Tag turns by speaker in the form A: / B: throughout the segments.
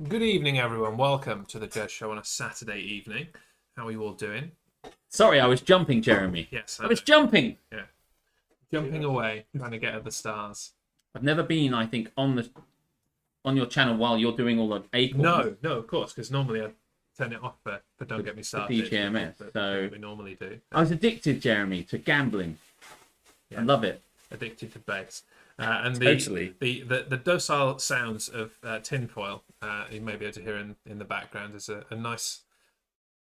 A: Good evening, everyone. Welcome to the Jez Show on a Saturday evening. How are you all doing?
B: Sorry, I was jumping, Jeremy.
A: Yes,
B: I was jumping.
A: Yeah, jumping away, trying to get at the stars.
B: I've never been, I think, on your channel while you're doing all the acorns.
A: No, of course, because normally I turn it off for Don't Get Me Started.
B: DGMS. So
A: we normally do.
B: I was addicted, Jeremy, to gambling.
A: Yeah.
B: I love it.
A: Addicted to bass. And
B: Totally.
A: the docile sounds of tinfoil you may be able to hear in the background is a nice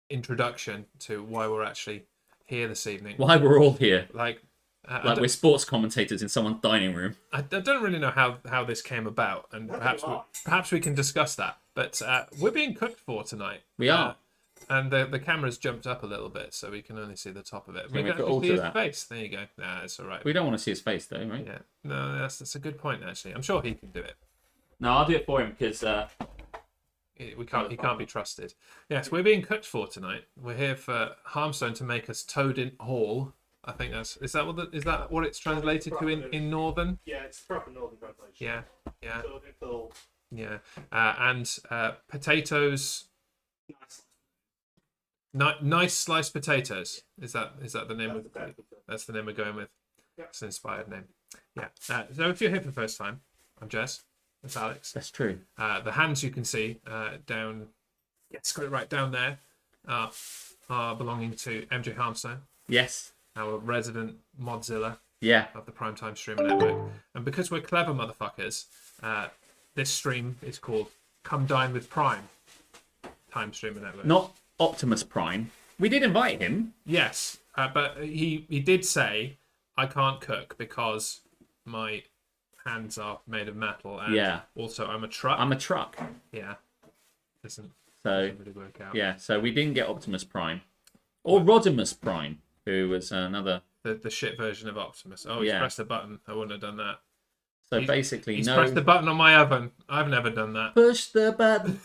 A: introduction to why we're actually here this evening.
B: Why we're all here.
A: Like
B: we're sports commentators in someone's dining room.
A: I don't really know how this came about, and perhaps we can discuss that. But we're being cooked for tonight.
B: We are.
A: And the camera's jumped up a little bit, so we can only see the top of it.
B: We
A: don't
B: could
A: see
B: alter
A: his
B: that.
A: face. There you go. Nah, it's all right.
B: We don't want to see his face, though, right?
A: Yeah. No, that's a good point, actually. I'm sure he can do it.
B: No, I'll do it for him, because...
A: He can't be trusted. Yes, we're being cooked for tonight. We're here for Harmstone to make us Toad in Hall. I think is that what it's translated to in Northern?
C: Yeah, it's proper Northern translation.
A: Yeah.
C: Toad in Hall.
A: Yeah. And potatoes. Nice sliced potatoes. Is that the name that's the name we're going with?
C: Yeah.
A: It's an inspired name. Yeah. So if you're here for the first time, I'm Jez. That's Alex.
B: That's true.
A: The hands you can see down. Yes, got it right down there. Are belonging to MJ Harmstone,
B: Yes.
A: our resident Modzilla
B: Yeah.
A: of the Primetime Streamer Network. And because we're clever motherfuckers, this stream is called "Come Dine with Prime Time Streamer Network."
B: Not Optimus Prime. We did invite him.
A: Yes, but he did say I can't cook because my hands are made of metal, and also I'm a truck.
B: I'm a truck.
A: Yeah, doesn't
B: So,
A: really work out.
B: yeah, so we didn't get Optimus Prime. Or Rodimus Prime, who was another...
A: The shit version of Optimus. Oh, he's pressed a button. I wouldn't have done that.
B: So basically,
A: He's pressed the button on my oven. I've never done that.
B: Push the button.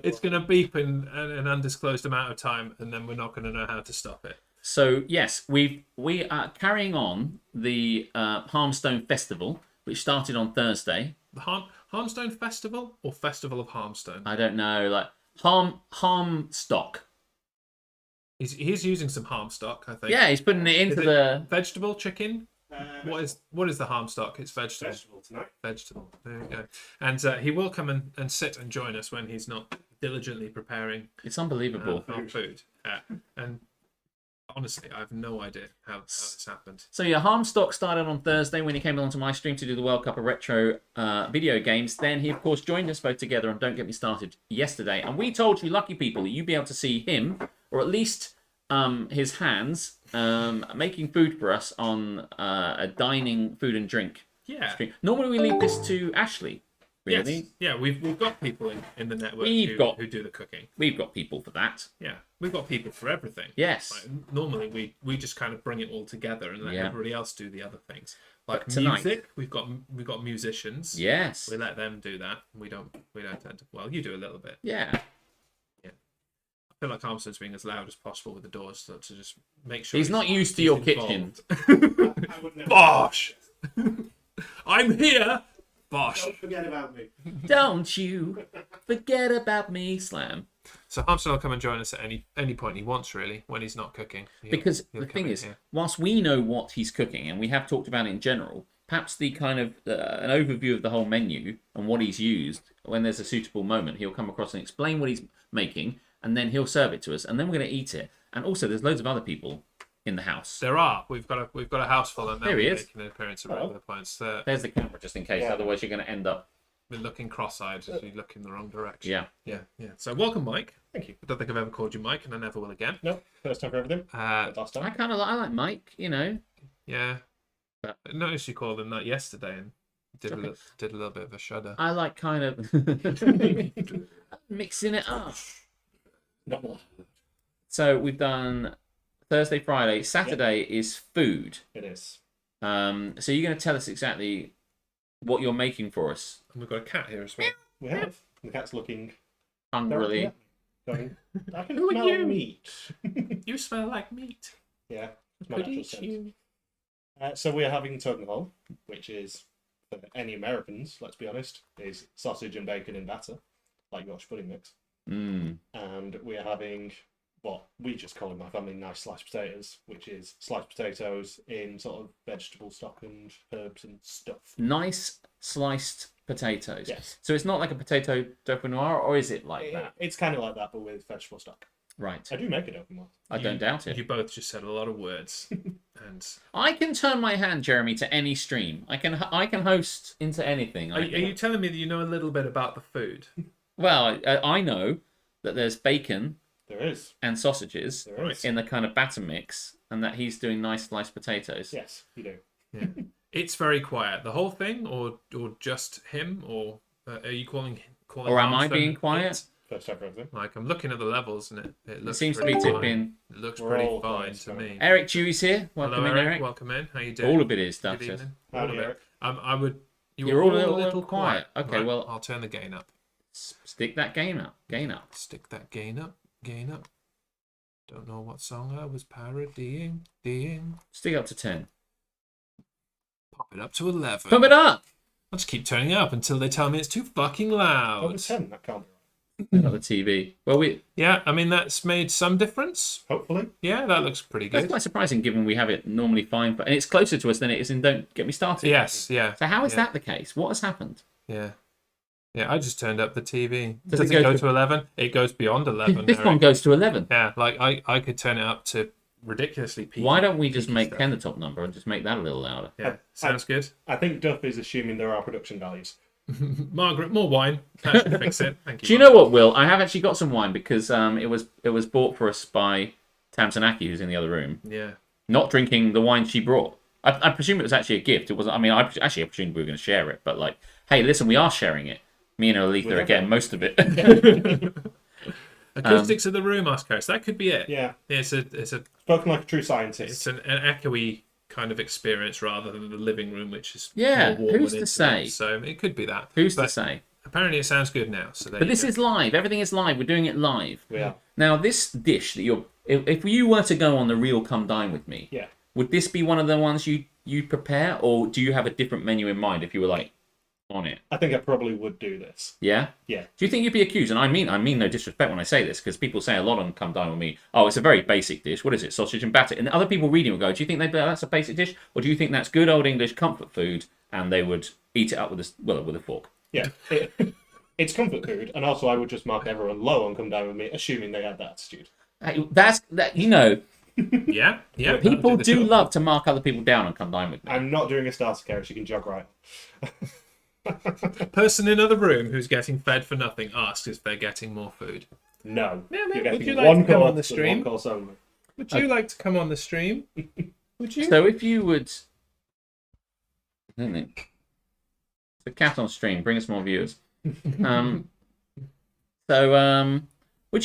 A: It's going to beep in an undisclosed amount of time, and then we're not going to know how to stop it.
B: So yes, we are carrying on the Harmstone Festival, which started on Thursday.
A: The Harmstone Festival or Festival of Harmstone?
B: I don't know, like Harmstock.
A: He's using some Harmstock, I think.
B: Yeah, he's putting it into the
A: vegetable chicken. What is the Harmstock? It's vegetable.
C: Vegetable tonight.
A: Vegetable. There we go. And he will come and sit and join us when he's not diligently preparing.
B: It's unbelievable.
A: Our food. And honestly, I have no idea how this happened.
B: So yeah, Harmstock started on Thursday when he came along to my stream to do the World Cup of Retro video games. Then he, of course, joined us both together on Don't Get Me Started yesterday. And we told you, lucky people, that you'd be able to see him, or at least his hands, making food for us on a dining food and drink stream. Normally we leave this to Ashley. Really?
A: Yes. Yeah, we've got people in the network who do the cooking.
B: We've got people for that.
A: Yeah, we've got people for everything.
B: Yes.
A: Like, normally we just kind of bring it all together and let everybody else do the other things. Like
B: tonight,
A: music, we've got musicians.
B: Yes.
A: We let them do that. We don't tend to. Well, you do a little bit.
B: Yeah.
A: Yeah. I feel like Harmstone's being as loud as possible with the doors to just make sure
B: he's not used to your kitchen.
A: Bosh! I'm here. Bosh.
C: Don't forget about me.
B: Don't you forget about me, Slam.
A: So Harmstone will come and join us at any point he wants, really, when he's not cooking.
B: Because the thing is, whilst we know what he's cooking, and we have talked about it in general, perhaps the kind of an overview of the whole menu and what he's used, when there's a suitable moment, he'll come across and explain what he's making, and then he'll serve it to us, and then we're going to eat it. And also, there's loads of other people in the house.
A: There are. We've got a house full, and
B: there he is.
A: Making an appearance at regular points.
B: There's the camera, just in case. Otherwise, you're going to end up
A: looking cross-eyed if you look in the wrong direction.
B: Yeah.
A: So welcome, Mike.
C: Thank you.
A: I don't think I've ever called you Mike, and I never will again.
C: No, first time for everything. Last time.
B: I like Mike, you know.
A: Yeah. I noticed you called him that yesterday, and did a little bit of a shudder.
B: I like kind of mixing it up.
C: Not more.
B: So we've done Thursday, Friday. Saturday is food.
C: It is.
B: So you're going to tell us exactly what you're making for us.
A: And we've got a cat here as well.
C: We have. The cat's looking
B: Hungrily.
C: going, I can
A: Who are
C: smell
A: you?
C: meat.
A: You smell like meat.
C: Yeah. It's my
A: Could
C: natural
A: eat
C: sense.
A: you.
C: So we're having Toad in the Hole, which is for any Americans, let's be honest, is sausage and bacon in batter, like Yorkshire pudding mix.
B: Mm.
C: And we're having what we just call in my family nice sliced potatoes, which is sliced potatoes in sort of vegetable stock and herbs and stuff.
B: Nice sliced potatoes.
C: Yes.
B: So it's not like a potato dauphinoise, or is it like that?
C: It's kind of like that, but with vegetable stock.
B: Right.
C: I do make it open one.
B: I don't doubt it.
A: You both just said a lot of words, and
B: I can turn my hand, Jeremy, to any stream. I can host into anything.
A: are you telling me that you know a little bit about the food?
B: Well, I know that there's bacon
C: There is.
B: and sausages
C: There is.
B: in the kind of batter mix, and that he's doing nice sliced potatoes.
C: Yes, you do.
A: Yeah. It's very quiet. The whole thing, or just him, or are you calling
B: Or am I
A: Harmstone
B: being quiet?
A: it?
C: First time for everything.
A: Like, I'm looking at the levels, and it
B: It
A: looks
B: seems to be
A: pretty fine.
B: tipping.
A: It looks
C: We're
A: pretty
C: all
A: fine
C: fine,
A: to
C: so-
A: me.
B: Eric Dewey's here. Welcome
A: Hello,
B: in,
A: Eric.
B: Eric.
A: Welcome in. How you doing?
B: All of it is stuff.
A: Good
B: Says.
A: evening.
C: Howdy,
A: All of it.
C: Eric.
A: I would.
B: You're all a little quiet. Okay,
A: Right,
B: well-
A: I'll turn the gain up.
B: Stick that gain up. Gain up.
A: Stick that gain up. Gain up. Don't know what song I was parodying.
B: Stick up to 10.
A: Pop it up to 11.
B: Pump it up.
A: I'll just keep turning it up until they tell me it's too fucking loud.
C: Over 10, that can't be right.
B: Another TV. Well,
A: Yeah, I mean, that's made some difference.
C: Hopefully.
A: Yeah, that looks pretty
B: that's
A: good.
B: quite surprising given we have it normally fine, and it's closer to us than it is in Don't Get Me Started.
A: Yes, yeah.
B: So how is
A: yeah,
B: that the case? What has happened?
A: Yeah. Yeah, I just turned up the TV.
B: Does
A: Does
B: it
A: it
B: go
A: go
B: to-
A: to 11? It goes beyond 11.
B: This
A: Eric.
B: one goes to 11.
A: Yeah, like I could turn it up to ridiculously peaky.
B: Why don't we just make
A: stuff.
B: 10 the top number and just make that a little louder?
A: Yeah, sounds good.
C: I think Duff is assuming there are production values.
A: Margaret, more wine. That should fix it. Thank you.
B: Do you know what, Will? I have actually got some wine because it was bought for us by Tamsanaki, who's in the other room.
A: Yeah.
B: Not drinking the wine she brought. I presume it was actually a gift. It wasn't. I mean, I actually presumed we were going to share it, but like, hey, listen, we are sharing it. Me and Aletha are getting most of it.
A: Acoustics of the room, Oscar. So that could be it.
C: Yeah.
A: It's a
C: Spoken like a true scientist.
A: it's an echoey kind of experience rather than the living room, which is
B: Yeah,
A: more warm
B: who's
A: and
B: to say?
A: intimate. So it could be that.
B: Who's to
A: But
B: say?
A: apparently it sounds good now. So there
B: But
A: you
B: this
A: go.
B: is live. Everything is live. We're doing it live.
C: We are.
B: Now, this dish that if you were to go on the real Come Dine With Me,
C: Yeah.
B: would this be one of the ones you prepare, or do you have a different menu in mind if you were like on it?
C: I think I probably would do this.
B: Yeah.
C: Yeah.
B: Do you think you'd be accused? And I mean no disrespect when I say this, because people say a lot on Come Dine With Me, oh, it's a very basic dish. What is it? Sausage and batter. And other people reading will go, do you think that's a basic dish? Or do you think that's good old English comfort food and they would eat it up with a fork?
C: Yeah. It's comfort food, and also I would just mark everyone low on Come Down With Me, assuming they had that attitude.
A: Yeah.
B: People
A: that'll the
B: do
A: job.
B: love to mark other people down on Come Dine With Me.
C: I'm not doing a starter carriage, you can jog right.
A: Person in another room who's getting fed for nothing asks if they're getting more food.
C: No.
A: Yeah,
C: You're
A: would
C: getting
A: you like
C: one
A: to come
C: course
A: on the
C: and
A: stream?
C: one course only.
A: Would you like to come on the stream? Would you?
B: So if you would... Isn't it? The cat on stream, bring us more viewers. Would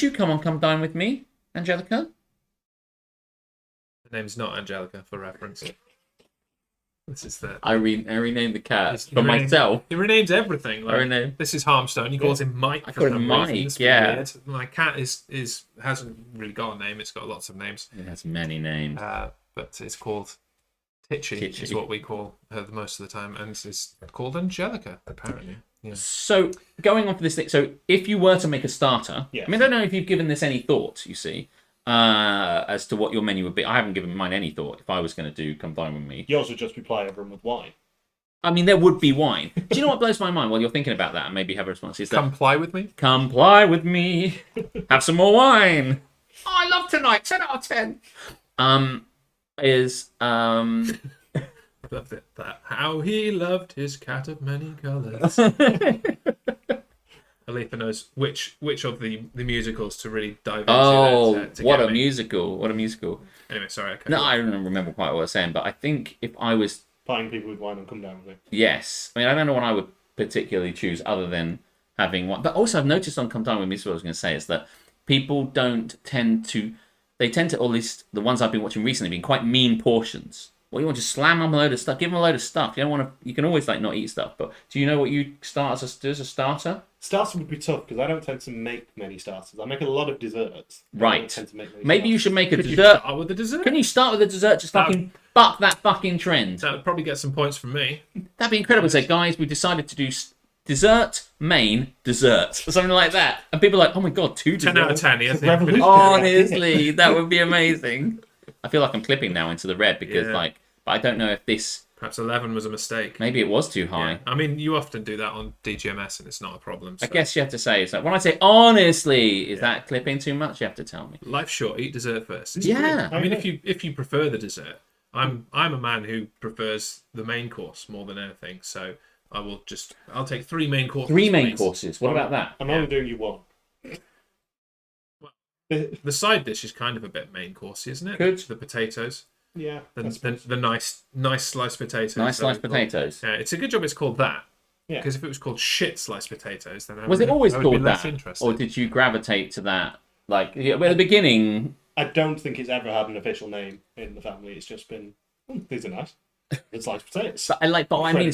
B: you come Dine With Me, Angelica?
A: The name's not Angelica, for reference. This is the.
B: I renamed the cat
A: It's-
B: for myself.
A: He renames everything. Like,
B: rename.
A: this is Harmstone. He calls him Mike.
B: I
A: for
B: call him
A: some
B: Mike,
A: reason. It's
B: yeah.
A: weird. My cat hasn't really got a name. It's got lots of names.
B: It has many names.
A: But it's called Titchy.
B: Titchy.
A: Is what we call her the most of the time, and it's called Angelica apparently. Yeah.
B: So going on for this thing, so if you were to make a starter,
C: Yes.
B: I mean, I don't know if you've given this any thought, you see, as to what your menu would be. I haven't given mine any thought if I was going to do Come Dine With Me.
C: Yours would just be ply everyone with wine.
B: I mean, there would be wine. Do you know what blows my mind while you're thinking about that and maybe have a response? Is that
A: Comply with me.
B: comply with me, have some more wine. Oh, I love tonight, 10 out of 10.
A: Loved it. That how he loved his cat of many colours. Aletha knows which of the musicals to really dive into.
B: Oh,
A: to
B: what
A: get
B: a
A: me.
B: musical. What a musical.
A: Anyway, sorry. I cut
B: No,
A: you off.
B: I don't remember quite what I was saying, but I think if I was...
C: Plying people with wine and Come Down With Me.
B: Yes. I mean, I don't know what I would particularly choose other than having one. But also, I've noticed on Come Dine With Me, so what I was going to say is that people don't tend to... They tend to, or at least the ones I've been watching recently, being quite mean portions. Well, you want to just slam them a load of stuff. Give them a load of stuff. You don't want to... You can always, like, not eat stuff. But do you know what you start as a starter?
C: Starter would be tough because I don't tend to make many starters. I make a lot of desserts. I
B: Right.
C: don't tend to make many
B: Maybe you
C: starters.
B: should make a
A: Could you
B: dessert.
A: start with the dessert?
B: Can you start with a dessert? Just fucking buck that fucking trend.
A: That would probably get some points from me.
B: That'd be incredible. So, guys, we've decided to do dessert, main, dessert. Or something like that. And people are like, oh my god, 2 desserts.
A: 10 out of 10, yeah.
C: Revolution.
B: Honestly, that would be amazing. I feel like I'm clipping now into the red because, but I don't know if this...
A: Perhaps 11 was a mistake.
B: Maybe it was too high.
A: Yeah. I mean, you often do that on DGMS and it's not a problem. So.
B: I guess you have to say, it's like, when I say honestly, is that clipping too much? You have to tell me.
A: Life's short, eat dessert first. It's
B: Yeah.
A: I mean, if you prefer the dessert, I'm a man who prefers the main course more than anything, so I'll take 3 main courses.
B: 3 main courses. What about that?
C: I'm only doing you one.
A: The side dish is kind of a bit main coursey, isn't it?
B: Good.
A: The potatoes.
C: Yeah.
A: The nice sliced potatoes.
B: Nice sliced potatoes.
A: Yeah, it's a good job it's called that.
C: Yeah.
A: Because if it was called shit sliced potatoes, then
B: Was it always
A: I would
B: called
A: be less
B: that?
A: interested.
B: Or did you gravitate to that? Like, at the beginning...
C: I don't think it's ever had an official name in the family. It's just been, these are nice. It's sliced potatoes.
B: But I mean,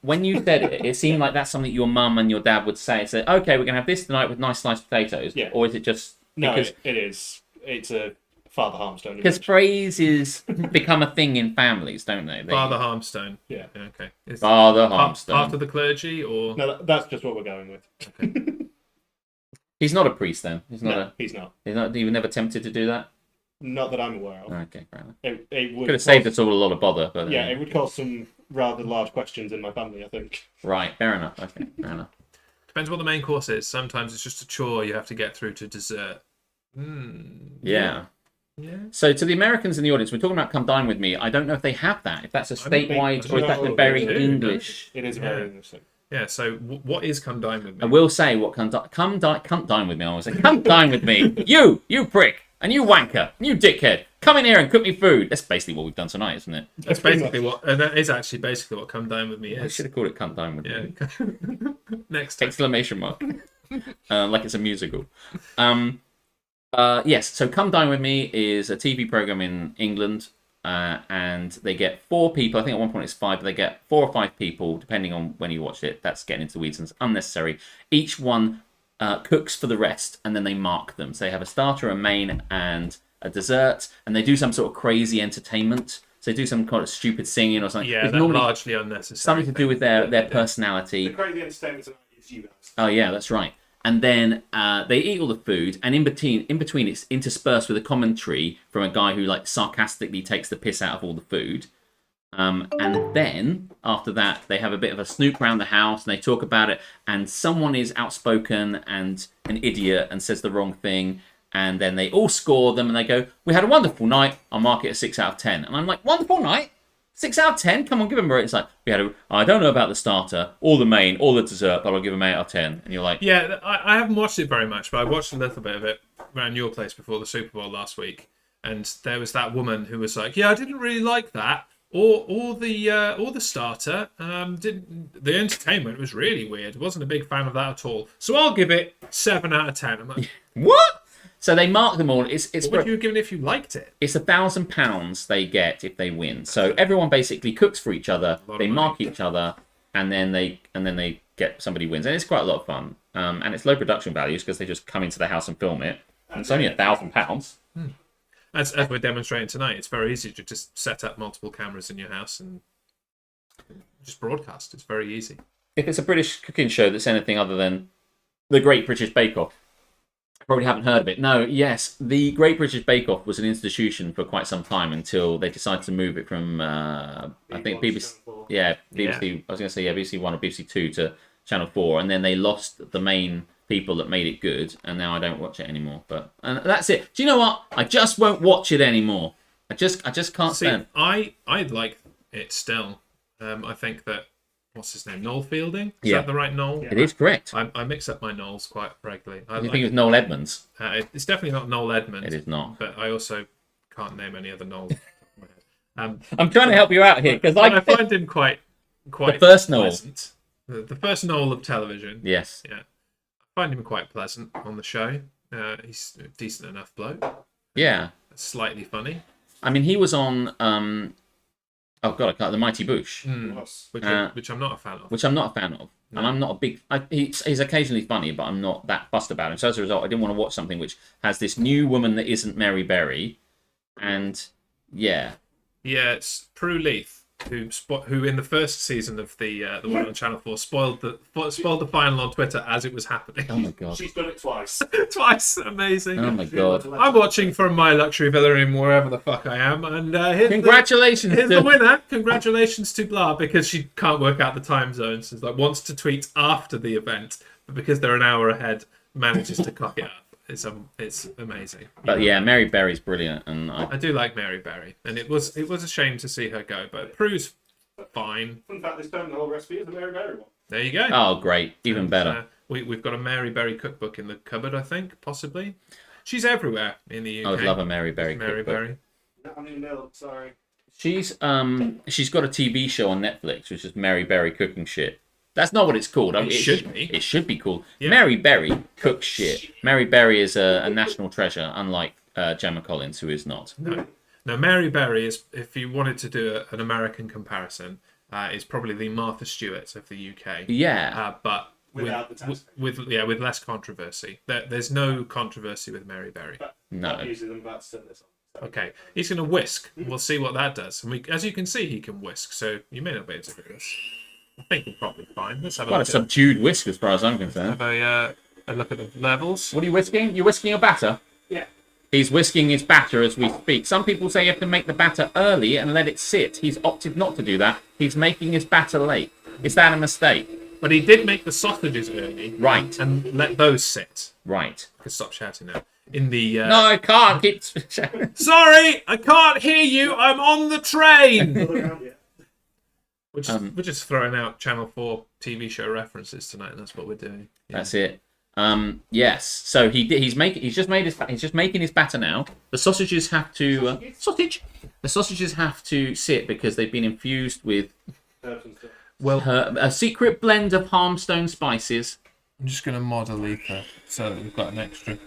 B: when you said it, it seemed like that's something your mum and your dad would say. So, okay, we're going to have this tonight with nice sliced potatoes.
C: Yeah.
B: Or is it just...
C: No,
B: because...
C: it is. It's a Father Harmstone.
B: Because phrases become a thing in families, don't they?
A: Father Harmstone.
C: Yeah.
A: Okay. Is
B: Father Harmstone.
A: Part of the clergy, or
C: No, that's just what we're going with.
A: okay.
B: He's not a priest, then. He's
C: No,
B: not.
C: he's not.
B: He's not. You were never tempted to do that.
C: Not that I'm aware of.
B: Okay, fair enough.
C: It would
B: Could have saved us all a lot of bother, but
C: Yeah, it would cause some rather large questions in my family, I think.
B: right. Fair enough. Okay, fair enough.
A: Depends what the main course is. Sometimes it's just a chore you have to get through to dessert.
B: Yeah.
A: Yeah.
B: So to the Americans in the audience, we're talking about "Come Dine with Me." I don't know if they have that. If that's a statewide or if that's a very
A: they do,
B: English.
C: It is very English.
A: Yeah. So what is Come Dine with Me?
B: I will say what come dine with me. I always say, come dine with me. You prick, and you wanker, and you dickhead. Come in here and cook me food. That's basically what we've done tonight, isn't it?
A: That's basically what, and that is actually basically what Come Dine with Me
B: I
A: is.
B: should have called it "Come Dine with Me."
A: Yeah. Next time.
B: Exclamation mark. Like it's a musical. Yes, so Come Dine With Me is a TV program in England, and they get 4 people. I think at one point it's 5, but they get 4 or 5 people, depending on when you watch it. That's getting into the weeds and it's unnecessary. Each one cooks for the rest, and then they mark them. So they have a starter, a main, and a dessert, and they do some sort of crazy entertainment. So they do some kind of stupid singing or something.
A: Yeah,
B: It's
A: that's
B: normally
A: largely unnecessary.
B: something to do with their personality.
C: The crazy entertainment tonight is you guys.
B: Oh yeah, that's right. And then they eat all the food, and in between, it's interspersed with a commentary from a guy who like sarcastically takes the piss out of all the food. And then after that, they have a bit of a snoop around the house, and they talk about it. And someone is outspoken and an idiot and says the wrong thing, and then they all score them, and they go, "We had a wonderful night. I'll mark it a 6 out of 10." And I'm like, "Wonderful night? 6 out of 10? Come on, give them a rate." It's like, I don't know about the starter, or the main, or the dessert, but I'll give them 8 out of 10. And you're like...
A: Yeah, I haven't watched it very much, but I watched a little bit of it around your place before the Super Bowl last week. And there was that woman who was like, "Yeah, I didn't really like that. Or the starter. The entertainment was really weird. Wasn't a big fan of that at all. So I'll give it 7 out of 10. I'm like,
B: What? So they mark them all. It's
A: what would you have given if you liked it?
B: It's £1,000 they get if they win. So everyone basically cooks for each other. They mark each other, and then they get somebody wins, and it's quite a lot of fun. And it's low production values because they just come into the house and film it. And it's only £1,000.
A: As we're demonstrating tonight, it's very easy to just set up multiple cameras in your house and just broadcast. It's very easy.
B: If it's a British cooking show that's anything other than the Great British Bake Off, probably haven't heard of it. No, yes, the Great British Bake Off was an institution for quite some time until they decided to move it from I think BBC. Yeah, BBC. Yeah. I was going to say BBC One or BBC Two to Channel 4, and then they lost the main people that made it good, and now I don't watch it anymore. And that's it. Do you know what? I just won't watch it anymore. I just can't stand.
A: I like it still. I think that. What's his name? Noel Fielding? Is that the right Noel?
B: It is correct.
A: I mix up my Noels quite regularly.
B: You think it was Noel Edmonds?
A: It's definitely not Noel Edmonds.
B: It is not.
A: But I also can't name any other Noels.
B: I'm trying to help you out here because
A: I find him quite
B: the first Noel.
A: Pleasant. The first Noel of television.
B: Yes.
A: Yeah. I find him quite pleasant on the show. He's a decent enough bloke.
B: Yeah.
A: Slightly funny.
B: I mean, he was on. Oh God, I can't. The Mighty Boosh,
A: which I'm not a fan of.
B: Which I'm not a fan of, no. And I'm not a big. He's occasionally funny, but I'm not that fussed about him. So as a result, I didn't want to watch something which has this new woman that isn't Mary Berry, and yeah,
A: Yeah, it's Prue Leith, who in the first season of the one on Channel 4 spoiled the final on Twitter as it was happening.
B: Oh my god.
C: She's done it twice.
A: Twice, amazing.
B: Oh my god.
A: I'm watching from my luxury villa in wherever the fuck I am, and
B: Congratulations.
A: here's the winner. Congratulations to Blah, because she can't work out the time zones. She's like wants to tweet after the event, but because they're an hour ahead, manages to cock it up. It's amazing.
B: But yeah, Mary Berry's brilliant, and
A: I do like Mary Berry, and it was a shame to see her go, but Prue's fine.
C: Fun fact: this time the whole recipe is a Mary Berry one.
A: There you go.
B: oh great, even better.
A: We've got a Mary Berry cookbook in the cupboard, I think, possibly. She's everywhere in the UK.
B: I would love a Mary Berry.
A: Mary
B: cookbook.
A: Berry.
C: Not on milk, sorry.
B: She's got a TV show on Netflix, which is Mary Berry cooking shit. That's not what it's called.
A: It should be.
B: It should be called
A: Yeah.
B: Mary Berry cooks shit. Mary Berry is a national treasure, unlike Gemma Collins, who is not.
A: No, Mary Berry is, if you wanted to do an American comparison, is probably the Martha Stewart of the UK.
B: Yeah.
A: But
C: Without the tax.
A: with less controversy. There's no controversy with Mary Berry.
B: No.
C: Usually them about to turn this on.
A: Okay, he's going to whisk. We'll see what that does. And as you can see, he can whisk, so you may not be able to do this. I think we're probably fine. Let's have
B: Quite a subdued whisk, as far as I'm concerned.
A: have a look at the levels.
B: What are you whisking? You're whisking a batter?
C: Yeah.
B: He's whisking his batter as we speak. Some people say you have to make the batter early and let it sit. He's opted not to do that. He's making his batter late. Is that a mistake?
A: But he did make the sausages early.
B: Right.
A: And let those sit.
B: Right.
A: I can stop shouting now. In the
B: No, I can't. Keep...
A: Sorry, I can't hear you. I'm on the train.
C: Yeah.
A: We're just throwing out Channel 4 TV show references tonight. That's what we're doing. Yeah.
B: That's it. Yes. So he's just making his batter now. The sausages have to The sausages have to sit because they've been infused with a secret blend of Harmstone spices.
A: I'm just going to mod a leaper so that we've got an extra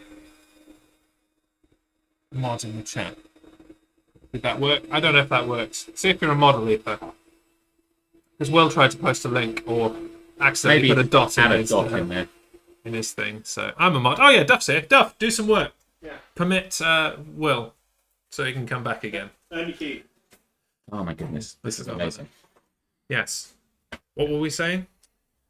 A: mod in the chat. Did that work? I don't know if that works. See if you're a mod leaper. Because Will tried to post a link or accidentally
B: Maybe
A: put a dot
B: add
A: in
B: a
A: his,
B: dot in there.
A: in his thing. So I'm a mod. Oh yeah, Duff's here. Duff, do some work.
C: Yeah.
A: Permit Will so he can come back again.
C: Earn your key.
B: Oh my goodness, this is amazing.
A: Yes. What were we saying?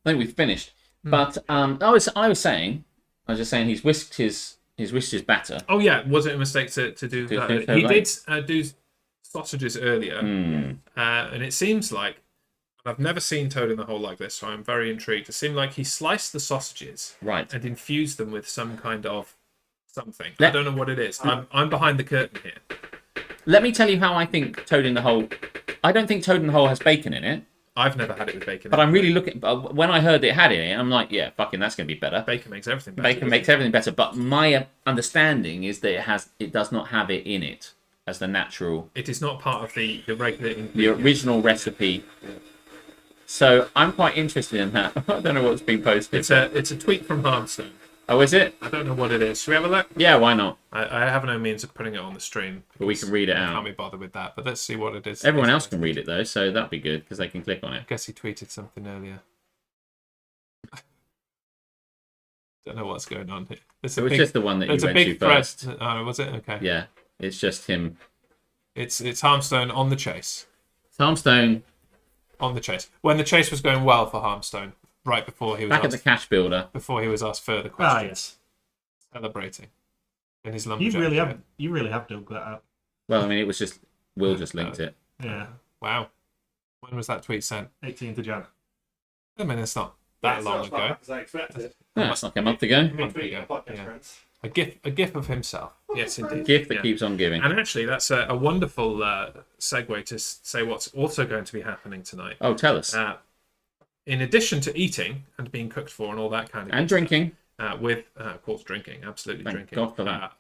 B: I think we've finished. But I was just saying he's whisked his batter.
A: Oh yeah, was it a mistake to do that?
B: do it so
A: He
B: late.
A: did do sausages earlier, and it seems like I've never seen Toad in the Hole like this, so I'm very intrigued. It seemed like he sliced the sausages
B: Right.
A: and infused them with some kind of something. I don't know what it is. I'm behind the curtain here.
B: Let me tell you how I think Toad in the Hole. I don't think Toad in the Hole has bacon in it,
A: I've never had it with bacon.
B: but I'm really looking. When I heard it had it in it, I'm like, yeah, fucking, that's going to be better.
A: Bacon makes everything better.
B: Bacon makes everything better. But my understanding is that it does not have it in it as the natural,
A: It is not part of the regular
B: the
A: ingredient.
B: original recipe. So I'm quite interested in that. I don't know what's been posted.
A: It's a tweet from Harmstone.
B: Oh, is it?
A: I don't know what it is. Should we have a look?
B: Yeah, why not?
A: I have no means of putting it on the stream.
B: But we can read it
A: I
B: out.
A: can't be bothered with that. But let's see what it is.
B: Everyone else can read it though, so that'd be good because they can click on
A: I
B: it.
A: guess he tweeted something earlier. Don't know what's going on here.
B: It was just the one that you
A: It's a
B: went to
A: big thread.
B: first.
A: Oh, was it? Okay.
B: Yeah, it's just him.
A: It's Harmstone on the chase.
B: Harmstone
A: On the chase. When the chase was going well for Harmstone, right before he was
B: back at the cash builder.
A: asked further
D: Ah,
A: questions.
D: yes.
A: Celebrating in his
D: You
A: lumberjack.
D: really have dug that up.
B: Well, I mean, it was just Will just linked it.
D: Yeah.
A: Wow. When was that tweet sent?
D: 18th of Jan.
A: I mean, it's not that long ago.
C: As I expected.
B: Yeah, it's like a month ago.
A: A month
C: Tweet
A: ago.
C: podcast
A: Yeah.
C: friends.
A: A gif of himself. Yes, indeed.
B: Gift that
A: Yeah.
B: keeps on giving.
A: And actually, that's a wonderful segue to say what's also going to be happening tonight.
B: Oh, tell us.
A: In addition to eating and being cooked for and all that kind of
B: And
A: good stuff,
B: drinking.
A: with of course drinking, absolutely
B: Thank
A: drinking.
B: God for that.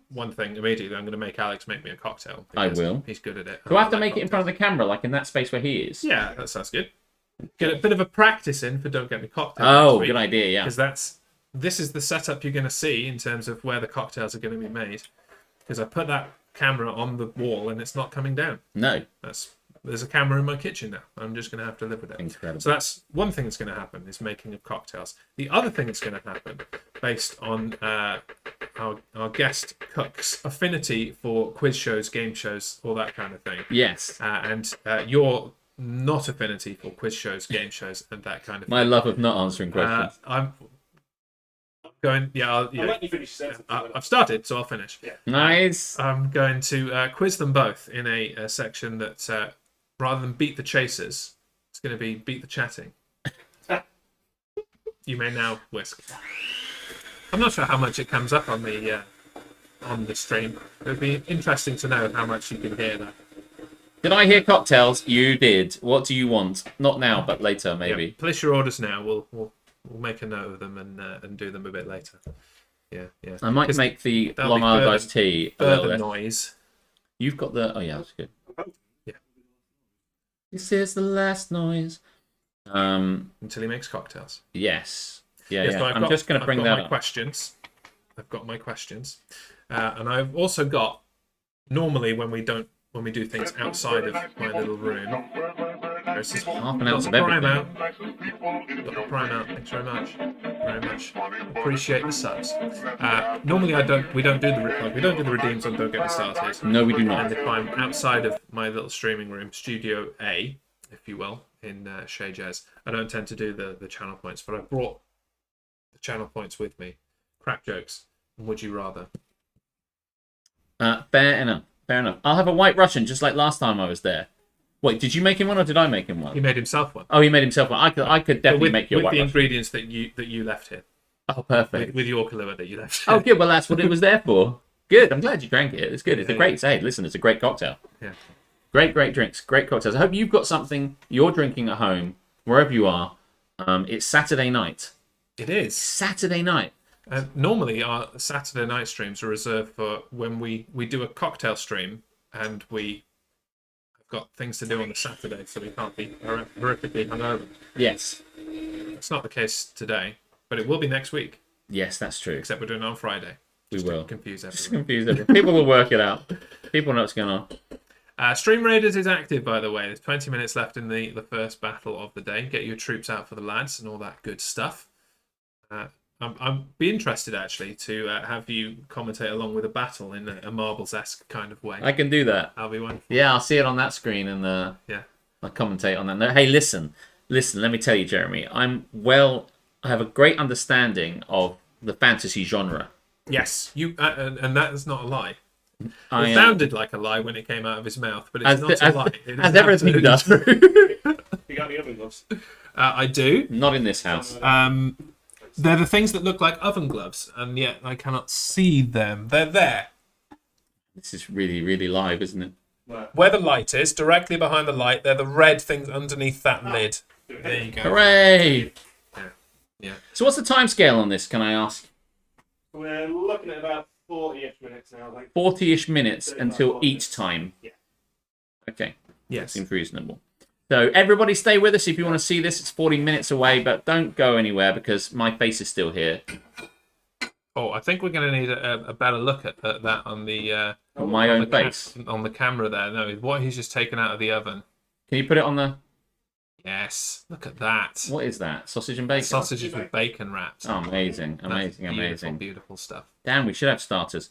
A: One thing immediately, I'm going to make Alex make me a cocktail.
B: I
A: because
B: will.
A: He's good at it.
B: Do I have to make it in front of the camera, like in that space where he is?
A: Yeah, that sounds good. Get a bit of a practice in for Don't Get Me Cocktail.
B: Oh, good idea, yeah.
A: Because this is the setup you're going to see in terms of where the cocktails are going to be made. Because I put that camera on the wall and it's not coming down.
B: No.
A: There's a camera in my kitchen now. I'm just going to have to live with it.
B: Incredible.
A: So that's one thing that's going to happen is making of cocktails. The other thing that's going to happen, based on our guest cook's affinity for quiz shows, game shows, all that kind of thing.
B: Yes.
A: And your not affinity for quiz shows, game shows, and that kind of
B: My
A: thing.
B: love of not answering questions.
A: I'm going.
C: I'll let you finish your sentence.
A: I've started, so I'll finish.
C: Yeah.
B: Nice.
A: I'm going to quiz them both in a section that, rather than beat the chasers, it's going to be beat the chatting. You may now whisk. I'm not sure how much it comes up on the stream. It would be interesting to know how much you can hear that.
B: Did I hear cocktails? You did. What do you want? Not now, but later, maybe.
A: Yeah, place your orders now. We'll make a note of them and do them a bit later. Yeah.
B: I might make the
A: that'll
B: Long
A: be
B: Island
A: further-
B: iced tea a little
A: Further
B: less.
A: noise.
B: You've got the... Oh, yeah, that's good.
A: Yeah.
B: This is the last noise.
A: Until he makes cocktails.
B: Yes. Yeah,
A: Yes,
B: yeah.
A: so
B: I'm just going to bring that
A: my
B: up.
A: questions. I've got my questions, and I've also got. Normally, when we do things outside of my little room, there's this
B: Half an ounce of
A: Prime
B: everything.
A: out. Got the Prime out. Thanks very much. Very much. Appreciate the subs. Normally, we don't do the redeems on Don't Get Me Started.
B: No, we do not.
A: And if I'm outside of my little streaming room, Studio A, if you will, in Chez Jez, I don't tend to do the channel points, but I brought the channel points with me. Crap jokes. Would you rather?
B: Fair enough. Fair enough. I'll have a White Russian, just like last time I was there. Wait, did you make him one or did I make him one?
A: He made himself one.
B: Oh, he made himself one. I could definitely make you a
A: with
B: White
A: the
B: Russian.
A: ingredients that you left here.
B: Oh, perfect.
A: With your Kahlua that you left here.
B: Oh, good. Well, that's what it was there for. Good. I'm glad you drank it. It's good. It's a great... Hey, listen, it's a great cocktail.
A: Yeah.
B: Great drinks. Great cocktails. I hope you've got something you're drinking at home, wherever you are. It's Saturday night.
A: It is.
B: Saturday night.
A: Normally, our Saturday night streams are reserved for when we do a cocktail stream and we have got things to do on the Saturday, so we can't be horrifically hungover.
B: Yes.
A: It's not the case today, but it will be next week,
B: Yes, that's true.
A: except we're doing it on Friday.
B: We
A: Just to
B: will.
A: confuse
B: Just
A: everyone.
B: confuse everyone. People will work it out. People know what's going on.
A: Stream Raiders is active, by the way. There's 20 minutes left in the first battle of the day. Get your troops out for the lads and all that good stuff. I'd be interested, actually, to have you commentate along with a battle in a Marbles-esque kind of way.
B: I can do that.
A: That'll be wonderful.
B: Yeah, I'll see it on that screen and
A: Yeah.
B: I'll commentate on that. No, hey, listen, let me tell you, Jeremy, I have a great understanding of the fantasy genre.
A: Yes, you, and that is not a lie. It
B: I
A: sounded like a lie when it came out of his mouth, but it's not a lie. It
B: as
A: is
B: everything
A: absolutely
B: does.
A: true.
C: You got any oven gloves?
A: I do.
B: Not in this house.
A: They're the things that look like oven gloves, and yet I cannot see them. They're there.
B: This is really, really live, isn't it?
A: Where the light is, directly behind the light, they're the red things underneath that lid. There you go.
B: Hooray!
A: Yeah.
B: So what's the time scale on this, can I ask?
C: We're looking at about 40-ish minutes now, I think.
B: 40-ish minutes until each time.
C: Yeah.
B: Okay.
A: Yes.
B: Seems reasonable. So everybody stay with us if you want to see this. It's 40 minutes away, but don't go anywhere because my face is still here.
A: Oh, I think we're going to need a better look at that on the
B: On my own face.
A: on the camera there. No, what he's just taken out of the oven.
B: Can you put it on the...
A: Yes, look at that.
B: What is that? Sausage and bacon?
A: Sausages with bacon wrapped.
B: Oh, amazing.
A: That's
B: Amazing,
A: beautiful,
B: amazing.
A: beautiful stuff.
B: Damn, we should have starters.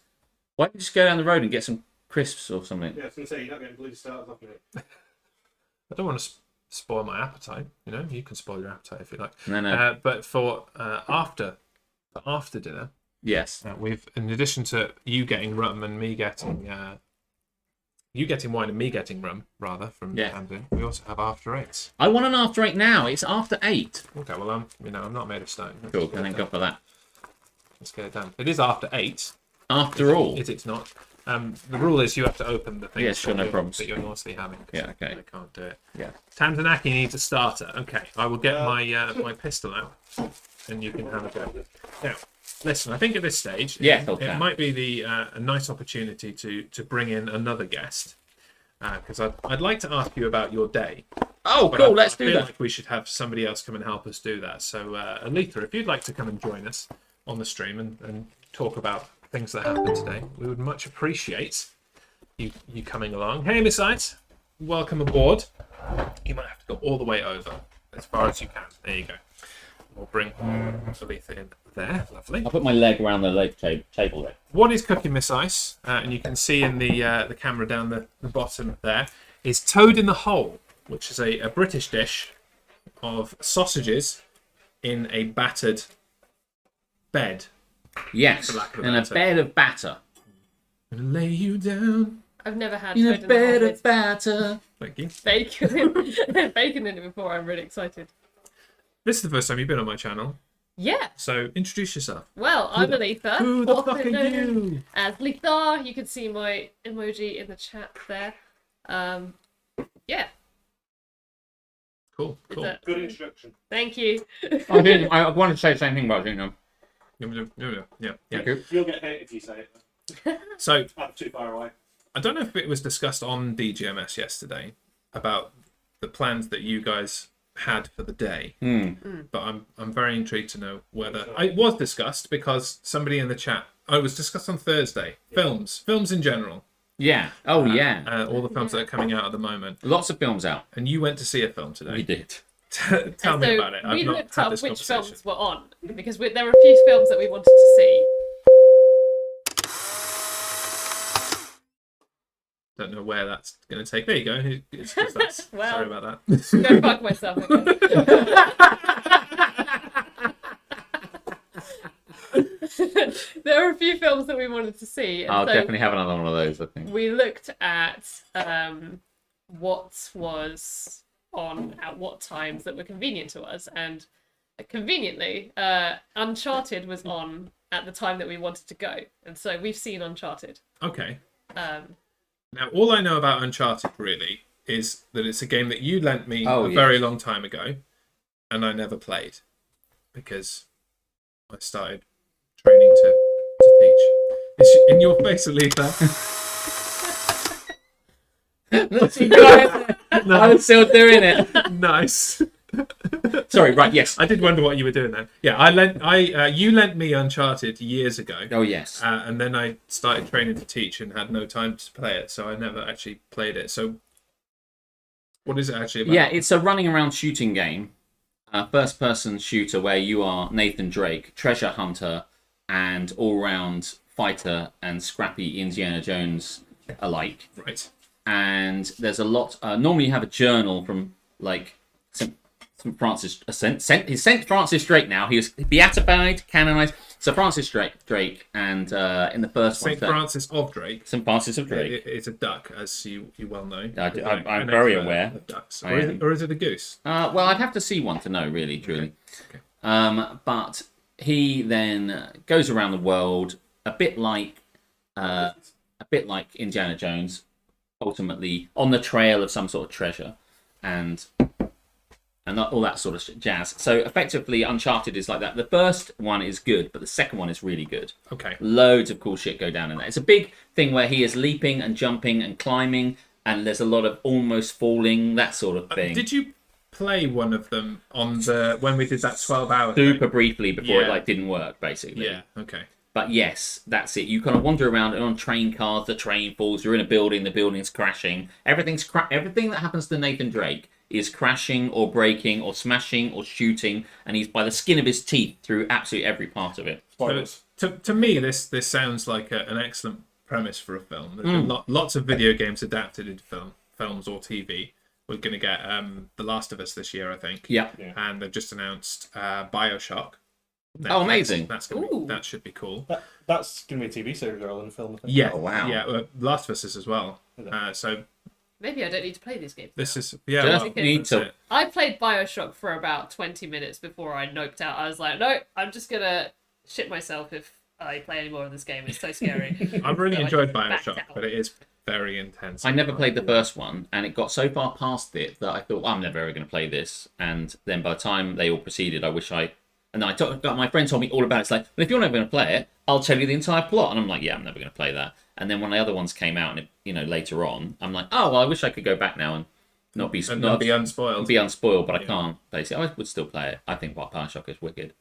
B: Why don't you just go down the road and get some crisps or something?
C: Yeah, I was going to say, you're not getting bloody starters off it.
A: I don't want to spoil my appetite. You know, you can spoil your appetite if you like.
B: No.
A: But for after dinner,
B: Yes.
A: we've, in addition to you getting rum and me getting you getting wine and me getting rum rather from
B: Yeah.
A: Camden, we also have after eights.
B: I want an after 8 now. It's after 8.
A: Okay, well I'm not made of stone.
B: Cool. Thank God for that.
A: Let's get it done. It is after 8.
B: After all.
A: It's not. The rule is you have to open the thing.
B: Yeah, sure, no problems.
A: That you're mostly having.
B: Yeah, okay.
A: I can't do it.
B: Yeah.
A: Tanzanaki needs a starter. Okay, I will get my pistol out, and you can have a go. Now, listen. I think at this stage,
B: Yeah,
A: it
B: okay.
A: might be a nice opportunity to bring in another guest, because I'd like to ask you about your day.
B: Oh,
A: But
B: cool.
A: I
B: Let's do
A: feel
B: that.
A: like we should have somebody else come and help us do that. So, Aletha, if you'd like to come and join us on the stream and talk about things that happened today, we would much appreciate you coming along. Hey, Miss Sides, welcome aboard. You might have to go all the way over as far as you can. There you go. We'll bring Aletha in there. Lovely.
B: I'll put my leg around the leg table there.
A: What is cooking, Miss Ice? And you can see in the camera down the bottom there is Toad in the Hole, which is a British dish of sausages in a battered bed.
B: Yes, and a bed of batter.
A: I'm gonna lay you down
E: I've never had
B: in a
E: Toad in the
B: bed
E: Hole
B: of batter.
A: Thank you.
E: with bacon in it before. I'm really excited.
A: This is the first time you've been on my channel,
E: Yeah.
A: so introduce yourself.
E: Well, I'm Aletha.
A: Who the
E: also
A: fuck are
E: known
A: you?
E: As Letha. You can see my emoji in the chat there. Yeah.
A: Cool.
E: Is
A: Cool.
E: that-
C: Good introduction.
E: Thank you.
B: I wanted to say the same thing about Gino.
A: Yeah.
C: You'll get hit if you say it.
A: So
C: I'm too far away.
A: I don't know if it was discussed on DGMS yesterday about the plans that you guys had for the day, but I'm very intrigued to know whether it was discussed, because somebody in the chat. Oh, it was discussed on Thursday. Films in general.
B: Yeah. Oh, yeah.
A: All the films that are coming out at the moment,
B: Lots of films out.
A: and you went to see a film
B: We
A: today.
B: did.
A: Tell me about it.
E: We
A: I've not
E: looked
A: had
E: up
A: this
E: which
A: conversation.
E: films were on because there were a few films that we wanted to see.
A: Don't know where that's going to take. There you go. It's just that's,
E: Well.
A: sorry about that.
E: Go fuck myself. I guess. There were a few films that we wanted to see. And
B: I'll
E: so
B: definitely have another one of those, I think.
E: we looked at what was on at what times that were convenient to us, and conveniently, Uncharted was on at the time that we wanted to go, and so we've seen Uncharted.
A: Okay.
E: Um,
A: Now, all I know about Uncharted really is that it's a game that you lent me
B: Oh,
A: a
B: yeah.
A: very long time ago, and I never played because I started training to teach. It's in your face, Aletha.
B: I was still doing it.
A: Nice.
B: Sorry, right, yes.
A: I did wonder what you were doing then. Yeah, you lent me Uncharted years ago.
B: Oh, yes.
A: And then I started training to teach and had no time to play it, so I never actually played it. So, what is it actually about?
B: Yeah, it's a running around shooting game. First-person shooter where you are Nathan Drake, treasure hunter, and all-round fighter and scrappy Indiana Jones alike.
A: Right.
B: And there's a lot. Normally, you have a journal from like St. Francis. He's St. Francis Drake now. He was beatified, canonized. So Francis Drake, and in the first one,
A: St. Francis of Drake.
B: St. Francis of Drake.
A: It's a duck, as you well know.
B: I'm very aware.
A: Of ducks.
B: I
A: Or is it a goose?
B: Well, I'd have to see one to know, really, truly.
A: Okay.
B: But he then goes around the world, a bit like Indiana Jones, ultimately on the trail of some sort of treasure, and all that sort of jazz. So effectively, Uncharted is like that. The first one is good, but the second one is really good.
A: Okay.
B: Loads of cool shit go down in that. It's a big thing where he is leaping and jumping and climbing, and there's a lot of almost falling, that sort of thing.
A: Did you play one of them on when we did that 12-hour thing?
B: Super briefly before
A: Yeah.
B: it didn't work, basically.
A: Yeah. Okay.
B: But yes, that's it. You kind of wander around and on train cars, the train falls, you're in a building, the building's crashing. Everything that happens to Nathan Drake is crashing or breaking or smashing or shooting, and he's by the skin of his teeth through absolutely every part of it.
C: Spoilers.
A: To me, this sounds like an excellent premise for a film. There's been lots of video games adapted into films or TV. We're going to get The Last of Us this year, I think.
B: Yeah.
A: And they've just announced Bioshock.
B: Oh, amazing.
A: That should be cool.
C: That's going to be a TV series rather than a film, I think.
A: Yeah.
B: Oh, wow.
A: Yeah. Last of Us is as well. So
E: maybe I don't need to play these games.
A: this is
B: Just need
A: that's
B: to-
A: it.
E: I played Bioshock for about 20 minutes before I noped out. I was like, no, I'm just gonna shit myself if I play any more of this game. It's so scary.
A: I've really
E: So I
A: enjoyed
E: backed
A: Bioshock,
E: out.
A: but it is very intense.
B: I never played the first one, and it got so far past it that I thought, well, I'm never ever going to play this. And then by the time they all proceeded, And then my friend told me all about it. It's like, well, if you're never going to play it, I'll tell you the entire plot. And I'm like, yeah, I'm never going to play that. And then when the other ones came out, and later on, I'm like, oh, well, I wish I could go back now and not be
A: unspoiled.
B: Be unspoiled, but I can't. Basically, I would still play it. I think Bioshock is wicked.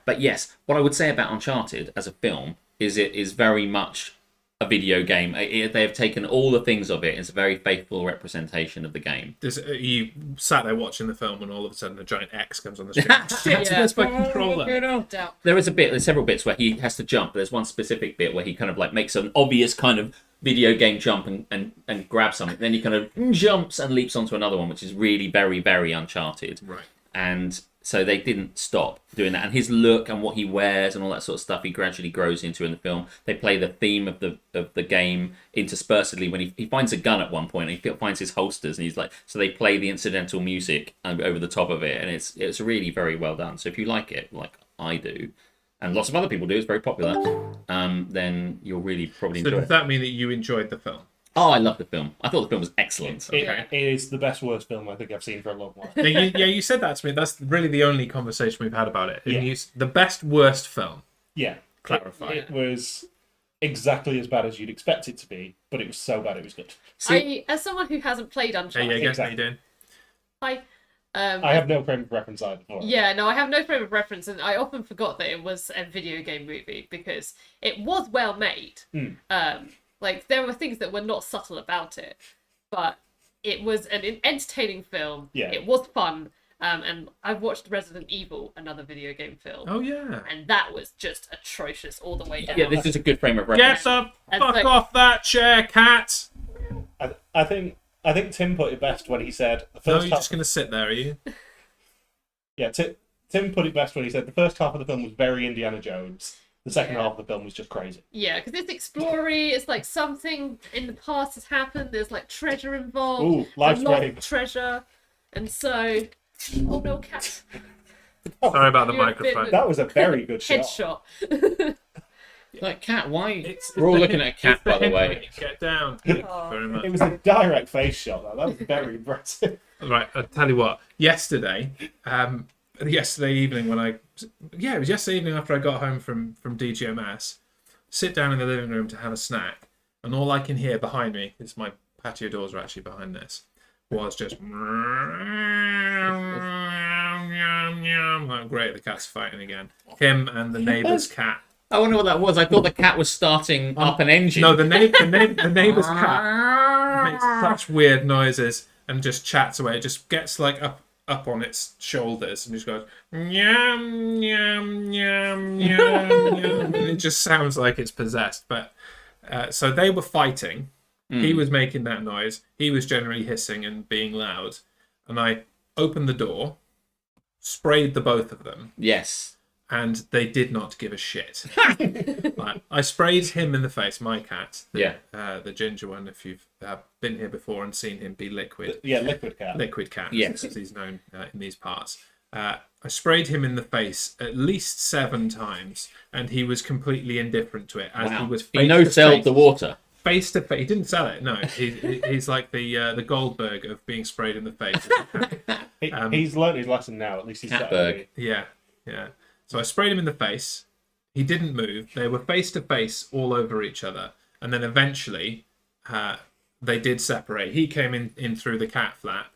B: But yes, what I would say about Uncharted as a film is it is very much a video game. They've taken all the things of it. It's a very faithful representation of the game.
A: You sat there watching the film, and all of a sudden a giant X comes on the screen. Shit,
E: Yeah.
A: that's my controller.
E: Doubt.
B: There's several bits where he has to jump. There's one specific bit where he kind of like makes an obvious kind of video game jump and grabs something. Then he kind of jumps and leaps onto another one, which is really very, very Uncharted.
A: Right.
B: And so they didn't stop doing that. And his look and what he wears and all that sort of stuff, he gradually grows into in the film. They play the theme of the game interspersedly when he finds a gun at one point and he finds his holsters and he's like, so they play the incidental music over the top of it, and it's really very well done. So if you like it, like I do, and lots of other people do, it's very popular, then you'll really probably
A: So
B: enjoy
A: does
B: it.
A: that mean that you enjoyed the film?
B: Oh, I love the film. I thought the film was excellent.
C: It is the best worst film I think I've seen for a long while.
A: You said that to me. That's really the only conversation we've had about it.
C: Yeah.
A: The best worst film.
C: Yeah.
A: Clarify.
C: It was exactly as bad as you'd expect it to be, but it was so bad it was good.
E: As someone who hasn't played
A: Hey,
E: Uncharted,
A: yeah, guess
C: Exactly.
A: how you doing?
C: I have no frame of reference either for it.
E: Yeah, no, I have no frame of reference, and I often forgot that it was a video game movie because it was well made. Like, there were things that were not subtle about it, but it was an entertaining film.
C: Yeah.
E: It was fun, and I've watched Resident Evil, another video game film,
A: Oh yeah.
E: and that was just atrocious all the way down.
B: Yeah, this is a good frame of reference.
A: Get up!
E: And
A: Fuck
E: so-
A: off that chair, cat!
C: I think Tim put it best when he said the
A: No,
C: first
A: you're
C: half.
A: just gonna sit there, are you?
C: Yeah, Tim put it best when he said the first half of the film was very Indiana Jones. The second half of the film was just crazy.
E: Yeah, because it's explory. It's like something in the past has happened. There's like treasure involved.
C: Ooh, life's
E: a lot
C: great.
E: of treasure, and so, oh no, cat!
A: Sorry about the
E: You're a bit
A: microphone.
C: That was a very good shot.
E: Headshot.
B: Like, cat, why?
A: It's
B: We're all
A: the
B: looking
A: hint-
B: at a cat,
A: it's the
B: by the
A: hint
B: way.
A: rate. Get down. Thank you
E: Oh.
A: very much.
C: It was a direct face shot, though. That was very impressive.
A: Right, I'll tell you what. Yesterday evening it was yesterday evening after I got home from DGMS, sit down in the living room to have a snack, and all I can hear behind me, because my patio doors are actually behind this, was just oh, great, the cat's fighting again. Him and the neighbour's cat.
B: I wonder what that was. I thought the cat was starting up an engine.
A: No, the neighbour's cat makes such weird noises and just chats away. It just gets like up on its shoulders and just goes yum yum yum yum yum. It just sounds like it's possessed. But so they were fighting. He was making that noise. He was generally hissing and being loud. And I opened the door, sprayed the both of them,
B: Yes.
A: and they did not give a shit. Like, I sprayed him in the face, my cat, the ginger one. If you've been here before and seen him be liquid,
C: Yeah, liquid cat.
A: liquid cat,
B: Yes.
A: as he's known in these parts. I sprayed him in the face at least 7 times, and he was completely indifferent to it. As
B: Wow.
A: he was
B: He no-selled the water.
A: face to face. He didn't sell it. No, he's like the Goldberg of being sprayed in the face.
C: He's learnt his lesson now. At least he's
B: Catberg.
A: Yeah. So I sprayed him in the face. He didn't move. They were face to face all over each other. And then eventually they did separate. He came in through the cat flap.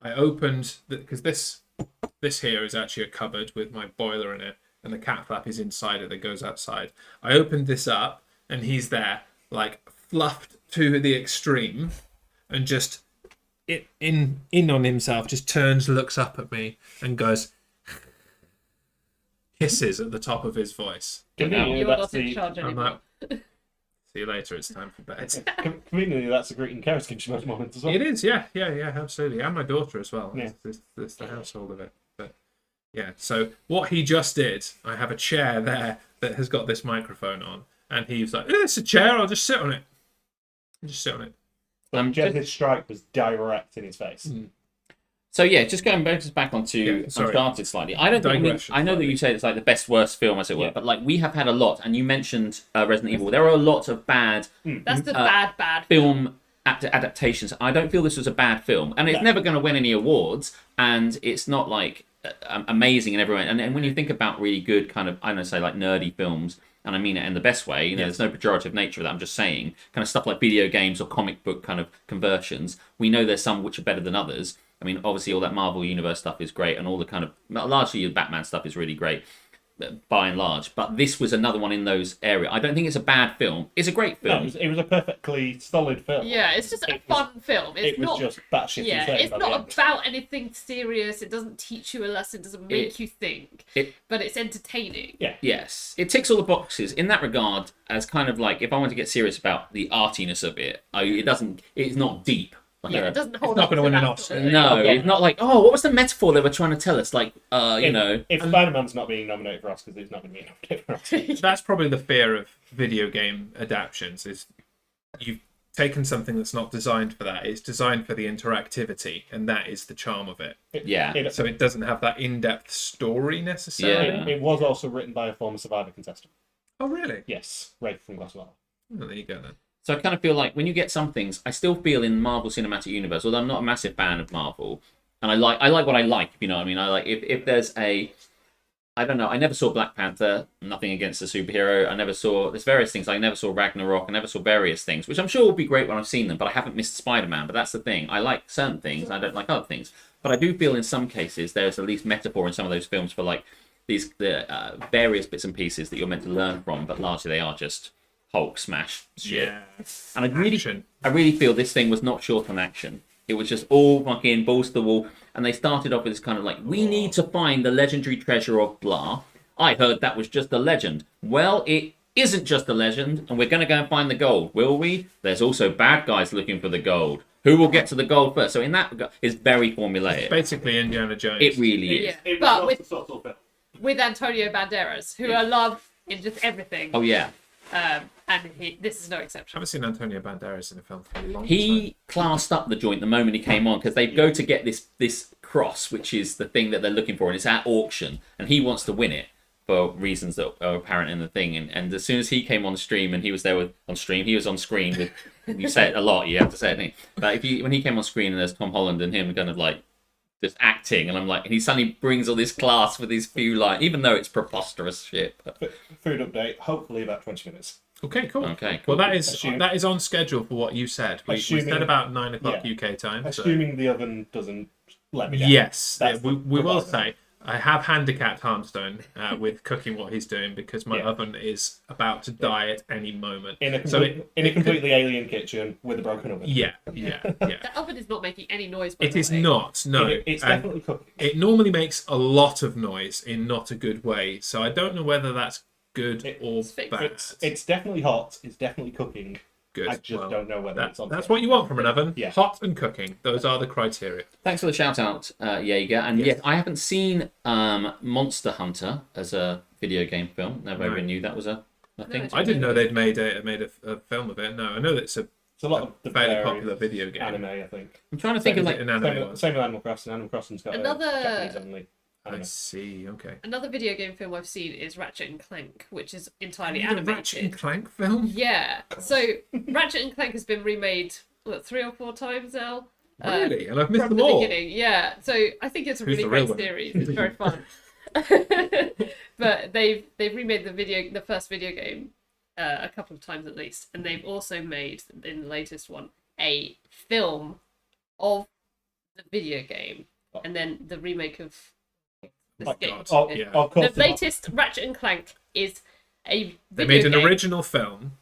A: I opened, because this here is actually a cupboard with my boiler in it. And the cat flap is inside it that goes outside. I opened this up and he's there, like fluffed to the extreme and just in on himself, just turns, looks up at me and goes, hisses at the top of his voice.
C: Conveniently,
E: You're
C: that's
E: not in
C: the
E: charge anymore.
A: See you later, it's time for bed.
C: conveniently that's the greeting Karis gives you most moments as well.
A: It is, yeah, absolutely. And my daughter as well.
C: Yeah.
A: It's the household of it. But yeah, so what he just did, I have a chair there that has got this microphone on, and he was like, it's a chair, I'll just sit on it. Just sit on it.
C: Jez's strike was direct in his face.
B: So yeah, just going back onto
A: sorry.
B: Uncharted slightly. I know
A: Digression,
B: that you say it's like the best worst film as it were,
C: Yeah.
B: but like we have had a lot, and you mentioned Resident Evil. There are a lot of bad
E: That's the bad
B: film adaptations. I don't feel this was a bad film, and it's never going to win any awards, and it's not like amazing and everyone. And when you think about really good kind of, I don't know, say like nerdy films, and I mean it in the best way, you know, there's no pejorative nature of that. I'm just saying, kind of stuff like video games or comic book kind of conversions. We know there's some which are better than others. I mean, obviously all that Marvel Universe stuff is great, and all the kind of largely the Batman stuff is really great. by and large. But this was another one in those areas. I don't think it's a bad film. It's a great
C: No,
B: film.
C: it was a perfectly solid film.
E: Yeah, it's just a fun film. It's
C: It was
E: not,
C: just batshit
E: yeah,
C: insane
E: it's
C: by the
E: not
C: end.
E: about anything serious. It doesn't teach you a lesson. It doesn't make you think. But it's entertaining.
C: Yeah.
B: Yes, it ticks all the boxes in that regard. As kind of like, if I want to get serious about the artiness of it, it's not deep. Like
E: Yeah, it doesn't hold
A: not
E: up
A: gonna
E: to
A: win
E: that
A: an Oscar.
E: sort of thing.
B: No, it's not like, oh, what was the metaphor they were trying to tell us? Like, you know.
C: If Spider-Man's not being nominated for Oscars, he's not going to be nominated for Oscars.
A: That's probably the fear of video game adaptations, is you've taken something that's not designed for that. It's designed for the interactivity, and that is the charm of it. So it doesn't have that in-depth story necessarily.
B: Yeah.
C: It was also written by a former Survivor contestant.
A: Oh, really?
C: Yes, Rafe from Glasswell.
A: Oh, there you go then.
B: So I kind of feel like when you get some things, I still feel in Marvel Cinematic Universe, although I'm not a massive fan of Marvel, and I like what I like, if you know what I mean. I like if there's I don't know, I never saw Black Panther, nothing against the superhero. There's various things. I never saw Ragnarok, I never saw various things, which I'm sure will be great when I've seen them, but I haven't missed Spider-Man. But that's the thing. I like certain things, I don't like other things. But I do feel in some cases there's at least metaphor in some of those films for like the various bits and pieces that you're meant to learn from, but largely they are just Hulk smash shit.
A: Yeah.
B: And
A: Action.
B: I really feel this thing was not short on action. It was just all fucking balls to the wall. And they started off with this kind of like, we need to find the legendary treasure of blah. I heard that was just a legend. Well, it isn't just a legend, and we're going to go and find the gold, will we? There's also bad guys looking for the gold. Who will get to the gold first? So in that regard, it's very formulaic.
A: Basically Indiana Jones.
B: It really is.
E: Yeah. But with Antonio Banderas, who I love in just everything.
B: Oh, yeah.
E: And this is no
A: I
E: exception.
A: haven't seen Antonio Banderas in a film for a long time.
B: He classed up the joint the moment he came on, because they go to get this cross, which is the thing that they're looking for, and it's at auction, and he wants to win it for reasons that are apparent in the thing. And as soon as he came on stream, and he was there he was on screen with, you say it a lot, you have to say it, don't you? But when he came on screen and there's Tom Holland and him kind of like just acting, and I'm like, and he suddenly brings all this class with these few lines, even though it's preposterous shit. But...
C: Food update, hopefully about 20 minutes.
A: Okay, cool.
B: Okay, cool.
A: Well, that is on schedule for what you said. We said about 9 o'clock
C: yeah.
A: UK time.
C: Assuming the oven doesn't let me down.
A: Yes,
C: That's
A: we will
C: provider.
A: say I have handicapped Harmstone with cooking what he's doing, because my
C: Yeah.
A: oven is about to die at any moment.
C: In a completely alien kitchen with a broken oven.
A: Yeah.
E: The oven is not making any noise. By
A: It
E: the
A: is
E: way.
A: not. No,
C: It's
A: And
C: definitely cooking.
A: it normally makes a lot of noise in not a good way. So I don't know whether that's good or
E: It's fixed.
A: bad.
C: It's definitely hot. It's definitely cooking.
A: Good.
C: I just don't know whether it's on.
A: That's what you want from an oven.
C: Yeah.
A: Hot and cooking. Those are the criteria.
B: Thanks for the shout out, Jaeger. And yes, I haven't seen Monster Hunter as a video game film. Never even knew that was a thing.
E: No,
A: I didn't know they'd made a film of it. No, I know that it's a
C: It's a lot of the
A: fairly
C: various
A: popular video game.
C: anime, I think.
B: I'm trying to think of
A: Is
B: like
A: it an anime one?
C: Same with Animal Crossing. Animal Crossing's got
E: Another-
C: a Japanese only
A: I
C: anime.
A: see. Okay.
E: Another video game film I've seen is Ratchet and Clank, which is entirely
A: The
E: animated.
A: Ratchet and Clank film.
E: Yeah. So Ratchet and Clank has been remade 3 or 4 times now.
A: Really? And I've missed
E: From
A: them
E: the
A: all.
E: beginning, yeah. So I think it's a
A: Who's
E: really
A: the
E: great
A: real winner?
E: series. It's very fun. But they've remade the first video game a couple of times at least, and they've also made in the latest one a film of the video game, and then the remake of this
C: Oh,
E: game.
A: God.
C: Oh,
A: Yeah.
C: of course.
E: The latest Ratchet and Clank is a video
A: They made an
E: game.
A: original film.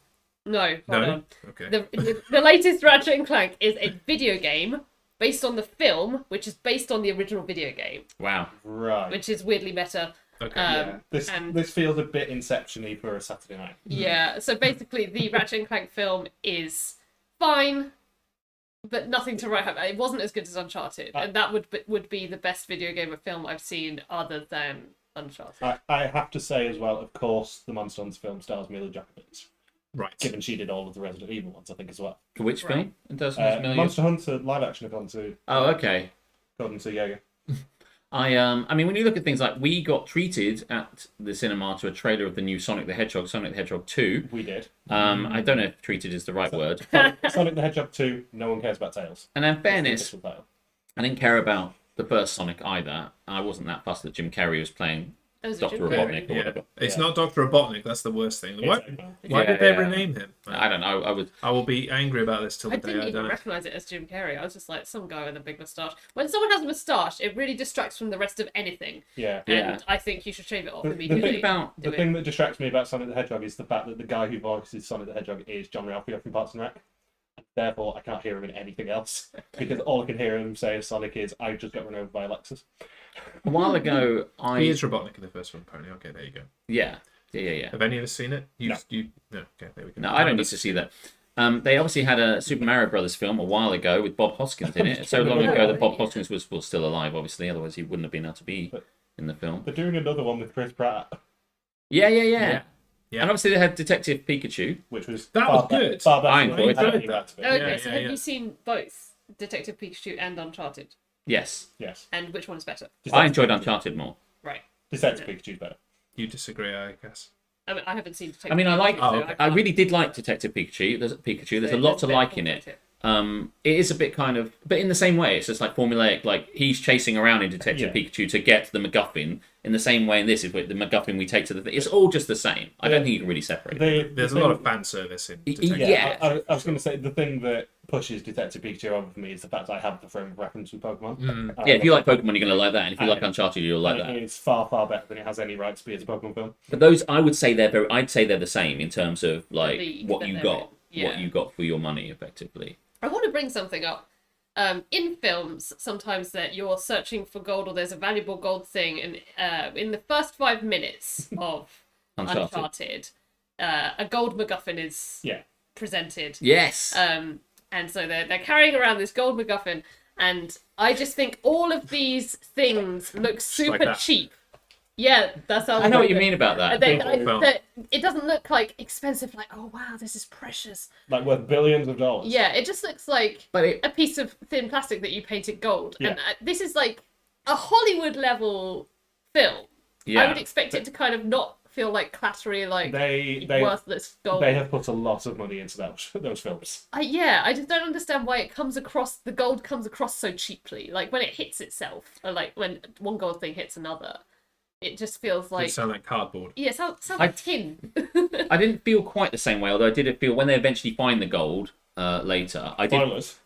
E: No, hold
A: No.
E: on.
A: Okay.
E: The latest Ratchet and Clank is a video game based on the film, which is based on the original video game,
B: wow.
C: Right.
E: which is weirdly meta.
A: Okay.
C: Yeah.
E: and-
C: This feels a bit Inception-y for a Saturday night.
E: Yeah, so basically the Ratchet and Clank film is fine, but nothing to write home. It wasn't as good as Uncharted, and that would be the best video game or film I've seen other than Uncharted.
C: I have to say as well, of course, the Monster Hunter film stars Mila Jovovich,
A: Right.
C: given she did all of the Resident Evil ones, I think, as well.
B: Which
E: Right.
B: film? It does sound familiar.
C: Monster Hunter live action according to Jaeger.
B: I mean, when you look at things like, we got treated at the cinema to a trailer of the new Sonic the Hedgehog 2.
C: We did.
B: I don't know if treated is the right word.
C: Sonic the Hedgehog 2, no one cares about Tails.
B: And in
C: That's the
B: fairness,
C: official title.
B: I didn't care about the first Sonic either. I wasn't that fussed that Jim Carrey was playing
E: Those are
B: Dr.
E: Jim
B: Robotnik
E: Carrey.
B: or whatever.
A: It's not Dr. Robotnik. That's the worst thing. Why
B: Yeah,
A: did they
B: yeah.
A: rename him?
B: I don't know.
A: I will be angry about this till
E: I
A: the day
E: didn't
A: I
E: even
A: die.
E: recognise it as Jim Carrey. I was just like, some guy with a big moustache. When someone has a moustache, it really distracts from the rest of anything.
C: Yeah.
E: And I think you should shave it off
C: The
E: immediately.
C: thing
B: about-
C: The thing that distracts me about Sonic the Hedgehog is the fact that the guy who voices Sonic the Hedgehog is John Ralphio from Parks and Rec. Therefore, I can't hear him in anything else because all I can hear him say as Sonic is, "I just got run over by a Lexus."
B: A while ago,
A: He is Robotnik in the first one, apparently. Okay, there you go.
B: Yeah.
A: Have any of us seen it?
C: No.
A: No. Okay, there we go.
B: No, I don't need to see that. They obviously had a Super Mario Brothers film a while ago with Bob Hoskins in it. So long ago that Bob Hoskins was still alive, obviously. Otherwise, he wouldn't have been able to be in the film.
C: They're doing another one with Chris Pratt,
B: Yeah.
A: Yeah.
B: And obviously they had Detective Pikachu.
C: which was
A: That was good.
C: Far better
B: I
C: than
B: enjoyed
C: anything
A: that.
C: had to be.
E: Okay,
A: Yeah,
E: so
A: yeah,
E: have
A: yeah.
E: you seen both Detective Pikachu and Uncharted?
B: Yes.
C: Yes.
E: And which one is better?
B: I enjoyed Uncharted more.
E: Right.
C: Detective Pikachu's better.
A: You disagree, I guess.
E: I mean, I haven't seen Detective
B: I mean, I like.
E: Pikachu, so
A: okay.
B: I really did like Detective Pikachu. There's a lot to like in it. It is a bit kind of, but in the same way, it's just like formulaic. Like he's chasing around in Detective Pikachu to get the MacGuffin. In the same way, in this is the MacGuffin we take to the. It's all just the same. I don't think you can really separate it.
A: There's a lot of fan service in Detective.
B: Yeah.
C: I was going to say the thing that pushes Detective Pikachu over for me is the fact I have the frame of reference with Pokemon.
B: Yeah, if you like Pokemon, you're going to like that, and if you like Uncharted, you'll like that.
C: It's far better than it has any right to be as a Pokemon film.
B: But those, I would say I'd say they're the same in terms of like
E: league
B: what
E: that
B: you
E: they're
B: got,
E: in. Yeah.
B: what you got for your money, effectively.
E: I want to bring something up. In films, sometimes that you're searching for gold or there's a valuable gold thing, and in the first 5 minutes of Uncharted, a gold MacGuffin is presented.
B: Yes.
E: And so they're carrying around this gold MacGuffin, and I just think all of these things look super
A: that.
E: cheap. Yeah, that sounds.
B: I know what you
E: good.
B: mean about that.
E: It doesn't look like expensive. Like, oh wow, this is precious.
C: Like worth billions of dollars.
E: Yeah, it just looks like
B: But
E: a piece of thin plastic that you painted gold.
C: Yeah.
E: And this is like a Hollywood level film.
B: Yeah.
E: I would expect it to kind of not feel like clattery, like
C: They
E: worthless gold.
C: They have put a lot of money into those films.
E: I just don't understand why the gold comes across so cheaply. Like when it hits itself, or like when one gold thing hits another, it just feels like.
A: It sound like cardboard.
E: Yeah, it sounds like tin.
B: I didn't feel quite the same way, although I did feel when they eventually find the gold later. I did.
C: Spoilers.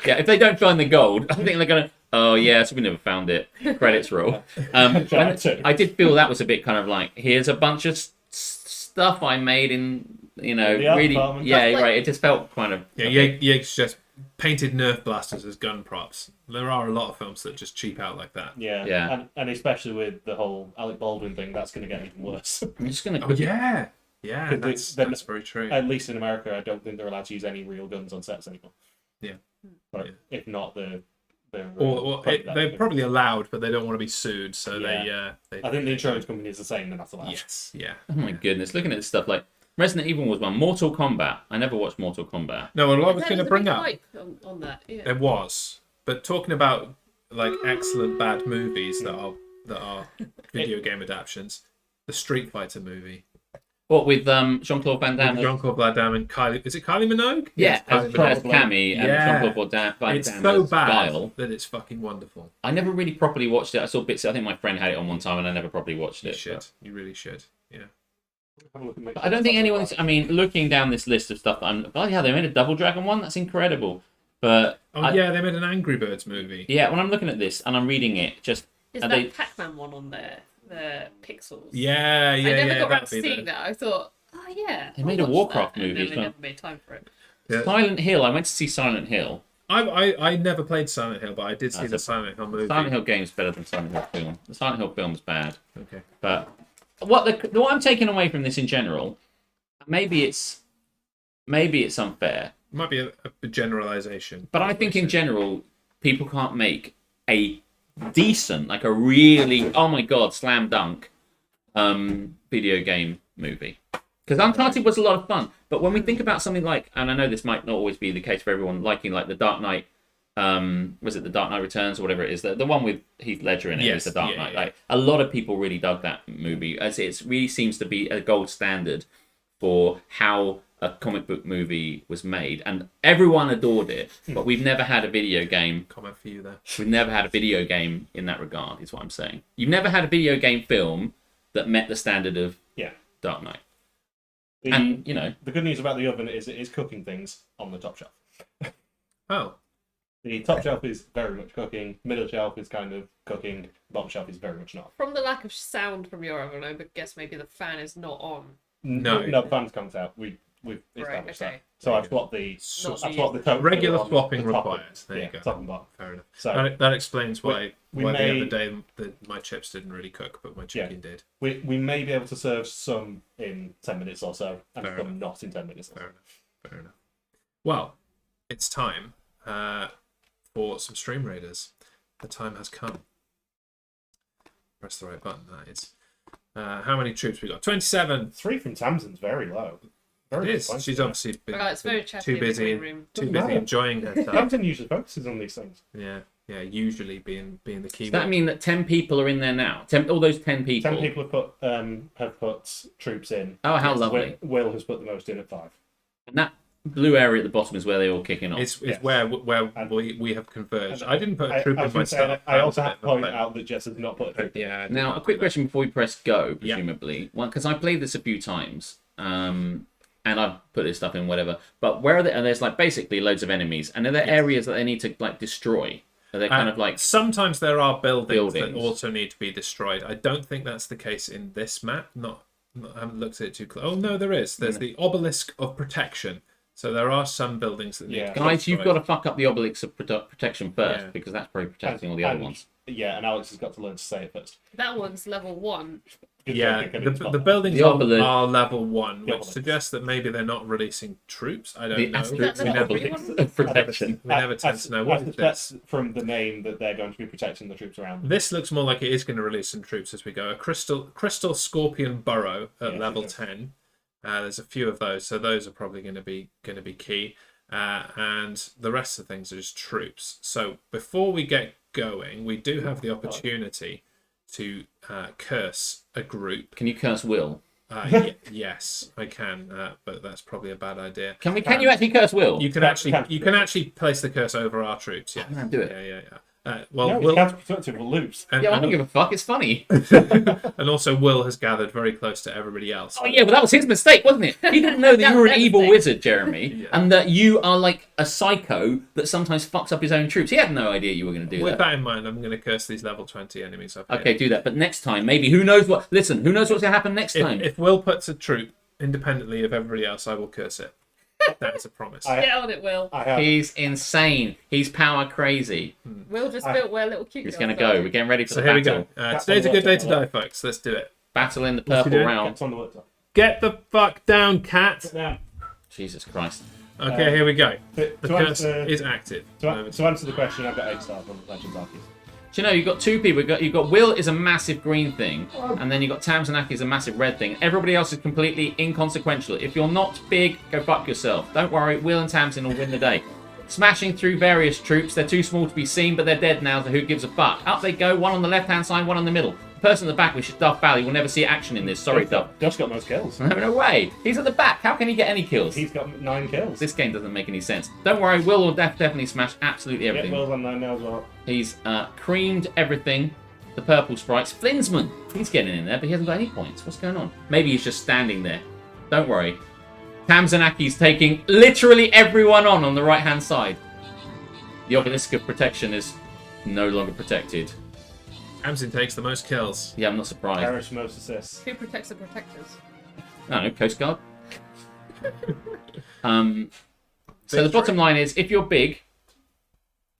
B: Yeah, if they don't find the gold, I think they're gonna. Oh yeah, so we never found it. Credits roll. I did feel that was a bit kind of like, here's a bunch of stuff I made in,
C: The art
B: really.
C: department.
B: Yeah,
E: That's like-
B: right. It just felt kind of.
A: Yeah, Yates just painted Nerf blasters as gun props. There are a lot of films that just cheap out like that.
C: Yeah.
B: Yeah.
C: And especially with the whole Alec Baldwin thing, that's going to get even worse.
B: I'm just gonna.
A: Oh yeah, yeah,
C: Could
A: that's
C: they-
A: very true.
C: At least in America, I don't think they're allowed to use any real guns on sets anymore.
A: Yeah.
C: But
A: Yeah.
C: if not, they're
A: They're probably allowed, but they don't want to be sued, so
C: Yeah.
A: they.
C: I think the insurance company is the same. They're not allowed.
A: Yes, yeah.
B: Oh my goodness! Looking at this stuff like Resident Evil was one. Mortal Kombat. I never watched Mortal Kombat.
A: No, what I was
E: There
A: going to
E: a
A: bring
E: big
A: up,
E: hype on that. Yeah.
A: it was, but talking about like excellent bad movies that are video game adaptations, the Street Fighter movie.
B: What with Jean-Claude Van Damme?
A: Jean-Claude Van Damme and Kylie. Is it Kylie Minogue?
B: Yeah,
A: Kylie
B: as
A: Minogue.
B: Cammy and
A: Yeah.
B: Jean-Claude Van Damme.
A: It's so
B: as
A: bad
B: Guile.
A: that it's fucking wonderful.
B: I never really properly watched it. I saw bits. I think my friend had it on one time, and I never properly watched
A: You
B: it.
A: should.
B: but-
A: You really should. Yeah.
C: Have a look and make
B: But
C: sure
B: I don't think
C: that's
B: anyone's.
C: right.
B: I mean, looking down this list of stuff, oh yeah, they made a Double Dragon one. That's incredible. But
A: Oh yeah, they made an Angry Birds movie.
B: yeah, when I'm looking at this and I'm reading it, just
E: Is
B: are
E: that
B: they?
E: Pac-Man one on there? The pixels.
A: Yeah, yeah,
E: I never
A: yeah.
E: got around
A: that'd
E: to
A: be
E: seeing
A: the-
E: that. I thought, oh yeah.
B: They
E: I'll
B: made a
E: watch
B: Warcraft
E: that, and
B: movie
E: then
B: as
E: we
B: well.
E: never made time for it.
A: Yeah.
B: Silent Hill. I went to see Silent Hill.
A: I never played Silent Hill, but I did see
B: That's
A: the
B: a-
A: Silent Hill movie.
B: Silent Hill game's better than Silent Hill film. The Silent Hill film's bad.
A: Okay.
B: But what I'm taking away from this in general, maybe it's unfair,
A: Might be a generalization.
B: but I think in general people can't make a decent, like a really, oh my god, slam dunk video game movie. Because Uncharted was a lot of fun, but when we think about something like, and I know this might not always be the case for everyone, liking like the Dark Knight, was it the Dark Knight Returns or whatever it is, the one with Heath Ledger in it,
A: Yes,
B: is the Dark
A: yeah,
B: Knight.
A: yeah.
B: Like a lot of people really dug that movie, as it really seems to be a gold standard for how a comic book movie was made, and everyone adored it. But we've never had a video game.
A: Comment for you there.
B: We've never had a video game in that regard. Is what I'm saying. You've never had a video game film that met the standard of Dark Knight. And you know,
C: the good news about the oven is it is cooking things on the top shelf.
A: Oh,
C: The top shelf is very much cooking. Middle shelf is kind of cooking. Bottom shelf is very much not.
E: From the lack of sound from your oven, I would guess maybe the fan is not on.
A: No.
C: No, fans comes out. We've established that. So I've swapped the total
A: regular
C: on
A: swapping
C: the top
A: required.
C: and-
A: There you go.
C: top and bottom.
A: Fair enough.
C: So
A: That explains why
C: we
A: the
C: may-
A: other day my chips didn't really cook, but my chicken did.
C: we may be able to serve some in 10 minutes or so, and
A: Fair
C: some not in 10 minutes.
A: Fair enough. Fair enough. Well, it's time for some Stream Raiders. The time has come. Press the right button, that is. How many troops we got? 27.
C: 3 from Tamsin's very low.
A: It is. She's obviously been,
E: It's very chatty
A: too
E: in the
A: busy,
E: green room.
A: too
C: Doesn't
A: busy
C: matter.
A: enjoying herself.
C: Tamsin usually focuses on these things.
A: Yeah, usually being the key.
B: does that mean that 10 people are in there now? All those 10 people.
C: 10 people have put troops in.
B: Oh, how lovely!
C: Will has put the most in at 5.
B: And that blue area at the bottom is where they all kicking off.
A: It's
C: Yes.
A: where we have converged. I didn't put a troop
C: I
A: in
C: was gonna say,
A: myself.
C: I also have to point out that Jess has not put a troop in.
A: Yeah. I did
B: Now,
A: not
B: a quick
A: do that.
B: question before we press go,
A: Yeah.
B: presumably. Well, because I played this a few times, and I've put this stuff in, whatever. But where are they? And there's like basically loads of enemies, and are there areas that they need to like destroy? Are they kind of like
A: sometimes there are buildings that
B: Buildings.
A: also need to be destroyed. I don't think that's the case in this map. I haven't looked at it too close. Oh no, there is. There's the obelisk of protection. So there are some buildings that need to be
B: guys? You've got
A: destroyed.
B: to fuck up the obelisk of protection first,
A: Yeah.
B: because that's probably protecting all the other ones.
C: Yeah, and Alex has got to learn to say it first.
E: That one's level 1.
C: Good
A: Yeah,
C: job thinking it's
A: the
C: not.
A: buildings
B: The obelisk.
A: are level 1, which
C: obelisk.
A: suggests that maybe they're not releasing troops. I don't
B: The
A: know.
B: asterisk
E: Is that the
B: obelisk
E: one?
B: of protection.
A: We never tend to know what it is.
C: That's from the name that they're going to be protecting the troops around.
A: This looks more like it is going to release some troops as we go. A crystal scorpion burrow at
C: Yeah,
A: level
C: sure.
A: 10. There's a few of those, so those are probably going to be key. And the rest of the things are just troops. So before we get going, we do have the opportunity to curse a group.
B: Can you curse Will?
A: Yes, I can, but that's probably a bad idea.
B: Can you actually curse Will?
A: You can actually place the curse over our troops. Yeah,
B: man, do it.
A: Yeah.
C: No,
A: Will,
C: it's counterproductive. We'll lose.
A: and,
B: Yeah, I don't give a fuck. It's funny.
A: and also Will has gathered very close to everybody else.
B: Oh yeah, well that was his mistake, wasn't it? He didn't know that you were an evil wizard, Jeremy, and that you are like a psycho that sometimes fucks up his own troops. He had no idea you were going to do
A: With
B: that.
A: that in mind, I'm going to curse these level 20 enemies up here.
B: Okay, do that. But next time, maybe who knows what? Listen, who knows what's going to happen next time?
A: If Will puts a troop independently of everybody else, I will curse it. That is a promise.
E: Get on it, Will.
C: I have.
B: He's insane. He's power crazy.
E: Will just built where little cute
B: He's
E: girls
B: going to
E: are.
B: go. We're getting ready for
A: So
B: the
A: here we
B: battle.
A: go.
C: That's
A: Today's a
C: on
A: good
C: the
A: day
C: left,
A: to
C: on the
A: die, folks. Let's do it.
B: Battle in the
A: What's he
B: purple
A: doing?
B: round.
C: Gets on the worktop.
A: Get the fuck down, cat.
C: Now,
B: Jesus Christ.
A: Okay, here we go.
C: to
A: The curse
C: answer-
A: is active.
C: to answer the question, I've got 8 stars on the Legends Arceus.
B: Do you know, you've got two people. You've got Will is a massive green thing, and then you've got Tamsinaki is a massive red thing. Everybody else is completely inconsequential. If you're not big, go fuck yourself. Don't worry, Will and Tamsin will win the day. Smashing through various troops. They're too small to be seen, but they're dead now, so who gives a fuck? Up they go, one on the left-hand side, one on the middle. The person at the back, which is Duff Valley, will never see action in this. Sorry, Duff.
C: Duff's got most kills.
B: No way. He's at the back. How can he get any kills?
C: He's got 9 kills.
B: This game doesn't make any sense. Don't worry, Will will definitely smash absolutely
C: Yeah,
B: everything.
C: Will's on 9 now as well.
B: He's creamed everything. The purple sprites. Flinsman. He's getting in there, but he hasn't got any points. What's going on? Maybe he's just standing there. Don't worry. Tamsanaki's taking literally everyone on the right-hand side. The obelisk of protection is no longer protected.
A: Tamsin takes the most kills.
B: Yeah, I'm not surprised.
C: Perish most assists.
E: Who protects the protectors?
B: I don't know, Coast Guard. So the bottom line is, if you're big,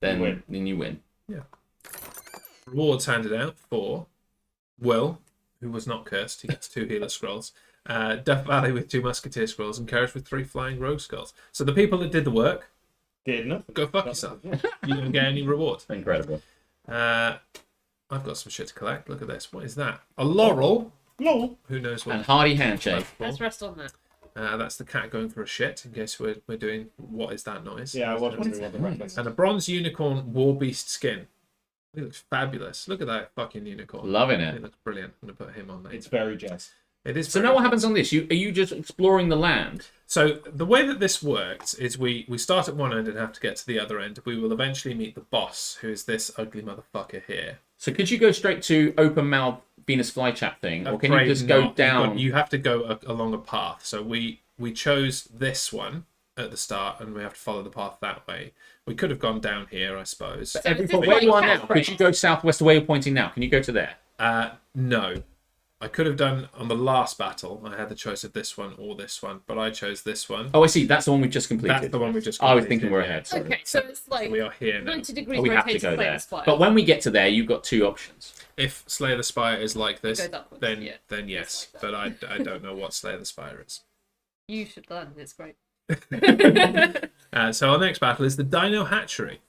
B: then you win.
A: Yeah. Rewards handed out for Will, who was not cursed. He gets 2 healer scrolls. Death Valley with 2 musketeer scrolls, and Courage with 3 flying rogue skulls. So the people that did the work,
C: Did nothing.
A: go fuck yourself. You don't get any reward.
B: Incredible.
A: I've got some shit to collect. Look at this. What is that? A laurel.
C: Lol.
A: Who knows what?
B: And hearty handshake.
E: Let's rest on that.
A: That's the cat going for a shit. In case we're doing what is that noise?
C: Yeah, I was
B: What
C: wondering
B: is
C: what the
B: that
C: reference.
A: And a bronze unicorn war beast skin. He looks fabulous. Look at that fucking unicorn.
B: Loving
A: He
B: it.
A: looks brilliant. I'm gonna put him on there.
C: It's very Jess.
A: It is.
B: So
A: very
B: now what
A: good.
B: happens on this? Are you just exploring the land?
A: So the way that this works is we start at one end and have to get to the other end. We will eventually meet the boss, who is this ugly motherfucker here.
B: So could you go straight to open mouth Venus flytrap thing, or can you
A: Afraid
B: just
A: not.
B: go down?
A: You have to go along a path. So we chose this one at the start, and we have to follow the path that way. We could have gone down here, I suppose.
E: So
B: Every
E: is this
B: where
E: like
B: you are now,
E: Catherine?
B: could you go southwest where you're pointing now? Can you go to there?
A: No. I could have done on the last battle. I had the choice of this one or this one, but I chose this one.
B: Oh, I see. That's the one we've just completed.
A: That's the one we just
B: I was
A: completed,
B: thinking we're
A: yeah.
B: ahead. Sorry.
E: Okay, so it's like
A: We are here now.
E: 90 degrees
B: Oh, we have to
E: rotated
B: go
E: flame
B: there.
E: spire.
B: But when we get to there, you've got two options.
A: If Slay the Spire is like this,
E: goes upwards,
A: then
E: yeah.
A: then yes.
E: It's like
A: But I don't know what Slay the Spire is.
E: You should learn. It's great.
A: So our next battle is the Dino Hatchery.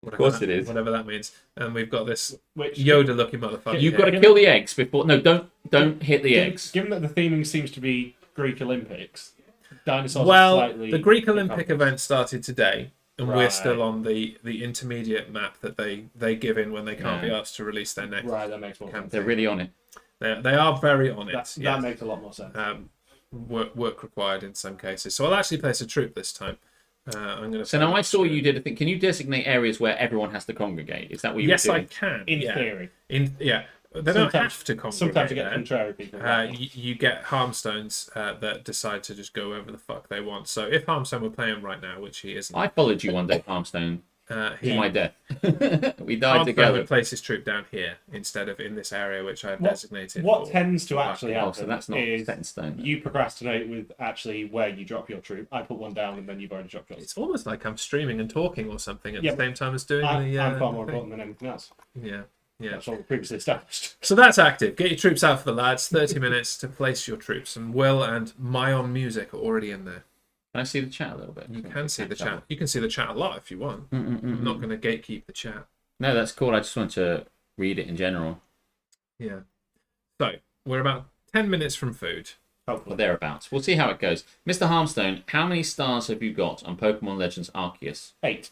B: Of course it is.
A: Whatever that means. And we've got this
C: Which
A: Yoda-looking motherfucker.
B: You've got to
A: here.
B: kill the eggs before. No, don't hit the eggs.
C: Given that the theming seems to be Greek Olympics, dinosaurs are
A: Well,
C: slightly...
A: the Greek Olympic event started today, and we're
C: Right.
A: still on the intermediate map that they give in when they can't be
B: Yeah.
A: asked to release their next.
C: Right, that makes more sense.
B: They're really on it.
A: They are very on it.
C: That
A: yes.
C: makes a lot more sense.
A: Work required in some cases. So I'll actually place a troop this time. I'm going to.
B: So now I saw you did a thing. Can you designate areas where everyone has to congregate? Is that what you
A: Yes,
B: were
A: I
B: doing?
A: can.
C: In
A: yeah.
C: theory.
A: They don't
C: Sometimes-
A: have to congregate.
C: Sometimes you get
A: there.
C: contrary people.
A: You get Harmstones that decide to just go wherever the fuck they want. So if Harmstone were playing right now, which he isn't,
B: I followed you one day, Harmstone, to
A: he
B: my death. We died
A: Harmstone
B: together.
A: would place his troop down here instead of in this area which I've designated.
C: What
A: for-
C: tends to actually
B: Oh,
C: happen
B: so that's not
C: is
B: set in stone.
C: you procrastinate with actually where you drop your troop. I put one down and then you've already dropped yours.
A: It's almost like I'm streaming and talking or something at
C: Yeah,
A: the same time as doing
C: I'm
A: the.
C: far more
A: thing.
C: important than anything else.
A: Yeah.
C: That's all previously established.
A: So that's active. Get your troops out for the lads. 30 minutes to place your troops. And Will and Myon Music are already in there.
B: Can I see the chat a little bit?
A: You can see the chat. You can see the chat a lot if you want. I'm not going to gatekeep the chat.
B: No, that's cool. I just want to read it in general.
A: Yeah. So we're about 10 minutes from food.
B: Or
C: Hopefully.
B: thereabouts. We'll see how it goes. Mr. Harmstone, how many stars have you got on Pokemon Legends Arceus?
C: 8.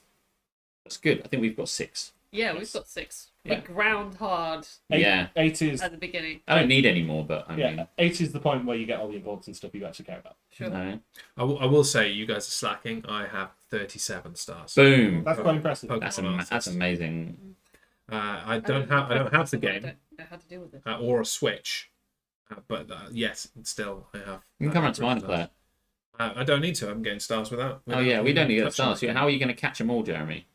B: That's good. I think we've got 6.
E: Yeah, we've got 6.
B: Yeah.
E: We ground hard
C: 8,
B: Yeah.
C: 8 is
E: at the beginning.
B: I don't need any more, but I
C: yeah.
B: mean,
C: 8 is the point where you get all the important stuff you actually care about.
E: Sure.
B: no.
A: I will say you guys are slacking. I have 37 stars.
B: Boom.
C: That's quite impressive.
A: Pokemon
B: That's amazing.
A: I don't have the
E: I
A: game
E: don't know how to deal with it.
A: or a Switch, but yes, still I have.
B: You can come around to mine and
A: stars.
B: play it.
A: I don't need to. I'm getting stars without.
B: Oh yeah, we don't need
A: touching
B: that stars.
A: the game.
B: How are you going to catch them all, Jeremy?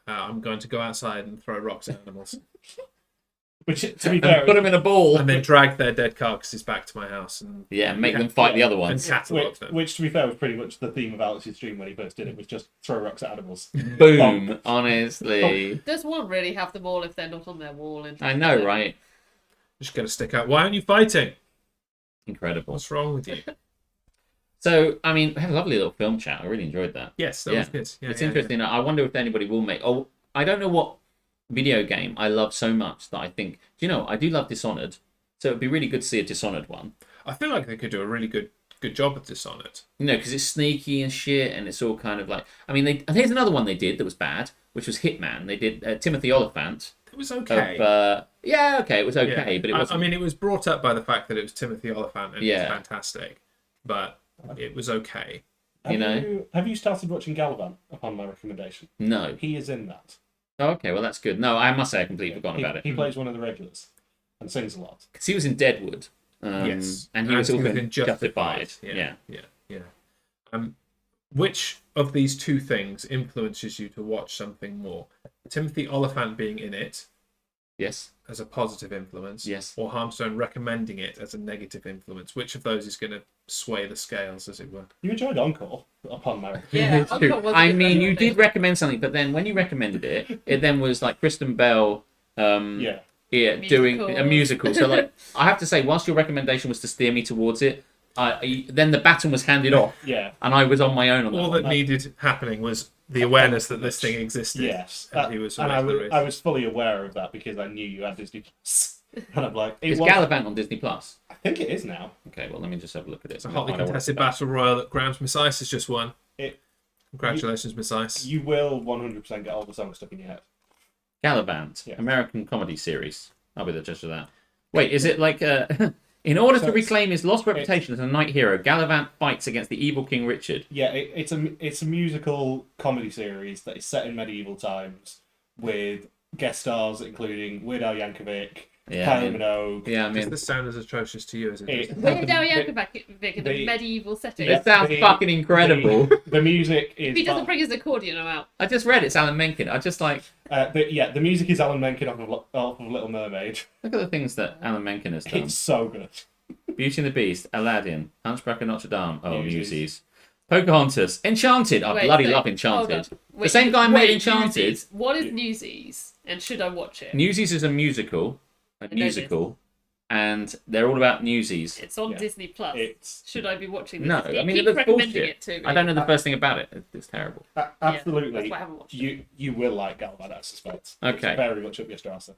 A: I'm going to go outside and throw rocks at animals,
C: Which, to be
B: And
C: fair,
B: put them in a ball.
A: and then drag their dead carcasses back to my house and
B: Yeah, make them fight the other
A: and
B: ones.
A: catalogue them.
C: which, to be fair, was pretty much the theme of Alex's stream when he first did it, was just throw rocks at animals.
B: Boom. Honestly.
E: Does one really have them all if they're not on their wall? And
B: I know, right?
A: Just gonna stick out. Why aren't you fighting?
B: Incredible.
A: What's wrong with you?
B: So, I mean, we had a lovely little film chat. I really enjoyed that.
A: Yes, that
B: Yeah.
A: was good. Yeah,
B: It's
A: yeah,
B: interesting. I wonder if anybody will make. Oh, I don't know what video game I love so much that I think. Do you know? I do love Dishonored, so it'd be really good to see a Dishonored one.
A: I feel like they could do a really good job with Dishonored.
B: You know, because it's sneaky and shit, and it's all kind of like. I mean, I think there's another one they did that was bad, which was Hitman. They did Timothy Oliphant.
A: It was okay.
B: Yeah, okay, it was okay,
A: Yeah.
B: but it
A: I
B: wasn't.
A: mean, it was brought up by the fact that it was Timothy Oliphant and
B: Yeah.
A: it's fantastic, but it was okay.
C: Have you started watching Galavan upon my recommendation?
B: No.
C: He is in that.
B: Oh, okay, well that's good. No, I must say I completely forgotten about it.
C: He plays one of the regulars and sings a lot.
B: Because he was in Deadwood.
A: Yes,
B: and he was also in
A: in
B: Justified.
A: Yeah. Which of these two things influences you to watch something more? Timothy Oliphant being in it
B: Yes.
A: as a positive influence,
B: Yes.
A: or Harmstone recommending it as a negative influence? Which of those is going to sway the scales, as it were?
C: You enjoyed Encore upon my
E: Yeah,
B: It's true.
E: Encore was a
B: I
E: good
B: mean, you
E: recommendation.
B: did recommend something, but then when you recommended it, it then was like Kristen Bell
C: Yeah.
B: doing a
E: Musical.
B: musical. So, like, I have to say, whilst your recommendation was to steer me towards it, then the baton was handed off,
C: Yeah.
B: and I was on my own on that
A: All
B: one.
A: that needed happening was the awareness that this thing existed.
C: Yes.
A: and he was
C: and
A: away for the race.
C: I was fully aware of that because I knew you had Disney Plus. And I'm like,
B: Is
C: was-
B: Gallivant on Disney Plus?
C: I think it is now.
B: Okay, well, let me just have a look at it.
A: It's a hotly contested battle royal that Grams Miss Ice has just won.
C: It-
A: Congratulations, Miss Ice.
C: You will 100% get all the songs stuck in your head.
B: Gallivant,
C: Yeah.
B: American comedy series. I'll be the judge of that. Wait, is it like in order
C: So
B: to
C: it's-
B: reclaim his lost reputation as a knight hero, Gallivant fights against the evil King Richard.
C: Yeah, it's a musical comedy series that is set in medieval times with guest stars including Weird Al Yankovic,
B: Yeah,
C: Kylie Minogue.
B: Yeah, I
A: Does
B: mean,
A: this sound as atrocious to you as it
C: It-
A: does?
E: Weird Al
C: the-
E: Yankovic in a
C: the-
E: medieval setting.
C: the-
B: it sounds
C: the-
B: fucking incredible.
C: The music
E: If
C: is
E: he doesn't bring his accordion out.
B: I just read it's Alan Menken. I just like
C: the music is Alan Menken off of Little Mermaid.
B: look at the things that Alan Menken has done.
C: It's so good.
B: Beauty and the Beast, Aladdin, Hunchback of Notre Dame. Oh,
C: Newsies.
B: Newsies. Pocahontas, Enchanted. I
E: Wait,
B: bloody
E: so-
B: love
E: hold
B: Enchanted.
E: on.
B: The same guy made
E: wait,
B: Enchanted.
E: Newsies. What is Newsies? And should I watch it?
B: Newsies is a musical, and they're all about Newsies.
E: It's on
C: Yeah.
E: Disney Plus.
C: It's
E: Should I be watching this?
B: No,
E: He
B: I mean
E: keeps
B: it looks
E: recommending
B: bullshit.
E: it to me.
B: I don't know the first thing about it. It's terrible.
C: absolutely.
E: that's why I haven't watched it.
C: You will like Galvan, I suspect.
B: Okay.
C: It's very much up your strasse.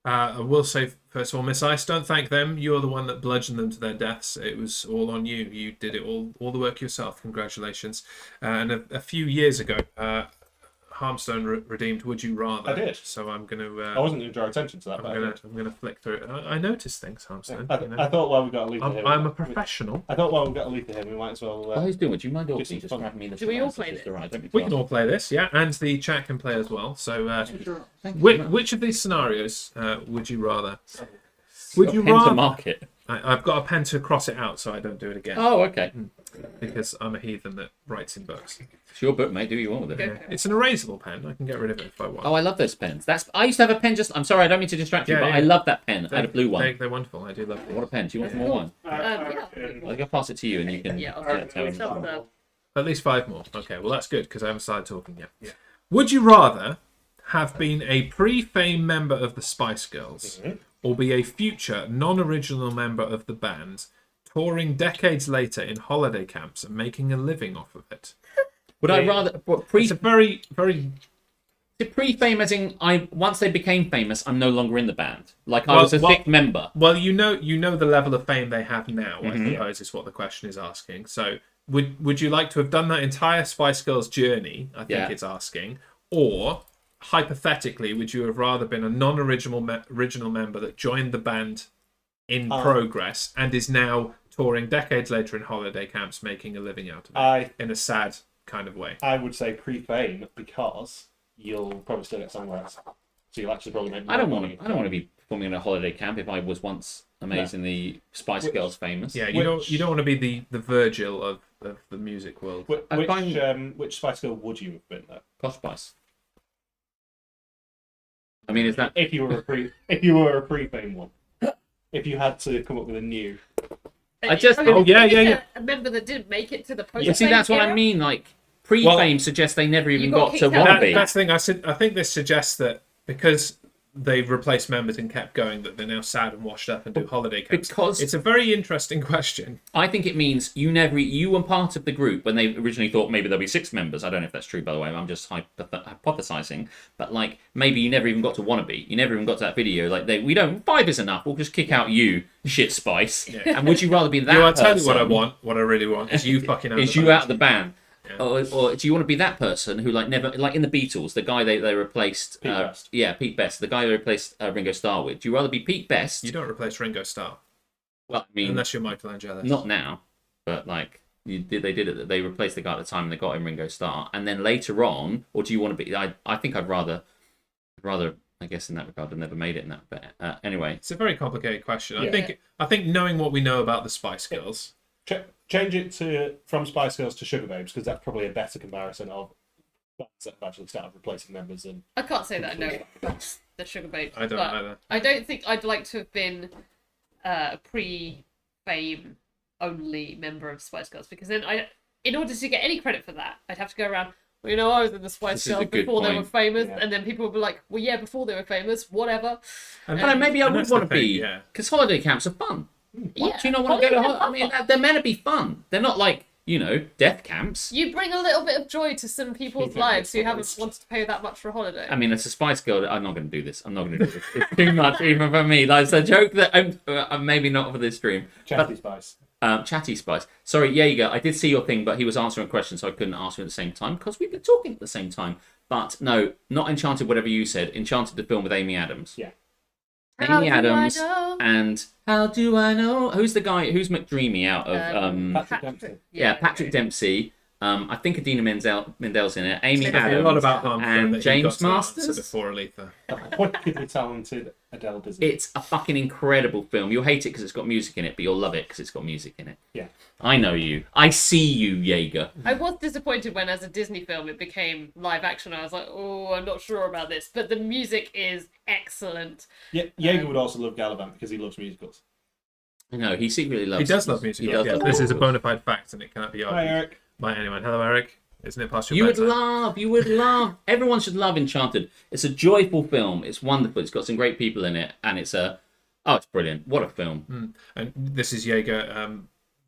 A: I will say, first of all, Miss Ice, don't thank them. You're the one that bludgeoned them to their deaths. It was all on you. You did it all the work yourself. Congratulations. And a few years ago, Harmstone redeemed Would You Rather.
C: I did.
A: So I'm going to...
C: I wasn't going to draw attention to that, but
A: I'm gonna flick through it. I noticed things, Harmstone.
C: I,
A: you know.
C: I thought while we got a lead to him,
A: I'm a professional.
C: I thought while we got a lead to him, we might as well.
B: Oh, who's doing it? Do you mind
C: just
B: also just
C: fun.
B: grabbing me the
E: Do we all
B: device?
E: play
B: It's just
E: this?
B: alright, don't be
A: We can
B: fast.
A: all play this, yeah, and the chat can play as well. So,
B: Thank you
A: which of these scenarios would you rather?
B: Would
A: Would you
B: pen to
A: rather?
B: market?
A: I've got a pen to cross it out, so I don't do it again
B: Oh, okay.
A: because I'm a heathen that writes in books.
B: It's your book, mate. Do what you want with it.
E: Go for it.
A: It's an erasable pen. I can get rid of it if I want.
B: Oh, I love those pens. I used to have a pen. I'm sorry, I don't mean to distract you,
A: Yeah,
B: but
A: yeah.
B: I love that pen. I had a blue one.
A: They're wonderful. I do love them.
B: What a pen. Do you want some more one?
E: Yeah.
B: I'll go pass it to you, and you can.
E: Yeah, I'll
B: tell him.
E: tell them.
A: At least 5 more. Okay, well that's good because I haven't started talking yet. Yeah. Would you rather have been a pre-fame member of the Spice Girls or be a future non-original member of the band, touring decades later in holiday camps and making a living off of it?
B: Would I rather
A: It's a very, very...
B: pre-fame as in once they became famous, I'm no longer in the band. Like I
A: Well-
B: was a
A: well-
B: thick member.
A: Well, you know the level of fame they have now, I suppose, is what the question is asking. So would you like to have done that entire Spice Girls journey, I think
B: Yeah.
A: it's asking, or hypothetically, would you have rather been a non-original member that joined the band in progress and is now touring decades later in holiday camps making a living out of it in a sad kind of way?
C: I would say pre-fame because you'll probably still get songwriters, so you'll actually probably make more
B: I don't
C: money.
B: want to be performing in a holiday camp if I was once amazingly Spice Girls famous.
A: Yeah, you don't want to be the Virgil of the music world.
C: Which Spice Girl would you have been though?
B: Posh Spice. I mean, is that
C: If you were a pre-fame one, if you had to come up with a new.
B: I just-
E: mean,
A: oh, yeah,
E: if
A: yeah,
E: it's
A: yeah.
E: A member that didn't make it to the post.
B: But see, that's what I mean. Like pre-fame suggests they never even
E: got
B: got to
E: kicked out.
B: wannabe.
A: That's the thing. I think this suggests that because they've replaced members and kept going, that they're now sad and washed up and do holiday camps.
B: Because-
A: it's a very interesting question.
B: I think it means you were part of the group when they originally thought maybe there'll be 6 members. I don't know if that's true, by the way. I'm just hypothesizing. But like maybe you never even got to wannabe. You never even got to that video. Like 5 is enough. We'll just kick out you, shit Spice.
A: Yeah.
B: And would you rather be that?
A: I'll tell you what I
B: person?
A: want. What I really want is you fucking out.
B: Is
A: the
B: you
A: band.
B: out of the band?
A: Yeah.
B: Or do you want to be that person who never in the Beatles, the guy they replaced
C: Pete Best.
B: Yeah, Pete Best, the guy they replaced Ringo Starr with. Do you rather be Pete Best?
A: You don't replace Ringo Starr
B: Well, I mean,
A: unless you're Michelangelo.
B: not now, but they did it. They replaced the guy at the time and they got him Ringo Starr, and then later on, or do you want to be? I think I'd rather. I guess in that regard, I've never made it in that. But anyway,
A: It's a very complicated question.
C: Yeah.
A: I think knowing what we know about the Spice Girls.
C: Change it from Spice Girls to Sugar Babes because that's probably a better comparison of bands that have actually started replacing members. And
E: I can't say that I know about the Sugar Babes.
A: I don't
E: but
A: either.
E: I don't think I'd like to have been a pre-fame only member of Spice Girls because then in order to get any credit for that, I'd have to go around. Well, you know, I was in the Spice
B: This is a
E: Girls
B: good
E: before they were
B: point.
E: famous,
C: Yeah.
E: and then people would be like, "Well, yeah, before they were famous, whatever."
A: And
B: I don't know, maybe I
A: and
B: would
A: that's the
B: want to
A: thing,
B: be
A: yeah.
B: because holiday camps are fun. Why
E: Yeah,
B: do you not want to go to?
E: holiday
B: I mean, they're meant to be fun. They're not like death camps.
E: You bring a little bit of joy to some people's
C: Yeah,
E: lives who
C: that's
E: haven't
C: nice.
E: wanted to pay that much for a holiday.
B: I mean, as a Spice Girl, I'm not going to do this. I'm not going to do this. It's too much even for me. Like, it's a joke that I'm maybe not for this stream.
C: Chatty Spice.
B: Chatty Spice. Sorry, Jaeger, I did see your thing, but he was answering a question, so I couldn't answer at the same time because we've been talking at the same time. But no, not Enchanted, whatever you said. Enchanted, the film with Amy Adams.
C: Yeah.
E: How
B: Amy
E: do I
B: Adams
E: know?
B: and how do I know? Who's the guy? Who's McDreamy out of
C: Patrick Dempsey.
B: Patrick Dempsey. I think Adina Mendel's in it. Amy
A: There's
B: Adams
A: a lot about Harmstone
B: and
A: that he got
B: James
A: to answer
B: Masters.
A: before Aletha.
C: Wickedly talented Adele Disney.
B: It's a fucking incredible film. You'll hate it because it's got music in it, but you'll love it because it's got music in it.
C: Yeah.
B: I know you. I see you, Jaeger.
E: I was disappointed when, as a Disney film, it became live action. I was like, oh, I'm not sure about this. But the music is excellent.
C: Yeah, Jaeger would also love Gallivant because he loves musicals.
B: I know, he secretly loves
A: He does love music.
B: He does
A: Yeah,
B: love
A: this is a
B: musicals.
A: bona fide fact, and it cannot be
C: Hi,
A: argued
C: Eric.
A: by anyone. Hello, Eric. Isn't it past your
B: You would
A: bedtime?
B: you would love. Everyone should love Enchanted. It's a joyful film. It's wonderful. It's got some great people in it, and it's it's brilliant. What a film.
A: And this is Jaeger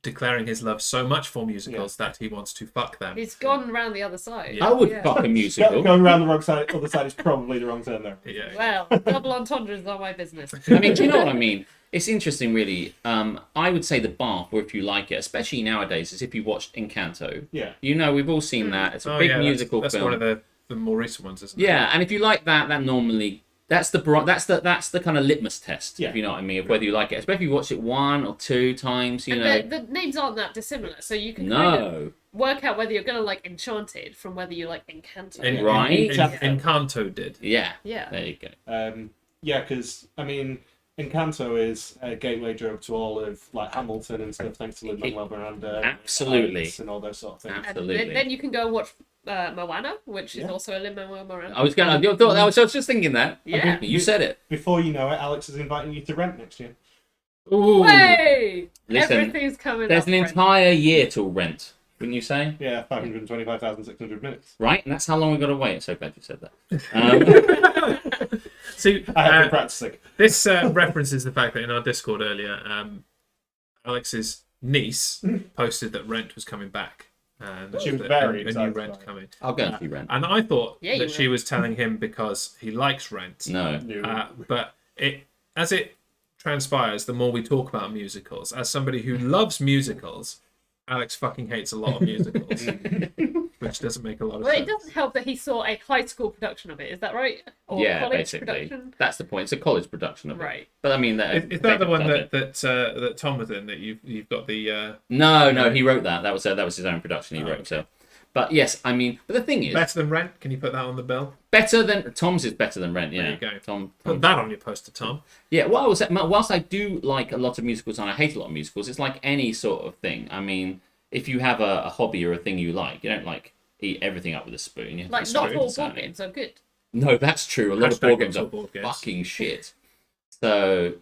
A: declaring his love so much for musicals that he wants to fuck them.
E: He's gone around the other side.
B: I would
E: Yeah.
B: fuck a musical.
C: Going around the wrong side, other side is probably the wrong turn there.
A: Yeah.
E: Well, double entendres are my business.
B: I mean, do you know what I mean? It's interesting, really. I would say the bar, or if you like it, especially nowadays, is if you watched Encanto.
C: Yeah.
B: You know, we've all seen that. It's a big musical
A: that's
B: film.
A: one of the more recent ones, isn't it?
B: Yeah, and if you like that, that normally that's the kind of litmus test,
C: Yeah.
B: if you know what I mean, of whether you like it. Especially if you watch it 1 or 2 times, you know.
E: And the names aren't that dissimilar, so you can kind of
B: No.
E: work out whether you're going to like Enchanted from whether you like Encanto.
B: Right.
A: Encanto did.
B: Yeah.
E: Yeah.
B: There you go.
C: Yeah, because I mean, Encanto is a gateway drug to all of like Hamilton and stuff, thanks to Lin-Manuel Miranda,
B: Absolutely.
C: Alex and all those sort of things.
E: And
B: Absolutely.
E: then you can go and watch Moana, which is
C: Yeah.
E: also a Lin-Manuel Miranda.
B: I was just thinking that.
E: Yeah.
B: You said it.
C: Before you know it, Alex is inviting you to Rent next year.
A: Ooh.
E: Hey!
B: Listen,
E: Everything's coming
B: There's
E: up.
B: an
E: friend.
B: entire year till Rent, wouldn't you say?
C: Yeah, 525,600 minutes.
B: Right? And that's how long we've got to wait. So glad you said that.
A: See,
C: I have been practicing.
A: this references the fact that in our Discord earlier, Alex's niece posted that Rent was coming back. And
C: She was
A: that
C: very
A: a new
C: excited
A: Rent
C: about it.
A: coming.
B: I'll go and see Rent.
A: And I thought
E: Yeah, you
A: that she
E: will.
A: was telling him because he likes Rent.
B: No.
A: But as it transpires, the more we talk about musicals, as somebody who loves musicals, Alex fucking hates a lot of musicals, which doesn't make a lot of
E: Well, it
A: sense.
E: doesn't help that he saw a high school production of it. Is that right? Or
B: Yeah,
E: college
B: basically.
E: production?
B: That's the point. It's a college production of it.
E: Right.
B: But I mean,
A: Is that the one that Tom was in? That you've got the
B: No, he wrote that. That was his own production. He wrote.
A: okay.
B: So, but yes, I mean, but the thing is,
A: better than Rent? Can you put that on the bill?
B: better than Tom's is better than Rent. Yeah,
A: There you go.
B: Tom.
A: Put that on your poster, Tom.
B: Yeah, well, whilst I do like a lot of musicals and I hate a lot of musicals, it's like any sort of thing. I mean, if you have a hobby or a thing you like, you don't like eat everything up with a spoon. You have to
E: Like,
B: be
E: not
B: spoon
E: all board
B: sounding.
E: games are good.
B: No, that's true. A lot of
A: Hashtag
B: board games
A: not
B: are
A: all board games.
B: fucking shit. So,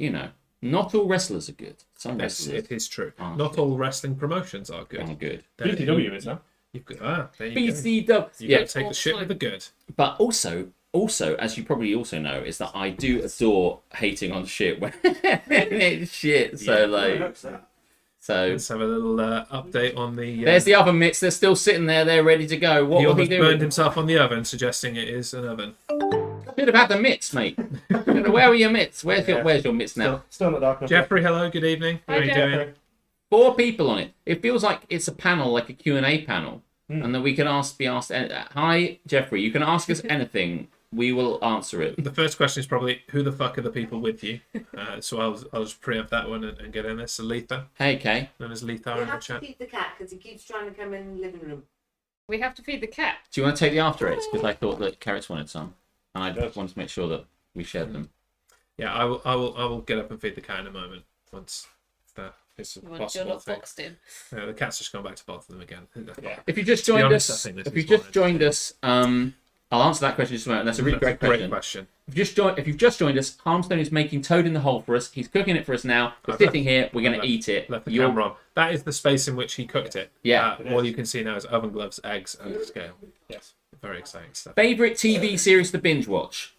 B: not all wrestlers are good. Some
A: Yes,
B: wrestlers
A: it is true.
B: Oh,
A: Not
B: good.
A: all wrestling promotions are good.
B: are good.
C: BTW is now.
A: You've got, there you go.
B: BCW.
A: You've
B: Yeah,
A: got to take the shit with the good.
B: but also, as you probably also know, is that I do adore hating on shit when it's shit. So so
A: Let's have a little update on the.
B: there's the oven mitts. They're still sitting there. They're ready to go. What
A: He
B: will he
A: almost
B: do?
A: burned himself on the oven, suggesting it is an oven.
B: Should have had the mitts, mate. Where are your mitts? Where's your mitts now?
C: Still not dark enough.
A: Jeffrey, hello, good evening. How
E: Hi,
A: are you
E: Jeffrey.
A: doing?
B: 4 people on it. It feels like it's a panel, like a Q&A panel, and that we can be asked. Hi, Jeffrey. You can ask us anything. We will answer it.
A: The first question is probably who the fuck are the people with you? So I'll just preempt that one and get in this. Letha,
B: Hey, Kay.
A: known as Letha
F: You
A: in the
F: have to
A: chat.
F: feed the cat because he keeps trying to come in the living room.
E: We have to feed the cat.
B: Do you want to take the after eights? Because I thought that Carrots wanted some, and I
C: Yes.
B: just wanted to make sure that we shared them.
A: Yeah, I will get up and feed the cat in a moment once that is a
E: Once you're
A: possible
E: not
A: thing.
E: boxed in.
A: The cat's just gone back to bother them again.
C: Yeah.
B: If you just
A: To be
B: joined
A: honest, I
B: us,
A: think this
B: if
A: is
B: you just
A: more
B: joined us, I'll answer that question in just a moment. That's a really
A: That's
B: great question. If you've just joined us, Harmstone is making Toad in the Hole for us. He's cooking it for us now. We're
A: I've
B: sitting here. We're going
A: I've
B: to eat it.
A: Left the
B: You're-
A: camera on. That is the space in which he cooked it.
B: Yeah.
A: All you can see now is oven gloves, eggs, and a scale.
C: Yes.
A: Very exciting stuff.
B: Favorite TV series to binge watch?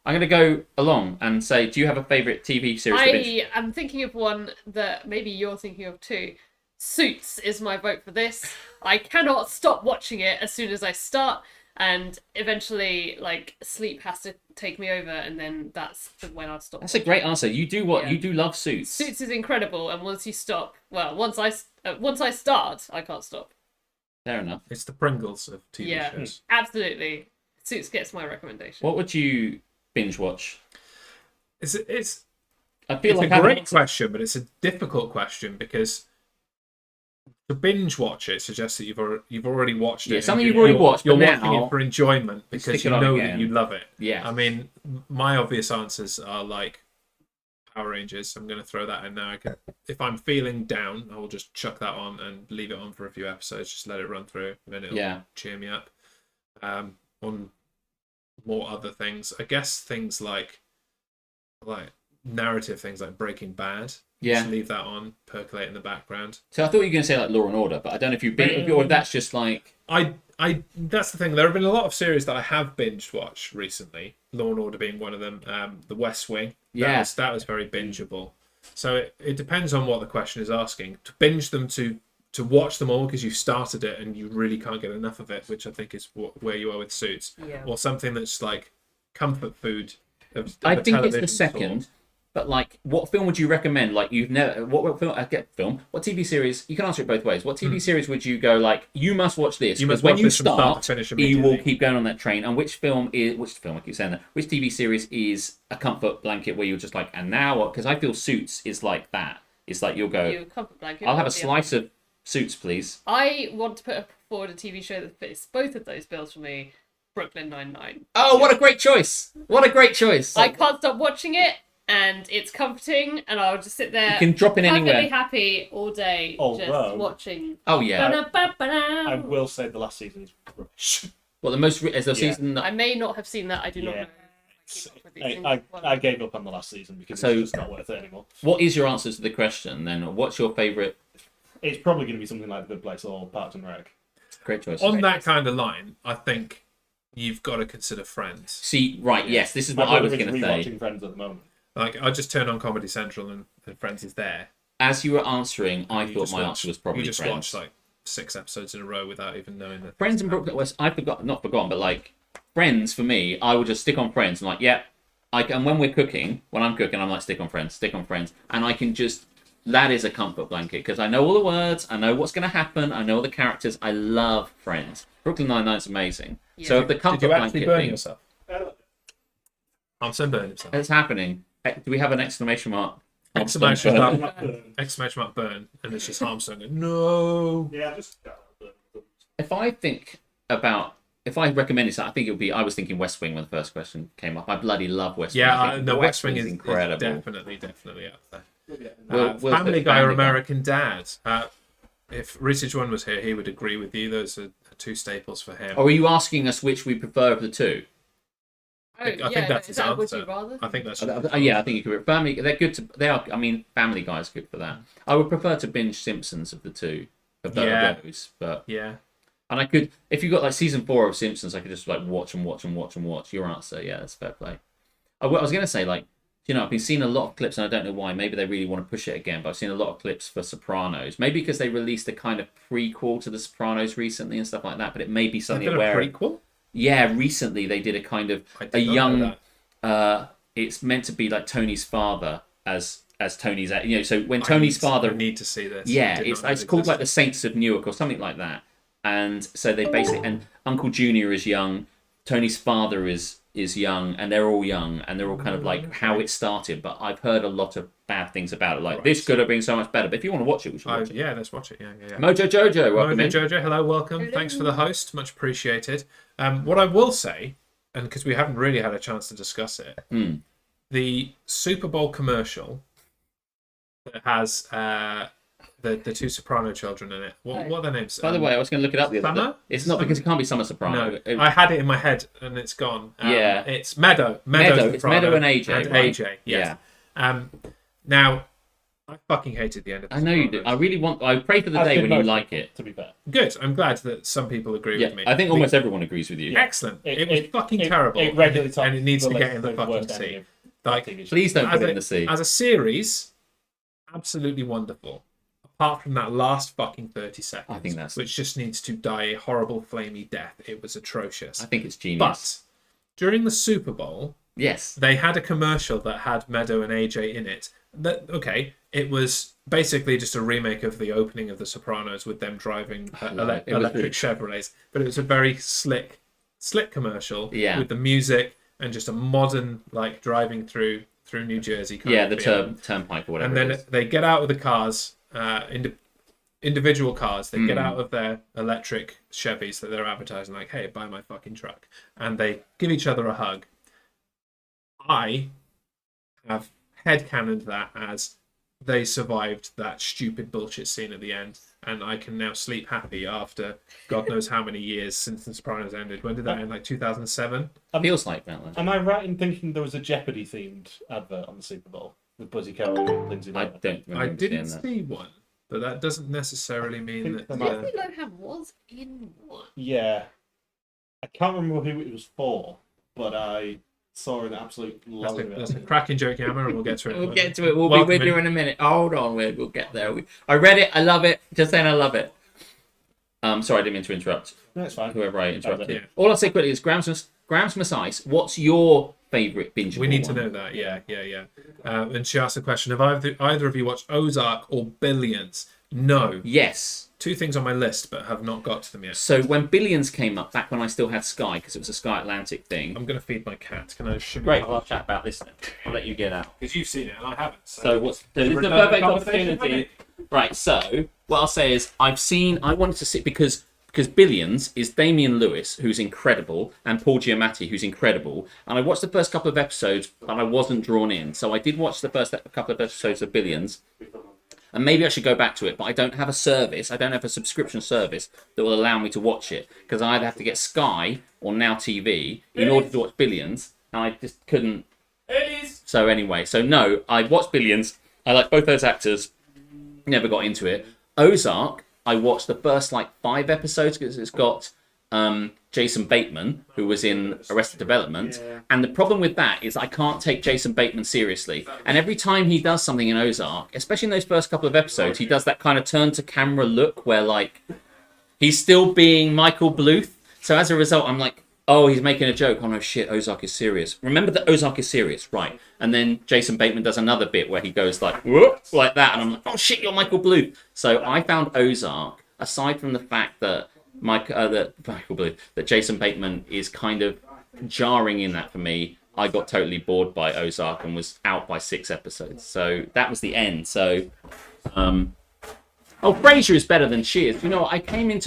B: I'm going to go along and say, do you have a favorite TV series to binge?
E: I am thinking of one that maybe you're thinking of too. Suits is my vote for this. I cannot stop watching it as soon as I start, and eventually, like, sleep has to take me over, and then that's when I'll stop.
B: That's a great answer. You do what?
E: Yeah.
B: You do love Suits.
E: Suits is incredible, and once you stop, well, once I start, I can't stop.
B: Fair enough.
A: It's the Pringles of TV
E: Yeah,
A: shows.
E: absolutely. Suits gets my recommendation.
B: What would you binge watch?
A: It's
B: I feel
A: It's
B: like
A: a
B: I
A: great
B: haven't-
A: question, but it's a difficult question because to binge watch it suggests that you've already watched it.
B: Yeah,
A: and
B: something you've already watched,
A: You're
B: but
A: watching
B: now
A: it for enjoyment because
B: stick
A: you
B: it on
A: know
B: again.
A: that you love it.
B: Yeah.
A: I mean, my obvious answers are like Power Rangers. I'm going to throw that in now. If I'm feeling down, I will just chuck that on and leave it on for a few episodes. Just let it run through, and then it'll cheer me up. On more other things, I guess things like narrative things like Breaking Bad.
B: Yeah.
A: Just leave that on, percolate in the background.
B: So I thought you were going to say like Law and Order, but I don't know if you've been, or if that's just like.
A: That's the thing. There have been a lot of series that I have binge watched recently. Law and Order being one of them. The West Wing. That was very bingeable. So it depends on what the question is asking. To binge them, to watch them all because you've started it and you really can't get enough of it, which I think is where you are with Suits.
E: Yeah.
A: Or something that's like comfort food.
B: I think it's the second. But like, what film would you recommend? Like, you've never what film? I get film. What TV series? You can answer it both ways. What TV series would you go like? You must watch this.
A: You must
B: when
A: watch
B: you
A: this from start to
B: start,
A: finish
B: you
A: immediately.
B: will keep going on that train. And which film is? Which film? I keep saying that. Which TV series is a comfort blanket where you're just like, and now because I feel Suits is like that. It's like you'll go.
E: You comfort blanket.
B: I'll have a
E: Yeah.
B: slice of Suits, please.
E: I want to put forward a TV show that fits both of those bills for me. Brooklyn Nine-Nine.
B: Oh, what a great choice! What a great choice!
E: I can't stop watching it, and it's comforting, and I'll just sit there.
B: You can drop in
E: perfectly
B: anywhere.
E: happy all day, just
C: Although-
E: watching.
B: Oh yeah.
C: I will say the last season is rubbish.
B: Well, the most is the
C: Yeah.
B: season.
E: I may not have seen that. I do not
C: Yeah.
E: know. Keep up with these things.
C: I gave up on the last season because
B: So-
C: it's just not worth it anymore.
B: What is your answer to the question then? What's your favourite?
C: It's probably going to be something like The Good Place or Parks and Rec.
B: Great choice.
A: On that kind of line, I think you've got to consider Friends.
B: See, right, yes, this is what
C: My
B: I was
C: brother
B: going
C: is
B: to say.
C: rewatching Friends at the moment.
A: Like, I just turn on Comedy Central and Friends is there.
B: As you were answering, I
A: You
B: thought
A: just
B: my
A: watch-
B: answer was probably
A: You just
B: Friends.
A: watch like 6 episodes in a row without even knowing that.
B: Friends and Brooklyn West, I forgot, not forgotten, but like, Friends for me, I would just stick on Friends and like, yeah, and when we're cooking, when I'm cooking, I'm like, stick on Friends, and I can just, that is a comfort blanket because I know all the words, I know what's going to happen, I know all the characters, I love Friends. Brooklyn Nine-Nine's amazing.
E: Yeah.
B: So if the comfort
A: Did you actually
B: blanket
A: burn
B: thing,
A: yourself? Harmstone burned himself.
B: it's happening. Do we have an exclamation mark?
A: Exclamation
B: Harmstone
A: mark.
B: burn.
A: Exclamation mark burn. And it's just Harmstone going, no.
C: Yeah, just.
B: If I recommended something, I think it would be. I was thinking West Wing when the first question came up. I bloody love West Wing.
A: Yeah,
B: I think
A: no, West Wing
B: is
A: is
B: incredible.
A: definitely up there.
B: We'll
A: Family
B: put
A: Guy or
B: Family Guy.
A: American Dad. If Richard One was here, he would agree with you. Those are two staples for him.
B: Or are you asking us which we prefer of the two?
E: Oh,
A: I think
E: yeah,
A: that's
E: is
A: his
E: that Would
A: answer.
E: You Rather?
A: I think that's
B: Yeah, I think you could. Family, they're good to. They are. I mean, Family Guy is good for that. I would prefer to binge Simpsons of the two of those, but
A: Yeah.
B: and I could if you got like season 4 of Simpsons, I could just like watch and watch and watch and watch. Your answer, yeah, that's fair play. I was gonna say like. You know, I've been seeing a lot of clips, and I don't know why. Maybe they really want to push it again, but I've seen a lot of clips for Sopranos. Maybe because they released a kind of prequel to The Sopranos recently and stuff like that. But it may be something
A: Is it a
B: where,
A: prequel?
B: yeah, recently they did a kind of
A: I
B: a
A: did not know
B: young.
A: that.
B: It's meant to be like Tony's father as Tony's. You know, so when Tony's
A: I
B: father,
A: need to see this. I
B: yeah,
A: did
B: it's
A: not know
B: it's
A: it
B: called like the
A: existed.
B: Saints of Newark or something like that. And so they basically and Uncle Junior is young, Tony's father is young, and they're all young, and they're all kind of like how it started. But I've heard a lot of bad things about it. Like
A: Right.
B: this could have been so much better. But if you want to watch it, we should watch it.
A: Yeah, let's watch it. Yeah.
B: Mojo Jojo, welcome
A: Mojo
B: in.
A: Jojo, hello, welcome. Thanks for the host, much appreciated. What I will say, and because we haven't really had a chance to discuss it, the Super Bowl commercial that has the two Soprano children in it. What are their names?
B: By the way, I was going to look it up the other
A: Summer?
B: day. It's not because it can't be Summer Soprano.
A: No, I had it in my head and it's gone.
B: Yeah.
A: It's Meadow.
B: It's
A: Soprano
B: Meadow and AJ,
A: And
B: right?
A: AJ, yes. Now, I fucking hated the end of the
B: I know you do.
A: Sopranos.
B: I really want. I pray for the
C: As
B: day
C: did
B: when you
C: most
B: like
C: people,
B: it.
C: To be fair.
A: Good. I'm glad that some people agree
B: Yeah,
A: with me.
B: I think almost everyone agrees with you.
A: Excellent. It was fucking terrible.
C: It regularly tops
A: and it needs
C: the
A: to get
C: list
A: in the
C: of
A: fucking
C: worst
A: sea.
C: ending
A: Like,
C: TV shows.
B: Please don't
A: as
B: put it
A: a-
B: in the sea.
A: As a series, absolutely wonderful. Apart from that last fucking 30 seconds,
B: I think that's-
A: which just needs to die a horrible, flamey death. It was atrocious.
B: I think it's genius.
A: But during the Super Bowl,
B: yes,
A: they had a commercial that had Meadow and AJ in it. It was basically just a remake of the opening of The Sopranos with them driving
B: It was
A: electric
B: really-
A: Chevrolets, but it was a very slick commercial
B: Yeah.
A: with the music and just a modern like driving through through New Jersey. kind
B: Yeah,
A: of
B: the
A: feel.
B: turnpike or whatever.
A: And then
B: it is.
A: they get out of the cars, individual cars. They get out of their electric Chevys that they're advertising, like, "Hey, buy my fucking truck," and they give each other a hug. I have headcanoned that as they survived that stupid bullshit scene at the end, and I can now sleep happy after God knows how many years since The Sopranos ended. When did that end? Like 2007?
B: Feels like that.
C: Am I right in thinking there was a Jeopardy themed advert on the Super Bowl with Buzzy Kelly and Lindsay
B: I
C: Lohan?
B: don't remember
A: I didn't
B: seeing that.
A: see one, but that doesn't necessarily mean that.
E: Lindsay Lohan was in one.
C: Yeah. I can't remember who it was for, but I saw an absolute load of
A: That's
C: it.
A: a cracking joke, Yammer, and we'll get to it.
B: We'll get to it. We'll
A: Welcome
B: be with you in a minute. Hold on, we'll get there. I read it. I love it. Just saying, I love it. Sorry, I didn't mean to interrupt.
C: No, it's fine.
B: Whoever I interrupted.
A: Yeah.
B: All I'll say quickly is Grams Ice. What's your favourite binge?
A: We need to know that. Yeah. And she asked the question: have either of you watched Ozark or Billions? No.
B: Yes.
A: 2 things on my list, but have not got to them yet.
B: So when Billions came up, back when I still had Sky, because it was a Sky Atlantic thing.
A: I'm going to feed my cat. Can I?
B: Great. Well, I'll chat about this then. I'll let you get out.
A: Because you've seen it and I haven't.
B: So this is the
A: return
B: perfect
A: the conversation,
B: opportunity. Right, so what I'll say is I wanted to see because Billions is Damian Lewis, who's incredible, and Paul Giamatti, who's incredible. And I watched the first couple of episodes, but I wasn't drawn in. So I did watch the first couple of episodes of Billions. And maybe I should go back to it, but I don't have a service. I don't have a subscription service that will allow me to watch it. Because I either have to get Sky or Now TV in order to watch Billions. And I just couldn't. So anyway, no, I watched Billions. I like both those actors. Never got into it. Ozark, I watched the first 5 episodes because it's got Jason Bateman, who was in Arrested Development. Yeah. And the problem with that is I can't take Jason Bateman seriously. And every time he does something in Ozark, especially in those first couple of episodes, he does that kind of turn to camera look where he's still being Michael Bluth. So as a result, I'm like, oh, he's making a joke. Oh no, shit, Ozark is serious. Remember that Ozark is serious, right? And then Jason Bateman does another bit where he goes whoop, like that. And I'm like, oh shit, you're Michael Bluth. So I found Ozark, aside from the fact that that Jason Bateman is kind of jarring in that for me, I got totally bored by Ozark and was out by 6 episodes. So that was the end. So, Frasier is better than Cheers. You know, I came and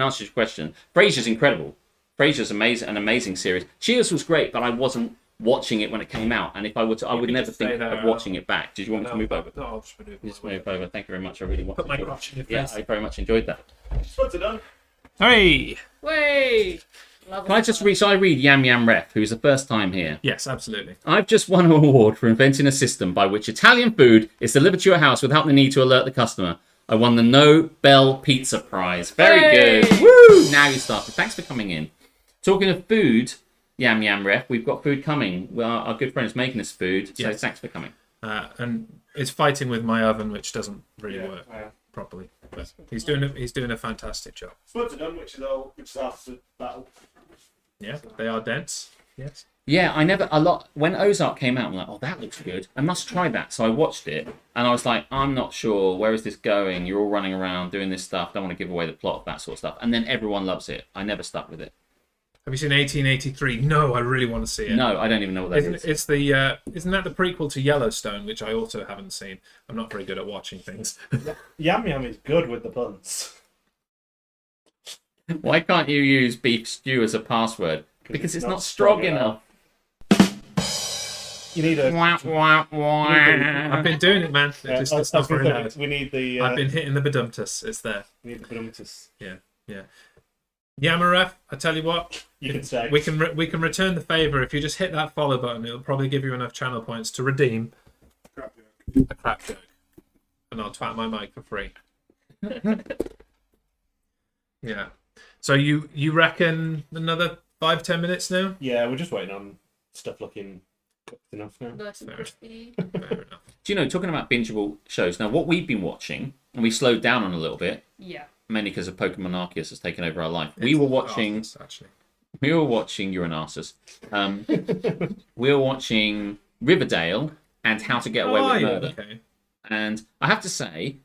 B: answered your question. Frasier's incredible. Frasier's an amazing series. Cheers was great, but I wasn't watching it when it came out. And if I were to, I would never think of watching it back. Did you want me to move over?
A: No, I'll just move over.
B: Just move over. Thank you very much. I really want
A: Put
B: to
A: my
B: enjoy
A: crotch in your
B: Yeah,
A: face.
B: I very much enjoyed that.
C: What's it done?
A: Hey!
E: Wait.
B: Can I just read? So I read Yam Yam Ref, who's the first time here.
A: Yes, absolutely.
B: I've just won an award for inventing a system by which Italian food is delivered to your house without the need to alert the customer. I won the Nobel Pizza Prize. Very
E: Hey!
B: good. Woo! Now you started. Thanks for coming in. Talking of food, Yam Yam Ref, we've got food coming. Well, our good friend is making us food, so
A: Yes.
B: thanks for coming.
A: And it's fighting with my oven, which doesn't really work properly. But he's doing a fantastic job.
C: Spuds are done, which is after the battle.
A: Yeah, they are dense. Yes.
B: Yeah, when Ozark came out, I'm like, oh, that looks good. I must try that. So I watched it, and I was like, I'm not sure. Where is this going? You're all running around doing this stuff. Don't want to give away the plot, that sort of stuff. And then everyone loves it. I never stuck with it.
A: Have you seen 1883? No, I really want to see it.
B: No, I don't even know what that is.
A: It's the isn't that the prequel to Yellowstone, which I also haven't seen. I'm not very good at watching things.
C: Yam Yam is good with the buns.
B: Why can't you use beef stew as a password? Because it's not strong enough.
C: You need a...
A: I've been doing it, man. It's not very loud.
C: We need the...
A: I've been hitting the badumtus. It's there.
C: We need the badumtus.
A: Yeah. Yamaref, I tell you what,
C: You can say.
A: we can return the favour if you just hit that follow button. It'll probably give you enough channel points to redeem a crap joke, and I'll twat my mic for free. Yeah. So you reckon another 5-10 minutes now?
C: Yeah, we're just waiting on stuff looking cooked enough now.
E: Nice and crispy.
A: Fair enough.
B: Do you know, talking about bingeable shows, now what we've been watching, and we slowed down on a little bit,
E: Yeah.
B: mainly because of Pokemon Arceus has taken over our life. We were watching You're an Arceus. We were watching Riverdale and How to Get Away with Murder.
A: Okay.
B: And I have to say,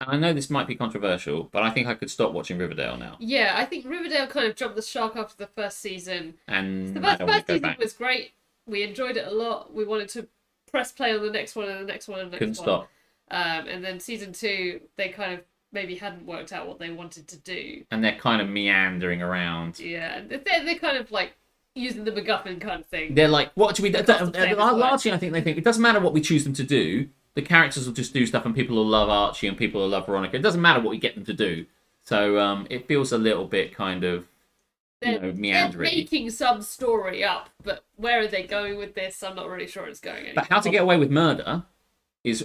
B: and I know this might be controversial, but I think I could stop watching Riverdale now.
E: Yeah, I think Riverdale kind of jumped the shark after the first season.
B: And
E: The
B: I
E: first
B: don't want to go
E: season
B: back.
E: was great. We enjoyed it a lot. We wanted to press play on the next one and the next one and the next
B: Couldn't
E: one.
B: stop.
E: And then season 2, they kind of maybe hadn't worked out what they wanted to do.
B: And they're kind of meandering around.
E: Yeah, and they're kind of like using the MacGuffin kind of thing.
B: They're like, what do we do?
E: cost of famous work.
B: Largely, I think they think it doesn't matter what we choose them to do. The characters will just do stuff, and people will love Archie and people will love Veronica. It doesn't matter what we get them to do. So it feels a little bit kind of,
E: They're
B: meandering.
E: making some story up, but where are they going with this? I'm not really sure it's going anywhere.
B: But How to Get Away with Murder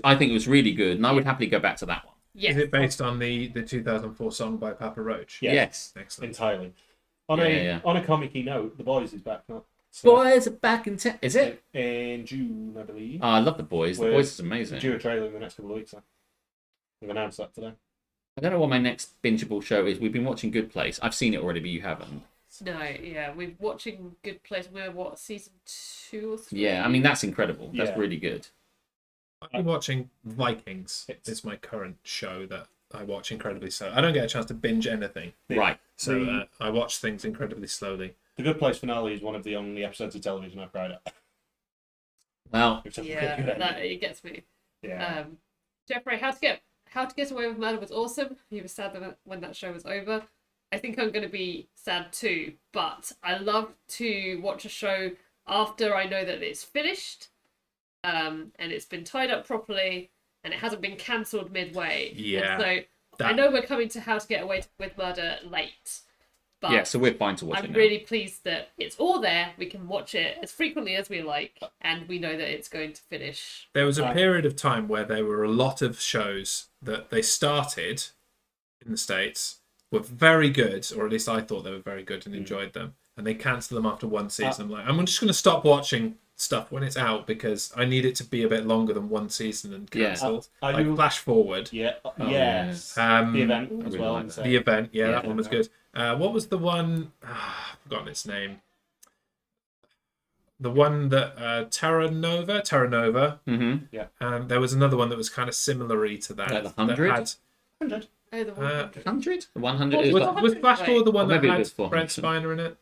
B: I think it was really good, and I would happily go back to that one.
E: Yeah.
A: Is it based on the 2004 song by Papa Roach?
C: Yeah.
B: Yes.
A: Excellent.
C: Entirely. On a comic-y note, The Boys is back now. So,
B: Boys are back in town. Is it?
C: in June, I believe.
B: Oh, I love The Boys. The
C: We're
B: Boys is amazing.
C: Due a trailer in the next couple of weeks. So. We've announced that today.
B: I don't know what my next bingeable show is. We've been watching Good Place. I've seen it already, but you haven't.
E: No, yeah, we're watching Good Place. We're season 2 or 3?
B: Yeah, I mean, that's incredible. That's
C: Yeah.
B: really good.
A: I've been watching Vikings. It's my current show that I watch incredibly slow. I don't get a chance to binge anything,
B: Right.
A: so I watch things incredibly slowly.
C: The Good Place finale is one of the only episodes of television I've cried at.
B: Well,
C: Which is a pretty
E: Yeah,
C: good
E: that
C: ending.
E: it gets me.
C: Yeah.
E: Jeffrey, How to Get Away with Murder was awesome. He was sad when that show was over. I think I'm going to be sad too, but I love to watch a show after I know that it's finished, and it's been tied up properly, and it hasn't been cancelled midway.
A: Yeah,
E: And so
A: that-
E: I know we're coming to How to Get Away with Murder late, but
B: yeah, so we're fine to watch it
E: I'm
B: now.
E: really pleased that it's all there. We can watch it as frequently as we like, and we know that it's going to finish.
A: There was a period of time where there were a lot of shows that they started in the States were very good, or at least I thought they were very good and enjoyed them, and they cancelled them after one season. I'm like, I'm just going to stop watching stuff when it's out because I need it to be a bit longer than one season and
B: Yeah.
A: cancelled.
C: Are
A: Like
C: you-
A: Flash Forward,
C: Yeah.
B: Oh,
C: Yes.
A: Um,
C: The event
B: I
C: as
B: really
C: well.
B: like
C: and
B: that.
C: so-
A: the event, yeah,
B: Yeah.
A: that one was good. What was the one? I've forgotten its name. The one that Terra Nova.
B: Mm-hmm.
A: There was another one that was kind of similar-y to that.
B: Like the
A: that
B: 100?
A: had-
C: 100.
E: Oh, the 100.
B: 100? 100 is
A: was,
B: like,
A: was Flash Forward the one
B: Or
A: that
B: maybe it
A: had
B: was 400.
A: Brent Spiner in it?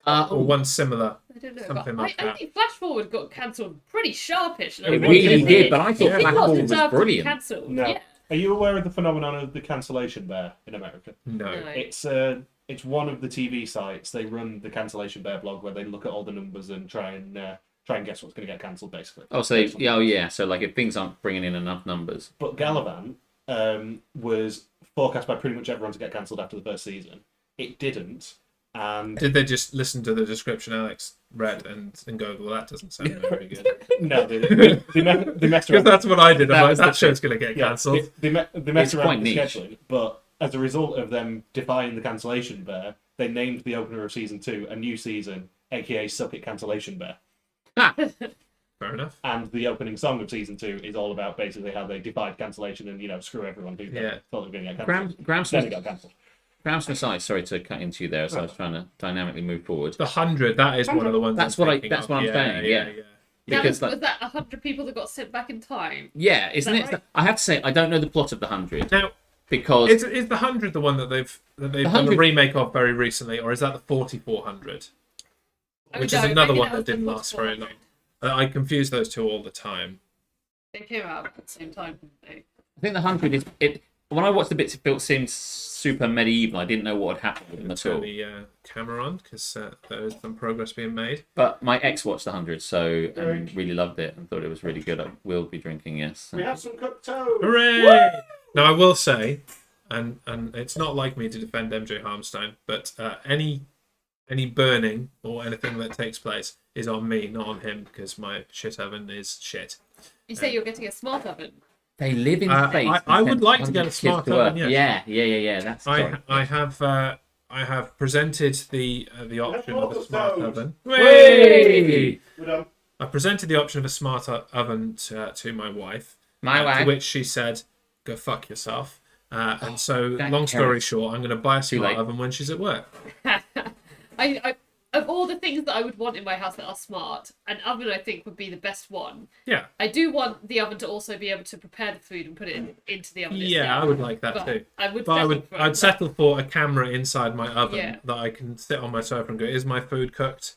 B: oh,
A: Or one similar?
E: I don't know,
A: Something
E: but
A: like
E: I
A: that.
E: think Flash Forward got cancelled pretty sharpish.
B: it really did, but I thought
A: Yeah.
B: Flash
E: It
B: Forward was
E: deserved to be
B: brilliant.
E: cancelled.
C: No.
E: Yeah.
C: Are you aware of the phenomenon of the cancellation bear in America?
A: No.
E: No.
C: It's one of the TV sites. They run the cancellation bear blog where they look at all the numbers and try and guess what's going to get cancelled, basically.
B: Oh, so yeah. So like, if things aren't bringing in enough numbers,
C: But Gallivant was forecast by pretty much everyone to get cancelled after the first season. It didn't, and
A: Did they just listen to the description Alex read and go, well, that doesn't sound very good?
C: no, they messed
A: Because
C: around.
A: that's what I did.
B: That
A: I'm like,
B: was the
A: that show's going to get
C: Yeah,
A: cancelled.
C: they messed
B: It's
C: around
B: quite
C: with the
B: niche.
C: scheduling, but as a result of them defying the cancellation bear, they named the opener of season 2 a new season, aka Suck It Cancellation Bear.
A: Fair enough.
C: And the opening song of season 2 is all about basically how they defied cancellation and, screw everyone who
A: Yeah.
C: thought they were going to get cancelled.
B: Graham
C: Then it
B: Smith,
C: got cancelled.
B: Graham Smith's eye. Sorry to cut into you there, so I was trying to dynamically move forward.
A: The 100, that is one of the ones
B: That's
A: I'm
B: what
A: thinking
B: that's
A: of.
B: what I'm saying. Yeah. Because
E: was that 100 people that got sent back in time?
B: yeah, isn't
E: that
B: it?
E: right?
B: I have to say, I don't know the plot of the 100
A: Now,
B: because
A: is the 100 the one that they've done a
B: 100
A: remake of very recently, or is that the 4400?
E: Oh,
A: Which
E: no,
A: is
E: I
A: another
E: reckon
A: one
E: that
A: that
E: was the
A: didn't last very long.
E: 4400.
A: I confuse those two all the time.
E: They came out at the same time, didn't they?
B: I think the 100 is it. When I watched the bits, it seemed super medieval. I didn't know what had happened with them at
A: Turn
B: all.
A: the camera on because there is some progress being made.
B: But my ex watched the 100, so really loved it and thought it was really good. I will be drinking, yes.
C: We have some cooked toast!
A: Hooray! Now I will say, and it's not like me to defend MJ Harmstone, but any burning or anything that takes place is on me, not on him, because my shit oven is shit.
E: You say you're getting a smart oven.
B: They live in space.
A: I
B: and
A: would
B: send
A: like to
B: 100
A: get a
B: kids
A: smart
B: to
A: oven,
B: work.
A: yes.
B: Yeah. That's sorry.
A: I have presented the option of a smart
C: toast.
A: oven.
B: Hey!
C: We're done.
A: I presented the option of a smart oven to my wife.
B: My
A: To
B: wife.
A: which she said, "Go fuck yourself." And so,
B: that
A: long story
B: carrot.
A: short, I'm going to buy a
B: Too
A: smart
B: late.
A: oven when she's at work.
E: I of all the things that I would want in my house that are smart, an oven I think would be the best one.
A: Yeah,
E: I do want the oven to also be able to prepare the food and put it into the oven.
A: yeah,
E: itself,
A: I would like that
E: but
A: too.
E: I would.
A: But
E: settle for
A: I'd
E: that.
A: settle for a camera inside my oven
E: Yeah.
A: that I can sit on my sofa and go, "Is my food cooked?"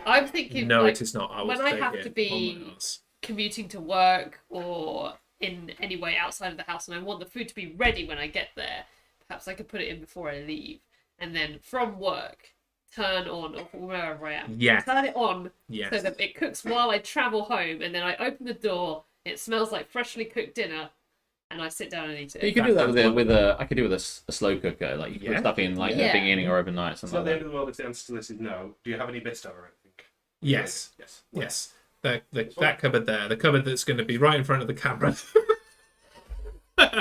E: I'm thinking.
A: No,
E: like,
A: it is not. I will
E: when
A: stay
E: I have
A: here
E: to
A: on
E: be
A: my arse.
E: commuting to work or in any way outside of the house, and I want the food to be ready when I get there, perhaps I could put it in before I leave, and then from work turn on, or wherever I am,
A: Yes.
E: turn it on
A: Yes.
E: so that it cooks while I travel home, and then I open the door, it smells like freshly cooked dinner, and I sit down and eat
B: You
E: it.
B: could do that with a. I could do with a slow cooker. Like you could
A: Yeah.
B: put stuff in like
E: Yeah.
B: the beginning or overnight,
C: It's
B: something
C: not the
B: like
C: end
B: that.
C: of the world if the answer to this is no. Do you have any Vista or anything?
A: Yes.
C: Yes.
A: Yes. That cupboard there, the cupboard that's going to be right in front of the camera.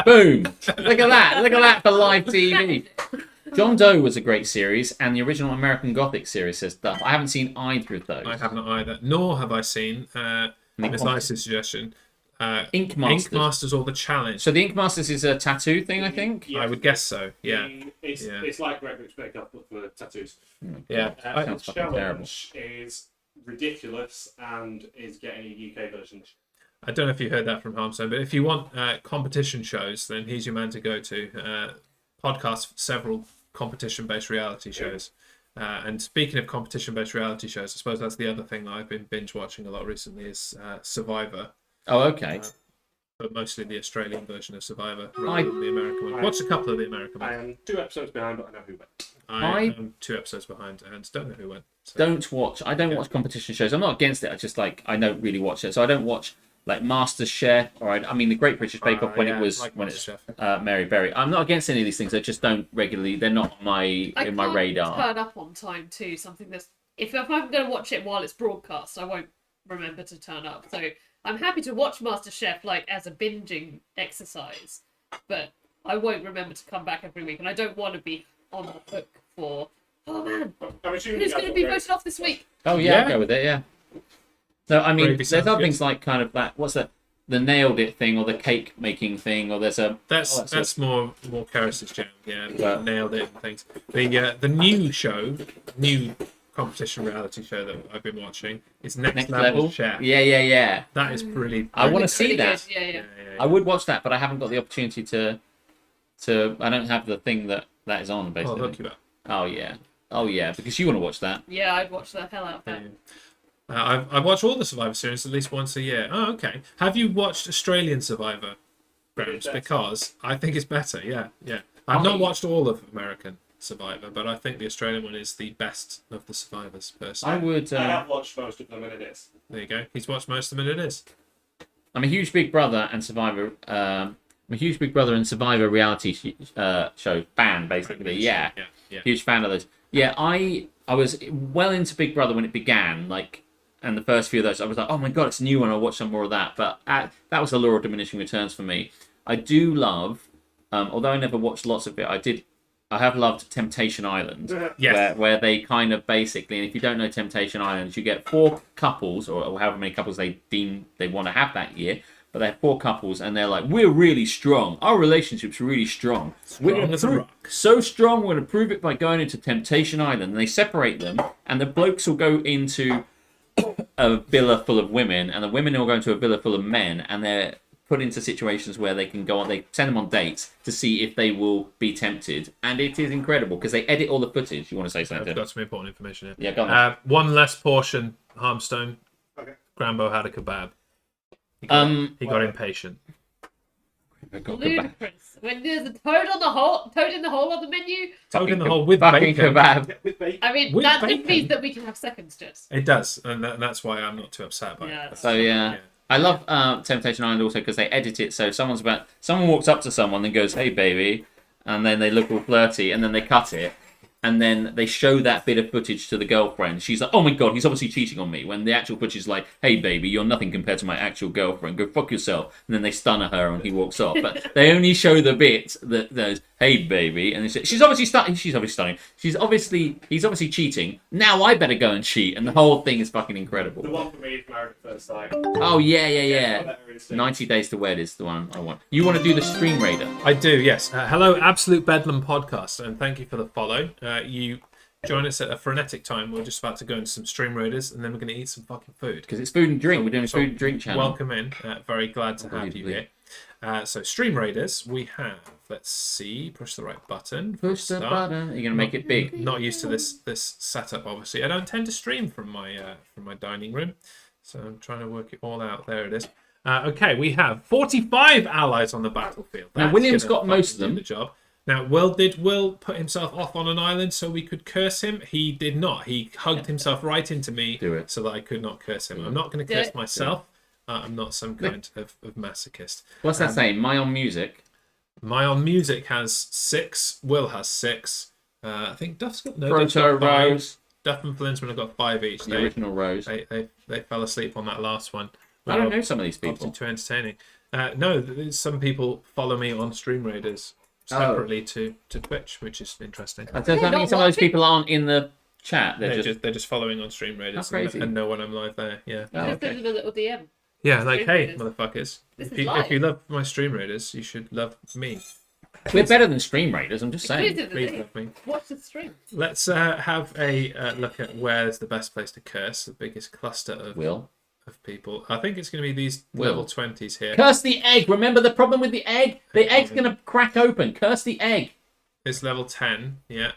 B: Boom! Look at that! Look at that for live TV. John Doe was a great series, and the original American Gothic series says stuff. I haven't seen either of those.
A: I have not either, nor have I seen Miss Ice's suggestion.
B: Ink Masters.
A: Ink Masters or The Challenge.
B: So the Ink Masters is a tattoo thing, I think.
A: I would guess so. Yeah.
C: It's like Red Bricks Bake Off, but for tattoos.
A: Yeah.
C: The
B: Sounds fucking terrible.
C: challenge is ridiculous and is getting a UK version.
A: I don't know if you heard that from Harmstone, but if you want competition shows, then he's your man to go to. Podcast several competition-based reality shows. And speaking of competition-based reality shows, I suppose that's the other thing that I've been binge watching a lot recently is Survivor,
B: Oh, okay.
A: but mostly the Australian version of Survivor rather than the American one. Watched a couple of the American
C: I
A: ones.
C: am 2 episodes behind, but I know who went.
A: I am 2 episodes behind and don't know who went. So.
B: Don't watch. I don't watch competition shows. I'm not against it. I just I don't really watch it. So I don't watch like Master Chef or I mean the Great British Bake Off when
A: yeah,
B: it was
A: like
B: when it's
A: MasterChef.
B: Mary Berry. I'm not against any of these things. I just don't regularly. They're not on my in my radar.
E: Turn up on time too. Something that's if I'm going to watch it while it's broadcast, I won't remember to turn up. So I'm happy to watch MasterChef like as a binging exercise, but I won't remember to come back every week, and I don't want to be on the hook for. Oh man,
C: I'm assuming
E: who's
C: you guys
E: going to be
C: got
E: voted off this week?
B: Oh yeah,
A: Yeah.
B: I'll go with it. Yeah. No, I mean
A: Gravy
B: there's
A: sounds
B: other
A: good.
B: things like kind of that. What's that? The nailed it thing or the cake making thing or there's a.
A: That's more Karis's jam. Yeah,
B: Yeah.
A: nailed it and things. The new competition reality show that I've been watching is Next Level Chef.
B: Yeah.
A: That is pretty.
B: I wanna
A: pretty
B: see
A: good.
B: that.
E: Yeah.
A: Yeah.
B: I would watch that, but I haven't got the opportunity to. I don't have the thing that is on
A: I'll
B: basically.
A: hook you up.
B: Oh yeah, because you want to watch that.
E: Yeah, I'd watch the hell out of that.
A: I watch all the Survivor series at least once a year. Oh, okay. Have you watched Australian Survivor, Grams? Because I think it's better. Yeah. I've not watched all of American Survivor, but I think the Australian one is the best of the Survivors.
B: I
A: Personally,
B: would.
C: I have watched most of them, and it is.
A: there you go. He's watched most of them, and it is.
B: I'm a huge Big Brother and Survivor. I'm a huge Big Brother and Survivor reality show fan, basically. Yeah. Huge fan of those. Yeah, I was well into Big Brother when it began, and the first few of those, I was like, oh my god, it's a new one, I'll watch some more of that. But that was the law of diminishing returns for me. I do love, although I never watched lots of it, I have loved Temptation Island,
A: Yes.
B: where they kind of basically, and if you don't know Temptation Island, you get 4 couples, or however many couples they deem they want to have that year, but they have 4 couples, and they're like, we're really strong. Our relationship's really strong. We're gonna
A: as a rock.
B: so strong, we're going to prove it by going into Temptation Island. And they separate them, and the blokes will go into a villa full of women, and the women will go into a villa full of men, and they're put into situations where they can go on, they send them on dates to see if they will be tempted. And it is incredible, because they edit all the footage. You want to say something?
A: I've got some important information here.
B: Yeah, go on.
A: One less portion, Harmstone.
C: Okay.
A: Grambo had a kebab. He got impatient.
B: I got kebab.
E: Ludicrous. When there's a toad in the hole on the menu.
A: Toad in the hole with
B: Fucking
A: bacon.
B: kebab.
C: With bacon.
E: I mean,
A: With
E: that just
A: bacon?
E: means that we can have seconds, Jess.
A: It does, and that's why I'm not too upset by
E: Yeah.
A: it.
B: So yeah. I love Temptation Island also because they edit it so someone walks up to someone and goes, "Hey baby," and then they look all flirty, and then they cut it, and then they show that bit of footage to the girlfriend. She's like, "Oh my god, he's obviously cheating on me." When the actual footage is like, "Hey baby, you're nothing compared to my actual girlfriend. Go fuck yourself." And then they stun her and he walks off. But they only show the bit that goes, "Hey baby," and they say, she's obviously stunning. He's obviously cheating. Now I better go and cheat, and the whole thing is fucking incredible.
C: The one for me is Married at First Sight.
B: Oh yeah.
C: Better instinct.
B: 90 Days to Wed is the one I want. You want to do the Stream Raider?
A: I do, yes. Hello, Absolute Bedlam Podcast, and thank you for the follow. You join us at a frenetic time. We're just about to go into some Stream Raiders, and then we're going to eat some fucking food.
B: Because it's food and drink. We're doing a food and drink channel.
A: Welcome in. Very glad to have you here. So, Stream Raiders, we have, let's see, push the right button.
B: Push the button. You're going to make it big.
A: Not used to this setup, obviously. I don't tend to stream from my dining room. So I'm trying to work it all out. There it is. Okay, we have 45 allies on the battlefield.
B: Now,
A: That's
B: William's
A: gonna
B: got most of
A: fucking do
B: them.
A: The job. Now, Will put himself off on an island so we could curse him? He did not. He hugged himself right into me
B: Do it.
A: so that I could not curse him. I'm not going to
E: Do
A: curse
E: it.
A: myself. I'm not some kind of masochist.
B: What's that saying? My on music.
A: My on music has 6. Will has 6. I think Duff's got no. Duff's
B: Proto
A: got 5.
B: Rose.
A: Duff and Flinsman have got 5 each.
B: The original Rose.
A: They fell asleep on that last one.
B: I don't know some of these people.
A: Obviously too entertaining. No, some people follow me on Stream Raiders separately to Twitch, which is interesting.
B: Does that mean some of those people aren't in the chat?
A: They're just following on Stream Raiders
B: That's crazy.
A: and know when I'm live there. Yeah.
B: Oh,
E: Just
B: okay.
E: send them a little DM.
A: Yeah, like,
E: Stream
A: hey,
E: Raiders.
A: motherfuckers.
E: This is
A: If
E: live.
A: you love my Stream Raiders, you should love me.
B: We're better than Stream Raiders, I'm just saying.
A: Please love me.
E: Watch the stream.
A: Let's have a look at where's the best place to curse, the biggest cluster of people. I think it's going to be these level 20s here.
B: Curse the egg. Remember the problem with the egg? The egg's going to crack open. Curse the egg.
A: It's level 10, yeah.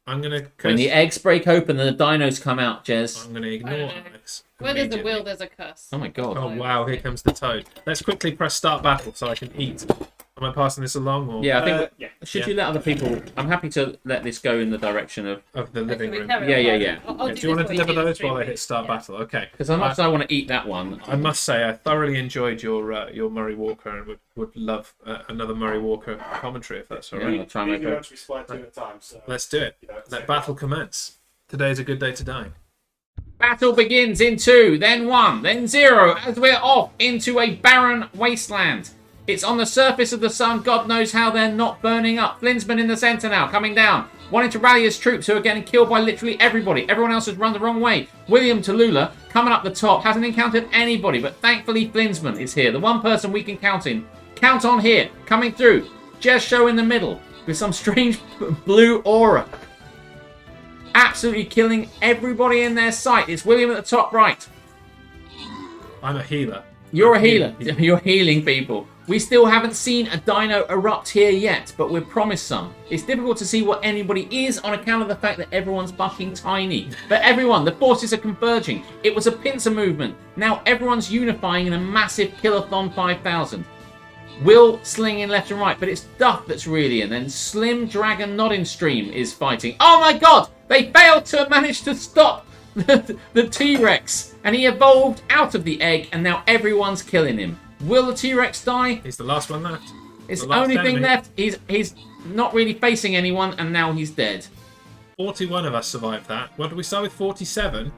A: I'm going to curse.
B: When the eggs break open and the dinos come out, Jez.
A: I'm going to
E: I
A: ignore
E: don't know.
A: Alex.
E: Where there's a
A: immediately.
E: will, there's a curse.
B: Oh my god.
A: Oh wow, here comes the toad. Let's quickly press start battle so I can eat. Am I passing this along? Or
B: Yeah, I think.
C: Yeah.
B: Should you let other people? I'm happy to let this go in the direction of.
A: of the living room?
B: Yeah.
E: I'll
A: Do you want to
E: this
A: deliver
E: while you
A: those
E: do the
A: while I
E: stream.
A: hit start
E: Yeah.
A: battle? Okay.
B: Because as much as I want to eat that one.
A: I must say I thoroughly enjoyed your Murray Walker and would love another Murray Walker commentary if that's all
B: Yeah,
A: right.
B: I'll try and make
C: You
B: it.
C: actually split 2 at a time. So
A: Let's do it. Let battle commence. Today is a good day to die.
B: Battle begins in 2, then 1, then 0, as we're off into a barren wasteland. It's on the surface of the sun. God knows how they're not burning up. Flinsman in the centre now, coming down, wanting to rally his troops who are getting killed by literally everybody. Everyone else has run the wrong way. William Tallulah coming up the top, hasn't encountered anybody, but thankfully Flinsman is here. The one person we can count on here, coming through. Jez Show in the middle with some strange blue aura. Absolutely killing everybody in their sight. It's William at the top right.
A: I'm a healer.
B: You're a healer. You're healing people. We still haven't seen a dino erupt here yet, but we're promised some. It's difficult to see what anybody is on account of the fact that everyone's fucking tiny. But everyone, the forces are converging. It was a pincer movement. Now everyone's unifying in a massive Killathon 5000. Will slinging left and right, but it's Duff that's really in. Then Slim Dragon not in stream is fighting. Oh my god! They failed to manage to stop the T-Rex, and he evolved out of the egg, and now everyone's killing him. Will the T-Rex die?
A: He's the last one left.
B: It's
A: The
B: the
A: last
B: only thing
A: enemy.
B: left. He's not really facing anyone, and now he's dead.
A: 41 of us survived that. What did we start with? 47?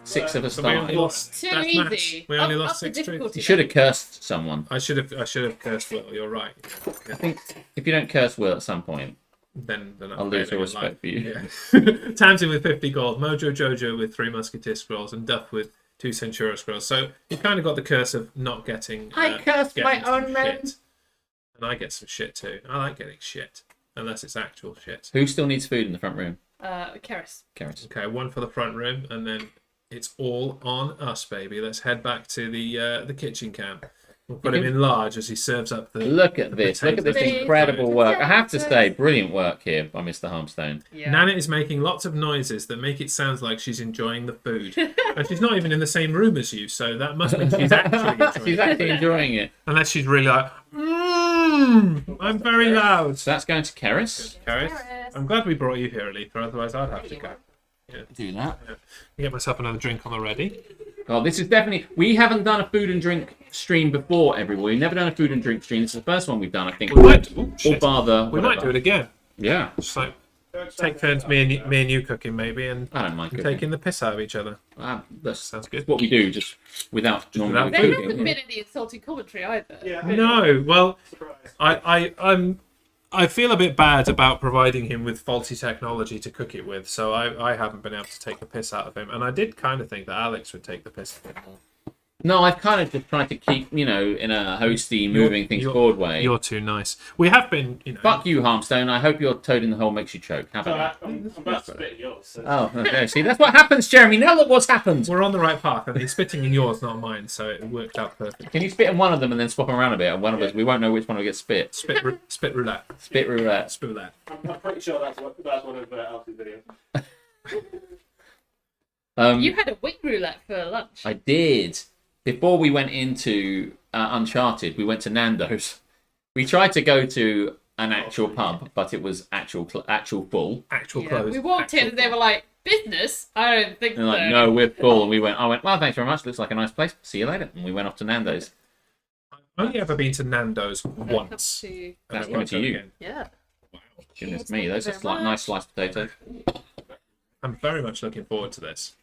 B: 6 of us
A: So we only
B: died.
A: lost
E: Too
A: that
E: easy.
A: match. We only
E: Up
A: lost
E: the
A: 6 troops.
E: difficulty.
B: You should have cursed someone.
A: I should have cursed Will. You're right.
B: I think if you don't curse Will at some point,
A: Then
B: I'll lose all
A: failing in
B: respect
A: life.
B: for you.
A: Yeah. Tamsin with 50 gold, Mojo Jojo with 3 Musketeer scrolls, and Duff with 2 Centura scrolls. So you kind of got the curse of not getting.
B: I cursed my
A: getting some
B: own men.
A: shit. And I get some shit too. I like getting shit, unless it's actual shit.
B: Who still needs food in the front room?
E: Keris.
B: Carrots.
A: Okay, 1 for the front room, and then it's all on us, baby. Let's head back to the kitchen camp. We'll put him in large as he serves up the.
B: Look at this. Look at this
E: Potatoes.
B: incredible work. I have to say, brilliant work here by Mr. Harmstone.
E: Yeah.
A: Nana is making lots of noises that make it sound like she's enjoying the food. And she's not even in the same room as you, so that must mean she's actually enjoying
B: She's
A: it.
B: actually enjoying it.
A: Unless she's really like, I'm very loud.
B: So that's going to Keris.
A: Karis, I'm glad we brought you here, Aletha, otherwise I'd have to go.
B: Do that.
A: Get myself another drink on already.
B: Oh, this is definitely... We haven't done a food and drink stream before, everyone. We've never done a food and drink stream. This is the first one we've done, I think.
A: We might,
B: Or bar the...
A: we might do it again.
B: Yeah.
A: Just like take turns, me and you cooking maybe, and
B: I don't mind cooking.
A: taking the piss out of each other.
B: That's
A: Sounds good.
B: what we do, just without normally
A: without
E: There
B: cooking.
E: hasn't been any insulting commentary either.
C: Yeah.
A: No, well, I feel a bit bad about providing him with faulty technology to cook it with, so I haven't been able to take the piss out of him. And I did kind of think that Alex would take the piss out of him.
B: No, I've kind of just tried to keep, in a hosty, moving things forward way.
A: You're too nice. We have been,
B: Fuck you, Harmstone. I hope your toad in the hole makes you choke. Have
C: So
B: it.
C: I'm about to spit yours. So.
B: Oh, okay. See, that's what happens, Jeremy. Now look what's happened.
A: We're on the right path, and he's spitting in yours, not mine, so it worked out perfect.
B: Can you spit in one of them and then swap them around a bit? And one of us, we won't know which one will get spit.
A: Spit roulette.
B: Spit roulette.
A: Spit roulette.
C: I'm pretty sure that's one of Alfie's videos.
E: You had a wing roulette for lunch.
B: I did. Before we went into Uncharted, we went to Nando's. We tried to go to an actual pub, but it was actual full.
A: Actual
E: Yeah,
A: clothes.
E: we walked in and they were like, business? I don't think
B: And
E: so.
B: like, no, we're full. And I went, well, thanks very much. Looks like a nice place. See you later. And we went off to Nando's.
A: I've only ever been to Nando's once.
B: That's
A: And I
B: coming
A: won't
B: to
A: go
B: you.
A: again.
E: Yeah.
B: Goodness me, those are nice sliced potatoes.
A: I'm very much looking forward to this.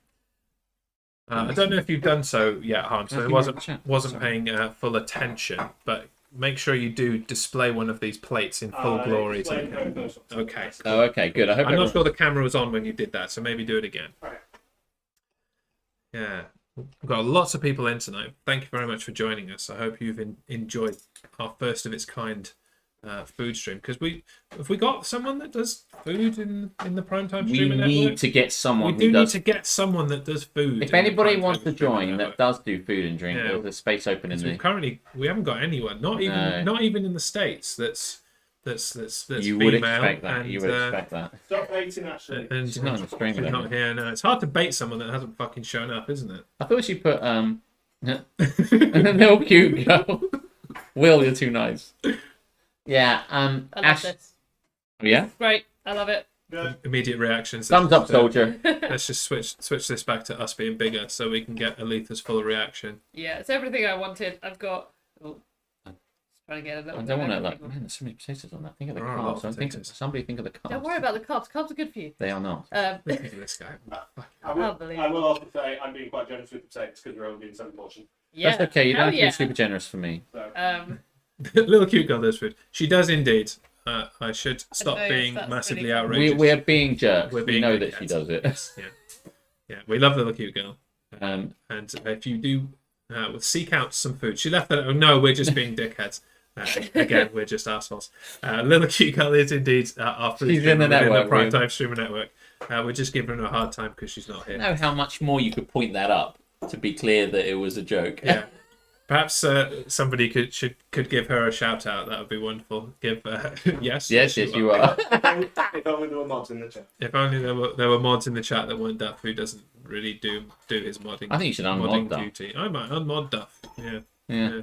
A: I don't know if you've done so yet, Harm, so I wasn't paying full attention, but make sure you do display one of these plates in full glory. Okay.
B: Oh, okay, good. I hope
A: I'm not sure the camera was on when you did that, so maybe do it again.
C: Right.
A: Yeah. We've got lots of people in tonight. Thank you very much for joining us. I hope you've enjoyed our first of its kind food stream, because we got someone that does food in the Primetime Streamer Network.
B: We need to get someone
A: We
B: who
A: need
B: does.
A: to get someone that does food.
B: If
A: in the
B: anybody
A: Primetime
B: wants to
A: Streamer
B: join
A: Network.
B: that does do food and drink,
A: Yeah.
B: there's a space open in the.
A: Currently, we haven't got anyone. Not even in the States. That's
B: You
A: female.
B: would expect that.
A: And,
B: You would expect that.
C: Stop hating, actually.
A: And
B: She's not on the stream.
A: she's not here. No, it's hard to bait someone that hasn't fucking shown up, isn't it?
B: I thought she put a little cute girl. Will, you're too nice. Yeah.
E: I love
B: Ash.
E: this.
B: Yeah.
E: Great. I love it.
C: Good.
A: Immediate reactions.
B: Thumbs up, soldier.
A: Let's just switch this back to us being bigger, so we can get Aletha's full reaction.
E: Yeah, it's everything I wanted. I've got. Oh, trying to get a little.
B: I don't want to
E: bit
B: like.
E: of
B: Man, there's so many potatoes on that. Think of the
A: There are a lot
B: carbs.
A: of potatoes.
B: Somebody think of the carbs.
E: Don't worry about the carbs. Carbs are good for you.
B: They are not.
A: Look at this guy.
C: I will
E: Unbelievable.
C: also say I'm being quite generous with the potatoes because we're only doing 7 portions.
E: Yeah.
B: That's okay. You don't
E: Hell
B: have to be
E: yeah.
B: super generous for me.
C: So.
A: Little cute girl does food. She does indeed. I should stop
E: know,
A: being
E: that's
A: massively
E: really cool.
A: outrageous.
B: We're being jerks.
A: We're
B: We
A: being
B: know
A: big
B: that she
A: cats.
B: does it.
A: Yes, yeah. We love little cute girl.
B: Um,
A: And if you do, seek out some food. She left that. Oh no, we're just being dickheads. Again, we're just assholes. Little cute girl is indeed our food
B: She's in the
A: streamer within
B: network,
A: the Primetime Streamer Network. We're just giving her a hard time because she's not
B: I
A: here.
B: don't know how much more you could point that up to be clear that it was a joke.
A: Yeah. Perhaps somebody could give her a shout out. That would be wonderful. Give yes.
B: Yes, you are.
C: If only there were mods in the chat.
A: If only there were mods in the chat that weren't Duff, who doesn't really do his modding.
B: I think you should unmod
A: modding
B: Duff.
A: duty. I might unmod Duff. Yeah.
B: Yeah.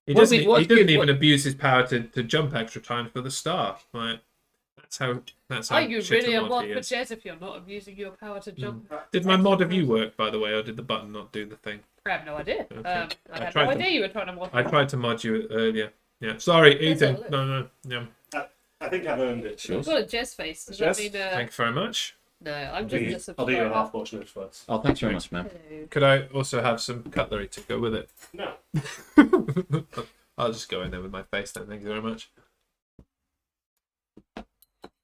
A: He
B: What's
A: doesn't.
B: it- what's
A: He doesn't
B: good-
A: even
B: what-
A: abuse his power to jump extra time for the star. Like that's how.
E: Are you
A: shit
E: really a
A: mod
E: mod
A: he
E: for
A: is.
E: Jez if you're not abusing your power to jump?
A: Did my mod of you work, by the way, or did the button not do the thing?
E: I have no idea.
A: Okay.
E: I
A: I
E: had
A: tried
E: no
A: to-
E: idea you were trying to mod.
A: I tried to mod you earlier. Yeah. Sorry,
E: Let's
A: Ethan.
E: have a look.
A: No. Yeah.
C: I think I've earned it.
B: Sure.
E: You've got a Jez face. Does
C: Jez?
E: that mean?
A: Thank you very much.
E: No, I'm
C: I'll
E: just
C: do,
E: a
C: I'll do you a
E: subscriber.
C: half portion of first.
B: Oh, thanks very much, man.
E: Hello.
A: Could I also have some cutlery to go with it?
C: No.
A: I'll just go in there with my face then. Thank you very much.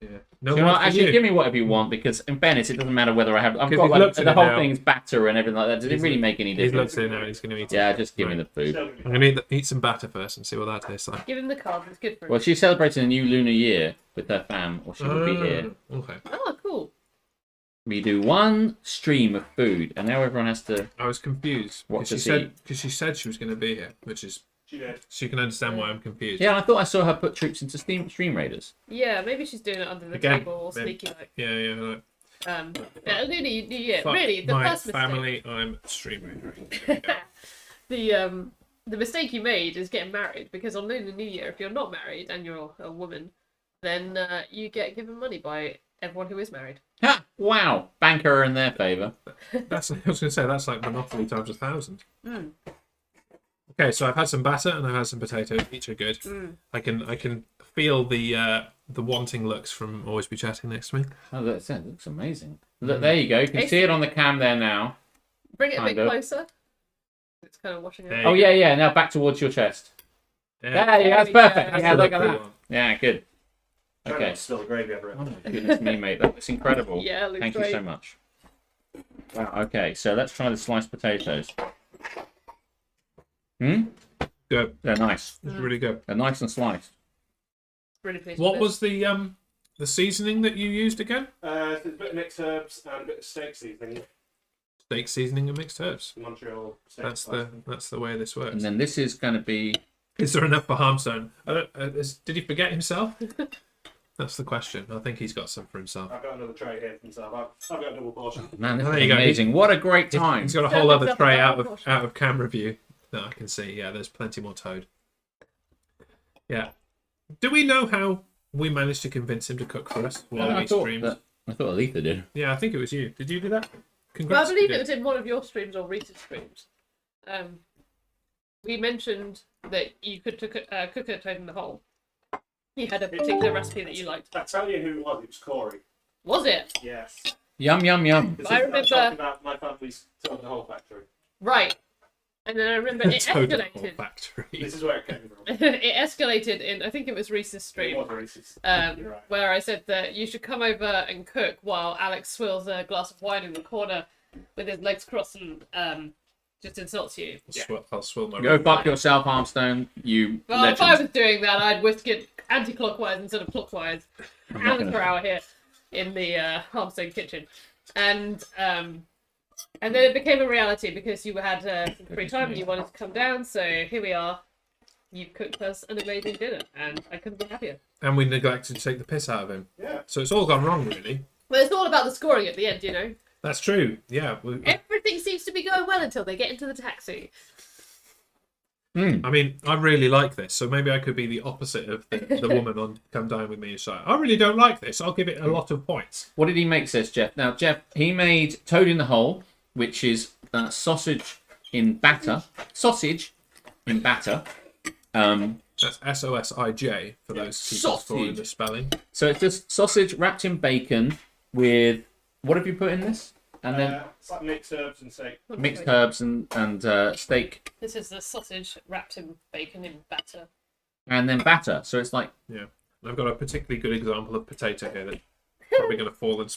A: Yeah. No
B: You know
A: mod
B: what,
A: for
B: actually,
A: you.
B: give me whatever you want, because in fairness, it doesn't matter whether I have. I've
A: 'Cause
B: got
A: he's
B: like,
A: looked at
B: the
A: it
B: whole
A: now.
B: thing's batter and everything like that. Does it
A: He's
B: really
A: looked-
B: make any
A: He's
B: difference?
A: looked in now. He's going to eat it.
B: Yeah, just give me the food.
C: Still
A: I'm going to eat some batter first and see what that tastes like.
E: Give him the card. It's good for him.
B: Well, she's celebrating a new lunar year with her fam, or she will be here.
A: Okay.
E: Oh, cool.
B: We do one stream of food, and now everyone has to.
A: I was confused
B: What
A: because she said she was going to be here, which is
C: She did.
A: so you can understand why I'm confused.
B: Yeah, I thought I saw her put troops into Stream Raiders.
E: Yeah, maybe she's doing it under the
A: Again,
E: table or
A: maybe.
E: sneaky like.
A: Yeah. Like,
E: Yeah, Lunar New Year.
A: fuck
E: Really, the
A: my
E: first mistake.
A: family. I'm streaming.
E: The mistake you made is getting married, because on Lunar New Year, if you're not married and you're a woman, then you get given money by everyone who is married.
B: Ha! Wow, banker in their favour.
A: That's. I was going to say that's like Monopoly times 1,000.
E: Mm.
A: Okay, so I've had some batter and I've had some potatoes. Each are good.
E: Mm.
A: I can feel the wanting looks from Always Be Chatting next to me.
B: Oh, that looks amazing. Look, there you go. You can see it on the cam there now.
E: Bring it a
B: Kind
E: bit
B: of.
E: closer. It's kind of washing
A: There
E: out.
A: you
B: Oh yeah, yeah. Now back towards your chest. There you go. That's
E: There we
B: perfect.
E: go.
B: Yeah, look at
A: Cool
B: that.
A: one.
B: Yeah, good.
C: Try
B: Okay.
C: not to spill the gravy over it.
B: Oh my goodness me, mate. That looks incredible.
E: Yeah, it looks
B: Thank
E: great.
B: you so much. Wow. Okay, so let's try the sliced potatoes.
A: Good.
B: They're nice.
A: It's really good.
B: They're nice and sliced.
E: Really pleased
A: What
E: with
A: was the seasoning that you used again?
C: So there's a bit of mixed herbs and a bit of steak seasoning.
A: Steak seasoning and mixed herbs.
C: Montreal steak.
A: That's the way this works.
B: And then this is going to be.
A: Is there enough for Harmstone? Did he forget himself? That's the question. I think he's got some for himself.
C: I've got another tray here for myself. I've got a double portion.
B: Man, this
A: Oh,
B: is
A: there you go.
B: amazing. What a great time.
A: He's got a whole other tray out of camera view that I can see. Yeah, there's plenty more toad. Yeah. Do we know how we managed to convince him to cook for us while
B: I
A: we
B: thought
A: streamed?
B: Aletha did.
A: Yeah, I think it was you. Did you do that?
E: Well, I
A: Congrats.
E: believe
A: you
E: it
A: did.
E: was in one of your streams or Rita's streams. We mentioned that you could cook a toad in the hole. You had a particular recipe that you liked.
C: I tell you who it was. It was Corey.
E: Was it?
C: Yes.
B: Yum, yum, yum.
C: This
E: I
C: is
E: remember-
C: talking about my family's Toad in the Hole factory.
E: Right. And then I remember it
A: Toad in the Hole
E: escalated.
A: Factory.
C: This is where it came from.
E: It escalated in, I think it was Reese's
C: It
E: stream.
C: was racist. You're right.
E: Where I said that you should come over and cook while Alex swills a glass of wine in the corner with his legs crossed and just insults you.
A: I'll swill my
B: Go fuck yourself, Harmstone. You
E: Well, if I
B: legend.
E: was doing that, I'd whisk it anti-clockwise instead of clockwise. Amateur hour here in the Harmstone kitchen, and then it became a reality because you had some free time and you wanted to come down. So here we are. You've cooked us an amazing dinner, and I couldn't be happier.
A: And we neglected to take the piss out of him.
C: Yeah.
A: So it's all gone wrong, really.
E: But it's all about the scoring at the end, you know.
A: That's true. Yeah.
E: Everything seems to be going well until they get into the taxi.
A: I mean, I really like this, so maybe I could be the opposite of the woman on Come Dine With Me. It's like, I really don't like this. I'll give it a lot of points.
B: What did he make, says Jeff? Now, Jeff, he made Toad in the Hole, which is sausage in batter. Sausage in batter.
A: That's SOSIJ for those people following the spelling.
B: So it's just sausage wrapped in bacon with... What have you put in this? And then
C: It's like mixed herbs and steak.
B: mixed herbs and steak.
E: This is the sausage wrapped in bacon in batter.
B: And then batter. So it's like...
A: Yeah. And I've got a particularly good example of potato here that's probably going to fall and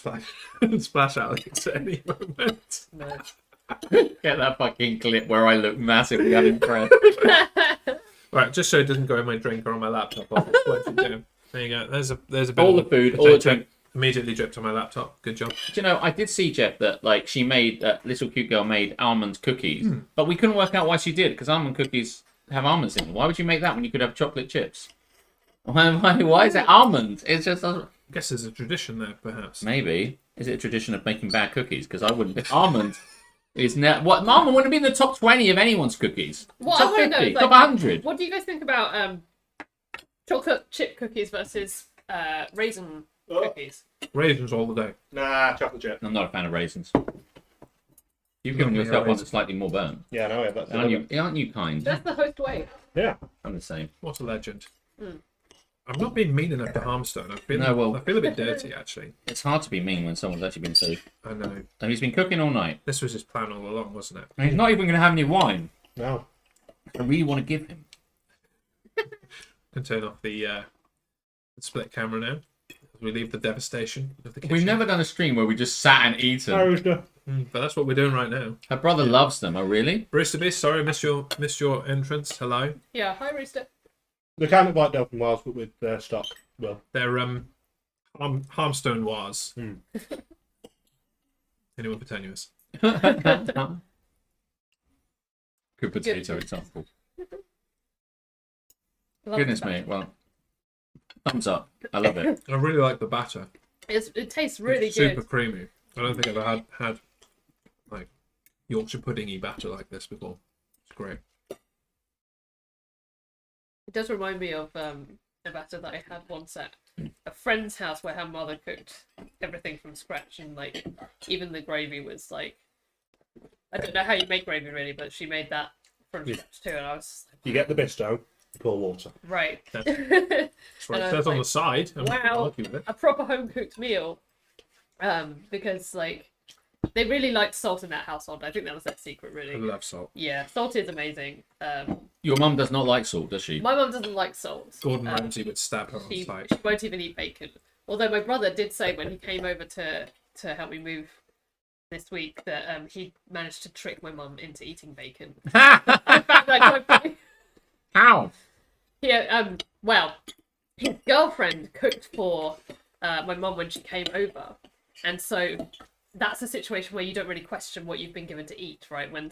A: splash Alex at any moment.
E: No.
B: Get that fucking clip where I look massively unimpressed.
A: Right, just so it doesn't go in my drink or on my laptop, I'll just squirt it down. There you go. There's a bit
B: All
A: of
B: the food, all the
A: potato
B: drink.
A: immediately dripped on my laptop. Good job.
B: Do you know, I did see, Jeff, that like she made, little cute girl made almond cookies, but we couldn't work out why she did, because almond cookies have almonds in them. Why would you make that when you could have chocolate chips? Why is it almond? It's just...
A: I guess there's a tradition there, perhaps.
B: Maybe. Is it a tradition of making bad cookies? Because I wouldn't... Almond is... What? Almond wouldn't be in the top 20 of anyone's cookies.
E: What I
B: Top
E: want to know
B: 50,
E: is, like,
B: top 100.
E: what do you guys think about chocolate chip cookies versus raisin cookies?
A: Raisins all the day.
C: Nah, chocolate chip.
B: I'm not a fan of raisins. You've given
A: Not
B: yourself
A: me,
B: one that's slightly more burnt.
C: Yeah, no, yeah, that's
B: Aren't you kind?
E: That's the host way.
C: Yeah.
B: I'm the same.
A: What a legend. I'm not being mean enough to Harmstone. I feel a bit dirty, actually.
B: It's hard to be mean when someone's actually been so...
A: I know.
B: And he's been cooking all night.
A: This was his plan all along, wasn't it?
B: And he's not even going to have any wine.
C: No.
B: I really want to give him.
A: Can turn off the split camera now. We leave the devastation of the kitchen.
B: We've never done a stream where we just sat and eaten.
A: But that's what we're doing right now.
B: Her brother loves them. Oh, really?
A: Barista Beast, sorry, missed your entrance. Hello.
E: Yeah, hi Rooster.
C: They kind of like Delphin Wiles, but with stock. Well,
A: They're Harmstone Wars. Anyone for tenuous?
B: Good potato example.
E: Love
B: Goodness
E: that.
B: me. Well, thumbs up. I love it.
A: I really like the batter.
E: It tastes really
A: It's super
E: good.
A: creamy. I don't think I've ever had like Yorkshire puddingy batter like this before. It's great.
E: It does remind me of a batter that I had once at a friend's house where her mother cooked everything from scratch, and like even the gravy was like, I don't know how you make gravy really, but she made that from scratch too, and I was just
C: you get the bisto, pour water.
E: like, right.
A: That's what it
E: And I
A: says
E: was
A: on the
E: like,
A: side. I'm not gonna
E: wow,
A: argue with it.
E: a proper home cooked meal. Because like they really liked salt in that household. I think that was their secret,
A: I
E: really.
A: love salt.
E: Yeah, salt is amazing.
B: Your mum does not like salt, does she?
E: My mum doesn't like salt.
A: Gordon Ramsay would stab her on
E: She
A: sight.
E: won't even eat bacon. Although my brother did say when he came over to help me move this week that he managed to trick my mum into eating bacon. I found that quite funny.
B: How?
E: Yeah, well, his girlfriend cooked for my mum when she came over, and so that's a situation where you don't really question what you've been given to eat, right? When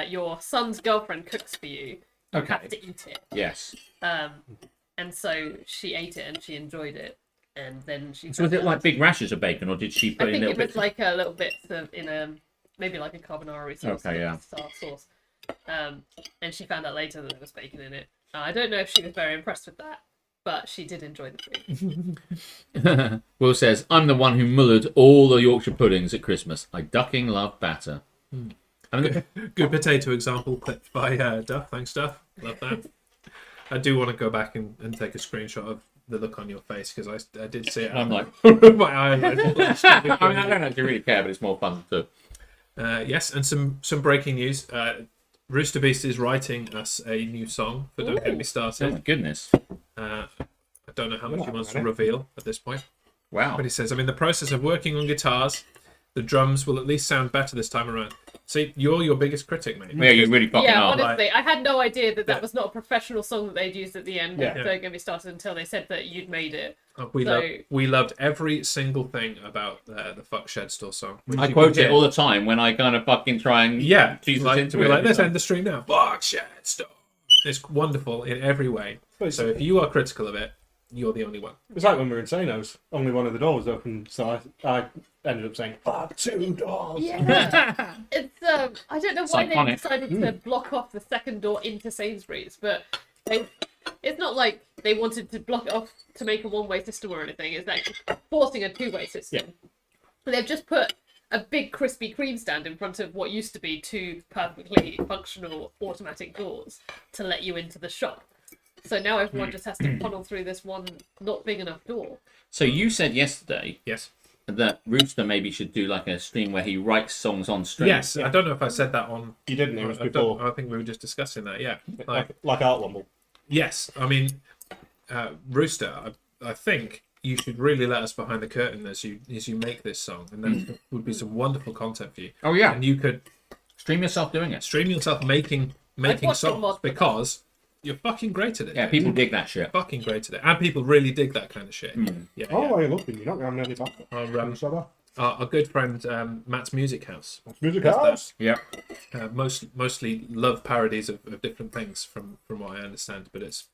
E: your son's girlfriend cooks for you, you have
B: Okay.
E: to eat it.
B: Yes.
E: And so she ate it and she enjoyed it. and then she.
B: So was it like big rashers of bacon, or did she
E: I
B: put in
E: think
B: little
E: it was
B: bits?
E: like a little bits of, in a maybe like a carbonara sauce.
B: Okay, yeah.
E: Sour sauce. And she found out later that there was bacon in it. I don't know if she was very impressed with that, but she did enjoy the food.
B: Will says, "I'm the one who mullered all the Yorkshire puddings at Christmas. I ducking love batter." I mean,
A: Good potato example clipped by Duff. Thanks, Duff. Love that. I do want to go back and take a screenshot of the look on your face because I did see it.
B: I'm like,
A: my eye.
B: I mean, I don't actually really care, but it's more fun to.
A: Yes, and some breaking news. Rooster Beast is writing us a new song for Don't Get Me
B: Oh my
A: Started.
B: goodness!
A: I don't know how much he wants to reveal at this point.
B: Wow.
A: But he says, I'm in the process of working on guitars. The drums will at least sound better this time around. See, you're your biggest critic, mate.
B: Yeah, you really fucking
E: Yeah,
B: are.
E: honestly, I had no idea that
A: Yeah.
E: was not a professional song that they'd used at the end.
C: Yeah.
E: Don't get me started until they said that you'd made it.
A: We we loved every single thing about the Fuck Shed Store song. which
B: I
A: you
B: quote
A: can
B: it
A: hear.
B: all the time when I kind of fucking try and Jesus
A: like,
B: into
A: we're
B: it.
A: like,
B: every
A: let's
B: time.
A: end the stream now. Fuck Shed Store. It's wonderful in every way. So if you are critical of it, you're the only one.
C: It's like when we were in Sanos, only one of the doors was open, so I ended up saying, "Fuck 2 doors."
E: Yeah. It's I don't know
B: It's
E: why
B: iconic.
E: they decided to block off the second door into Sainsbury's, but it's not like they wanted to block it off to make a one-way system or anything. It's actually forcing a two-way system. They've just put a big Krispy Kreme stand in front of what used to be two perfectly functional automatic doors to let you into the shop. So now everyone just has to funnel through this one not big enough door.
B: So you said yesterday
A: Yes.
B: that Rooster maybe should do like a stream where he writes songs on stream.
A: Yes. I don't know if I said that on.
C: You didn't, it was
A: I
C: before.
A: I think we were just discussing that. Yeah.
C: Like Art Wumble.
A: Yes, I mean, Rooster, I think you should really let us behind the curtain as you make this song, and that would be some wonderful content for you.
B: Oh yeah.
A: And you could
B: Stream yourself doing it.
A: stream yourself making
E: watched a
A: songs
E: mod for
A: because you're fucking great at it.
B: Yeah, people dig that shit.
A: fucking great at it, and people really dig that kind of shit. Yeah,
C: Oh,
A: yeah.
C: why are you looking? You're not going to have any back.
A: Our good friend Matt's Music House.
C: Music
A: does that.
C: house.
B: Yeah.
A: Mostly love parodies of different things from what I understand, but it's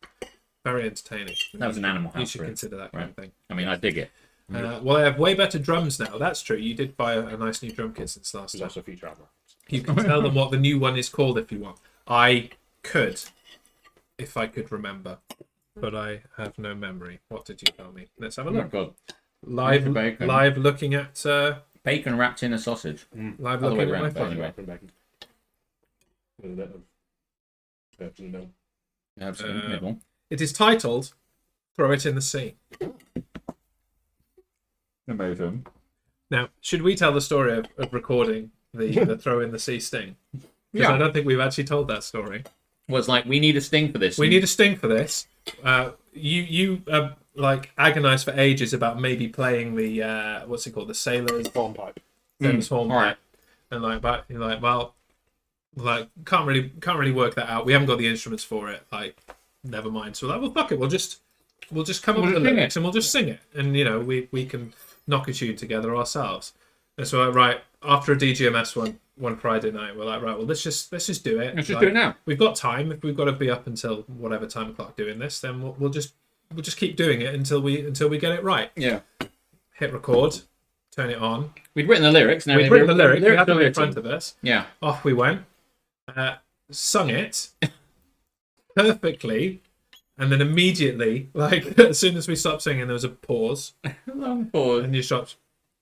A: very entertaining.
B: That was an Animal
A: You
B: House.
A: should
B: really.
A: consider that kind of thing.
B: I mean, I dig it.
A: Well, I have way better drums now. That's true. You did buy a nice new drum kit since last
C: There's
A: time.
C: also a feature armor.
A: You can tell them what the new one is called if you want. I could, if I could remember, but I have no memory. What did you tell me? Let's have a
B: Oh my
A: look.
B: god.
A: Live,
B: Bacon.
A: live looking at
B: Bacon wrapped in a sausage.
A: live
B: Other way
A: looking at my
B: around,
A: phone.
B: anyway.
C: With a bit of herbs in the middle.
B: Absolutely. Middle.
A: It is titled "Throw It in the Sea."
B: Amazing.
A: Now, should we tell the story of recording the throw in the sea sting? Because
B: Yeah.
A: I don't think we've actually told that story.
B: Was like, we need a sting for this.
A: We need a sting for this. You like agonized for ages about maybe playing the what's it called, the sailors
C: Horn pipe.
A: horn,
B: all right.
A: and like, but you're like, well, like can't really work that out. We haven't got the instruments for it. Like, never mind. So we're like, well, fuck it. We'll just come up with the
B: just sing
A: lyrics
B: it.
A: and we'll just sing it, and you know we can knock a tune together ourselves. And so right after a DGMS one Friday night, we're like, right, well let's just do it.
B: Let's just
A: Like,
B: do it now.
A: We've got time. If we've got to be up until whatever time o'clock doing this, then we'll just keep doing it until we get it right.
B: Yeah.
A: Hit record, turn it on.
B: We'd written the lyrics. Now
A: We'd written the lyrics. We
B: lyrics
A: had them
B: are
A: in
B: written.
A: front of us.
B: Yeah.
A: Off we went. Sung it perfectly, and then immediately, like as soon as we stopped singing, there was a pause,
B: Long pause.
A: and you stopped.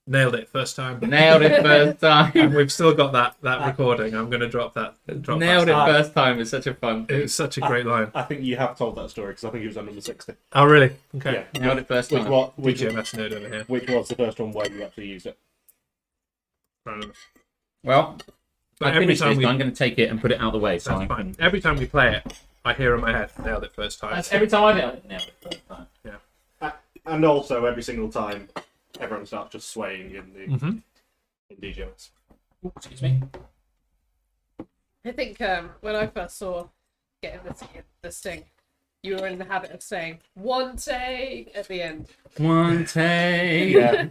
A: Nailed it first time.
B: Nailed it first
A: And
B: time.
A: we've still got that recording. I'm going to drop that.
B: Nailed it first time. It's such a fun
A: It
B: thing.
A: was such a great line.
C: I think you have told that story because I think it was on number 60.
A: Oh, really? Okay.
C: Yeah.
B: Nailed it first
C: Which
B: time.
C: was
A: DGMS nerd over here.
C: which was the first one where you actually used it.
A: Fair enough.
B: Well,
A: But
B: I
A: every
B: finished
A: time
B: this.
A: we,
B: I'm going to take it and put it out of the way. So
A: that's
B: I
A: fine.
B: can...
A: Every time we play it, I hear in my head, nailed it first time.
B: That's every time I nailed it. Nailed it first time.
C: And also, every single time, everyone starts just swaying in the
A: Mhm.
C: in DJs.
B: Ooh, excuse me.
E: I think when I first saw getting the sting, you were in the habit of saying one take at the end.
B: One take.
C: Yeah.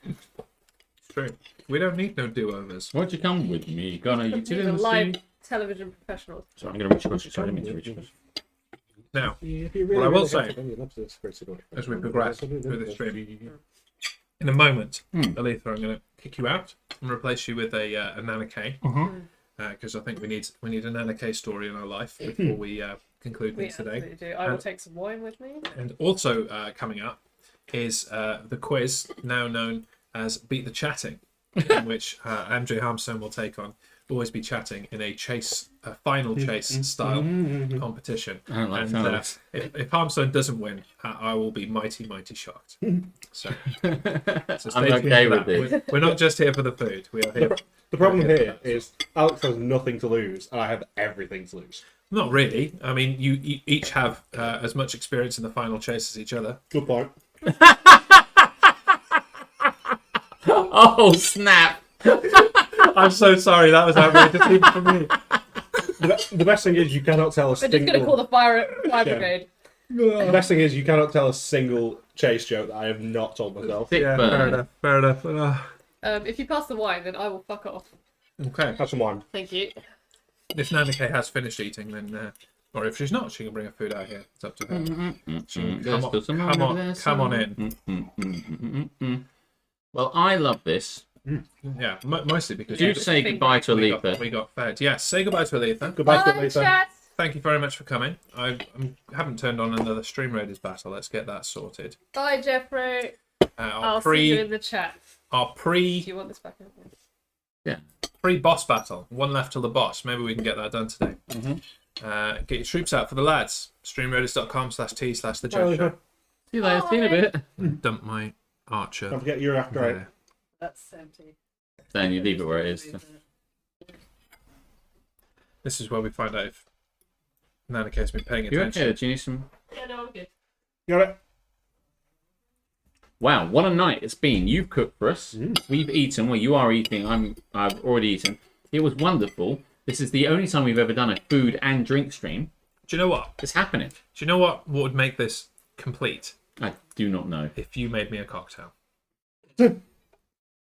A: It's true. We don't need no do-overs.
B: Won't you come with me? Gonna you
E: These
B: to
E: are
B: the
E: live
B: sea?
E: television professionals.
B: Sorry, I'm going to reach across. Sorry, I didn't mean to reach across.
A: Now,
C: If you
A: What I will
C: really
A: say,
C: have to, then you'd love to spread it.
A: as we progress through this stream, in a moment, Aletha, I'm going to kick you out and replace you with a Nana K. Because I think we need a Nana K story in our life before we conclude
E: We
A: things today.
E: absolutely do. I will take some wine with me.
A: And also coming up is the quiz, now known as Beat the Chatting, in which Andrew Harmstone will take on Always Be Chatting in a final chase style competition.
B: I don't like
A: And
B: finals.
A: if Harmstone doesn't win, I will be mighty shocked. So stay
B: I'm
A: tuned
B: okay
A: for
B: with
A: that.
B: this.
A: We're not just here for the food. We are here.
C: The problem here is Alex has nothing to lose, and I have everything to lose.
A: Not really. I mean, you each have as much experience in the final chase as each other.
C: Good point.
B: Oh, snap.
A: I'm so sorry. That was outrageous even for me.
C: The best thing is you cannot tell a
E: We're just going to call
C: single.
E: the fire brigade.
C: The best thing is you cannot tell a single chase joke that I have not told myself.
B: Thick
A: Yeah,
B: burn.
A: fair enough.
E: If you pass the wine, then I will fuck off.
A: Okay.
C: Have some wine.
E: Thank you.
A: If Nana K has finished eating, then, or if she's not, she can bring her food out here. It's up to her. She can come on in.
B: Well, I love this.
A: Yeah, mostly because
B: Do say goodbye to
A: we
B: Aletha.
A: got fed. Yes, say goodbye to Aletha.
C: Goodbye,
E: Bye,
C: Lisa.
E: chat.
A: Thank you very much for coming. I haven't turned on another Stream Raiders battle. Let's get that sorted.
E: Bye, Jeffrey.
A: Our
E: I'll see you in the chat.
A: our
E: Do
A: pre
E: you want this back?
A: boss battle. One left till the boss. Maybe we can get that done today. Get your troops out for the lads. Streamraiders.com/t/thejezshow.
B: See you later. See you in a bit.
A: Dump my archer.
C: Don't forget you're after 8.
A: there.
E: That's empty.
B: Then you leave it where it is.
A: This is where we find out if Nana K's been paying
B: You
A: attention.
B: okay? Do you need some?
E: Yeah, no, I'm good.
C: Got it?
B: Wow, what a night it's been. You've cooked for us. We've eaten. Well, you are eating. I've already eaten. It was wonderful. This is the only time we've ever done a food and drink stream.
A: Do you know what?
B: It's happening.
A: Do you know what would make this complete?
B: I do not know.
A: If you made me a cocktail.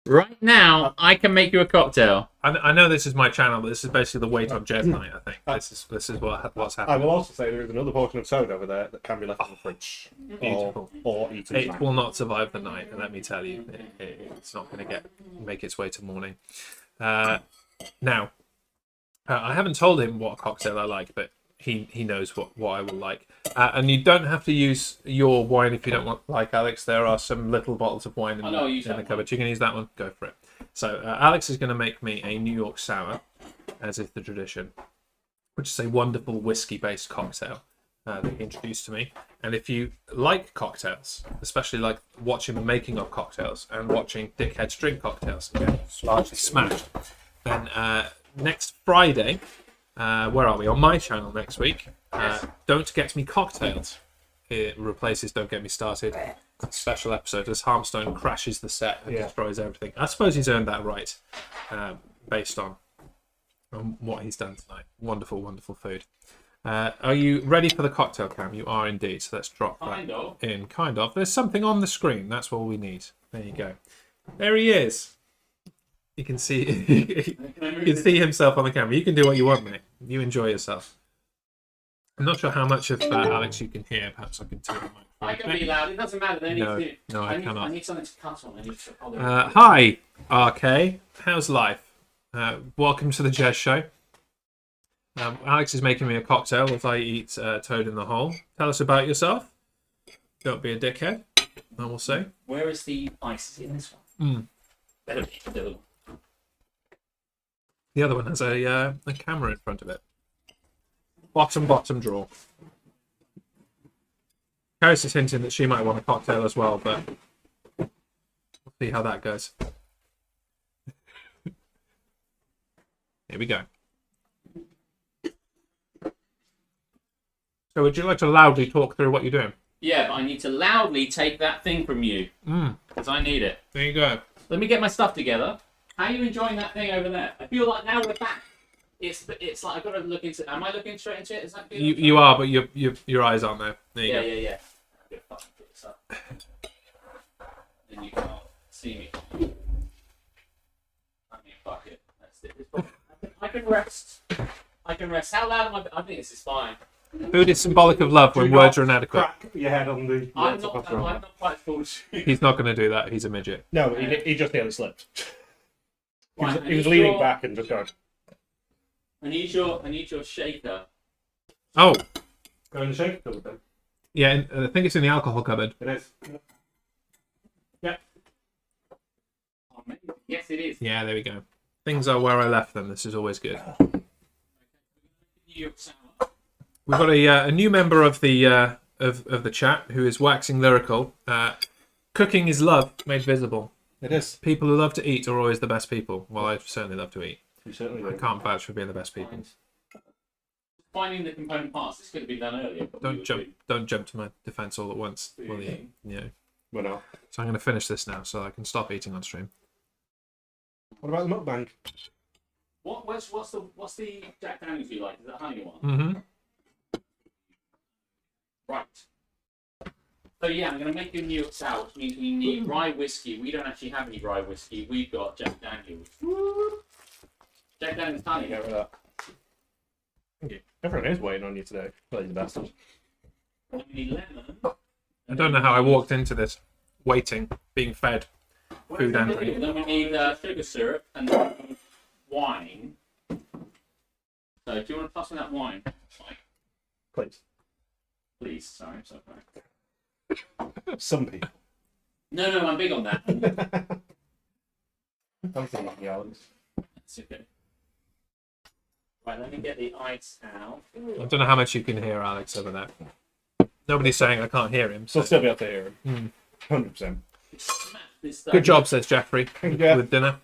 B: Right now, I can make you a cocktail.
A: I know this is my channel, but this is basically the weight on Jez night. I think this is what's
C: I
A: happening.
C: will also say there is another portion of soda over there that can be left in the fridge.
A: Beautiful.
C: Or eaten.
A: It will not survive the night, and let me tell you, it's not going to make its way to morning. Now, I haven't told him what cocktail I like, but he knows what I will like. And you don't have to use your wine if you don't want, like Alex. There are some little bottles of wine in the cupboard. You can use that one. Go for it. So Alex is going to make me a New York sour, as is the tradition, which is a wonderful whiskey-based cocktail that he introduced to me. And if you like cocktails, especially like watching the making of cocktails and watching dickheads drink cocktails, largely smashed, then next Friday, where are we? On my channel next week. Don't Get Me Cocktails. It replaces Don't Get Me Started. It's a special episode as Harmstone crashes the set and destroys everything. I suppose he's earned that right, based on what he's done tonight. Wonderful, wonderful food. Are you ready for the cocktail cam? You are indeed. So let's drop that in. Kind of. There's something on the screen. That's all we need. There you go. There he is. You can see you can see himself on the camera. You can do what you want, mate. You enjoy yourself. I'm not sure how much of Alex you can hear. Perhaps I can turn the microphone.
B: I can be loud. It doesn't matter.
A: No, I cannot.
B: I need something to cut on. I need to
A: Hi, RK. How's life? Welcome to the Jez Show. Alex is making me a cocktail as I eat Toad in the Hole. Tell us about yourself. Don't be a dickhead, I will say.
B: Where is the ice? Is it in this one? Better be.
A: The other one has a camera in front of it. Bottom drawer. Karis is hinting that she might want a cocktail as well, but we'll see how that goes. Here we go. So would you like to loudly talk through what you're doing?
B: Yeah, but I need to loudly take that thing from you. Because I need it.
A: There you go.
B: Let me get my stuff together. How are you enjoying that thing over there? I feel like now we're back. It's like I've got to look into. Am I looking straight into it? Is that good?
A: You are, but your eyes aren't there. There you go.
B: Yeah. I'm gonna fucking put this up. Then you can't see me. I mean, fuck it. That's it. I can rest. How loud am I? I think this is fine.
A: Food is symbolic of love when
C: Do
A: words
C: not
A: are inadequate.
C: Crack your head on the.
B: I'm not quite full.
A: He's not going to do that. He's a midget.
C: No, he just nearly slipped.
B: Right,
C: He was leaning back and just going.
B: I need your shaker.
A: Oh,
C: Go in the shake cupboard then.
A: yeah. I think it's in the alcohol cupboard.
C: It is. Yeah.
B: Oh, maybe. Yes, it is.
A: Yeah, there we go. Things are where I left them. This is always good.
B: New York sour.
A: We've got a new member of the of the chat who is waxing lyrical. Cooking is love made visible.
C: It is.
A: People who love to eat are always the best people. Well, I certainly love to eat.
C: You certainly
A: I
C: do.
A: can't vouch for being the best people.
B: Finding the component parts. This could have been done earlier. but we
A: Don't jump to my defense all at once, will you? Yeah.
C: Well, no.
A: So I'm going to finish this now so I can stop eating on stream.
C: What about the mukbang?
B: What's the Jack Daniels you like? Is that honey one?
A: Mm-hmm.
B: Right. So yeah, I'm going to make you a New York sour, which means we need rye whiskey. We don't actually have any rye whiskey. We've got Jack Daniels. Jack Daniels honey.
C: Go with that. Thank you. Everyone is waiting on you today. Play the bastard.
B: And we need lemon.
A: I don't know how I walked into this waiting, being fed food and drink.
B: Then we need sugar syrup and then we need wine. So do you want to pass me that wine, Mike?
C: Please.
B: Please. Sorry, I'm so sorry.
C: Some people.
B: No, I'm big on that.
C: I'm thinking like the Alex.
B: That's okay. Right, let me get the ice out.
A: I don't know how much you can hear Alex over there. Nobody's saying I can't hear him.
C: So
A: So.
C: still be able to hear him. 100%.
B: Smash this stuff.
A: Good job, says Jeffrey,
C: Yeah.
A: with dinner.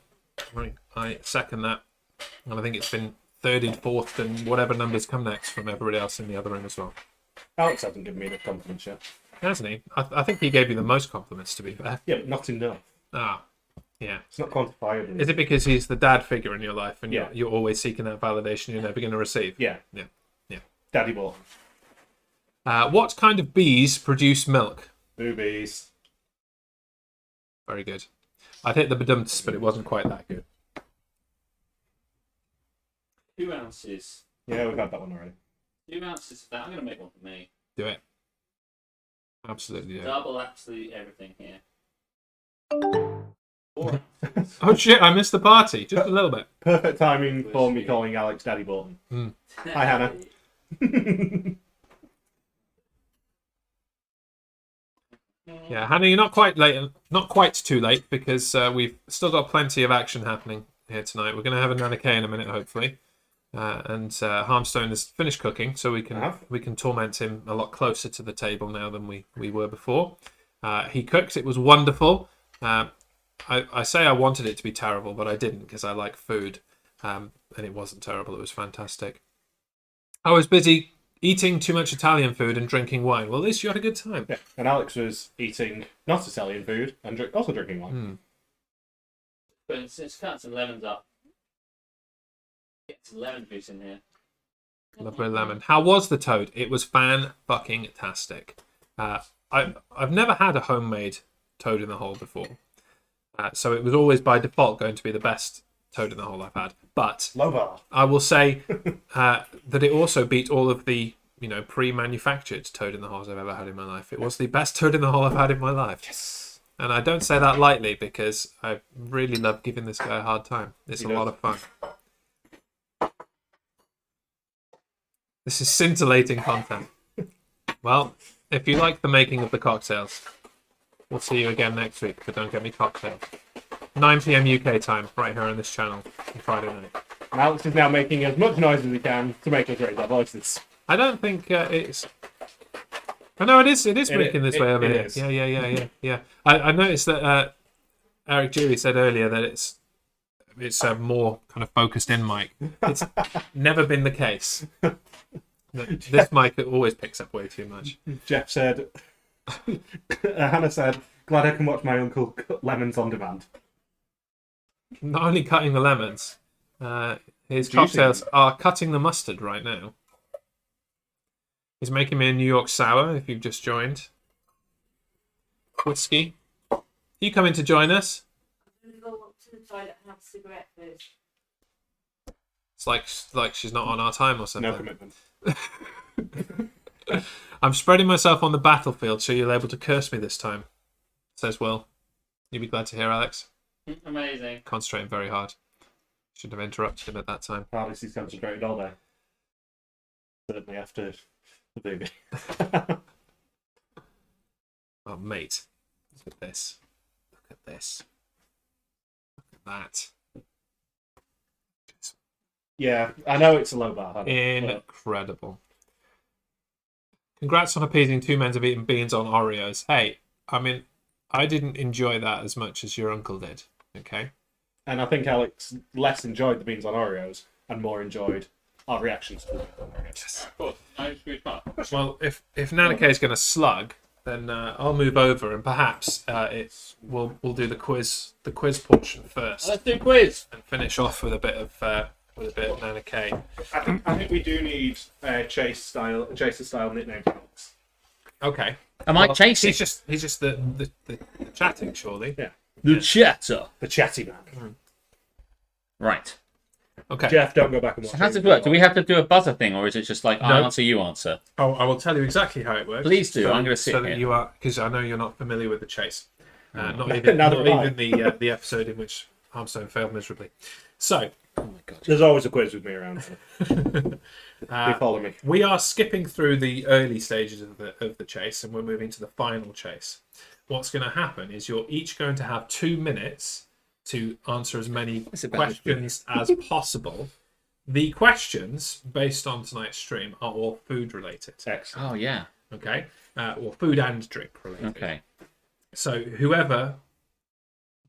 A: Right, I second that. And I think it's been third and fourth and whatever numbers come next from everybody else in the other room as well.
C: Alex hasn't given me the confidence yet.
A: Hasn't he? I think he gave you the most compliments, to be fair.
C: Yeah, but not enough.
A: Ah, yeah.
C: It's not quantifiable.
A: Is it because he's the dad figure in your life and
C: Yeah.
A: you're always seeking that validation you're never going to receive?
C: Yeah.
A: Yeah. Yeah.
C: Daddy bought
A: What kind of bees produce milk?
C: boobies.
A: Very good. I'd hit the badumts, but it wasn't quite that good.
B: 2 ounces.
C: Yeah, we've had that one already.
B: 2 ounces of that. I'm going to make one for me.
A: Do it. Absolutely do it.
B: Double absolutely everything here. 4 ounces.
A: Oh shit, I missed the party. Just a little bit.
C: Perfect timing for me calling Alex Daddy Bolton. Hi, Hannah.
A: Yeah, Hannah, you're not quite late. Not quite too late because we've still got plenty of action happening here tonight. We're going to have a Nana K in a minute, hopefully. And Harmstone has finished cooking, so we can torment him a lot closer to the table now than we were before. He cooked; it was wonderful. I say I wanted it to be terrible, but I didn't because I like food, and it wasn't terrible. It was fantastic. I was busy eating too much Italian food and drinking wine. Well, at least you had a good time.
C: Yeah, and Alex was eating not Italian food and also drinking wine.
B: But it's cut some lemons up. Get some lemon juice in here.
A: Lovely lemon. How was the toad? It was fan-fucking-tastic. I've never had a homemade toad in the hole before. So it was always by default going to be the best toad in the hole I've had. But
C: Low bar.
A: I will say that it also beat all of the pre-manufactured toad in the holes I've ever had in my life. It was the best toad in the hole I've had in my life.
C: Yes.
A: And I don't say that lightly because I really love giving this guy a hard time. It's a lot of fun. This is scintillating content. Well, if you like the making of the cocktails, we'll see you again next week, but don't get me cocktails. 9 p.m. UK time, right here on this channel on Friday night.
C: And Alex is now making as much noise as he can to make us raise our voices.
A: I don't think it's... I know it is making this way over
C: it
A: here.
C: is.
A: Yeah. I noticed that Eric Jury said earlier that it's a more kind of focused in mic. It's never been the case. This mic always picks up way too much.
C: Jeff said, Hannah said, glad I can watch my uncle cut lemons on demand.
A: Not only cutting the lemons, his
C: Juicy.
A: cocktails are cutting the mustard right now. He's making me a New York sour, if you've just joined. Whiskey. You coming to join us?
F: I'm going to go up to the toilet and have a cigarette first.
A: It's like she's not on our time or something.
C: No commitment.
A: I'm spreading myself on the battlefield so you're able to curse me this time, says Will. You'd be glad to hear, Alex.
B: Amazing.
A: Concentrating very hard. Should have interrupted him at that time.
C: Alex is concentrated all day. Certainly after the baby.
A: Oh, mate. Look at this. Look at this. Look at that.
C: Yeah, I know it's a low bar. But
A: Incredible. Congrats on appeasing 2 men of eating beans on Oreos. Hey, I mean, I didn't enjoy that as much as your uncle did. Okay?
C: And I think Alex less enjoyed the beans on Oreos and more enjoyed our reactions to the beans on Oreos.
A: Yes. Well, if Nana K is going to slug, then I'll move over and perhaps we'll do the quiz portion first
B: Let's do quiz.
A: and finish off with a bit of Nana K.
C: I think we do need Chase's style nickname for Alex.
A: Okay.
B: Am I chasing?
A: He's just the chatting, surely.
C: Yeah.
B: The chatter.
C: The chatty man.
B: Right.
A: Okay.
C: Jeff, don't go back and watch
B: So how does it work? Do we have to do a buzzer thing, or is it just like I
A: No.
B: answer, you answer?
A: Oh, I will tell you exactly how it works.
B: Please do. I'm going to sit
A: so
B: here.
A: that you are, because I know you're not familiar with the chase. Not
C: Neither
A: even
C: am I.
A: the episode in which Harmstone failed miserably. So
B: Oh my god.
C: There's always a quiz with me around. So. They follow me.
A: we are skipping through the early stages of the chase, and we're moving to the final chase. What's going to happen is you're each going to have 2 minutes to answer as many
B: It's about
A: questions as possible. The questions, based on tonight's stream, are all food related.
C: Excellent.
B: Oh yeah.
A: Okay, or food and drink related.
B: Okay.
A: So whoever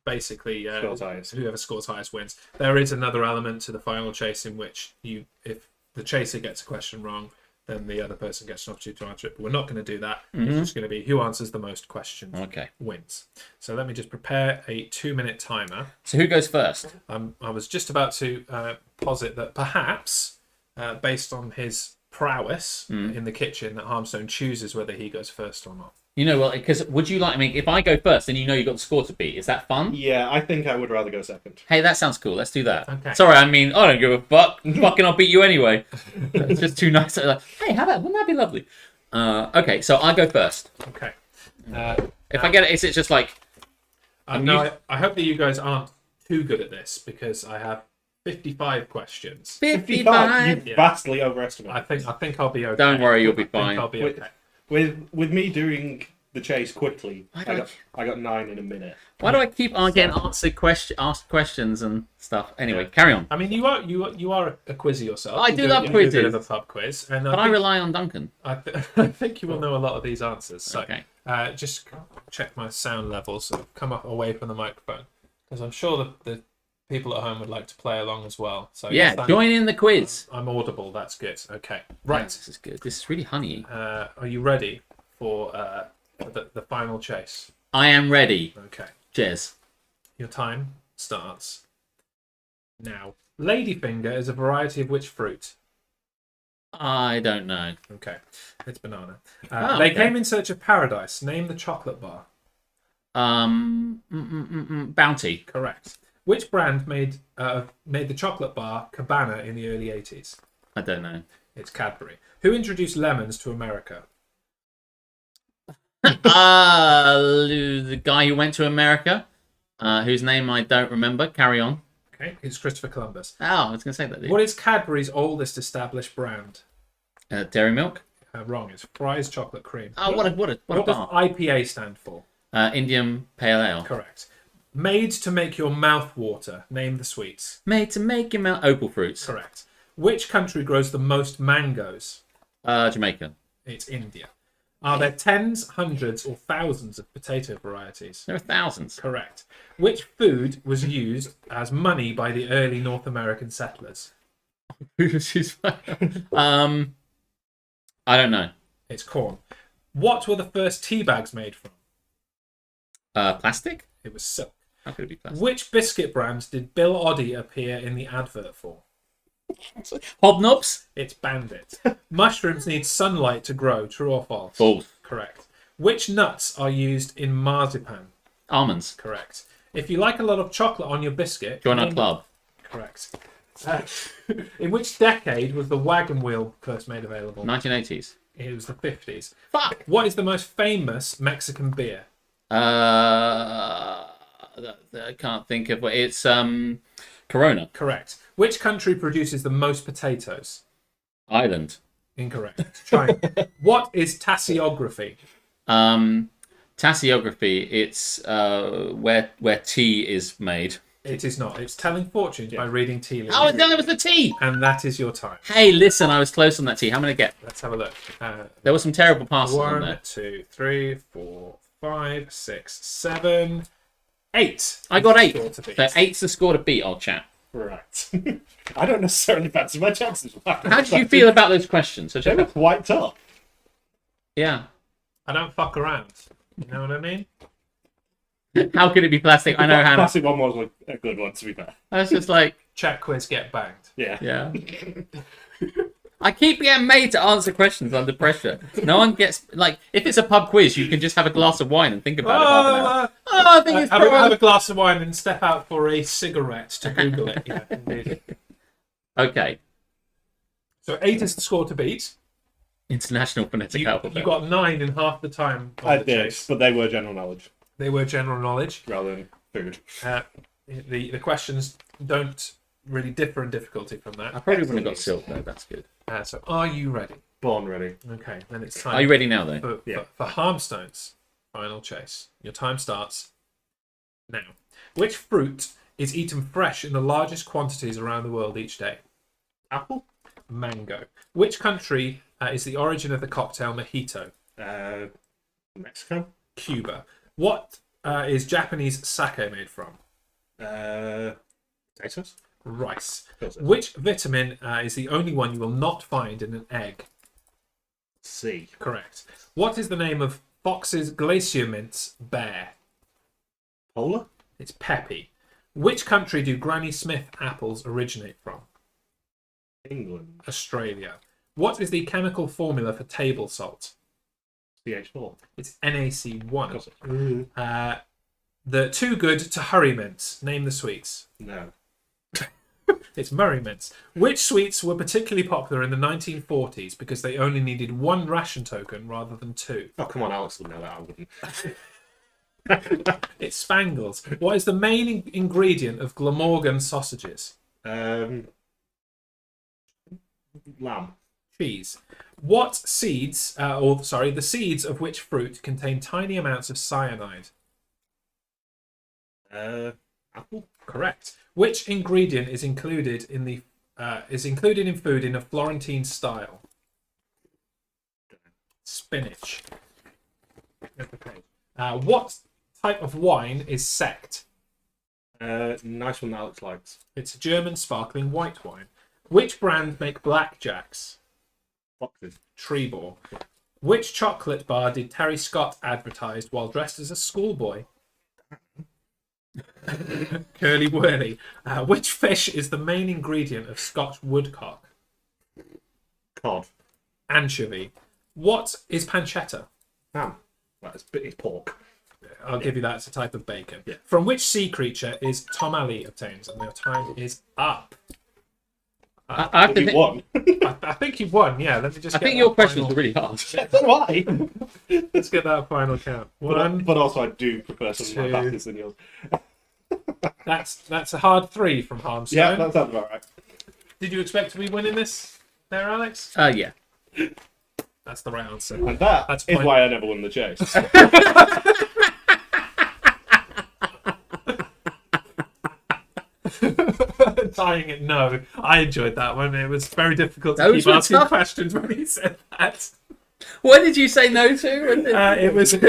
A: basically whoever scores highest wins. There is another element to the final chase in which if the chaser gets a question wrong, then the other person gets an opportunity to answer it. But we're not going to do that. It's just going to be who answers the most questions
B: Okay.
A: wins. So let me just prepare a 2-minute timer.
B: So who goes first?
A: I was just about to posit that perhaps, based on his prowess in the kitchen, that Harmstone chooses whether he goes first or not.
B: You know, well, because would you like? I mean, if I go first, then you know you got the score to beat. Is that fun?
C: Yeah, I think I would rather go second.
B: Hey, that sounds cool. Let's do that.
A: Okay.
B: Sorry, I mean, I don't give a fuck. Fucking, I'll beat you anyway. It's just too nice. Like, hey, how about? Wouldn't that be lovely? Okay, so I go first.
A: Okay.
B: If I get it, it's just like
A: No, I hope that you guys aren't too good at this because I have 55 questions.
B: 55.
C: You vastly overestimated.
A: I think I'll be okay.
B: Don't worry, you'll be
A: I think
B: fine.
A: I'll be okay.
C: With me doing the chase quickly,
B: Why do
C: I got 9 in a minute.
B: Why do I keep on getting asked questions and stuff? Anyway, carry on.
A: I mean, you are a quizzer yourself.
B: I
A: You
B: do love
A: you
B: quizzes.
A: do a bit of a pub quiz, and
B: But I rely on Duncan.
A: I think you will know a lot of these answers. So
B: Okay.
A: just check my sound levels. So come up away from the microphone because I'm sure that the people at home would like to play along as well. So
B: Yeah, join in the quiz.
A: I'm audible. That's good. Okay, right.
B: This is good. This is really honey.
A: Are you ready for the final chase?
B: I am ready.
A: Okay.
B: Jez.
A: Your time starts now. Ladyfinger is a variety of which fruit?
B: I don't know.
A: Okay, it's banana.
B: Oh,
A: They
B: okay.
A: came in search of paradise. Name the chocolate bar.
B: Bounty.
A: Correct. Which brand made the chocolate bar Cabana in the early 80s?
B: I don't know.
A: It's Cadbury. Who introduced lemons to America?
B: The guy who went to America, whose name I don't remember. Carry on.
A: Okay, it's Christopher Columbus.
B: Oh, I was going to say that.
A: What is Cadbury's oldest established brand?
B: Dairy milk.
A: Wrong. It's Fry's chocolate cream.
B: Oh, what a
A: What does
B: bar.
A: IPA stand for?
B: Indian Pale Ale.
A: Correct. Made to make your mouth water. Name the sweets.
B: Made to make him out opal fruits.
A: Correct. Which country grows the most mangoes?
B: Jamaica.
A: It's India. Are there tens, hundreds, or thousands of potato varieties?
B: There are thousands.
A: Correct. Which food was used as money by the early North American settlers?
B: I don't know.
A: It's corn. What were the first tea bags made from?
B: Plastic?
A: It was silk.
B: How could it be plastic?
A: Which biscuit brands did Bill Oddie appear in the advert for?
B: Hobnobs?
A: It's Bandit. Mushrooms need sunlight to grow. True or false?
B: False.
A: Correct. Which nuts are used in marzipan?
B: Almonds.
A: Correct. If you like a lot of chocolate on your biscuit,
B: Join our
A: name-
B: club.
A: Correct. In which decade was the wagon wheel first made available?
B: 1980s.
A: It was the 50s.
B: Fuck.
A: What is the most famous Mexican beer?
B: I can't think of what it's. Corona.
A: Correct. Which country produces the most potatoes?
B: Ireland.
A: Incorrect. China. What is tassiography?
B: Tassiography. It's where tea is made.
A: It is not. It's telling fortunes by reading tea leaves.
B: Oh no, that was the tea.
A: And that is your time.
B: Hey, listen, I was close on that tea. How many get?
A: Let's have a look.
B: There were some terrible passes on
A: 1,
B: there.
A: 2, 3, 4, 5, 6, 7, 8.
B: I got 8.
A: Score to beat.
B: So 8's the score to beat, old chap.
C: Right. I don't necessarily fancy my chances.
B: How did you feel about those questions? So
C: They were quite tough.
B: yeah.
A: I don't fuck around. You know what I mean?
B: How could it be plastic? I know,
C: The
B: Hannah.
C: classic one was like a good one, to be fair.
B: I was just like,
A: Check quiz, get banged.
C: Yeah.
B: yeah. I keep getting made to answer questions under pressure. No one gets like if it's a pub quiz, you can just have a glass of wine and think about it. Half an hour. I think it's
A: have a
B: probably...
A: glass of wine and step out for a cigarette to Google it. Yeah, indeed.
B: Okay.
A: So 8 is the score to beat.
B: International phonetic
A: You
B: alphabet.
A: got 9 in half the time.
C: I
A: Of the
C: did,
A: chase.
C: but they were general knowledge
A: They were general knowledge.
C: rather than food.
A: The questions don't really differ in difficulty from
B: I
A: that.
B: probably wouldn't have got silk though. That's good.
A: So are you ready?
C: Born ready.
A: Okay, then it's time.
B: Are you ready now though?
A: For Harmstone's final chase. Your time starts now. Which fruit is eaten fresh in the largest quantities around the world each day?
C: Apple?
A: Mango. Which country is the origin of the cocktail mojito?
C: Mexico?
A: Cuba. What is Japanese sake made from?
C: Potatoes?
A: Rice.
C: Feels it.
A: Which vitamin is the only one you will not find in an egg?
C: C.
A: Correct. What is the name of Fox's Glacier Mint's bear?
C: Polar?
A: It's Peppy. Which country do Granny Smith apples originate from?
C: England.
A: Australia. What is the chemical formula for table salt?
C: CH4.
A: It's NaC1.
C: Gossip.
A: The Too Good to Hurry Mints. Name the sweets.
C: No.
A: It's Murray Mints. Which sweets were particularly popular in the 1940s because they only needed 1 ration token rather than 2?
C: Oh, come on, Alex would know that. I wouldn't.
A: It's Spangles. What is the main ingredient of Glamorgan sausages?
C: Lamb.
A: Cheese. What seeds, the seeds of which fruit contain tiny amounts of cyanide?
C: Apple?
A: Correct. Which ingredient is included in food in a Florentine style? Spinach. What type of wine is sect?
C: Nice one that Alex likes.
A: It's a German sparkling white wine. Which brand make blackjacks?
C: Foxes.
A: Trebor. Which chocolate bar did Terry Scott advertise while dressed as a schoolboy? Curly Whirly. Which fish is the main ingredient of Scotch woodcock?
C: Cod.
A: Anchovy. What is pancetta?
C: Ham. It's pork.
A: I'll give you that. It's a type of bacon.
C: Yeah.
A: From which sea creature is Tom Alley obtained? And your time is up.
B: I have to
C: You
B: think,
C: won.
A: I think he won. Yeah. Let me just.
B: I
A: get
B: think
A: that
B: your questions
A: final-
B: were really hard.
C: Why?
A: Let's get that final count. One.
C: But also, I do prefer something
A: Two.
C: like that than yours.
A: That's a hard 3 from Harmstone.
C: Yeah, that sounds about right.
A: Did you expect to be winning this, there, Alex?
B: Yeah.
A: That's the right answer.
C: And that's
A: That's
C: is
A: point-
C: why I never won the chase.
A: Tying it, no. I enjoyed that one. It was very difficult to
B: Those
A: keep
B: were
A: asking
B: tough.
A: questions when he said that.
B: What did you say no to?
A: It was. I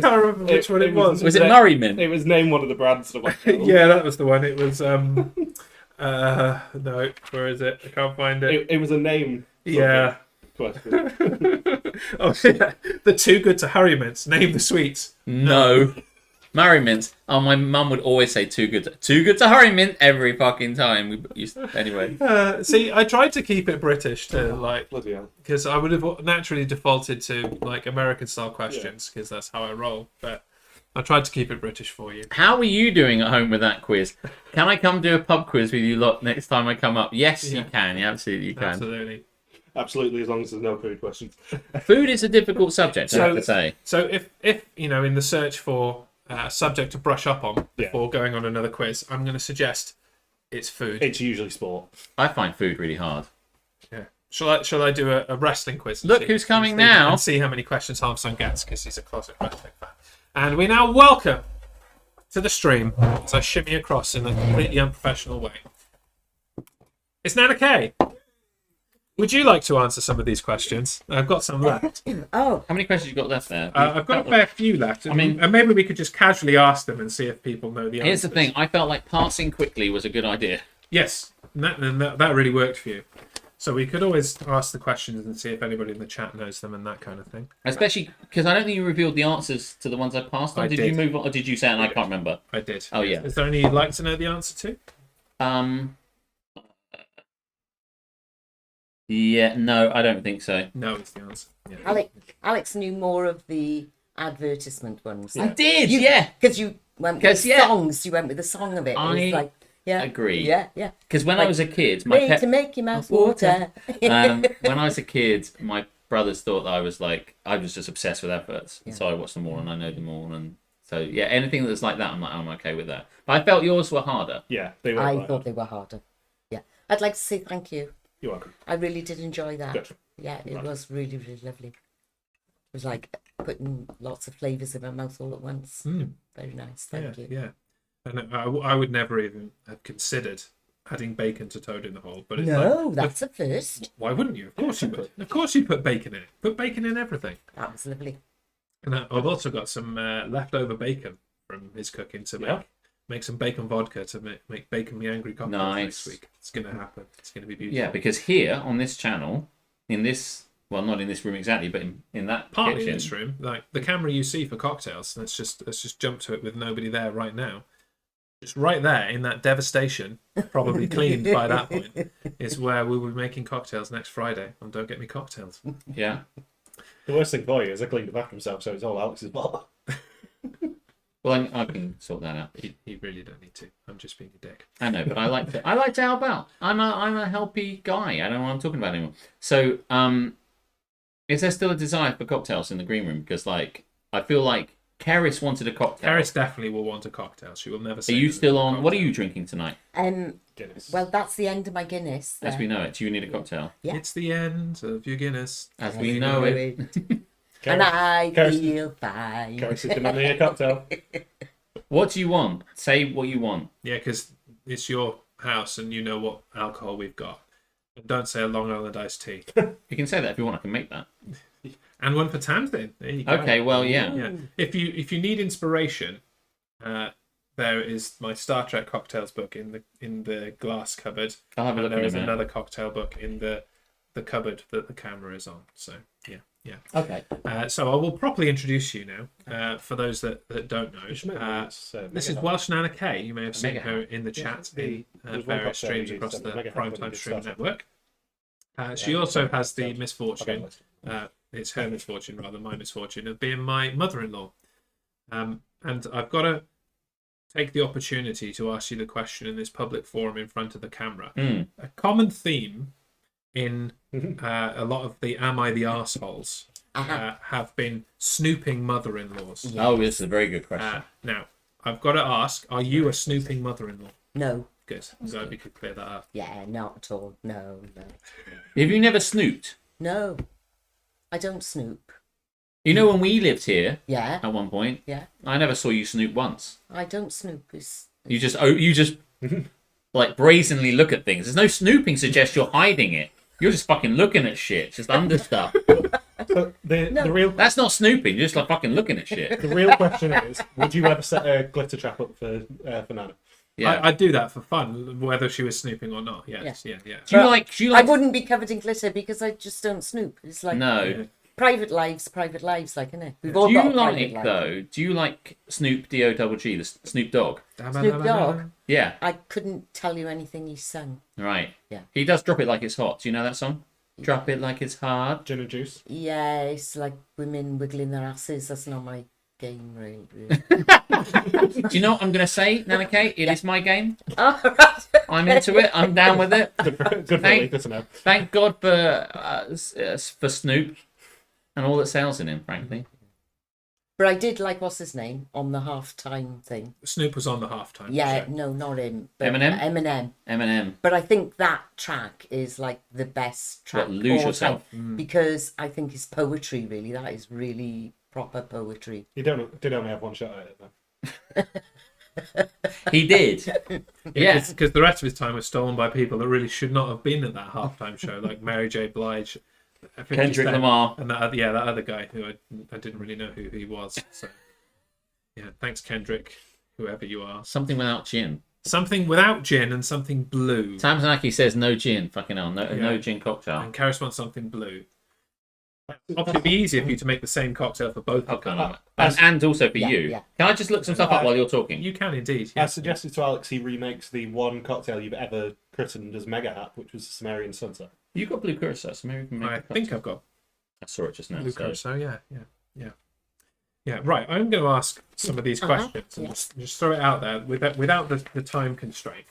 A: can't remember which one it was.
B: Was it Murray Mint?
C: It was named one of the brands. And I'm like, oh.
A: Yeah, that was the one. It was. No, where is it? I can't find it.
C: It was a name.
A: Yeah.
C: Question.
A: Oh yeah, the Too Good to Hurry Mints. Name the sweets.
B: No. Murray Mint. Oh, my mum would always say too good to hurry mint every fucking time. Anyway.
A: See, I tried to keep it British to like,
C: Bloody hell.
A: because I would have naturally defaulted to like American style questions because that's how I roll. But I tried to keep it British for you.
B: How are you doing at home with that quiz? Can I come do a pub quiz with you lot next time I come up? Yes, you can. Yeah, absolutely you can.
A: Absolutely.
C: Absolutely, as long as there's no food questions.
B: Food is a difficult subject, I have to say.
A: So if in the search for a subject to brush up on before going on another quiz, I'm going to suggest it's food.
C: It's usually sport.
B: I find food really hard.
A: Yeah. Shall I do a wrestling quiz?
B: Look who's coming now.
A: And see how many questions Harmstone gets, because he's a classic wrestling fan. And we now welcome to the stream as I shimmy across in a completely unprofessional way. It's Nana K. Would you like to answer some of these questions? I've got some left.
F: Oh,
B: How many questions you got left there?
A: I've got a fair few left. And maybe we could just casually ask them and see if people know the answers.
B: Here's the thing. I felt like passing quickly was a good idea.
A: Yes, and that really worked for you. So we could always ask the questions and see if anybody in the chat knows them and that kind of thing.
B: Especially because I don't think you revealed the answers to the ones I passed on.
A: I
B: Did
A: did.
B: you move on, or did you say it and I can't remember?
A: I did.
B: Oh, yeah.
A: Is there any you'd like to know the answer to?
B: Yeah, no, I don't think so.
A: No, it's the answer. Yeah.
F: Alex knew more of the advertisement ones.
B: I did, yeah.
F: Because you went with the
B: yeah.
F: songs. You went with the song of it. It was like, yeah,
B: agree.
F: Yeah, yeah.
B: Because when I
F: Like,
B: was a kid, my
F: Made
B: pet...
F: to make your mouth water.
B: when I was a kid, my brothers thought that I was just obsessed with adverts. And so I watched them all and I know them all. And so, yeah, anything that's like that, I'm okay with that. But I felt yours were harder.
C: Yeah, they were.
F: I thought they were harder. Yeah. I'd like to say thank you.
C: You're welcome.
F: I really did enjoy that.
C: Good.
F: Yeah, it was really, really lovely. It was like putting lots of flavours in my mouth all at once. Very nice. Thank you.
A: Yeah. And I would never even have considered adding bacon to Toad in the Hole. But it's
F: No,
A: like,
F: that's a first.
A: why wouldn't you? Of course you would. Of course you put bacon in it. Put bacon in everything.
F: That was lovely.
A: And I've also got some leftover bacon from his cooking to make some bacon vodka to make Bacon Me Angry cocktails
B: Nice.
A: next week. It's going to happen. It's going to be beautiful.
B: Yeah, because here on this channel, in this, well, not in this room exactly, but in that
A: Partly
B: kitchen,
A: in this room, like the camera you see for cocktails. Let's just jump to it with nobody there right now. Just right there in that devastation, probably cleaned by that point, is where we'll be making cocktails next Friday on Don't Get Me Cocktails.
B: yeah.
C: The worst thing for you is I cleaned it back himself, so it's all Alex's fault.
B: Well, I can sort that out.
A: You really don't need to. I'm just being a dick.
B: I know, but I like to help out. I'm a helpy guy. I don't know what I'm talking about anymore. So, is there still a desire for cocktails in the green room? Because like I feel like Karis wanted a cocktail.
A: Karis definitely will want a cocktail. She will never say.
B: Are you
A: that
B: still
A: there's a
B: on? What are
A: cocktail.
B: you drinking tonight?
C: Guinness.
F: Well, that's the end of my Guinness.
B: As
F: there.
B: we know it, do you need a cocktail?
F: Yeah.
A: It's the end of your Guinness.
B: As we know it.
F: And I
C: Karis-
F: feel fine.
C: Karis is demanding a cocktail.
B: What do you want? Say what you want.
A: Yeah, because it's your house and you know what alcohol we've got. And don't say a Long Island iced tea.
B: You can say that if you want. I can make that.
A: And one for Tamsin. There you go.
B: Okay. Well, yeah.
A: Yeah. If you need inspiration, there is my Star Trek cocktails book in the glass cupboard.
B: I'll have a look
A: And there
B: in a
A: is
B: minute.
A: another cocktail book in the cupboard that the camera is on. So yeah.
B: Okay.
A: So I will properly introduce you now. For those that don't know, this is Welsh Nana K. You may have seen her in the chat in various streams across the Primetime Streamer Network. She also has the misfortune, it's her misfortune rather, my misfortune, of being my mother-in-law. And I've got to take the opportunity to ask you the question in this public forum in front of the camera. A common theme in a lot of the Am I the Arseholes have been snooping mother-in-laws.
B: Oh, this is a very good question.
A: Now, I've got to ask, are you a snooping mother-in-law?
F: No.
A: Good. I'm glad we could clear that up.
F: Yeah, not at all. No.
B: Have you never snooped?
F: No. I don't snoop.
B: You know when we lived here
F: Yeah.
B: at one point,
F: Yeah.
B: I never saw you snoop once.
F: I don't snoop.
B: You just like brazenly look at things. There's no snooping suggests you're hiding it. You're just fucking looking at shit, just under stuff.
C: So the real
B: That's not snooping. You're just like fucking looking at shit.
C: the real question is, would you ever set a glitter trap up for Nana?
B: Yeah.
A: I'd do that for fun, whether she was snooping or not. Yes, yeah.
B: Do you like? Do you
F: I
B: like?
F: wouldn't be covered in glitter because I just don't snoop. It's like
B: No.
F: private lives, like, innit? We've all
B: Do
F: got
B: you
F: a private
B: like
F: life.
B: though? Do you like Snoop D-O-double-G, the Snoop Dogg?
F: Snoop Dogg?
B: Yeah.
F: I couldn't tell you anything he sang.
B: Right.
F: Yeah.
B: He does drop it like it's hot. Do you know that song? Drop it like it's hard.
C: Gin and juice.
F: Yeah, it's like women wiggling their asses. That's not my game, really.
B: Do you know what I'm going to say, Nana Kate? It is my game.
F: Oh, right.
B: I'm into it. I'm down with it.
C: Good for
B: Thank-
C: good to know.
B: Thank God for Snoop and all that sells in him, frankly.
F: But I did like, what's his name, on the halftime thing.
A: Snoop was on the halftime
F: Yeah,
A: show.
F: no, not him. But
B: Eminem?
F: Eminem.
B: Eminem.
F: But I think that track is like the best track.
B: What, Lose
F: all
B: Yourself?
F: time, because I think his poetry, really, that is really proper poetry.
C: You did only have one shot at it, though.
B: He did. Yeah.
A: Because the rest of his time was stolen by people that really should not have been at that halftime show, like Mary J. Blige, 50
B: Kendrick
A: Cent,
B: Lamar.
A: and that other guy who I didn't really know who he was. So yeah, thanks Kendrick, whoever you are.
B: Something without gin.
A: Something without gin and something blue.
B: Tamzanaki says no gin. Fucking hell. No,
A: Yeah.
B: no gin cocktail.
A: And Karis wants something blue. Obviously, it'd be easier for you to make the same cocktail for both of them.
B: And also for
F: Yeah,
B: you.
F: yeah.
B: Can I just look some stuff up while you're talking?
A: You can indeed.
C: I
A: Yes.
C: suggested to Alex he remakes the one cocktail you've ever christened as Mega Hat, which was the Sumerian Sunset.
B: You got blue curacao, so maybe we can make
A: I
B: a
A: think
B: cocktail.
A: I've got
B: I saw it just now.
A: blue
B: So.
A: curacao. Yeah. Right. I'm going to ask some of these questions and just throw it out there without the time constraint,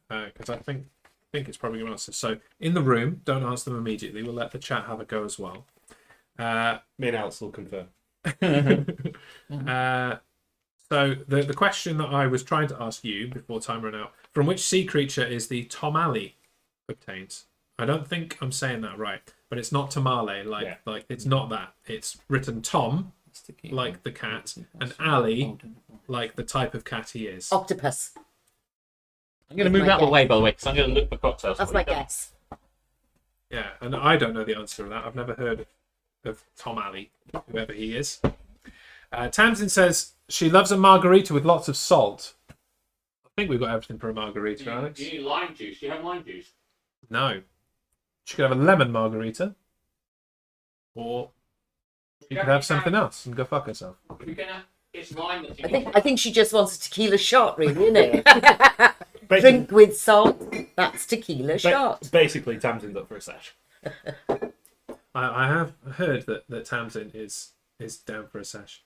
A: because I think it's probably going to answer. So in the room, don't answer them immediately. We'll let the chat have a go as well.
C: Me and Alex will confirm.
A: So the question that I was trying to ask you before time ran out: from which sea creature is the Tomali obtained? I don't think I'm saying that right, but it's not Tamale. Like it's not that. It's written Tom, like the cat, and Ali, like the type of cat he is.
F: Octopus.
B: I'm going to move out of the way, by the way, because I'm going to look for cocktails.
F: That's
B: for
F: my
B: you.
F: guess.
A: Yeah, and I don't know the answer to that. I've never heard of Tom Ali, whoever he is. Tamsin says she loves a margarita with lots of salt. I think we've got everything for a margarita, Alex.
B: Do you need lime juice? Do you have lime juice?
A: No. She could have a lemon margarita. Or she could have something else and go fuck herself.
B: It's lime that
F: I think she just wants a tequila shot, really, isn't it? Drink with salt. That's tequila shot.
C: Basically, Tamsin's up for a sesh.
A: I have heard that Tamsin is down for a sesh.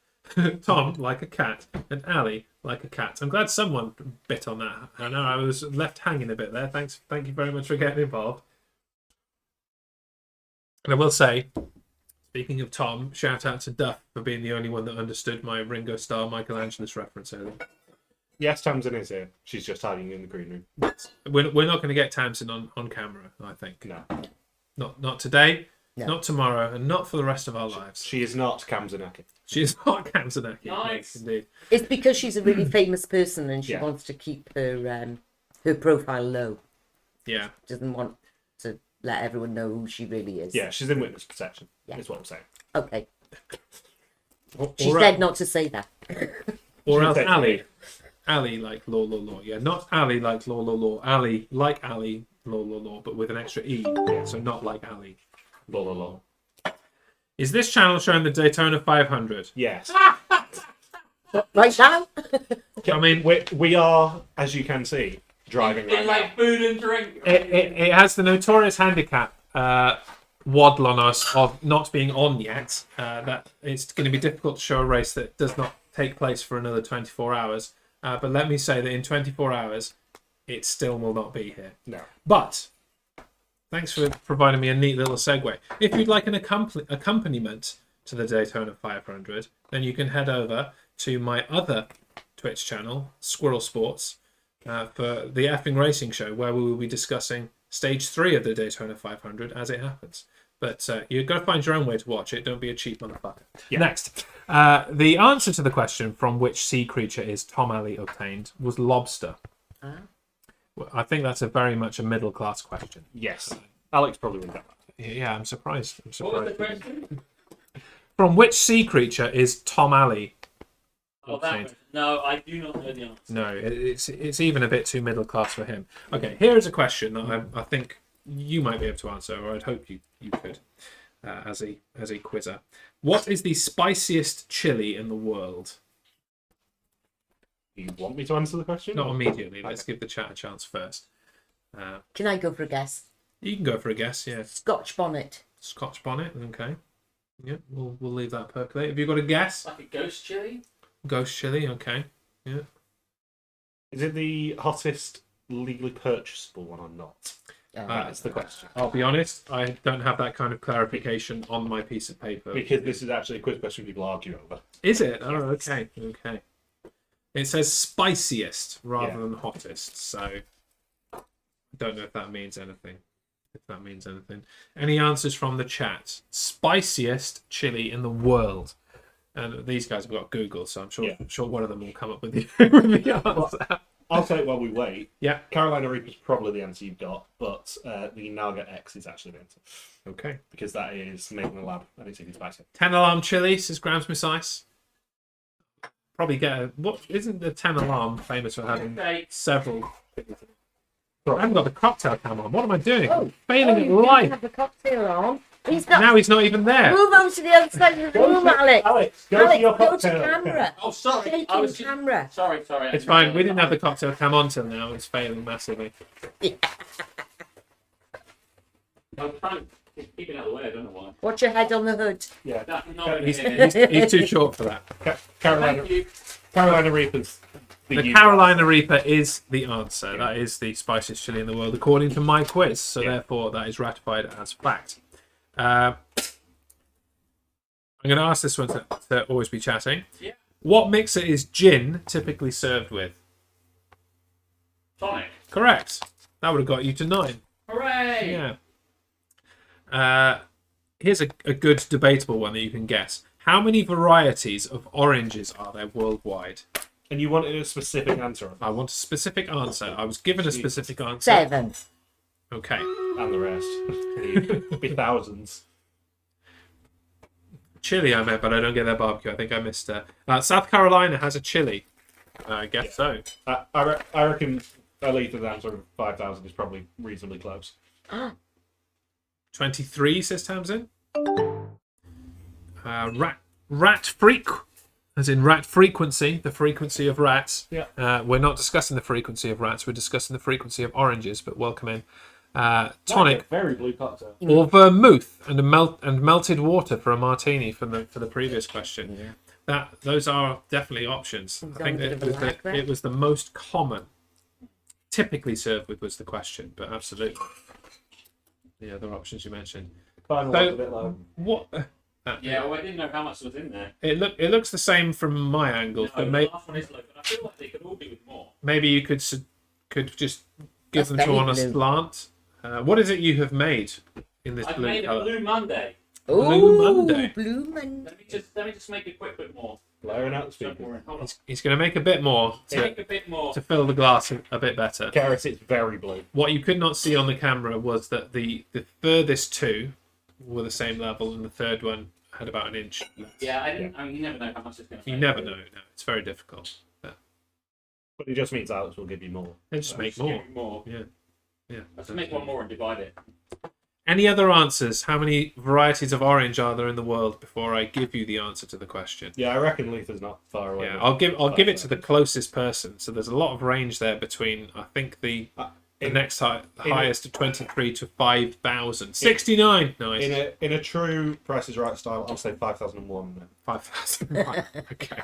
A: Tom, like a cat, and Ali, like a cat. I'm glad someone bit on that. I know I was left hanging a bit there. Thank you very much for getting involved. And I will say, speaking of Tom, shout out to Duff for being the only one that understood my Ringo Starr Michelangelos reference earlier.
C: Yes, Tamsin is here. She's just hiding in the green room.
A: We're not going to get Tamsin on camera, I think.
C: No.
A: Not today,
F: No.
A: not tomorrow, and not for the rest of our lives.
C: She is not Kamzanaki.
A: She is not Kamzanaki.
B: Nice.
A: Yes, indeed.
F: It's because she's a really famous person and she
C: Yeah.
F: wants to keep her profile low.
A: Yeah.
F: Doesn't want to let everyone know who she really is.
C: Yeah, she's in witness protection,
F: Yeah.
C: is what I'm saying.
F: Okay.
A: Or,
F: She
A: or,
F: said not to say that.
A: or else
C: She said-
A: Ali. Ali like law, law, law. Yeah, not Ali like law, law, law. Ali like Ali, law, law, law, but with an extra E. So not like Ali.
C: Lol, lol, lol.
A: Is this channel showing the Daytona 500?
C: Yes.
F: Right now?
A: I mean,
C: we are, as you can see, driving right now.
B: food and drink.
A: it has the notorious handicap waddle on us of not being on yet. That it's going to be difficult to show a race that does not take place for another 24 hours. But let me say that in 24 hours, it still will not be here.
C: No.
A: But thanks for providing me a neat little segue. If you'd like an accompaniment to the Daytona 500, then you can head over to my other Twitch channel, Squirrel Sports, for the effing racing show, where we will be discussing stage 3 of the Daytona 500 as it happens. But you've got to find your own way to watch it. Don't be a cheap motherfucker.
C: Yeah.
A: Next, the answer to the question from which sea creature is Tom Ali obtained was lobster. Well, I think that's very much a middle class question.
C: Yes. Alex probably wouldn't get that.
A: Yeah, I'm surprised.
B: What was the question?
A: From which sea creature is Tom Ali
B: Oh, that
A: obtained?
B: question. No, I do not know the answer.
A: No, it's even a bit too middle class for him. Okay, here is a question that I think you might be able to answer, or I'd hope you could, as a quizzer. What is the spiciest chili in the world?
C: Do you want me to answer the question?
A: Not immediately. Let's give the chat a chance first.
F: Can I go for a guess?
A: You can go for a guess. Yeah,
F: Scotch bonnet.
A: Scotch bonnet. Okay. Yeah, we'll leave that percolate. Have you got a guess?
B: Like a ghost chili?
A: Ghost chili, okay. Yeah.
C: Is it the hottest legally purchasable one or not? That's the question.
A: I'll be honest, I don't have that kind of clarification on my piece of paper.
C: Because this is actually a quiz question people argue over.
A: Is it? Oh, okay. It says spiciest rather than hottest, so I don't know if that means anything. Any answers from the chat? Spiciest chili in the world. And these guys have got Google, so I'm sure one of them will come up with the answer.
C: I'll say it while we wait.
A: Yeah.
C: Carolina Reaper's probably the answer you've got, but the Naga X is actually the answer.
A: Okay.
C: Because that is made in the lab and it's even spicy.
A: 10 alarm chili, says Grams Miss Ice. Probably get what isn't the 10 alarm famous for having several? I haven't got the cocktail cam on. What am I doing? Failing at
F: You
A: life.
F: have the cocktail on.
A: Now he's not even there.
F: Move on to the other side of the room, Alex.
C: Alex, go to your
F: Go to
C: cocktail.
F: camera.
B: Oh, sorry.
F: Shaking camera.
B: Sorry.
A: It's fine. We didn't have the cocktail cam on till now. It's failing massively.
B: I'm trying to keep it out of the way. I don't know why.
F: Watch your head on the hood.
C: Yeah.
B: That's not
A: He's too short for that.
C: Carolina Reaper's
A: The Carolina Reaper is the answer. That is the spiciest chili in the world, according to my quiz. So therefore, that is ratified as fact. I'm going to ask this one to always be chatting.
B: Yeah.
A: What mixer is gin typically served with?
B: Tonic.
A: Correct. That would have got you to 9.
B: Hooray!
A: Yeah. Here's a good debatable one that you can guess. How many varieties of oranges are there worldwide?
C: And you wanted a specific answer.
A: I want a specific answer. I was given a specific answer.
F: 7.
A: Okay.
C: And the rest. It'd be thousands.
A: Chili, I meant, but I don't get their barbecue. I think I missed it. South Carolina has a chili. I guess so.
C: I reckon Aletha's answer of 5,000 is probably reasonably close.
A: 23, says Tamsin. Rat freak, as in rat frequency, the frequency of rats.
C: Yeah.
A: We're not discussing the frequency of rats. We're discussing the frequency of oranges. But welcome in. Tonic
C: Very blue cocktail.
A: or vermouth and melted water for a martini for the previous question. Yeah. Those are definitely options. I think it was the most common, typically served with was the question, but absolutely the other options you mentioned.
C: Final one's a bit low.
A: What?
B: Yeah, well, I didn't know how much was in there.
A: It looks the same from my angle, but
B: The last one is low, but I feel like they could all do with more.
A: maybe you could just give
F: That's
A: them to
F: very
A: on a
F: blue.
A: slant. What is it you have made in this
B: I've
A: blue
B: made a
A: colour?
B: Blue Monday.
A: Blue Monday.
F: Blue Monday.
B: Let me just make a quick bit more.
C: Blaring out the
B: So
C: speaker.
B: boring. Hold on.
A: He's going to make a bit more
B: Make a bit more.
A: to fill the glass a bit better.
C: Garrett, it's very blue.
A: What you could not see on the camera was that the furthest two were the same level, and the third one had about an inch less.
B: Yeah, I didn't. I mean, you never know how much it's going to.
A: You never know. No, it's very difficult.
C: But it just means Alex will give you more.
A: They just make
B: Give
A: more.
B: me more.
A: Yeah.
B: Let's make one more and divide it.
A: Any other answers? How many varieties of orange are there in the world before I give you the answer to the question?
C: Yeah, I reckon Letha's not far away.
A: Yeah, I'll give it to the closest person. So there's a lot of range there between I think the next highest of 23 to 5,000. 69. Nice.
C: In a true Price is Right style, I'll say 5,001.
A: 5,000. Right. Okay.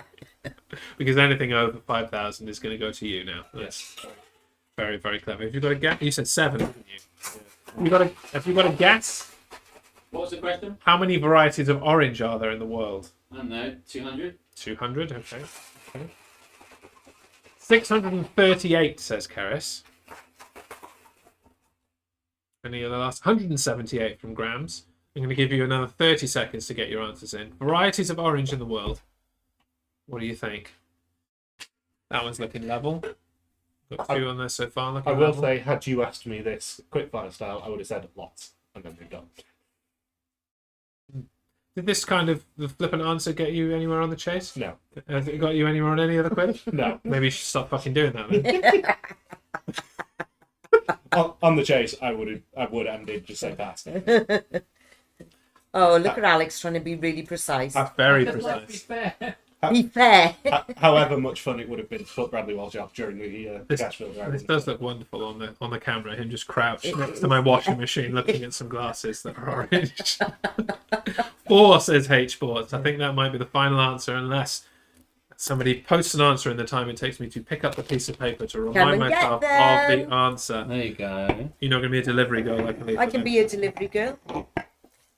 A: Because anything over 5,000 is going to go to you now. That's very, very clever. Have you got a guess? You said 7, didn't you? Have you got a guess?
B: What was the question?
A: How many varieties of orange are there in the world?
B: I don't know. 200.
A: 200. Okay. 638, says Karis. Any other last? 178 from Grams. I'm going to give you another 30 seconds to get your answers in. Varieties of orange in the world. What do you think? That one's looking level. Got 2 on there so far. Looking
C: I will
A: level.
C: say, had you asked me this quickfire style, I would have said lots and then moved on.
A: Did this kind of the flippant answer get you anywhere on the chase?
C: No.
A: Has it got you anywhere on any other quiz?
C: No.
A: Maybe you should stop fucking doing that then.
C: on the chase, I would and did just say pass.
F: Oh, look at Alex trying to be really precise.
A: That's very
B: Let's be
A: precise.
B: fair.
F: Be fair.
C: However much fun it would have been to put Bradley Walsh off during the cash build.
A: This does look wonderful on the camera. Him just crouched next to my washing machine, looking at some glasses that are orange. 4 says H Sports. I think that might be the final answer, unless somebody posts an answer in the time it takes me to pick up the piece of paper to remind myself of the answer.
B: There you go.
A: You're not going to be a delivery girl, I believe.
F: I can be a delivery girl.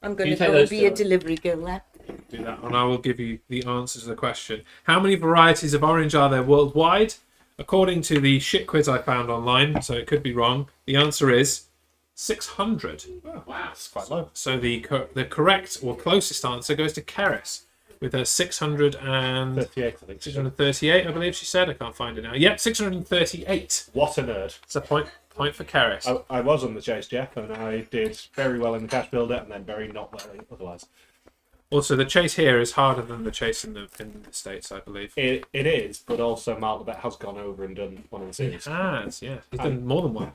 F: I'm going to
B: take
F: go
B: those
F: be a
B: two?
F: delivery girl there.
A: Do that, and I will give you the answer to the question. How many varieties of orange are there worldwide? According to the shit quiz I found online, so it could be wrong, the answer is 600.
C: Oh, wow, that's quite low.
A: So the correct or closest answer goes to Keris with her
C: 38, I think.
A: 638, I believe she said. I can't find it now. Yep, 638.
C: What a nerd.
A: It's a point for Keris.
C: I was on the chase, Jeff, and I did very well in the cash builder, and then very not well otherwise.
A: Also, the chase here is harder than the chase in the States, I believe.
C: It is, but also Mark Lebet has gone over and done one of the
A: He
C: series.
A: has, yeah. He's done more than one.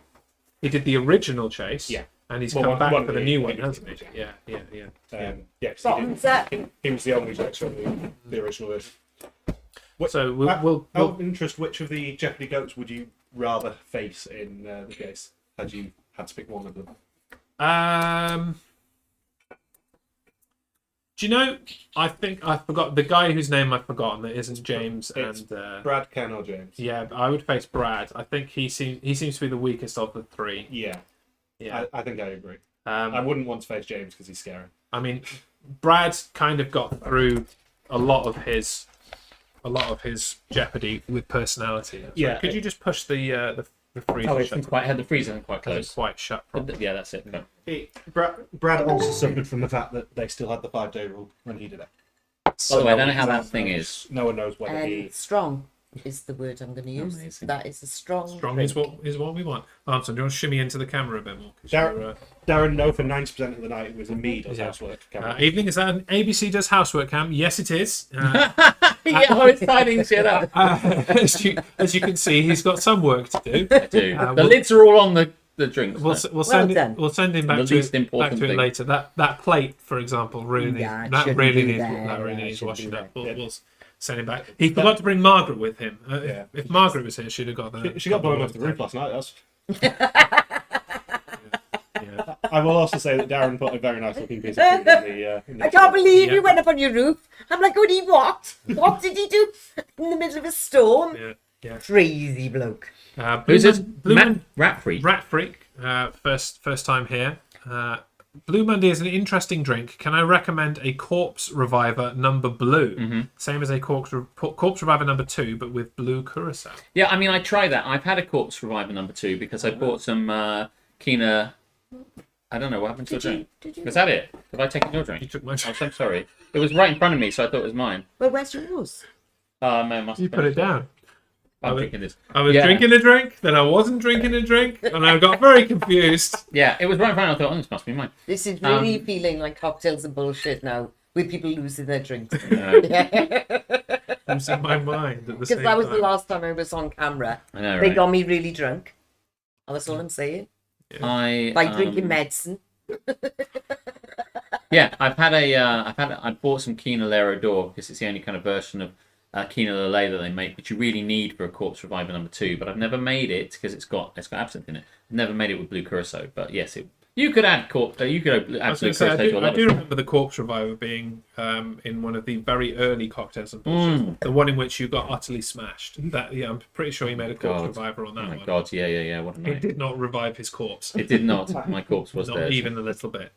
A: He did the original chase.
C: Yeah.
A: And he's
C: Well,
A: come
C: one-
A: back
C: one
A: for the
C: of
A: new
C: the-
A: one, hasn't he? Yeah.
C: Yeah, 'cause
F: Bottoms up.
C: he was the only chase from the original version.
A: So
C: Out
A: we'll
C: of interest, which of the Jeopardy goats would you rather face in the case? Had you had to pick one of them?
A: do you know? I think I forgot the guy whose name I've forgotten. That isn't James
C: It's
A: and
C: Brad, Ken, or James?
A: yeah. I would face Brad. I think he seems to be the weakest of the three.
C: Yeah,
A: Yeah.
C: I think I agree. I wouldn't want to face James because he's scary.
A: I mean, Brad kind of got through a lot of his Jeopardy with personality. So
C: Yeah.
A: could you just push the freezer
B: Oh, it's
A: shut?
B: had the freezer quite
A: It's
B: close.
A: quite shut. Properly.
B: Yeah, that's it.
C: Brad also suffered from the fact that they still had the 5-day rule when he did it.
B: By the way, I don't know how that thing is.
C: No one knows whether he.
F: Strong is the word I'm going to use.
B: Amazing.
F: That is a strong.
A: Strong
F: drink.
A: is what we want. Armstrong, do you want to shimmy into the camera a bit more? 'Cause
C: Darren, no, for 90% of the night it was a me does
A: Yeah.
C: housework. Cameron.
A: evening, is that an ABC does housework cam? Yes, it is.
B: Yeah, I was tidying shit up.
A: As you can see, he's got some work to do.
B: I do. The
A: we'll-
B: lids are all on the drinks.
A: We'll
B: no?
A: send
F: done.
A: it. We'll send him back
B: The
A: to
B: least
A: it, back
B: important
A: to it
B: thing.
A: later. That plate, for example, really
F: Yeah,
A: needs, that
F: shouldn't
A: really
F: do
A: needs
F: that.
A: that really
F: Yeah,
A: needs
F: shouldn't
A: washing
F: do
A: up.
F: that.
A: We'll send him back. He forgot to bring Margaret with him.
C: Yeah.
A: If Margaret was here, she'd have got that.
C: She got blown off the roof last night. That's.
A: Yeah.
C: I will also say that Darren put a very nice looking piece of food in the
F: I can't believe
A: Yeah.
F: you went up on your roof. I'm like, what did he what? What did he do in the middle of a storm?
A: Yeah.
F: Crazy bloke.
B: Who's this?
A: Blue Man-
B: Rat Freak.
A: Rat Freak. First time here. Blue Monday is an interesting drink. Can I recommend a Corpse Reviver number blue? Same as a Corpse Reviver number 2, but with blue curacao.
B: Yeah, I mean, I tried that. I've had a Corpse Reviver number 2 because I bought some Kina. I don't know what happened to the drink.
F: Did you?
B: Was that it? Have I taken your
A: You
B: drink?
A: took my.
B: I'm so sorry. It was right in front of me, so I thought it was mine.
F: Well, where's yours?
B: No, must
A: You
B: have
A: put
B: been.
A: it down.
B: I'm drinking this.
A: I was
B: Yeah.
A: drinking a drink, then I wasn't drinking a drink, and I got very confused.
B: Yeah, it was right in front. I thought, oh, this must be mine.
F: This is really feeling like cocktails and bullshit now, with people losing their drinks.
B: No,
A: It was in my mind at the
F: Because
A: same
F: that was
A: time.
F: the last time I was on camera.
B: I know,
F: They
B: right?
F: got me really drunk. That's all I'm saying. By drinking medicine.
B: Yeah, I bought some Kina Lero d'Or because it's the only kind of version of Kina Lillet that they make, which you really need for a Corpse Reviver number 2. But I've never made it because it's got absinthe in it. I've never made it with blue curacao, but yes, you could add you could add
A: I was
B: blue
A: going to say,
B: curacao to a
A: I
B: lot
A: do
B: of
A: remember the Corpse Reviver being in one of the very early cocktails and bullshit. The one in which you got utterly smashed. That I'm pretty sure you made a Corpse
B: God.
A: Reviver on that
B: Oh my
A: one.
B: god, yeah. What a
A: It
B: night.
A: did not revive his corpse.
B: It did not. My corpse was
A: Not
B: dead.
A: even a little bit.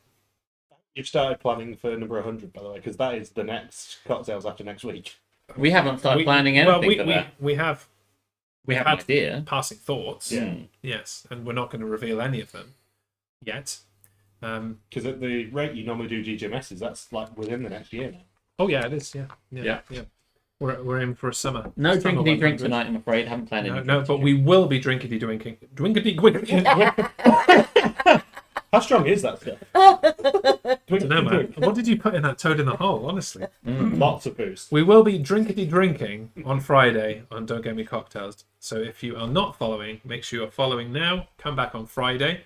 C: You've started planning for number 100, by the way, because that is the next cocktails after next week.
B: We haven't started planning anything for that.
A: We have
B: We have an
A: had
B: idea.
A: passing thoughts.
C: Yeah.
A: Yes, and we're not going to reveal any of them yet.
C: Because at the rate you normally do GGMSs, that's like within the next year now.
A: Oh yeah, it is. Yeah.
B: Yeah.
A: We're in for a summer.
B: No
A: summer
B: drinkity drink
A: 100.
B: tonight, I'm afraid. Haven't planned
A: No,
B: any.
A: no, but we will be drinkity drinking.
C: How strong is that stuff?
A: No, man. What did you put in that toad in the hole? Honestly,
C: Lots of boost.
A: we will be drinkity drinking on Friday on Don't Get Me Cocktails. So if you are not following, make sure you're following now. Come back on Friday.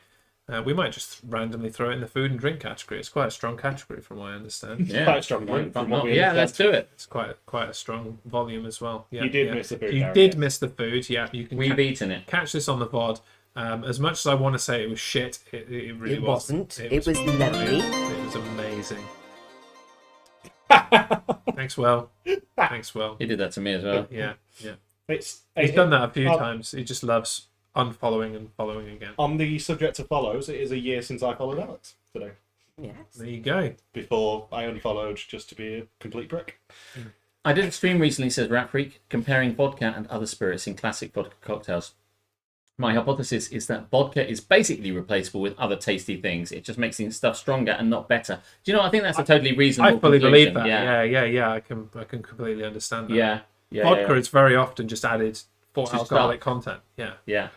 A: We might just randomly throw it in the food and drink category. It's quite a strong category, from what I understand.
B: Yeah.
C: Quite a strong point from what we
B: Yeah,
C: understand.
B: let's do it.
A: It's quite a strong volume as well. Yeah,
C: You did miss the food,
A: You
C: Darren,
A: did
C: yes.
A: miss the food. Yeah, you can
B: We've eaten it.
A: catch this on the VOD. As much as I want to say it was shit, it really
F: It
A: wasn't.
F: wasn't. It was lovely.
A: It was amazing. Thanks, Will. Thanks, Will.
B: He did that to me as well.
A: Yeah.
C: It's
A: He's done that a few
C: on-
A: times. He just loves unfollowing and following again.
C: On the subject of follows, it is a year since I followed Alex today.
F: Yes.
A: There you go.
C: Before I unfollowed just to be a complete prick.
B: I did a stream recently, says Rat Freak, comparing vodka and other spirits in classic vodka cocktails. My hypothesis is that vodka is basically replaceable with other tasty things. It just makes the stuff stronger and not better. Do you know? I think that's a totally reasonable.
A: I fully believe
B: conclusion.
A: that. Yeah. I can completely understand that.
B: Yeah.
A: Vodka is very often just added for
B: To
A: alcoholic
B: start.
A: content. Yeah.
B: Yeah.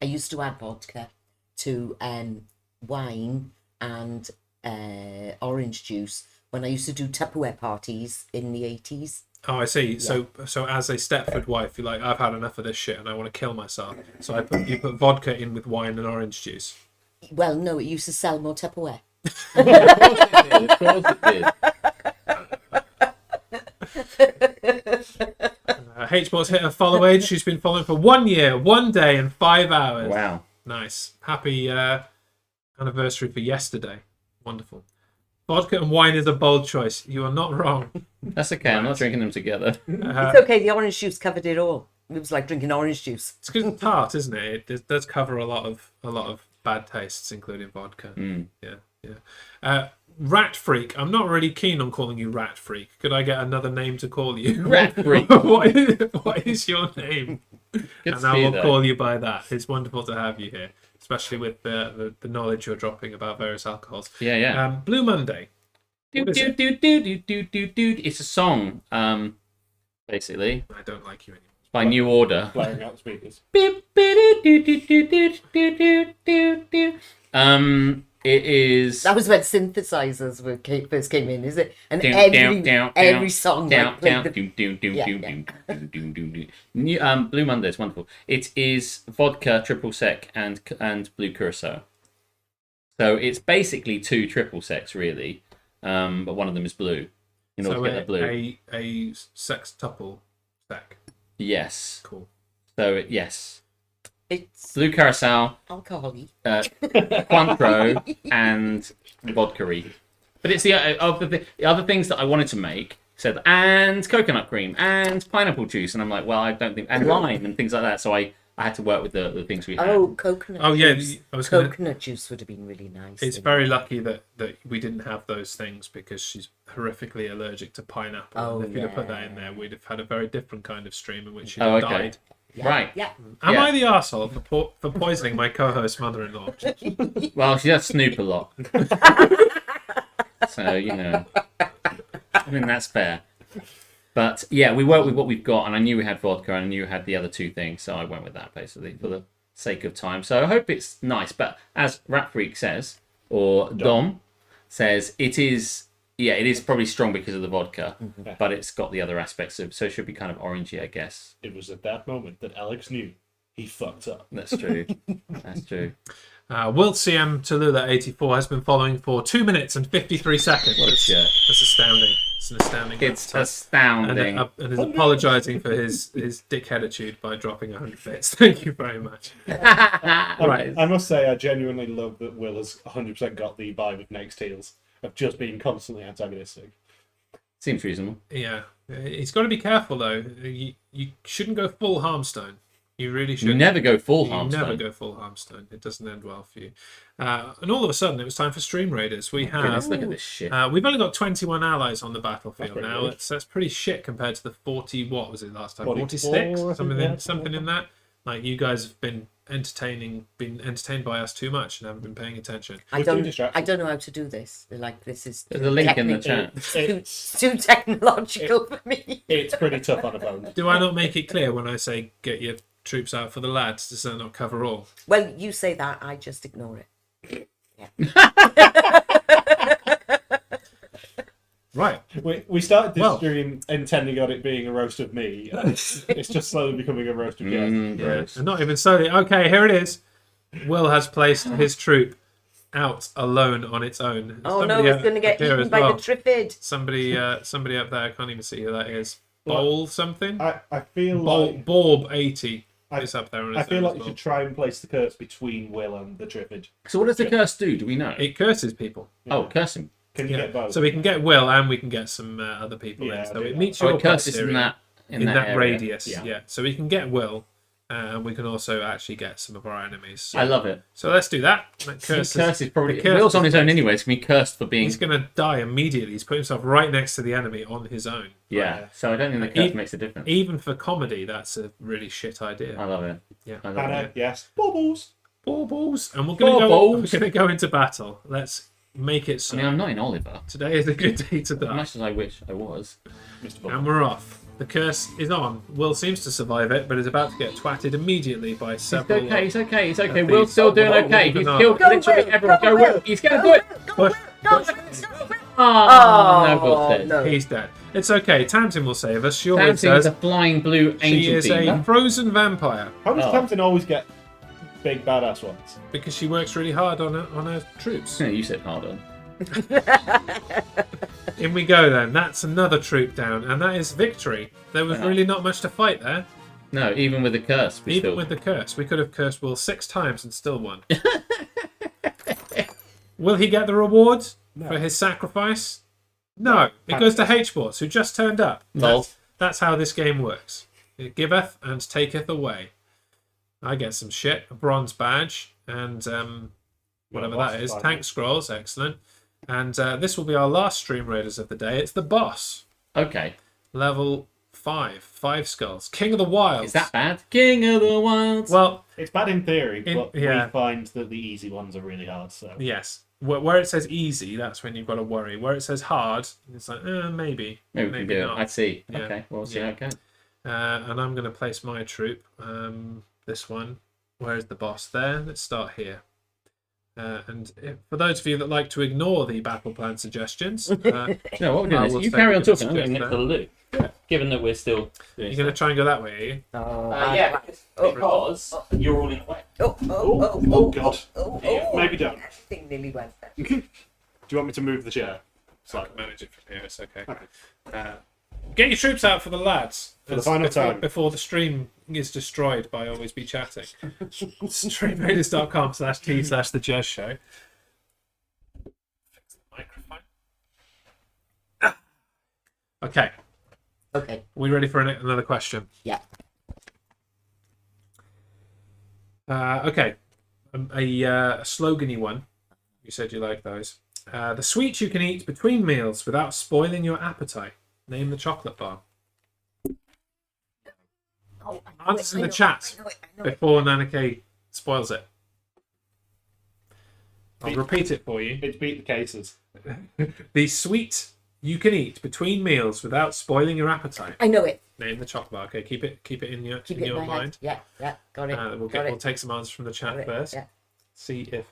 F: I used to add vodka to wine and orange juice when I used to do Tupperware parties in the 80s.
A: Oh, I see. So as a Stepford wife, you're like, I've had enough of this shit and I want to kill myself. So you put vodka in with wine and orange juice.
F: Well, no, it used to sell more Tupperware.
B: Of course it did.
A: H-Bot's hit her follow age. She's been following for 1 year, 1 day, and 5 hours.
B: Wow.
A: Nice. Happy anniversary for yesterday. Wonderful. Vodka and wine is a bold choice. You are not wrong.
B: That's okay. I'm not drinking them together.
F: It's okay, the orange juice covered it all. It was like drinking orange juice.
A: It's because it's tart, isn't it? It does cover a lot of bad tastes, including vodka. Yeah. Rat Freak. I'm not really keen on calling you Rat Freak. Could I get another name to call you?
B: Rat Freak.
A: what is your name?
B: Good
A: And
B: to
A: I
B: see you
A: will
B: there.
A: call you by that. It's wonderful to have you here, especially with the knowledge you're dropping about various alcohols.
B: Yeah.
A: Blue Monday. What is it?
B: It's a song, basically,
A: I don't like you anymore.
B: by New Order.
C: Blaring out the speakers.
B: It is.
F: That was when synthesizers first came in, is it? And
B: Down,
F: every song
B: down,
F: like,
B: down,
F: played the...
B: New Blue Monday is wonderful. It is vodka, triple sec, and blue curacao. So it's basically 2 triple secs, really, but one of them is blue. In order to get the blue.
A: a sextuple sec.
B: Yes.
A: Cool.
B: So yes,
F: It's
B: blue curacao,
F: alcohol-y.
B: Cointreau, and vodka-y. But it's the other things that I wanted to make said and coconut cream and pineapple juice, and I'm like, well, I don't think, and lime and things like that. So I had to work with the things we had.
F: Oh, coconut
A: Oh yeah,
F: juice.
A: I was gonna,
F: Coconut juice would have been really nice.
A: It's
F: in
A: very
F: it.
A: lucky that we didn't have those things because she's horrifically allergic to pineapple.
F: Oh,
A: and if you'd have put that
F: yeah.
A: in there, we'd have had a very different kind of stream in which she'd
B: Oh,
A: have
B: okay.
A: died.
F: Yeah,
B: Right.
F: Yeah.
A: Am
B: Yeah.
A: I the arsehole for poisoning my co-host mother-in-law?
B: Well, she does snoop a lot. So, you know. I mean, that's fair. But, yeah, we worked with what we've got, and I knew we had vodka, and I knew we had the other 2 things, so I went with that, basically, for the sake of time. So I hope it's nice. But as Rat Freak says, or Dom says, it is probably strong because of the vodka, but it's got the other aspects of, so it should be kind of orangey, I guess.
C: It was at that moment that Alex knew he fucked up.
B: That's true. That's true.
A: Wilt CM Tallulah 84 has been following for 2 minutes and 53 seconds.
B: What a shirt.
A: That's astounding. It's an astounding.
B: It's
A: and
B: astounding.
A: is apologising for his dickheaditude by dropping 100 bits. Thank you very much.
B: Right.
C: I must say, I genuinely love that Will has 100% got the vibe of Nake's Teals of just being constantly antagonistic.
B: Seems reasonable.
A: Yeah, he's got to be careful though. You shouldn't go full Harmstone. You really should.
B: You never go full
A: You
B: Harmstone.
A: never go full Harmstone. It doesn't end well for you. And all of a sudden, it was time for Stream Raiders. We
B: Goodness,
A: have.
B: look at this shit.
A: We've only got 21 allies on the battlefield
C: pretty
A: now.
C: good.
A: That's pretty shit compared to the 40. What was it last time?
C: 44,
A: 46.
C: I think,
A: Something
C: yeah.
A: in that. Like you guys have been entertained by us too much and haven't been paying attention.
F: I
C: With two
F: don't
C: distractions.
F: know how to do this. Like, this is
B: There's a link in the chat.
F: too technological for me.
C: It's pretty tough on a phone.
A: Do I not make it clear when I say get your troops out for the lads? Does that not cover all?
F: Well, you say that, I just ignore it.
A: Right.
C: We started this
A: Well.
C: stream intending on it being a roast of me. And it's just slowly becoming a roast of Jez.
B: Gross.
A: And not even slowly. Okay, here it is. Will has placed his troop out alone on its own.
F: Oh no,
A: Somebody
F: it's going to get
A: up here
F: eaten
A: as
F: by
A: well.
F: the Triffid.
A: Somebody up there, I can't even see who that is.
C: Well,
A: Bowl something?
C: I feel
A: Bowl,
C: like
A: Borb 80 is up there. On
C: I
A: its
C: feel
A: own
C: like
A: as
C: you
A: well.
C: should try and place the curse between Will and the Triffid.
B: So what does the curse do? Do we know?
A: It curses people.
B: Oh, cursing.
C: Can you
A: Yeah.
C: get both?
A: So we can get Will and we can get some other people
C: Yeah,
A: in. So
C: do
A: it
C: that.
A: meets
B: Oh,
A: your
B: it curses
A: criteria
B: in that area.
A: radius.
B: Yeah.
A: Yeah. So we can get Will, and we can also actually get some of our enemies.
B: I love it.
A: So let's do that. That
B: Curse is probably
A: the curse
B: Will's on
A: is
B: his own
A: next.
B: anyway. It's gonna be cursed for being.
A: He's going to die immediately. He's put himself right next to the enemy on his own.
B: Yeah. So I don't think the curse
A: Even-
B: makes a difference.
A: Even for comedy, that's a really shit idea.
B: I love it.
A: Yeah.
B: I love
C: Hannah,
B: it.
C: yes. Baubles.
A: Baubles, and we're
B: Baubles.
A: going to go into battle. Let's make it so.
B: I mean, I'm not in Oliver.
A: Today is a good day to
B: As
A: die.
B: much as I wish I was.
C: Mr. Bubble.
A: And we're off. The curse is on. Will seems to survive it, but is about to get twatted immediately by
B: It's
A: several.
B: okay. It's okay. It's okay.
A: of
B: Will's
A: these-
B: still doing
A: Oh,
B: okay.
A: moving
B: He's
A: on.
B: killed
F: Go,
B: literally
F: Will!
B: everyone.
F: Go,
B: Go, Will! He's gonna do it.
A: Push.
B: Oh, no, Will's dead.
F: no.
A: He's dead. It's okay. Tamsin will save us. She always
B: Tamsin is
A: does.
B: a flying blue
A: She
B: angel
A: is a
B: demon.
A: frozen vampire
C: How does
B: Oh.
C: Tamsin always get big badass ones?
A: because she works really hard on her troops.
B: No, you said hard on.
A: In we go then. That's another troop down, and that is victory. There was
B: Yeah.
A: really not much to fight there.
B: No, even with the curse, we
A: Even
B: still.
A: with the curse, we could have cursed Will 6 times and still won. Will he get the reward for his sacrifice? No. It goes to H-Bots, who just turned up.
B: Lol.
A: That's how this game works. It giveth and taketh away. I get some shit, a bronze badge, and whatever that is. Tank scrolls, excellent. And this will be our last Stream Raiders of the day. It's the boss.
B: Okay.
A: Level 5 skulls. King of the Wilds.
B: Is that bad? King of the Wilds.
A: Well,
C: It's bad in theory, but
A: yeah.
C: we find that the easy ones are really hard. So
A: yes. Where it says easy, that's when you've got to worry. Where it says hard, it's like, maybe.
B: maybe we can do it.
A: not.
B: I see.
A: Yeah.
B: Okay, well, we'll see
A: Yeah.
B: how it goes.
A: And I'm going to place my troop. This one. Where's the boss? There. Let's start here. For those of you that like to ignore the battle plan suggestions,
B: No, what we're doing
A: I
B: is
A: will
B: you
A: say
B: carry on
A: we can
B: talking. I'm going
A: suggest
B: next to
A: that.
B: the loop. Given that we're still doing
A: you're going to try and go that way, are you?
B: yeah, because you're all in the way.
C: Oh god. Maybe don't.
F: Everything nearly went there.
C: Do you want me to move the chair?
A: So I can manage it from here. It's okay. Get your troops out for the lads.
C: For the final time.
A: Before the stream is destroyed by Always Be Chatting. Streamraiders.com/t/thejezshow. Fix the microphone. Okay.
F: Okay.
A: We ready for another question?
F: Yeah.
A: Okay. A slogan-y one. You said you like those. The sweets you can eat between meals without spoiling your appetite. Name the chocolate bar.
F: Oh,
A: Answers in the chat before Nanake spoils it. I'll repeat it for you.
C: It's beat the cases.
A: The sweet you can eat between meals without spoiling your appetite.
F: I know it.
A: Name the chocolate bar. Okay, keep it in your
F: Keep
A: in
F: it in
A: your
F: my
A: mind.
F: head. Yeah, got it.
A: We'll
F: got
A: we'll
F: it.
A: take some answers from the
F: Got
A: chat
F: it,
A: first.
F: yeah.
A: See if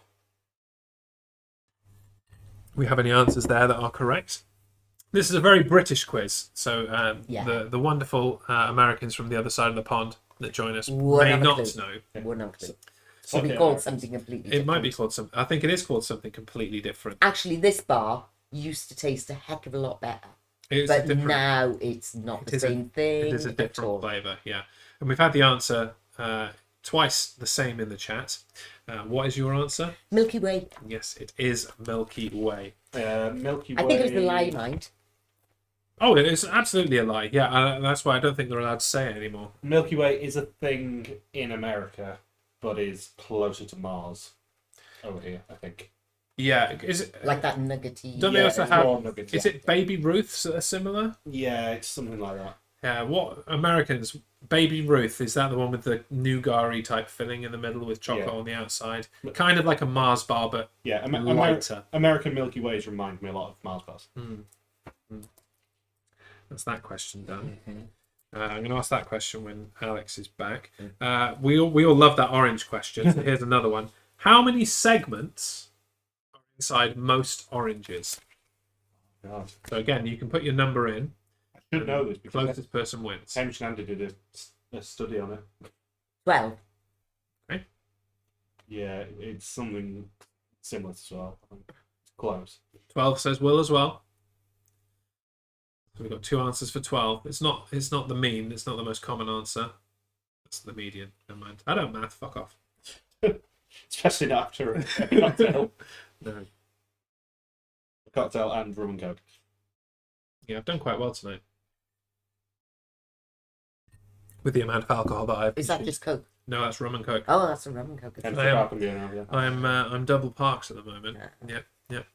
A: we have any answers there that are correct. This is a very British quiz, so
F: Yeah.
A: the wonderful Americans from the other side of the pond that join us
F: Wouldn't
A: may
F: have a
A: not
F: clue.
A: know.
F: Wouldn't have a clue.
C: Okay,
F: Probably called
C: Americans.
F: something completely
A: It
F: different.
A: might be called something. I think it is called something completely different.
F: Actually, this bar used to taste a heck of a lot better.
A: It's a
F: But
A: different.
F: now it's not the
A: is a-
F: same thing.
A: It is a
F: at
A: different
F: all.
A: flavour, yeah. And we've had the answer twice the same in the chat. What is your answer?
F: Milky Way.
A: Yes, it is Milky Way.
C: Milky Way.
F: I think it was the lie, mind.
A: Oh, it is absolutely a lie. Yeah, that's why I don't think they're allowed to say it anymore.
C: Milky Way is a thing in America, but is closer to Mars over here, I think.
A: Yeah, is it?
F: Like that nuggety.
A: Don't they
C: Yeah,
A: also
C: it's
A: have?
C: more nuggets,
A: Is
C: yeah.
A: it Baby Ruths that are similar?
C: Yeah, it's something like that.
A: Yeah. What Americans? Baby Ruth, is that the one with the nougat type filling in the middle with chocolate
C: Yeah.
A: on the outside? Kind of like a Mars bar, but
C: Yeah,
A: lighter.
C: American Milky Ways remind me a lot of Mars bars.
A: That's that question done.
C: Mm-hmm.
A: I'm going to ask that question when Alex is back. We all love that orange question. So here's another one. How many segments are inside most oranges?
C: God.
A: So again, you can put your number in.
C: I should know this because
A: Closest person wins.
C: Hamish and Andy did a study on it.
F: 12.
C: Yeah, it's something similar to 12. I think. It's close.
A: 12 says Will as well. So we've got 2 answers for 12. It's not the mean. It's not the most common answer. It's the median. Never mind. I don't math. Fuck off.
C: Especially not after a cocktail.
A: No.
C: A cocktail and rum and coke.
A: Yeah, I've done quite well tonight. With the amount of alcohol that I've
F: Is that
A: consumed.
F: just Coke?
A: No, that's rum and coke.
F: Oh, that's a rum and Coke.
C: Hence
A: I
C: the
A: am-
C: crack I'm doing now, yeah.
A: I'm double parked at the moment.
F: Yeah.
A: Yep.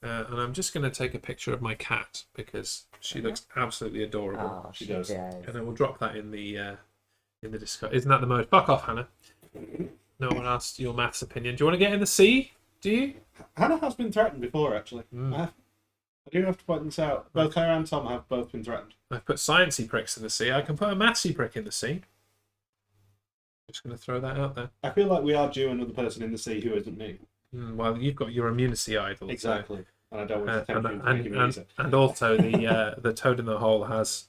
A: And I'm just going to take a picture of my cat because she looks absolutely adorable.
F: Oh,
C: She
F: she
C: does.
F: does.
A: And I will drop that in the Discord. Isn't that the most? Fuck off, Hannah. No one asked your maths opinion. Do you want to get in the sea? Do you?
C: Hannah has been threatened before, actually. I do have to point this out. Both her and Tom have both been threatened.
A: I've put sciencey pricks in the sea. I can put a mathsy prick in the sea. Just going to throw that out there.
C: I feel like we are due another person in the sea who isn't me.
A: Well, you've got your immunity idol. so-
C: Exactly. And I don't want to tempt you into making me use it.
A: and also the toad in the hole has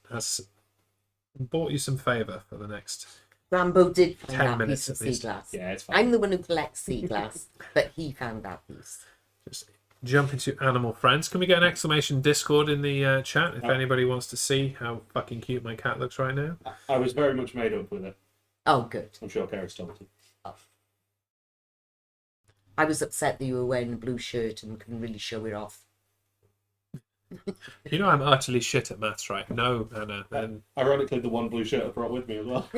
A: bought you some favour for the next.
F: Rambo did
A: 10
F: find that
A: minutes
F: piece of
A: at
F: sea
A: least.
F: glass.
C: Yeah, it's fine.
F: I'm the one who collects sea glass, but he found that piece.
A: Just jump into animal friends. Can we get an exclamation Discord in the chat if
C: Oh.
A: anybody wants to see how fucking cute my cat looks right now?
C: I was very much made up with it.
F: Oh, good.
C: I'm sure Kerry's told you.
F: I was upset that you were wearing a blue shirt and couldn't really show it off.
A: You know I'm utterly shit at maths, right? No, Anna. Then,
C: Ironically, the one blue shirt I brought with me as well.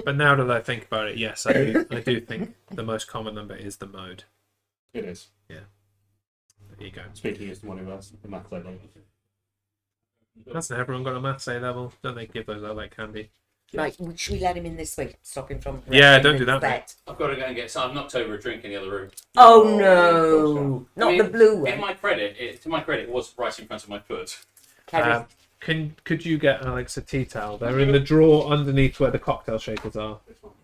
A: but now that I think about it, yes, I do think the most common number is the mode.
C: It is.
A: There you go.
C: Speaking as the one who has the math level.
A: Hasn't everyone got a maths A level? Don't they give those out like candy?
F: Right, should we let him in this way? Stop him from...
A: Yeah, don't do that, mate.
F: That.
B: I've got to go and get some. I've knocked over a drink in the other room.
F: Oh, no! Not
B: I mean,
F: the blue
B: To
F: one.
B: my credit, it was right in front of my foot.
F: Kerry.
A: Could you get Alex a tea towel? They're in the drawer underneath where the cocktail shakers are.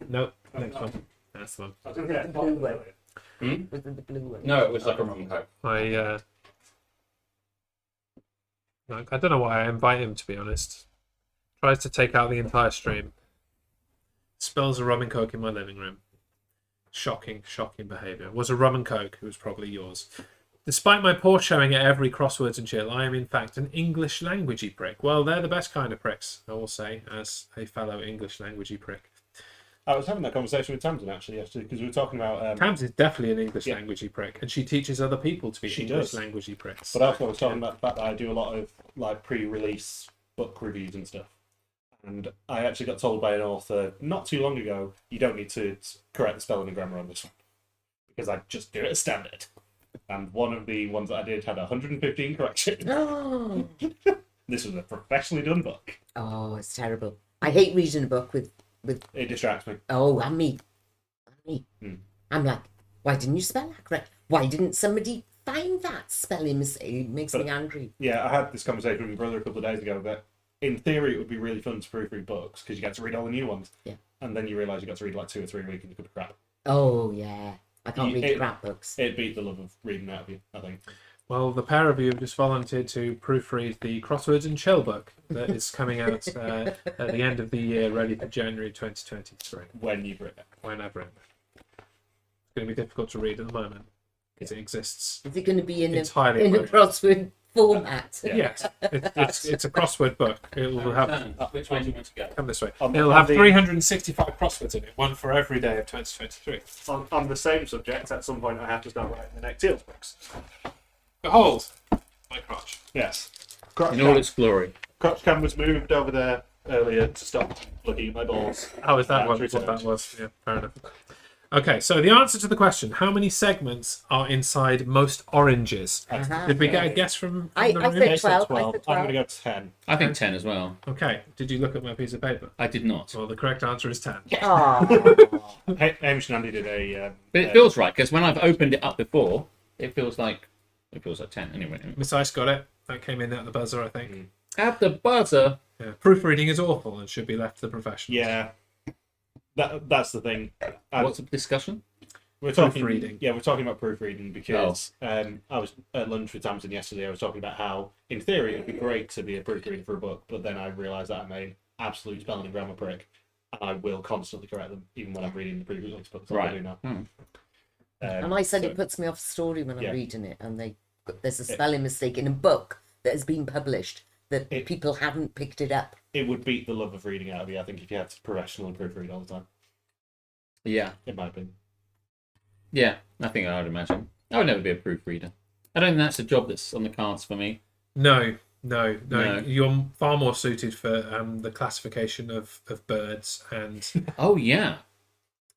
A: Nope. Next one. That's the one.
F: the blue one.
B: Hmm?
F: Was it the blue one?
B: No, it was like a rum and coke.
A: I don't know why I invite him, to be honest. Tries to take out the entire stream. Spills a rum and coke in my living room. Shocking behaviour. Was a rum and coke. It was probably yours. Despite my poor showing at every crosswords and chill, I am in fact an English languagey prick. Well, they're the best kind of pricks, I will say, as a fellow English languagey prick.
C: I was having that conversation with Tamsin actually yesterday because we were talking about.
A: Tams is definitely an English
C: Yeah.
A: languagey prick, and she teaches other people to be
C: She
A: English
C: does.
A: languagey pricks.
C: But also I was talking about the fact that I do a lot of like pre-release book reviews and stuff. And I actually got told by an author not too long ago, you don't need to correct the spelling and grammar on this one. Because I just do it as standard. And one of the ones that I did had 115 corrections.
F: Oh.
C: This was a professionally done book.
F: Oh, it's terrible. I hate reading a book with
C: It distracts me.
F: oh, and me.
C: Hmm.
F: I'm like, why didn't you spell that correct? Why didn't somebody find that spelling mistake? It makes me angry.
C: Yeah, I had this conversation with my brother a couple of days ago that in theory it would be really fun to proofread books because you get to read all the new ones.
F: Yeah.
C: And then you realise you got to read like 2 or 3 a week and you could be crap.
F: Oh, yeah. I can't read
C: It-
F: crap books.
C: It beat the love of reading out of you, I think.
A: Well, the pair of you have just volunteered to proofread the Crosswords and Chill book that is coming out at the end of the year, ready for January 2023.
C: When you've written it.
A: Whenever. It's going to be difficult to read at the moment because it exists
F: Is it going to be in
A: entirely.
F: a
A: emotional.
F: crossword format?
C: Yeah.
A: Yes, it's a crossword book. It will have
B: Which way do you want to go?
A: come this way.
C: On
A: It'll
C: the-
A: have 365 crosswords in it, one for every day of 2023.
C: On the same subject, at some point I have to start writing the next Teals books.
A: Behold, my crotch.
C: Yes. Crotch
B: In all its glory.
C: cam was moved over there earlier to stop looking at my balls.
A: Oh, is that
C: Yeah,
A: what
C: it's
A: that
C: returned.
A: was? Yeah, fair enough. Okay, so the answer to the question: how many segments are inside most oranges?
F: Uh-huh.
A: Did we get a guess from
F: I
A: the
F: said
A: room?
C: I said
F: 12. I said
C: I'm
F: 12.
C: going to go 10.
B: I think 10 as well.
A: Okay. Did you look at my piece of paper?
B: I did not.
A: Well, the correct answer is 10.
F: Oh.
C: Hamish and Andy did a.
B: But it feels right, because when I've opened it up before, it feels like 10 anyway.
A: Miss Ice got it. That came in at the buzzer, I think.
B: At the buzzer.
A: Yeah. Proofreading is awful and should be left to the professionals.
C: Yeah. That's the thing.
B: What's the discussion?
C: We're talking
A: Proofreading.
C: Yeah, we're talking about proofreading because I was at lunch with Tamsin yesterday. I was talking about how, in theory, it'd be great to be a proofreader for a book, but then I realised that I'm an absolute spelling and grammar prick. and I will constantly correct them, even when I'm reading the pre-release books. Like I do
B: Right.
C: now.
F: And I said
C: so
F: it puts me off the story when I'm
C: Yeah.
F: reading it, and there's a spelling mistake in a book that has been published that
C: It-
F: people haven't picked it up.
C: it would beat the love of reading out of you, I think, if you had to professionally proofread all the time.
B: Yeah.
C: In my opinion.
B: Yeah, I think I would imagine. I would never be a proofreader. I don't think that's a job that's on the cards for me.
A: No.
B: No.
A: You're far more suited for the classification of birds and
B: Oh, yeah.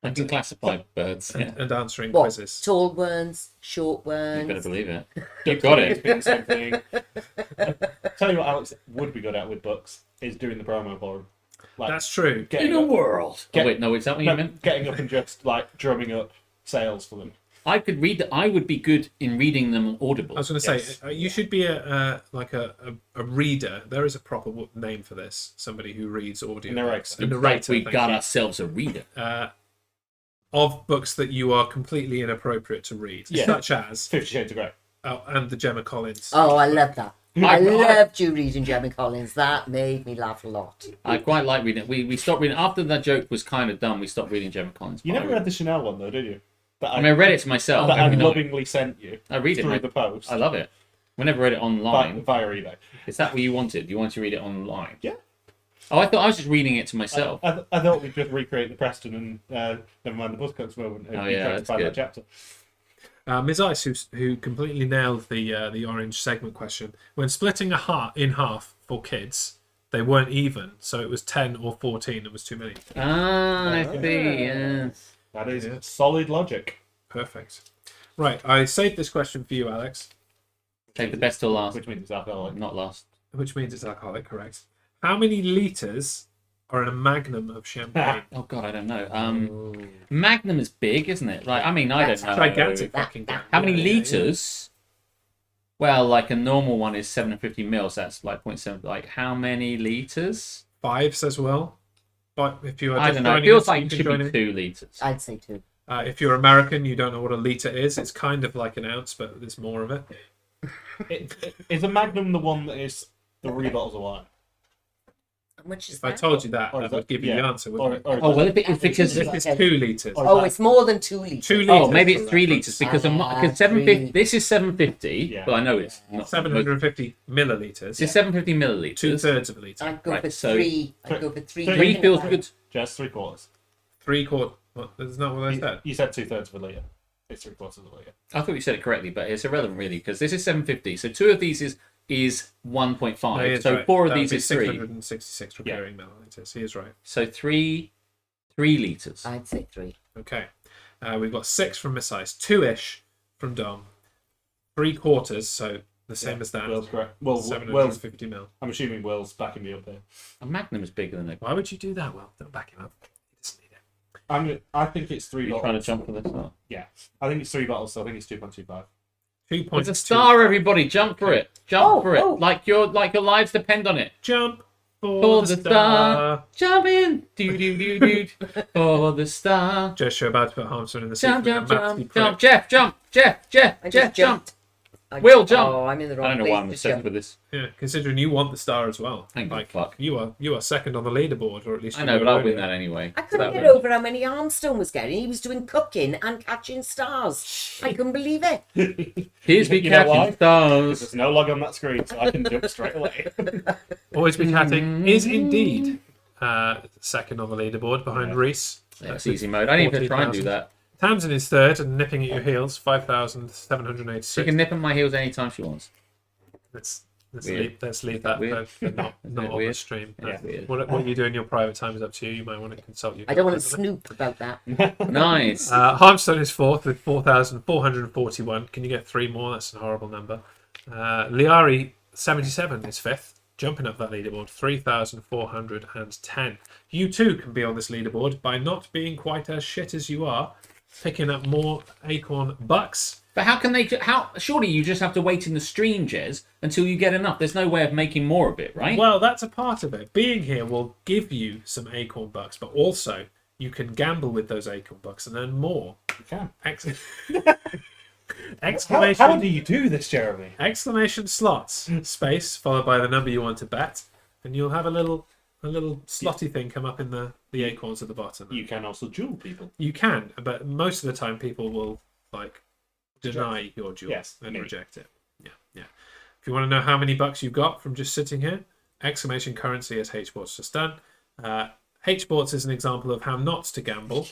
B: I can classify birds. Yeah.
A: and answering
F: What?
A: quizzes.
F: Tall words, short
B: You better
F: words.
B: believe it. You've got it.
C: Being the same thing. Tell you what Alex would be good at with books is doing the promo for them. Like,
A: That's true.
C: getting
B: In a
C: up,
B: world.
C: Get-
B: Oh, wait, no, is that what you meant?
C: getting up and just like drumming up sales for them.
B: I could read that. I would be good in reading them on Audible.
A: I was going to say
C: Yes.
A: you should be a reader. There is a proper name for this. Somebody who reads audio.
C: Narrator.
A: A
B: In
A: narrator.
B: fact, we
A: thank
B: got
A: you.
B: ourselves a reader.
A: Of books that you are completely inappropriate to read,
C: Yeah.
A: such as
C: 50 Shades of Grey.
A: and the Gemma Collins.
F: Oh, I love that. I
B: I-
F: loved you reading Gemma Collins. That made me laugh a lot.
B: I quite like reading it. We stopped reading after that joke was kind of done. We stopped reading Gemma Collins.
C: You never read the Chanel one though, did you? That
B: I mean, I read it to myself.
C: that I
B: every night.
C: lovingly sent you
B: I read it.
C: through
B: mate.
C: the post
B: I love it. We never read it online.
C: via eBay.
B: Is that what you wanted? You wanted to read it online?
C: Yeah.
B: Oh, I thought I was just reading it to myself.
C: I thought we'd just recreate the Preston and never mind the Buzzcocks moment.
B: Oh,
C: You
B: yeah,
C: tried to
B: that's
C: find
B: good.
C: that chapter.
A: Ms. Ice, who completely nailed the orange segment question. When splitting in half for kids, they weren't even, so it was 10 or 14. It was too many.
B: Ah, I see. Yes.
C: That is
A: Yeah.
C: solid logic.
A: Perfect. Right, I saved this question for you, Alex,
B: Take the best till last,
C: Which means it's alcoholic.
B: not last.
A: which means it's alcoholic, correct? How many litres are in a magnum of champagne?
B: Oh God, I don't know. Magnum is big, isn't it? Like, I mean, I
F: That's
B: don't know.
A: Gigantic fucking thing.
B: How many
A: Yeah, yeah, yeah.
B: liters? Well, like a normal one is 750 mils. That's like 0.7. Like, how many liters?
A: 5 as well. But if you are
B: I
A: just
B: don't know. It
A: joining
B: feels
A: us,
B: like
A: you
B: it
A: can
B: should
A: join
B: be
A: in.
B: 2 liters.
F: I'd say two.
A: If you're American, you don't know what a litre is. It's kind of like an ounce, but there's more of it.
C: Is a Magnum the one that is 3 bottles of wine?
F: How much is
A: If I
F: that?
A: told you that,
C: Or
A: I
C: is
A: would
C: that-
A: give you
C: yeah.
A: the answer, wouldn't I?
B: Oh well, if it's because
A: If it's 2 litres.
C: Or-
F: Oh, it's more than 2 litres.
A: 2 litres.
B: oh maybe it's 3 liters because
F: Ah,
B: 750.
F: three.
B: This is 750.
C: Yeah.
B: But I know it's not.
A: 750 millilitres.
B: It's 750 milliliters.
A: 2/3 of a litre.
F: I'd go
B: Right,
F: for
B: so-
F: 3. I'd go for 3.
B: 3 feels good.
C: Just 3/4.
A: 3/4. What? That's not what I said.
C: You said 2/3 of a litre. It's 3/4 of a litre.
B: I thought you said it correctly, but it's irrelevant really because this is 750. So 2 of these is 1.5.
A: No, he is
B: so
A: right.
B: 4 of
A: That would
B: these
A: be
B: is 3.
A: 666 recurring millilitres. He is right.
B: So 3 liters.
F: I'd say 3.
A: Okay. We've got 6 from Miss Ice, 2-ish from Dom, 3/4, so the same as that.
C: Will's correct. Well,
A: 750 mil.
C: I'm assuming Will's backing me up here.
B: A Magnum is bigger than a.
A: Why would you do that? Well, don't back him up. He doesn't need it.
C: I think it's 3
B: Are you
C: bottles.
B: trying to jump for this? Or?
C: Yeah. I think it's 3 bottles, so I think it's 2.25.
A: 2.2.
B: It's a star, everybody! Jump for it! Jump
F: Oh,
B: for it!
F: oh.
B: Like your lives depend on it.
A: Jump
B: For
A: for
B: the
A: the star.
B: Jump in! Do do do do. For the star.
A: Jez Show about to put Harmstone in the seat.
B: Jump,
A: for
B: jump,
A: that mathsy
B: jump,
A: prick.
B: jump! Jeff, jump! Jeff,
F: I
B: Jeff,
F: just
B: jump!
F: jumped. I-
B: Will, jump.
F: Oh, I'm in the
B: I
F: wrong
B: don't know
F: place.
B: why I'm
F: to
B: obsessed
F: jump.
B: with this.
A: Yeah, considering you want the star as well.
B: Thank you,
A: like,
B: fuck.
A: you are second on the leaderboard, or at least
B: I
A: you
B: know,
A: were
B: but I'll win
A: earlier.
B: that anyway.
F: I couldn't
B: So
F: get
B: that
F: over how many Harmstone was getting. He was doing cooking and catching stars. I couldn't believe it.
B: Here's me
C: You know why?
B: catching stars.
C: There's no log on that screen, so I can jump straight away.
A: Always Be Catting is
B: Mm-hmm.
A: indeed second on the leaderboard behind
C: Yeah.
A: Reese.
B: That's easy mode. I didn't even try and do
A: 14,000.
B: that.
A: Tamsin is third and nipping at your heels,
B: She
A: 5,786.
B: can nip at my heels anytime she wants.
A: Let's
B: Weird.
A: leave that
B: Weird.
A: for not on the
B: weird?
A: stream.
B: That's weird.
A: What you do in your private time is up to you. You might want to consult your.
F: I don't want to
A: girlfriend on it.
F: snoop about that.
B: Nice.
A: Harmstone is fourth with 4,441. Can you get 3 more? That's a horrible number. Liari 77 is fifth, jumping up that leaderboard, 3,410. You too can be on this leaderboard by not being quite as shit as you are, picking up more acorn bucks.
B: But how can they? How surely you just have to wait in the stream, Jez, until you get enough. There's no way of making more of it, right?
A: Well, that's a part of it. Being here will give you some acorn bucks, but also you can gamble with those acorn bucks and earn more.
C: You can.
A: Exclamation!
C: How do you do this, Jeremy?
A: Exclamation slots space followed by the number you want to bet, and you'll have a little slotty thing come up in the acorns at the bottom.
C: You can also duel people.
A: You can, but most of the time people will like deny your duel and reject it. Yeah. If you want to know how many bucks you got from just sitting here, exclamation currency as HBorts just done. HBorts is an example of how not to gamble.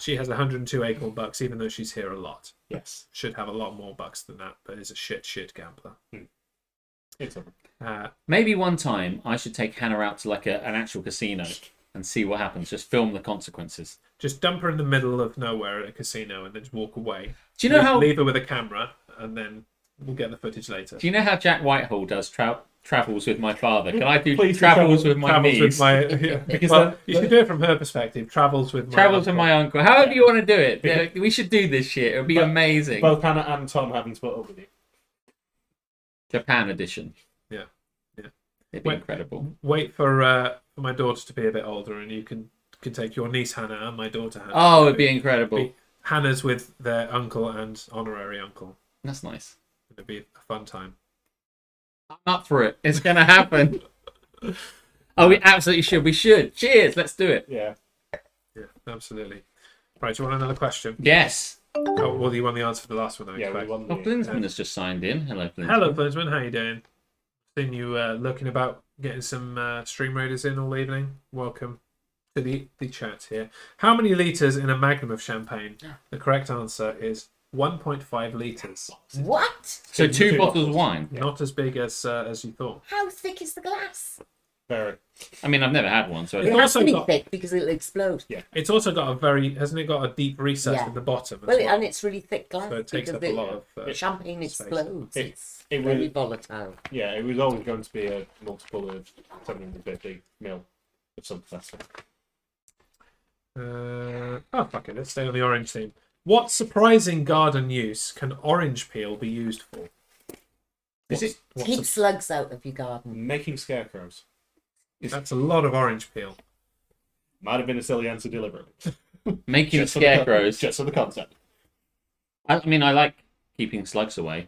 A: She has 102 acorn bucks, even though she's here a lot.
C: Yes.
A: Should have a lot more bucks than that, but is a shit gambler.
C: It's
B: Maybe one time I should take Hannah out to like an actual casino and see what happens. Just film the consequences.
A: Just dump her in the middle of nowhere at a casino and then just walk away.
B: Do you know
A: leave her with a camera and then we'll get the footage later.
B: Do you know how Jack Whitehall does travels with my father? Can I do
C: Please
B: travels with my
A: travels
B: niece?
A: Because well, you should do it from her perspective. Travels with
B: my uncle. However you want to do it. We should do this shit. It would be amazing.
C: Both Hannah and Tom having to put up with you.
B: Japan edition.
A: Yeah.
B: It'd be incredible.
A: Wait for my daughter to be a bit older, and you can take your niece Hannah and my daughter Hannah.
B: Oh, it'd be incredible.
A: Hannah's with their uncle and honorary uncle.
B: That's nice.
A: It'd be a fun time.
B: I'm up for it. It's going to happen. Oh, we absolutely should. We should. Cheers. Let's do it.
C: Yeah,
A: absolutely. Right, do you want another question?
B: Yes.
A: Oh, well, you want the answer for the last one, I expect.
C: we won
B: Oh, Flinsman has just signed in. Hello, Flinsman.
A: Hello, Flinsman. How you doing? Seen you looking about getting some stream raiders in all evening. Welcome to the chat here. How many litres in a magnum of champagne? The correct answer is 1.5 litres.
F: What?
B: So two bottles of wine.
A: Not as big as you thought.
F: How thick is the glass?
C: very.
B: I mean, I've never had one, so I
F: It
B: don't...
F: has
A: also
F: to be
A: got-
F: thick because it'll explode.
A: It's also got hasn't it got a deep recess
F: Yeah.
A: in the bottom as
F: Well,
A: well?
F: and it's really thick glass.
A: So it takes
F: because
A: up a lot of
F: champagne
A: space.
F: explodes.
C: It-
F: It's
C: it
F: very
C: will-
F: volatile.
C: Yeah, it was always going to be a multiple of 750 mil of some capacity.
A: Fuck it, let's stay on the orange theme. What surprising garden use can orange peel be used for?
F: Keep slugs out of your garden.
C: Making scarecrows.
A: That's a lot of orange peel.
C: Might have been a silly answer deliberately.
B: Making
C: Just for the
B: scarecrows.
C: Just for the concept.
B: I mean, I like keeping slugs away.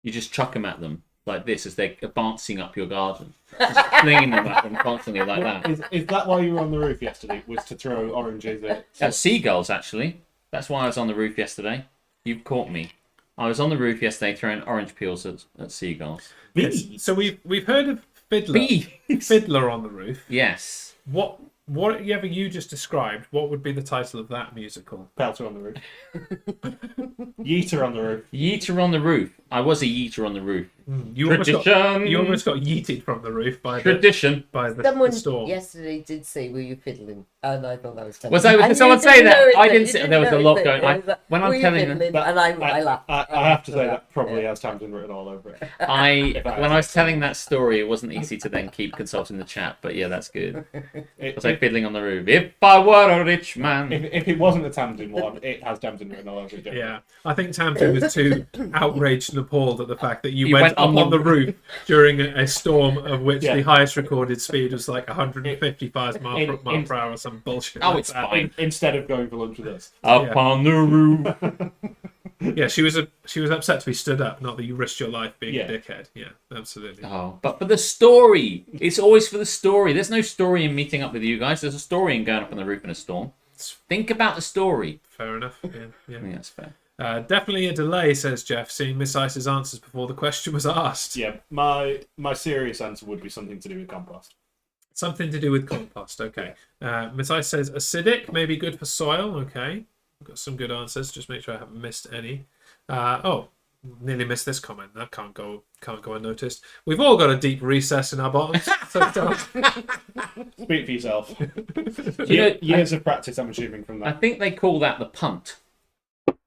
B: You just chuck them at them like this as they're advancing up your garden. Just flinging them at them constantly like that.
C: Is that why you were on the roof yesterday? Was to throw oranges at...
B: Seagulls, actually. That's why I was on the roof yesterday. You've caught me. I was on the roof yesterday throwing orange peels at seagulls.
A: Yes. So we've heard of Fiddler on the Roof.
B: Yes.
A: Whatever you just described, what would be the title of that musical?
C: Pelter on the roof. Yeeter on the roof.
B: Yeeter on the roof. I was a yeeter on the roof.
A: You almost
B: Tradition.
A: got yeeted from the roof by
B: Tradition.
F: Someone
A: the storm.
F: yesterday did say, "Were you fiddling?" And I thought that was funny.
B: Was I? Did
F: And
B: someone
F: you
B: say
F: didn't
B: that?
F: know it,
B: I
F: though.
B: didn't
F: You
B: say.
F: didn't
B: There was
F: know
B: a
F: it,
B: lot
F: though.
B: going.
F: It was like,
B: When
F: "Were
B: I'm
F: you
B: telling them,
F: fiddling?" And I laughed.
C: I have to say that probably has Tamsin written all over it.
B: when I was telling that story, it wasn't easy to then keep consulting the chat. But yeah, that's good. Was I fiddling on the roof? If I were a rich man.
C: If it wasn't a Tamsin one, it has Tamsin written all over it.
A: Yeah, I think Tamsin was too outraged and appalled at the fact that you went
B: went
A: up
B: on
A: on the roof during a storm of which
C: Yeah.
A: the highest recorded speed was like 155 miles per hour or some bullshit.
B: Oh,
A: like
B: it's
A: that.
B: fine.
C: Instead of going for lunch with us.
B: Up on the roof.
A: Yeah, she was upset to be stood up, not that you risked your life being
C: Yeah.
A: a dickhead. Yeah, absolutely.
B: Oh, but for the story. It's always for the story. There's no story in meeting up with you guys. There's a story in going up on the roof in a storm. Think about the story.
A: Fair enough. Yeah.
B: I think that's fair.
A: Definitely a delay, says Jeff, seeing Miss Ice's answers before the question was asked.
C: Yeah, my serious answer would be something to do with compost.
A: Something to do with compost, okay. Miss Ice says acidic, maybe good for soil, okay. We've got some good answers, just make sure I haven't missed any. Nearly missed this comment. That can't go unnoticed. We've all got a deep recess in our bottoms. So don't.
C: Speak for yourself.
B: Years
C: of practice, I'm assuming, from
B: I
C: that.
B: think they call that the punt.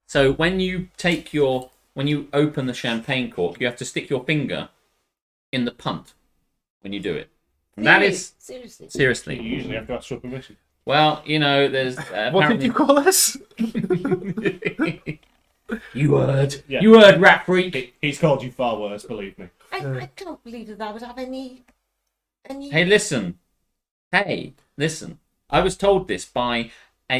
B: So when you open the champagne cork, you have to stick your finger in the punt when you do it. And that is
F: seriously.
C: You
B: seriously.
C: usually have to ask for permission.
B: Well, there's
A: What did you call us?
B: You heard.
C: Yeah.
B: You heard, rat freak.
C: He's called you far worse, believe me.
F: I can't believe that would have any.
B: Hey, listen. I was told this by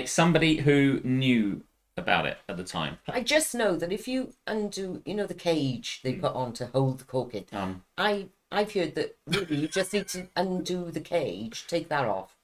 B: somebody who knew about it at the time.
F: I just know that if you undo, the cage they put on to hold the cork in, I I've heard that really you just need to undo the cage, take that off,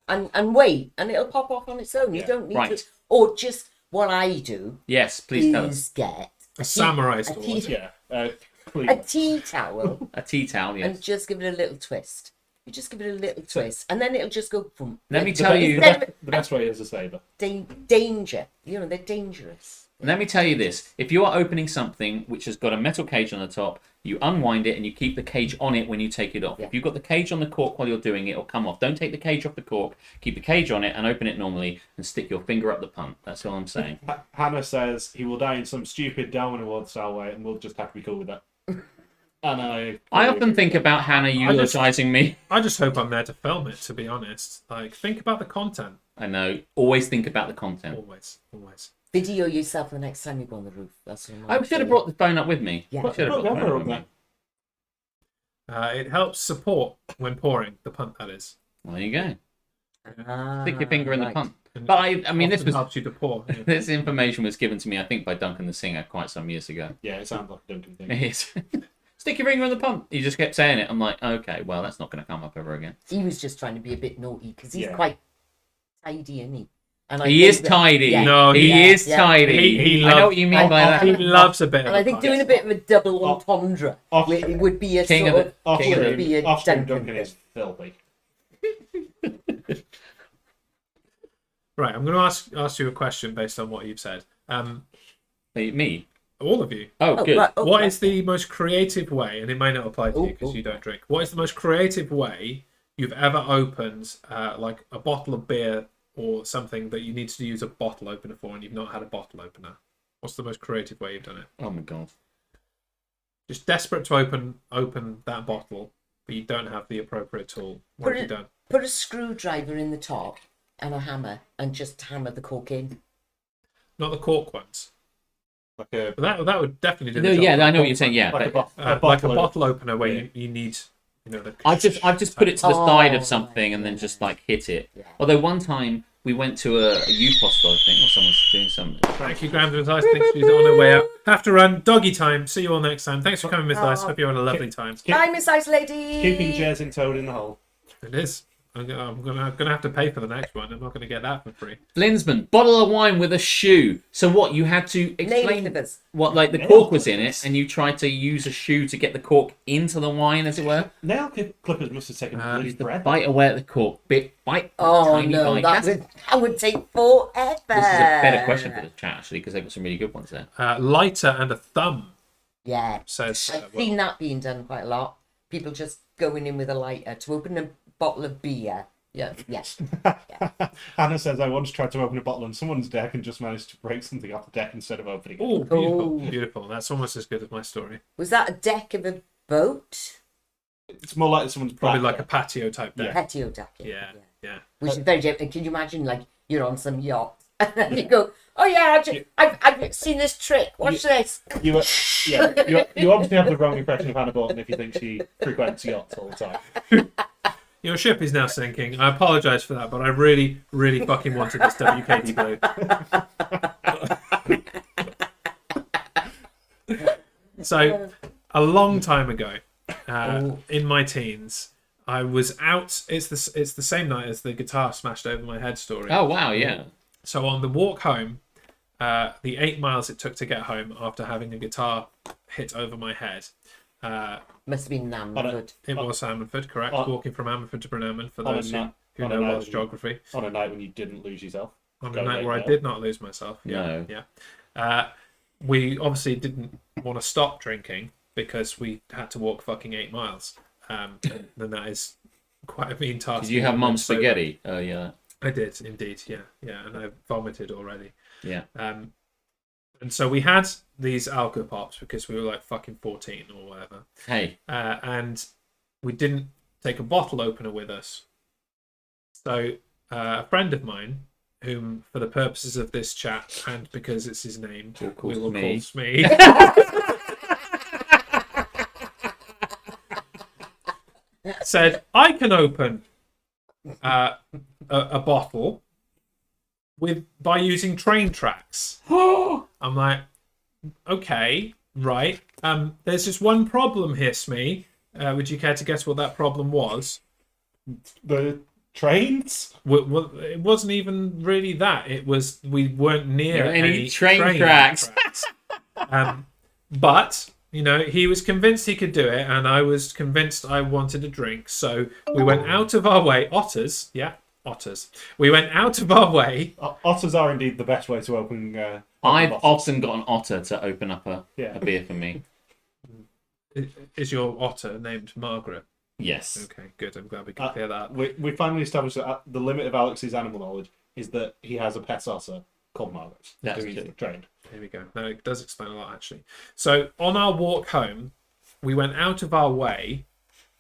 F: and wait, and it'll pop off on its own. You don't need
B: Right.
F: to, or just what I do
B: Yes, please tell us.
F: is get
A: A samurai
F: a
A: sword.
F: tea,
C: Yeah. Please.
F: a tea towel
B: A tea towel, yes.
F: and just give it a little twist. You just give it a little twist, and then it'll just go boom.
B: Let me
C: The
B: tell
C: be-
B: you.
C: the best way is a saber.
F: Danger. You know, they're dangerous.
B: Let me tell you this. If you are opening something which has got a metal cage on the top, you unwind it and you keep the cage on it when you take it off.
F: Yeah.
B: If you've got the cage on the cork while you're doing it, it'll come off. Don't take the cage off the cork. Keep the cage on it and open it normally and stick your finger up the punt. That's all I'm saying.
C: Hannah says he will die in some stupid Darwin Award style way, and we'll just have to be cool with that. And
B: I often think about Hannah eulogizing me.
A: I just hope I'm there to film it, to be honest. Like, think about the content.
B: I know. Always think about the content.
A: Always, always.
F: Video yourself the next time you go on the roof. That's what
B: I should have brought the phone up with me.
F: Yeah.
B: I should have brought the phone up with me.
A: It helps support when pouring, the punt, that is.
B: There you go.
F: Ah,
B: Stick your finger in the
F: right.
B: punt. But I mean, this
A: Often
B: was
A: helps you to pour. Yeah.
B: this information was given to me, I think, by Duncan the Singer quite some years ago.
C: Yeah, it sounds like a Duncan thing.
B: It is. Stick your finger in the punt. He just kept saying it. I'm like, okay, well, that's not going to come up ever again.
F: He was just trying to be a bit naughty because he's
C: Yeah.
F: quite tidy, isn't he? And I
B: He
F: think
B: is
F: that-
B: tidy.
F: yeah.
A: No,
B: he
F: yeah,
B: is
F: yeah.
B: tidy.
A: He
B: I know
A: loves-
B: what you mean by that.
A: He loves a bit of
F: And I think doing a bit of a double entendre
C: Off-
F: it would be a
B: King
F: sort
B: of
F: of,
B: the- King of
F: would
B: the-
F: be a
C: Offspring
F: Duncan
C: Duncan
F: thing.
C: is filthy.
A: Right, I'm going to ask you a question based on what you've said.
B: Me?
A: All of you.
B: Oh, good.
F: right,
A: What
F: right.
A: is the most creative way, and it may not apply to you because you don't drink, what is the most creative way you've ever opened like a bottle of beer or something that you need to use a bottle opener for and you've not had a bottle opener? What's the most creative way you've done it?
B: Oh my god.
A: Just desperate to open that bottle, but you don't have the appropriate tool. What have you done?
F: Put a screwdriver in the top and a hammer and just hammer the cork in.
A: Not the cork ones.
C: Like a
A: But that would definitely do
B: No,
A: the job.
B: yeah, I know what you're saying. Yeah,
C: like a,
B: but
A: Like a
C: bottle.
A: bottle opener where
C: Yeah.
A: you need, the.
B: I've just put it to the side
F: Oh,
B: of something and then just like hit it.
F: Yeah.
B: Although one time we went to a youth hostel, I think, or someone's doing something.
A: Thank you, Grandma's Ice. Thanks, she's on her way out. Have to run. Doggy time. See you all next time. Thanks for coming, Miss Ice. Hope you're having a lovely time.
F: Bye, Miss Ice Lady!
C: Keeping Jez and Toad in the hole.
A: It is. I'm gonna have to pay for the next one. I'm not gonna get that for free.
B: Flinsman, bottle of wine with a shoe. So what? You had to
F: Nail
B: explain
F: clippers.
B: what, like the cork was in it, and you tried to use a shoe to get the cork into the wine, as it were.
C: Nail clippers must have taken bloody
B: Use the
C: breath.
B: bite away at the cork, bite,
F: Oh
B: tiny
F: no,
B: bite.
F: that would take forever.
B: This is a better question for the chat actually, because they've got some really good ones there.
A: Lighter and a thumb,
F: Yeah,
A: says.
F: I've seen that being done quite a lot. People just going in with a lighter to open a bottle of beer. Yeah, yes.
C: Hannah says, I once tried to open a bottle on someone's deck and just managed to break something off the deck instead of opening it.
A: Oh, beautiful,
F: Oh.
A: beautiful. That's almost as good as my story.
F: Was that a deck of a boat?
C: It's more like someone's
A: Probably
C: back
A: like a patio type deck.
F: Patio deck.
A: Yeah.
F: Which is very different. Can you imagine, like, you're on some yacht and then you go, oh yeah, I've seen this trick. Watch this.
C: You obviously have the wrong impression of Hannah Borton if you think she frequents yachts all the time.
A: Your ship is now sinking. I apologise for that, but I really, really fucking wanted this WKT blue. So, a long time ago, in my teens, I was out. It's the same night as the guitar smashed over my head story.
B: Oh wow, yeah.
A: So on the walk home, the 8 miles it took to get home after having a guitar hit over my head.
F: Must have been Namford.
A: It was Ammanford, correct? Walking from Ammanford to Brunelman, for
C: on
A: those
C: a
A: who
C: night-
A: know
C: on a night
A: Welsh geography.
C: On a night when you didn't lose yourself.
A: On
C: Go
A: a night
C: right
A: where I
C: now.
A: did not lose myself.
B: No.
A: Yeah. We obviously didn't want to stop drinking because we had to walk fucking 8 miles. And that is quite a mean task.
B: Did you have mum's
A: So-
B: spaghetti? Oh yeah.
A: I did, indeed, yeah. And I vomited already.
B: Yeah.
A: And so we had these Alka Pops because we were like fucking 14 or whatever.
B: Hey.
A: And we didn't take a bottle opener with us. So a friend of mine, whom for the purposes of this chat and because it's his name,
B: We'll call
A: we will
B: Smee.
A: call Smee, said, I can open a bottle by using train tracks. I'm like, okay, right. There's just one problem here, Smee. Would you care to guess what that problem was?
C: The trains?
A: Well, it wasn't even really that. It was we weren't near any
B: train tracks.
A: But he was convinced he could do it, and I was convinced I wanted a drink. So we went out of our way. Otters. We went out of our way.
C: Otters are indeed the best way to open.
B: I've
C: bottles.
B: often got an otter to open up a beer for me.
A: Is your otter named Margaret?
B: Yes.
A: Okay, good. I'm glad we could clear that.
C: We finally established that the limit of Alex's animal knowledge is that he has a pet otter called Margaret.
B: That's
C: who he's
B: true.
C: trained.
A: Here we go. No, it does explain a lot, actually. So on our walk home, we went out of our way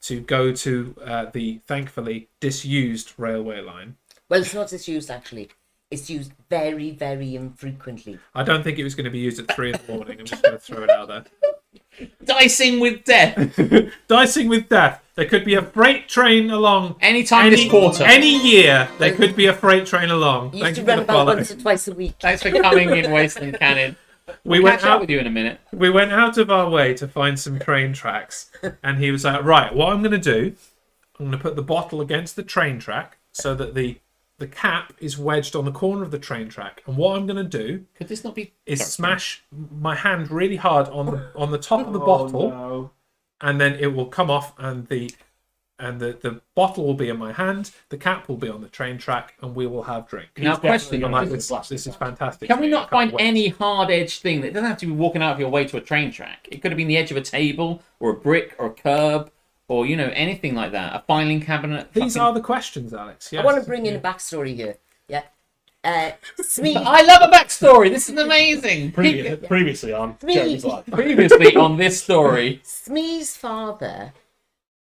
A: to go to the thankfully disused railway line.
F: Well, it's not disused, actually. It's used very, very infrequently.
A: I don't think it was going to be used at 3 in the morning. I'm just going to throw it out there.
B: Dicing with death.
A: Dicing with death. There could be a freight train along.
B: Anytime this quarter.
A: Any year, there could be a freight train along.
F: Used
A: Thank
F: to
A: you for
F: run
A: the
F: about
A: follow.
F: once or twice a week.
B: Thanks for coming in, Wasteland Cannon.
A: We
B: We'll
A: went
B: catch up
A: out
B: with you in a minute.
A: We went out of our way to find some train tracks, and he was like, "Right, what I'm going to do, I'm going to put the bottle against the train track so that the cap is wedged on the corner of the train track, and what I'm going to do
B: Could this not be?
A: is smash my hand really hard on the top of the bottle,
C: No.
A: and then it will come off, and the bottle will be in my hand, the cap will be on the train track, and we will have drink."
B: Now, question:
A: I'm like,
C: This
A: this is fantastic.
B: Can we
A: I
B: not
A: can't
B: find
A: wait.
B: any hard edge thing that doesn't have to be walking out of your way to a train track? It could have been the edge of a table, or a brick, or a curb, or anything like that. A filing cabinet.
A: These are the questions, Alex. Yes.
F: I want to bring in a backstory here. Yeah. Smee,
B: I love a backstory. This is amazing.
C: Previously on Jeremy's Life.
B: Previously on this story.
F: Smee's father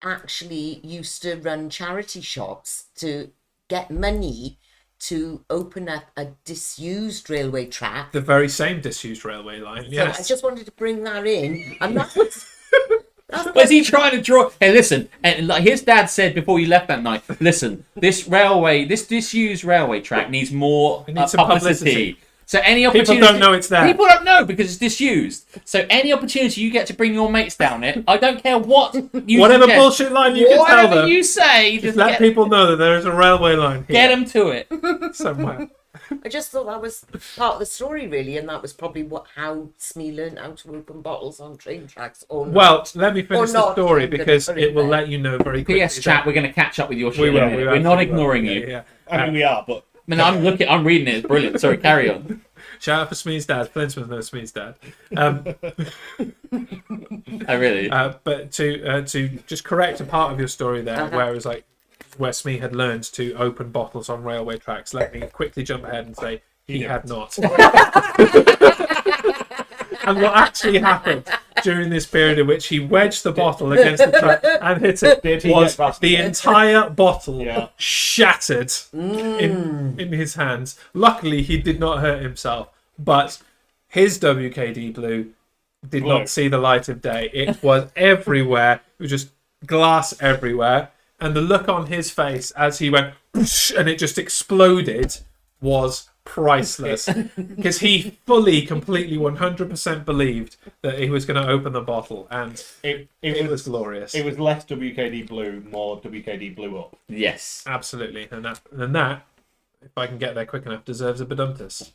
F: actually used to run charity shops to get money to open up a disused railway track.
A: The very same disused railway line. Yes.
F: So I just wanted to bring that in, and that was.
B: Was he trying to draw? Hey, listen, and like his dad said before you left that night, listen, this disused railway track needs more
A: It needs some
B: publicity. So any opportunity,
A: People don't know it's there.
B: People don't know because it's disused. So any opportunity you get to bring your mates down it, I don't care what you
A: Whatever
B: suggest,
A: bullshit line you can tell
B: whatever
A: them,
B: you say,
A: just let people know that there is a railway line here
B: get them to it.
A: somewhere.
F: I just thought that was part of the story, really, and that was probably how Smee learned how to open bottles on train tracks. Or
A: Well, let me finish the
F: not.
A: story
F: I'm gonna
A: because
F: put
A: it
F: it
A: will
F: there.
A: let you know very quickly.
B: PS chat, we're going to catch up with your shit.
A: We
B: in
A: will.
B: a minute.
A: We
B: We're not
A: absolutely will.
B: ignoring
A: Yeah,
B: you.
A: yeah.
C: I mean, we are, but
B: I mean, I'm reading it. It's brilliant. Sorry, carry on.
A: Shout out for Smee's dad. Flinsman's no Smee's dad.
B: I really.
A: But to just correct a part of your story there, where it was like where Smee had learned to open bottles on railway tracks, let me quickly jump ahead and say he had not. And what actually happened during this period in which he wedged the bottle against the track and hit it was the entire bottle shattered in his hands. Luckily, he did not hurt himself, but his WKD Blue did not see the light of day. It was everywhere. It was just glass everywhere. And the look on his face as he went whoosh, and it just exploded was priceless, because he fully, completely, 100% believed that he was going to open the bottle, and it was glorious.
C: it was less WKD Blue, more WKD Blue Up.
B: Yes.
A: Absolutely, and that, if I can get there quick enough, deserves a beduntus.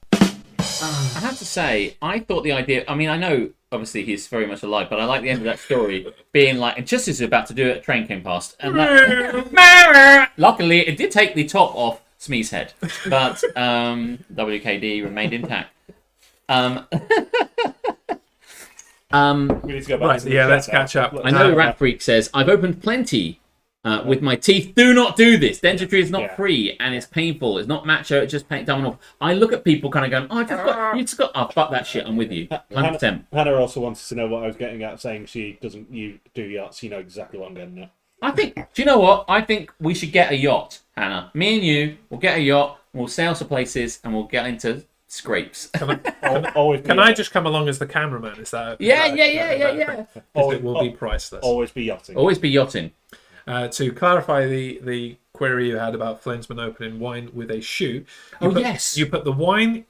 B: I have to say, I thought the idea. I mean, I know obviously he's very much alive, but I like the end of that story being like, and just as he was about to do it, a train came past, and that, luckily it did take the top off Smee's head, but WKD remained intact.
C: We need to go back to the chat
A: let's
C: now.
A: catch up.
B: I know Rat Freak says, I've opened plenty with my teeth. Do not do this. Dentistry is not free and it's painful. It's not macho. It's just pain down off. I look at people kind of going, you just got, oh, fuck that shit. I'm with you. 100%.
C: Hannah also wanted to know what I was getting at, saying she doesn't do yachts. You know exactly what I'm getting at.
B: I think, do you know what? I think we should get a yacht, Hannah. Me and you will get a yacht, we'll sail to places, and we'll get into scrapes.
C: Can
A: I just come along as the cameraman? Is that?
B: Yeah.
A: Because it will be priceless.
C: Always be yachting.
B: Always be yachting.
A: To clarify the query you had about Flinsman opening wine with a shoe.
B: Yes.
A: You put the wine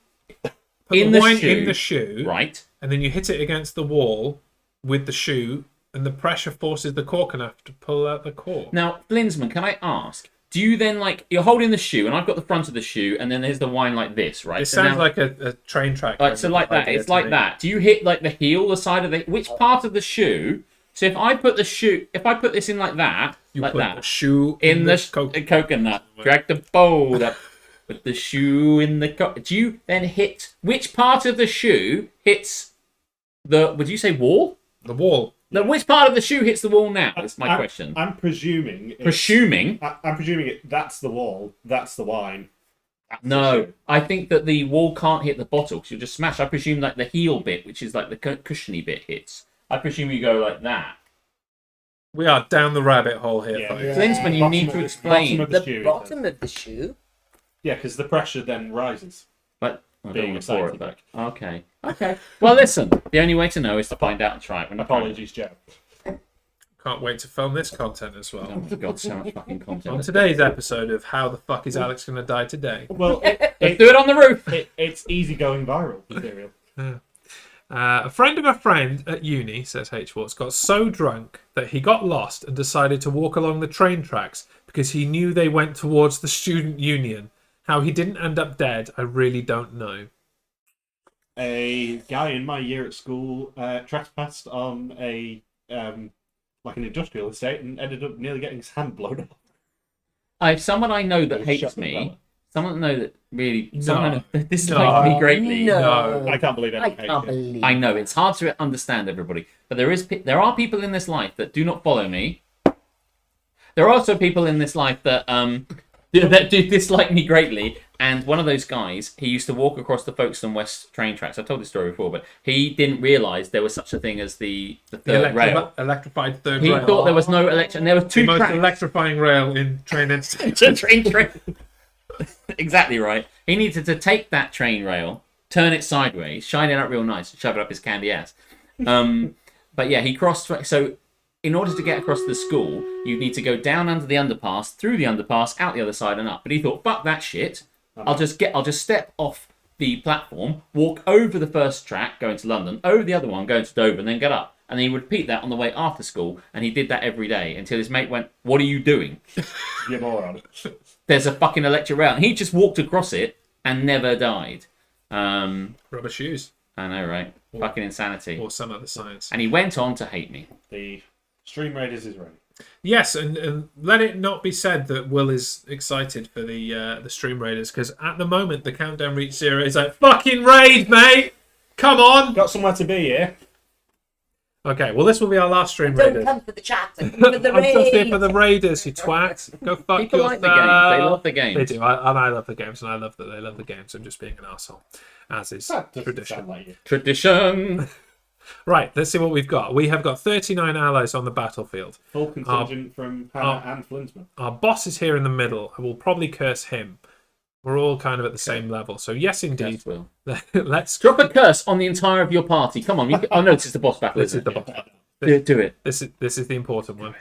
B: In
A: in
B: the
A: the
B: shoe.
A: in the shoe,
B: Right.
A: and then you hit it against the wall with the shoe and the pressure forces the cork enough to pull out the cork.
B: Now, Flinsman, can I ask? Do you then you're holding the shoe, and I've got the front of the shoe, and then there's the wine like this, right?
A: It
B: So
A: sounds
B: now-
A: like a train track.
B: Like so, like that. It's like that. Do you hit like the heel, the side of the which part of the shoe? So if I put this in like that,
A: You
B: like
A: put
B: that,
A: the shoe
B: in the
A: coke.
B: coconut, drag the bowl up, put the shoe in the do you then hit which part of the shoe hits the? Would you say wall?
A: The wall.
B: No, which part of the shoe hits the wall now? That's my question.
C: I'm presuming.
B: Presuming.
C: I'm presuming that's the wall. That's the wine. That's the
B: No,
C: shoe.
B: I think that the wall can't hit the bottle because you'll just smash. I presume like the heel bit, which is like the cushiony bit, hits. I presume you go like that.
A: We are down the rabbit hole here,
C: Yeah,
A: folks.
C: yeah.
B: Klinsman, you
C: Bottom
B: need
C: of
B: to
C: the-
B: explain.
C: bottom of
F: The
C: shoe,
F: bottom of the shoe.
C: Yeah, because the pressure then rises.
B: But I don't
C: Being
B: want to pour it
C: excited.
B: back. Okay. Well, listen. The only way to know is to find out and try it. We're not trying to-
C: Apologies, Joe.
A: Can't wait to film this content as
B: Oh
A: well.
B: my god, so much fucking
A: On
B: content.
A: today's episode of How the Fuck is Alex Gonna Die Today?
C: Well,
B: Let's do it on the roof.
C: it's easy going viral material.
A: A friend of a friend at uni, says H. Schwartz, got so drunk that he got lost and decided to walk along the train tracks because he knew they went towards the student union. How he didn't end up dead, I really don't know.
C: A guy in my year at school trespassed on a like an industrial estate and ended up nearly getting his hand blown off.
B: I have someone I know that
C: Shut
B: hates
C: the
B: me.
C: fella.
B: Someone I know that really
A: No.
B: someone I know that dislikes
A: No.
B: me greatly.
F: No.
C: I can't believe
F: I
C: anyone
F: can't
C: hates it.
F: believe.
B: I know it's hard to understand everybody, but there are people in this life that do not follow me. There are also people in this life that that do dislike me greatly. And one of those guys, he used to walk across the Folkestone West train tracks. I've told this story before, but he didn't realise there was such a thing as the third rail.
A: Electrified third
B: He
A: rail.
B: thought there was no electric. There were
A: the
B: two
A: most
B: tracks.
A: electrifying rail in train entertainment.
B: train. Exactly right. He needed to take that train rail, turn it sideways, shine it up real nice, and shove it up his candy ass. But yeah, he crossed. So in order to get across the school, you need to go down under the underpass, through the underpass, out the other side, and up. But he thought, fuck that shit. I'll just step off the platform, walk over the first track, going to London, over the other one, going to Dover, and then get up. And then he would repeat that on the way after school, and he did that every day until his mate went, "What are you doing?
C: You moron.
B: There's a fucking electric rail." And he just walked across it and never died.
A: Rubber shoes
B: I know, right? Fucking insanity.
A: or some other science.
B: And he went on to hate me.
C: The Stream Raiders is ready.
A: Yes, and let it not be said that Will is excited for the Stream Raiders because at the moment the countdown reached 0 is like fucking raid, mate. Come on.
C: Got somewhere to be here.
A: Okay, well this will be our last Stream
F: Don't
A: Raiders.
F: come for the chat. For the
A: I'm just here
F: raid.
A: for the Raiders, you twat. Go fuck
B: People
A: yourself.
B: like the games. They love the games.
A: They do. I love the games, and I love that they love the games. I'm just being an arsehole, as is
C: That doesn't
A: tradition.
C: sound like you.
B: Tradition.
A: Right, let's see what we've got. We have got 39 allies on the battlefield.
C: Full contingent from Hannah and Flinsman.
A: Our boss is here in the middle. I will probably curse him. We're all kind of at the same level. So yes, indeed.
B: Yes, Will.
A: Let's
B: Drop a curse on the entire of your party. Come on. Oh, no, this is the boss battle,
A: This is
B: isn't
A: the
B: it?
A: boss.
B: Do it.
A: This is the important one.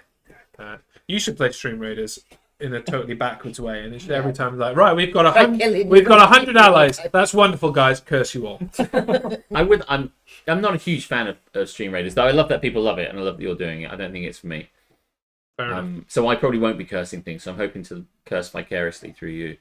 A: You should play Stream Raiders in a totally backwards way, and it should every time be like, right, we've got
F: killing
A: 100 allies. That's wonderful, guys. Curse you all.
B: I'm not a huge fan of Stream Raiders, though I love that people love it, and I love that you're doing it. I don't think it's for me.
A: Fair enough.
B: So I probably won't be cursing things, so I'm hoping to curse vicariously through you.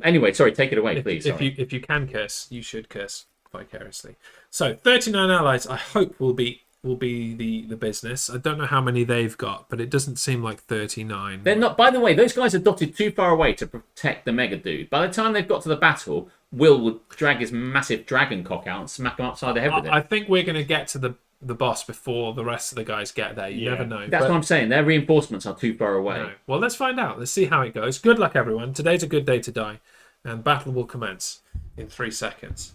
B: Anyway, sorry, take it away, please.
A: If you can curse, you should curse vicariously. So 39 allies, I hope will be the business. I don't know how many they've got, but it doesn't seem like 39.
B: They're not. By the way, those guys are dotted too far away to protect the Mega Dude. By the time they've got to the battle, Will would drag his massive dragon cock out and smack him upside the head with it.
A: I think we're going to get to the boss before the rest of the guys get there. You never know.
B: That's what I'm saying. Their reinforcements are too far away.
A: No. Well, let's find out. Let's see how it goes. Good luck, everyone. Today's a good day to die, and battle will commence in 3 seconds.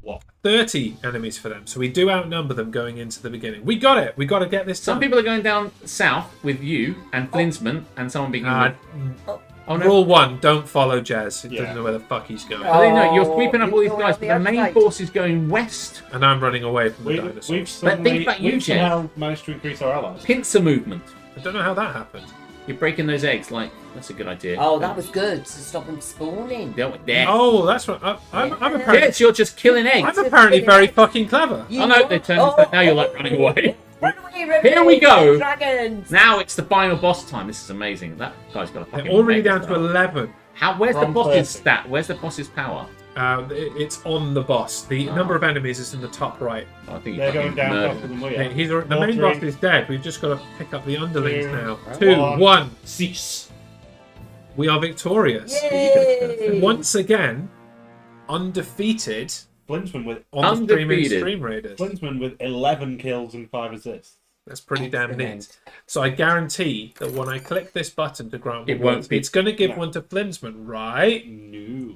C: What?
A: 30 enemies for them, so we do outnumber them going into the beginning. We got it. We got to get this done.
B: Some people are going down south with you and Flinsman and someone being. Oh no!
A: Rule 1: don't follow Jez. He
C: Yeah.
A: doesn't know where the fuck he's going,
B: I don't know. You're
F: Oh,
B: sweeping up all these
F: you're
B: guys,
F: on
B: but
F: the
B: the main
F: outside.
B: force is going west.
A: and I'm running away from the
C: We've
A: dinosaurs.
C: suddenly,
B: about you,
C: we've
B: Jez.
C: somehow managed to increase our allies.
B: Pincer movement.
A: I don't know how that happened.
B: You're breaking those eggs. Like that's a good idea.
F: Oh, that was good to stop them spawning.
B: There.
A: Oh, that's what I'm apparently.
B: Yes, you're just killing eggs.
A: I'm apparently very fucking clever.
F: You
B: Oh no, they turned.
F: Oh,
B: Now you're like running away. Here we go.
F: Dragons.
B: Now it's the final boss time. This is amazing. That guy's got a fucking.
A: They're already
B: mega
A: down to
B: spell.
A: 11.
B: Where's the
C: From
B: boss's
C: 30.
B: stat? Where's the boss's power?
A: It's on the boss. The number of enemies is in the top right.
B: Oh, I think
C: They're
B: fucking
C: going down
B: murdered
C: faster
B: him.
C: than we
A: Yeah,
C: are.
A: the main boss is dead. We've just got to pick up the underlings now. 2, 1.
C: Cease.
A: We are victorious.
F: Yay.
A: Once again, undefeated
C: Flinsman with
A: on the streaming
B: Undefeated.
A: Stream Raiders.
C: Flinsman with 11 kills and 5 assists.
A: That's pretty damn neat.
F: Excellent.
A: So I guarantee that when I click this button to grant
B: It
A: rewards,
B: won't be-
A: it's going to give
C: No.
A: one to Flinsman, right?
C: No.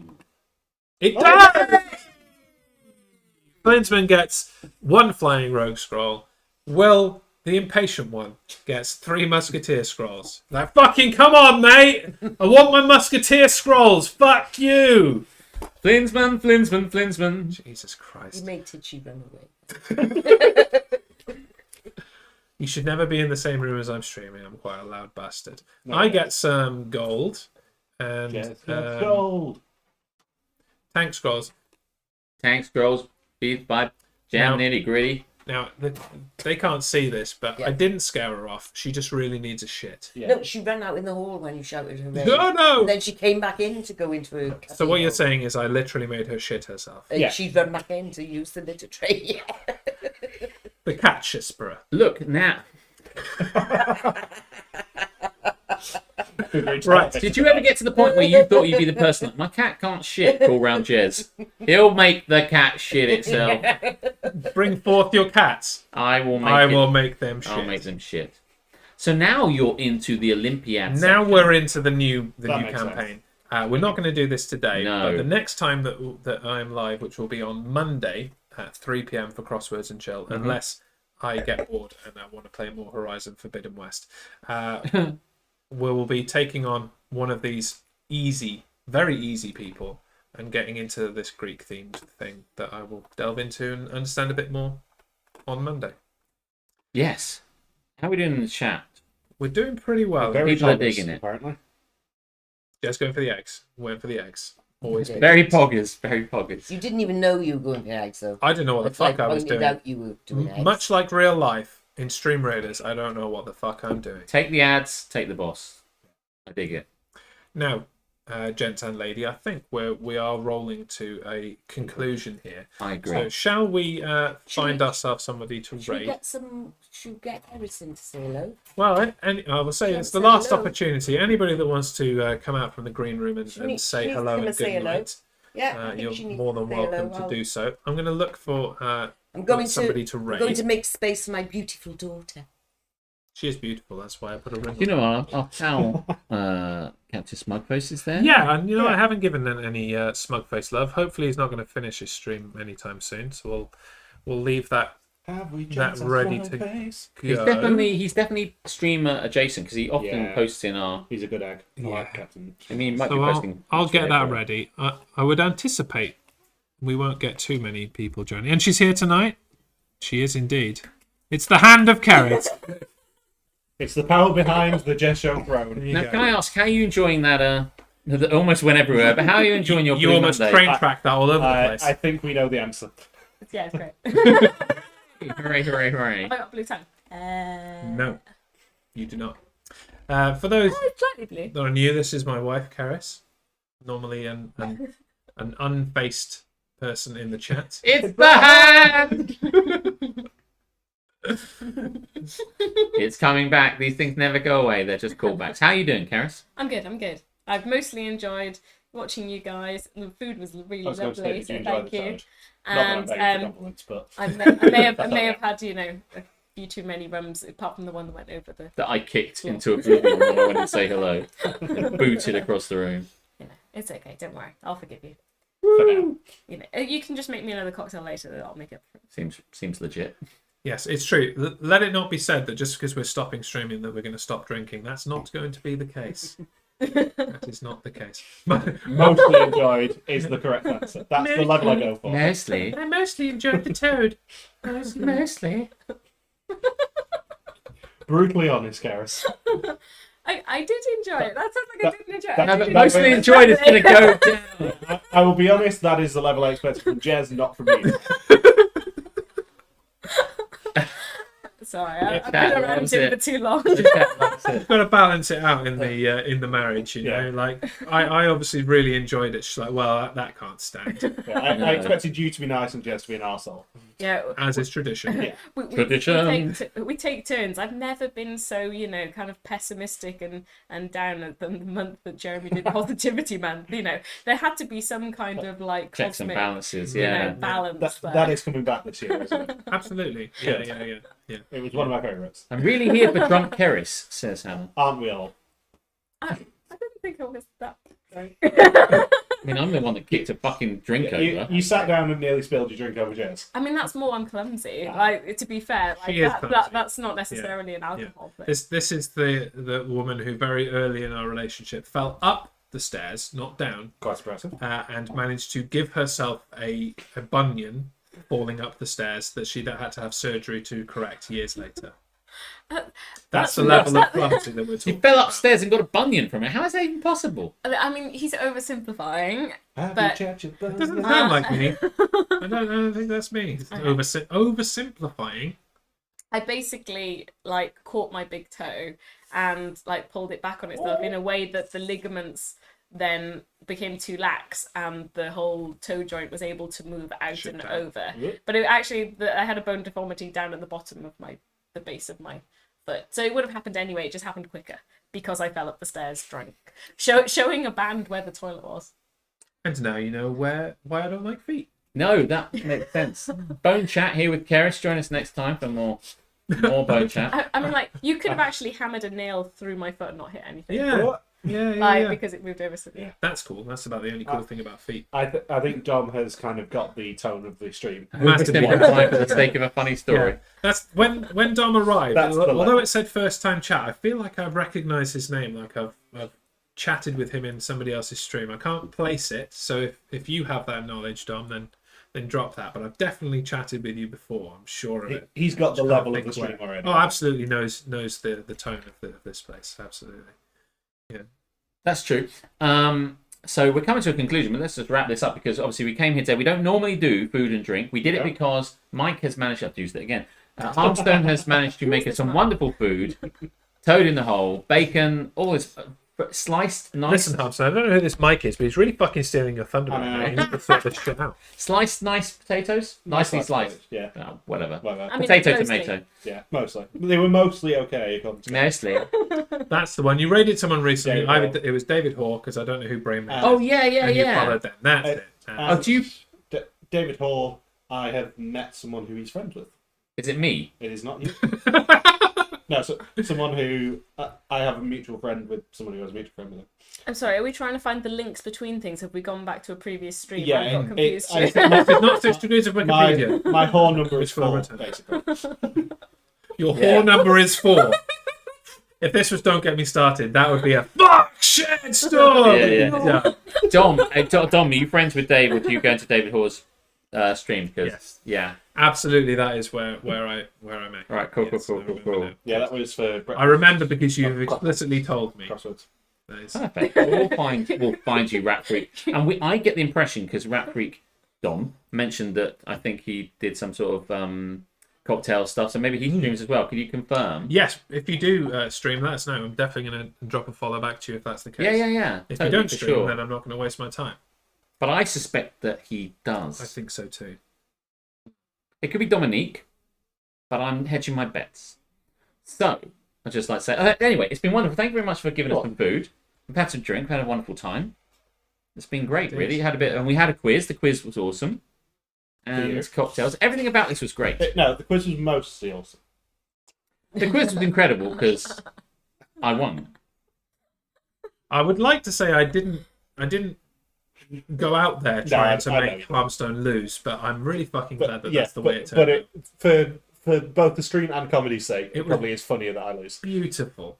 A: It
C: Oh,
A: does! Flinsman gets 1 flying rogue scroll. Will, the impatient one, gets 3 musketeer scrolls. Like, fucking come on, mate! I want my musketeer scrolls! Fuck you!
B: Flinsman.
A: Jesus
F: You
A: Christ.
F: made Titchy run away.
A: You should never be in the same room as I'm streaming. I'm quite a loud bastard.
C: No.
A: I get some gold and
C: Yes, gold.
A: tank scrolls.
B: Tank scrolls, beat by jam
A: Now-
B: nitty gritty.
A: Now, they can't see this, but
F: Yeah.
A: I didn't scare her off. She just really needs a shit.
C: Yeah.
F: No, she ran out in the hall when you shouted her name.
A: No, no!
F: And then she came back in to go into her.
A: So what you're
F: casino.
A: saying is I literally made her shit herself.
F: And
C: Yeah.
F: she'd run back in to use the litter tray.
A: The cat shisperer.
B: Look now.
A: Right.
B: Did you ever get to the point where you thought you'd be the person like, my cat can't shit, call round Jez. He'll make the cat shit itself.
A: Bring forth your cats.
B: I will make
A: I
B: it.
A: will make them shit.
B: I'll make them shit. So now you're into the Olympiad
A: Now
B: section.
A: we're into the new
C: That makes
A: campaign. We're not going to do this today,
B: No.
A: but the next time that I'm live, which will be on Monday at 3 p.m. for Crosswords and Chill, unless I get bored and I want to play more Horizon Forbidden West, we will be taking on one of these very easy people and getting into this Greek-themed thing that I will delve into and understand a bit more on Monday.
B: Yes. How are we doing in the chat?
A: We're doing pretty well.
C: Very
B: People are
C: jobless,
B: digging it.
C: apparently.
A: Just going for the eggs. Went for the eggs. Always.
F: Okay.
B: Very poggers, very poggers.
F: You didn't even know you were going for eggs, though.
A: I didn't know what the
F: Until
A: fuck I was
F: pointed
A: doing.
F: out you were doing eggs.
A: Much like real life in Stream Raiders, I don't know what the fuck I'm doing.
B: Take the ads, take the boss. I dig it.
A: Now, gents and lady, I think we are rolling to a conclusion here.
B: I agree.
A: So, shall we find
F: we-
A: ourselves somebody to
F: Should we
A: rate?
F: get some? Should we get Harrison to say hello?
A: Well, I will say
F: Yeah,
A: it's the
F: say
A: last
F: hello.
A: opportunity. Anybody that wants to come out from the green room and
F: She
A: say
F: needs
A: hello
F: to
A: and
F: say
A: good
F: hello.
A: night,
F: Yeah, I think
A: you're
F: she needs
A: more than
F: to say
A: welcome
F: hello.
A: to do so. I'm going to look for
F: I'm going
A: somebody
F: to.
A: to
F: I'm
A: rate.
F: going to make space for my beautiful daughter.
A: She is beautiful. That's why I put a ring.
B: You
A: on.
B: know, our pal, Captain Smugface is there.
A: Yeah, and I haven't given any smug-face love. Hopefully, he's not going to finish his stream anytime soon. So we'll leave that
C: Have we
A: that
C: just
A: ready
C: lost
A: to
C: our face?
A: go.
B: He's definitely streamer adjacent because he often
C: Yeah.
B: posts in our.
C: He's a good egg. I
A: Yeah.
C: like Captain.
B: I mean, he might be
A: So
B: posting.
A: I'll get that
B: regularly.
A: ready. I would anticipate we won't get too many people joining. And she's here tonight. She is indeed. It's the hand of Carrot.
C: It's the power behind the Jez Show throne.
A: There you
B: Now,
A: go.
B: can I ask how you enjoying that? That almost went everywhere, but how are you enjoying your
A: You
B: Blue
A: almost
B: Monday?
A: train tracked that all over the place.
C: I think we know the answer.
E: Yeah, it's great.
B: Hooray, hooray, hooray!
E: I got blue tongue.
A: No, you do not. For those
E: Slightly blue.
A: that are new, this is my wife, Karis. Normally an unfaced person in the chat.
B: It's the hand. It's coming back. These things never go away. They're just callbacks. How are you doing, Karis?
E: I'm good. I've mostly enjoyed watching you guys. The food was
C: I
E: really
C: was going to say,
E: lovely,
C: did you
E: so
C: enjoy
E: thank
C: the
E: you.
C: sound? Not that I'm
E: And
C: begging for compliments, but
E: I may have had a few too many rums, apart from the one that went over the.
B: That I kicked into oblivion when I went to say hello and booted across the room.
E: It's okay. Don't worry. I'll forgive you.
C: for now.
E: You can just make me another cocktail later that I'll make up for.
B: Seems legit.
A: Yes, it's true. Let it not be said that just because we're stopping streaming that we're going to stop drinking. That's not going to be the case. That is not the case.
C: Mostly enjoyed is the correct answer. That's the level I go for.
B: Mostly.
A: I mostly enjoyed the toad.
B: Mostly.
C: Brutally honest, Gareth.
E: I did enjoy it. That sounds like I didn't enjoy it.
C: that-
E: I
B: No,
E: did
B: but
E: enjoy
B: mostly
E: it.
B: enjoyed is going to go down.
C: I will be honest, that is the level I expected from Jez, not from you.
E: Sorry, I've
B: cat
E: been around
B: loves
E: it
B: it.
E: for too long.
A: You've got to balance it out in the marriage, you know.
C: Yeah.
A: Like I obviously really enjoyed it. She's like, well, that can't stand,
C: Yeah, I expected you to be nice and Jez to be an arsehole.
E: Yeah.
A: as is tradition.
C: Yeah.
B: Tradition.
E: We take turns. I've never been so, kind of pessimistic and down than the month that Jeremy did Positivity Man. There had to be some kind of like
B: Checks and
E: cosmic,
B: balances, yeah.
E: balance there.
C: That is coming back this year, isn't it?
A: Absolutely. Yeah.
C: It was one of my favourites.
B: I'm really here for drunk Keris, says Hannah.
C: Aren't we all?
E: I didn't think I was that.
B: I mean, I'm the one that kicked a fucking drink over.
C: You sat down and nearly spilled your drink over Jez.
E: I mean, that's more I'm clumsy. Like, to be fair,
A: She is clumsy.
E: that's not necessarily an alcohol thing.
A: This is the woman who very early in our relationship fell up the stairs, not down,
C: Quite surprising.
A: and managed to give herself a bunion falling up the stairs that she had to have surgery to correct years later. That's the level of clumsy that we're talking
B: You fell
A: about.
B: upstairs and got a bunion from it. How is that even possible?
E: I mean, he's oversimplifying.
C: Happy
E: But-
C: chat, you
A: It doesn't
C: buzz.
A: sound like me. I don't think that's me. It's oversimplifying.
E: I basically caught my big toe and pulled it back on itself in a way that the ligaments then became too lax and the whole toe joint was able to move out
A: Shit
E: and
A: down.
E: over.
C: Yep.
E: But I had a bone deformity down at the bottom of the base of my foot, so it would have happened anyway. It just happened quicker because I fell up the stairs drunk, showing a band where the toilet was.
A: And now you know why I don't like feet.
B: No, that makes sense. Bone chat here with Keris. Join us next time for more bone chat.
E: I mean, you could have actually hammered a nail through my foot and not hit anything.
A: Yeah. Yeah.
E: Because it moved over. Yeah.
A: That's cool. That's about the only cool thing about feet.
C: I think Dom has kind of got the tone of the stream.
A: Massively.
B: Simplify for the sake of a funny story.
A: Yeah. That's when Dom arrived.
C: That's the
A: Although
C: level.
A: it said first time chat, I feel like I've recognised his name. Like I've chatted with him in somebody else's stream. I can't place it. So if you have that knowledge, Dom, then drop that. But I've definitely chatted with you before. I'm sure of it.
C: He's got the
A: Just
C: level
A: can't
C: of the
A: think
C: stream
A: where.
C: already.
A: Oh, absolutely knows the tone of this place. Absolutely.
B: That's true. So we're coming to a conclusion, but let's just wrap this up because obviously we came here today. We don't normally do food and drink. We did it because Mike has managed to use it again. Harmstone has managed to make us some wonderful food. Toad in the hole, bacon, all this sliced nice.
A: Listen, Harmstone, I don't know who this Mike is, but he's really fucking stealing your thunder right now. You need to sort this shit out.
B: Sliced nice potatoes, nicely sliced.
C: Yeah.
B: Oh, whatever.
C: Whatever.
E: I mean,
B: Potato,
E: mostly.
B: tomato.
C: Yeah, mostly. They were mostly okay.
B: Mostly.
A: That's the one. You raided someone recently.
C: David Hall.
A: It was David Hall, because I don't know who Brain Man is.
B: Oh yeah,
A: and you
B: yeah.
A: followed them. That's it.
B: Oh, do you?
C: David Hall, I have met someone who he's friends with.
B: Is it me?
C: It is not you. No, someone who I have a mutual friend with someone who has a mutual friend with him.
E: I'm sorry, are we trying to find the links between things? Have we gone back to a previous stream?
C: Yeah,
E: I got
C: it-
E: confused.
C: I-
A: It's not 6 degrees of Wikipedia.
C: My whole number is
A: It's full
C: 4,
A: return.
C: basically.
A: Your whole number is 4. If this was Don't Get Me Started, that would be a fuck shit story.
B: Yeah. Dom, Dom, are you friends with Dave? Or do you go into David Hall's stream? Because
A: Yes.
B: yeah.
A: Absolutely, that is where I met.
B: All right, cool,
A: Yes,
B: cool,
A: I
B: cool,
A: remember
B: cool.
A: now.
C: Yeah, that was for breakfast.
A: I remember because you've explicitly told me.
C: Crosswords.
A: That is-
B: Perfect. We'll find you, Rat Freak. And I get the impression because Rat Freak Dom mentioned that I think he did some sort of cocktail stuff, so maybe he streams as well. Can you confirm?
A: Yes, if you do stream, let us know. I'm definitely going to drop a follow back to you if that's the case.
B: Yeah.
A: If
B: Totally,
A: you don't
B: for
A: stream,
B: sure.
A: then I'm not going to waste my time.
B: But I suspect that he does.
A: I think so too.
B: It could be Dominique, but I'm hedging my bets. So, I'd just like to say... anyway, it's been wonderful. Thank you very much for giving us some food. We've had some drink. We've had a wonderful time. It's been great, really. And we had a quiz. The quiz was awesome. And
C: Beer.
B: cocktails. Everything about this was great.
C: No, the quiz was mostly awesome.
B: The quiz was incredible because I won.
A: I would like to say I didn't go out there trying to
C: I
A: make
C: know.
A: Harmstone lose, but I'm really fucking glad that that's the way it
C: but
A: turned out.
C: for both the stream and comedy's sake,
A: It
C: it
A: was-
C: probably is funnier that I lose.
A: Beautiful.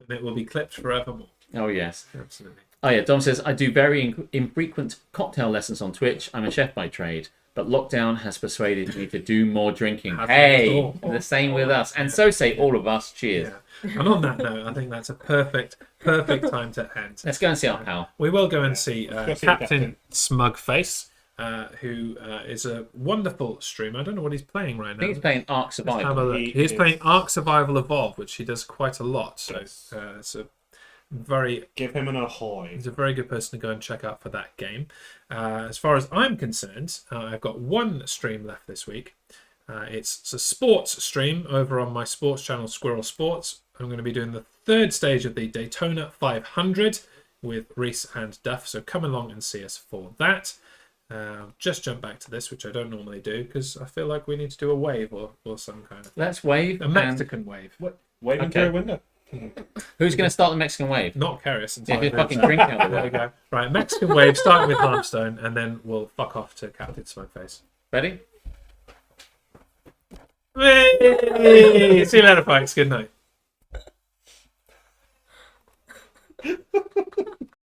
A: And it will be clipped forevermore.
B: Oh, yes.
A: Absolutely.
B: Oh, yeah. Dom says, I do very infrequent cocktail lessons on Twitch. I'm a chef by trade, but lockdown has persuaded me to do more drinking.
A: Have
B: Hey,
A: you?
B: the same with us. And so say all of us. Cheers.
A: Yeah. And on that note, I think that's a perfect time to end.
B: Let's go and see our pal.
A: We will go and see
C: Go see
A: Captain
C: Captain.
A: Smugface. who is a wonderful streamer. I don't know what he's playing right
B: I
A: now.
B: think he's playing Ark
A: Let's have a
B: Survival.
A: look.
C: He
A: He's
C: is-
A: playing Ark Survival Evolved, which he does quite a lot. So
C: Yes.
A: it's a very
C: Give him an ahoy.
A: He's a very good person to go and check out for that game. As far as I'm concerned, I've got one stream left this week. It's a sports stream over on my sports channel, Squirrel Sports. I'm going to be doing the third stage of the Daytona 500 with Reese and Duff. So come along and see us for that. Just jump back to this, which I don't normally do because I feel like we need to do a wave or some kind of
B: Let's wave.
A: a
B: and-
A: Mexican wave.
C: Waving
B: Okay.
C: through a window.
B: Who's going to start the Mexican wave?
A: Not Carius.
B: If you fucking drink out of
A: There we
B: it.
A: go. Right, Mexican wave starting with Harmstone, and then we'll fuck off to Captain Smokeface.
B: Ready?
A: Hey! See you later, folks. Good night.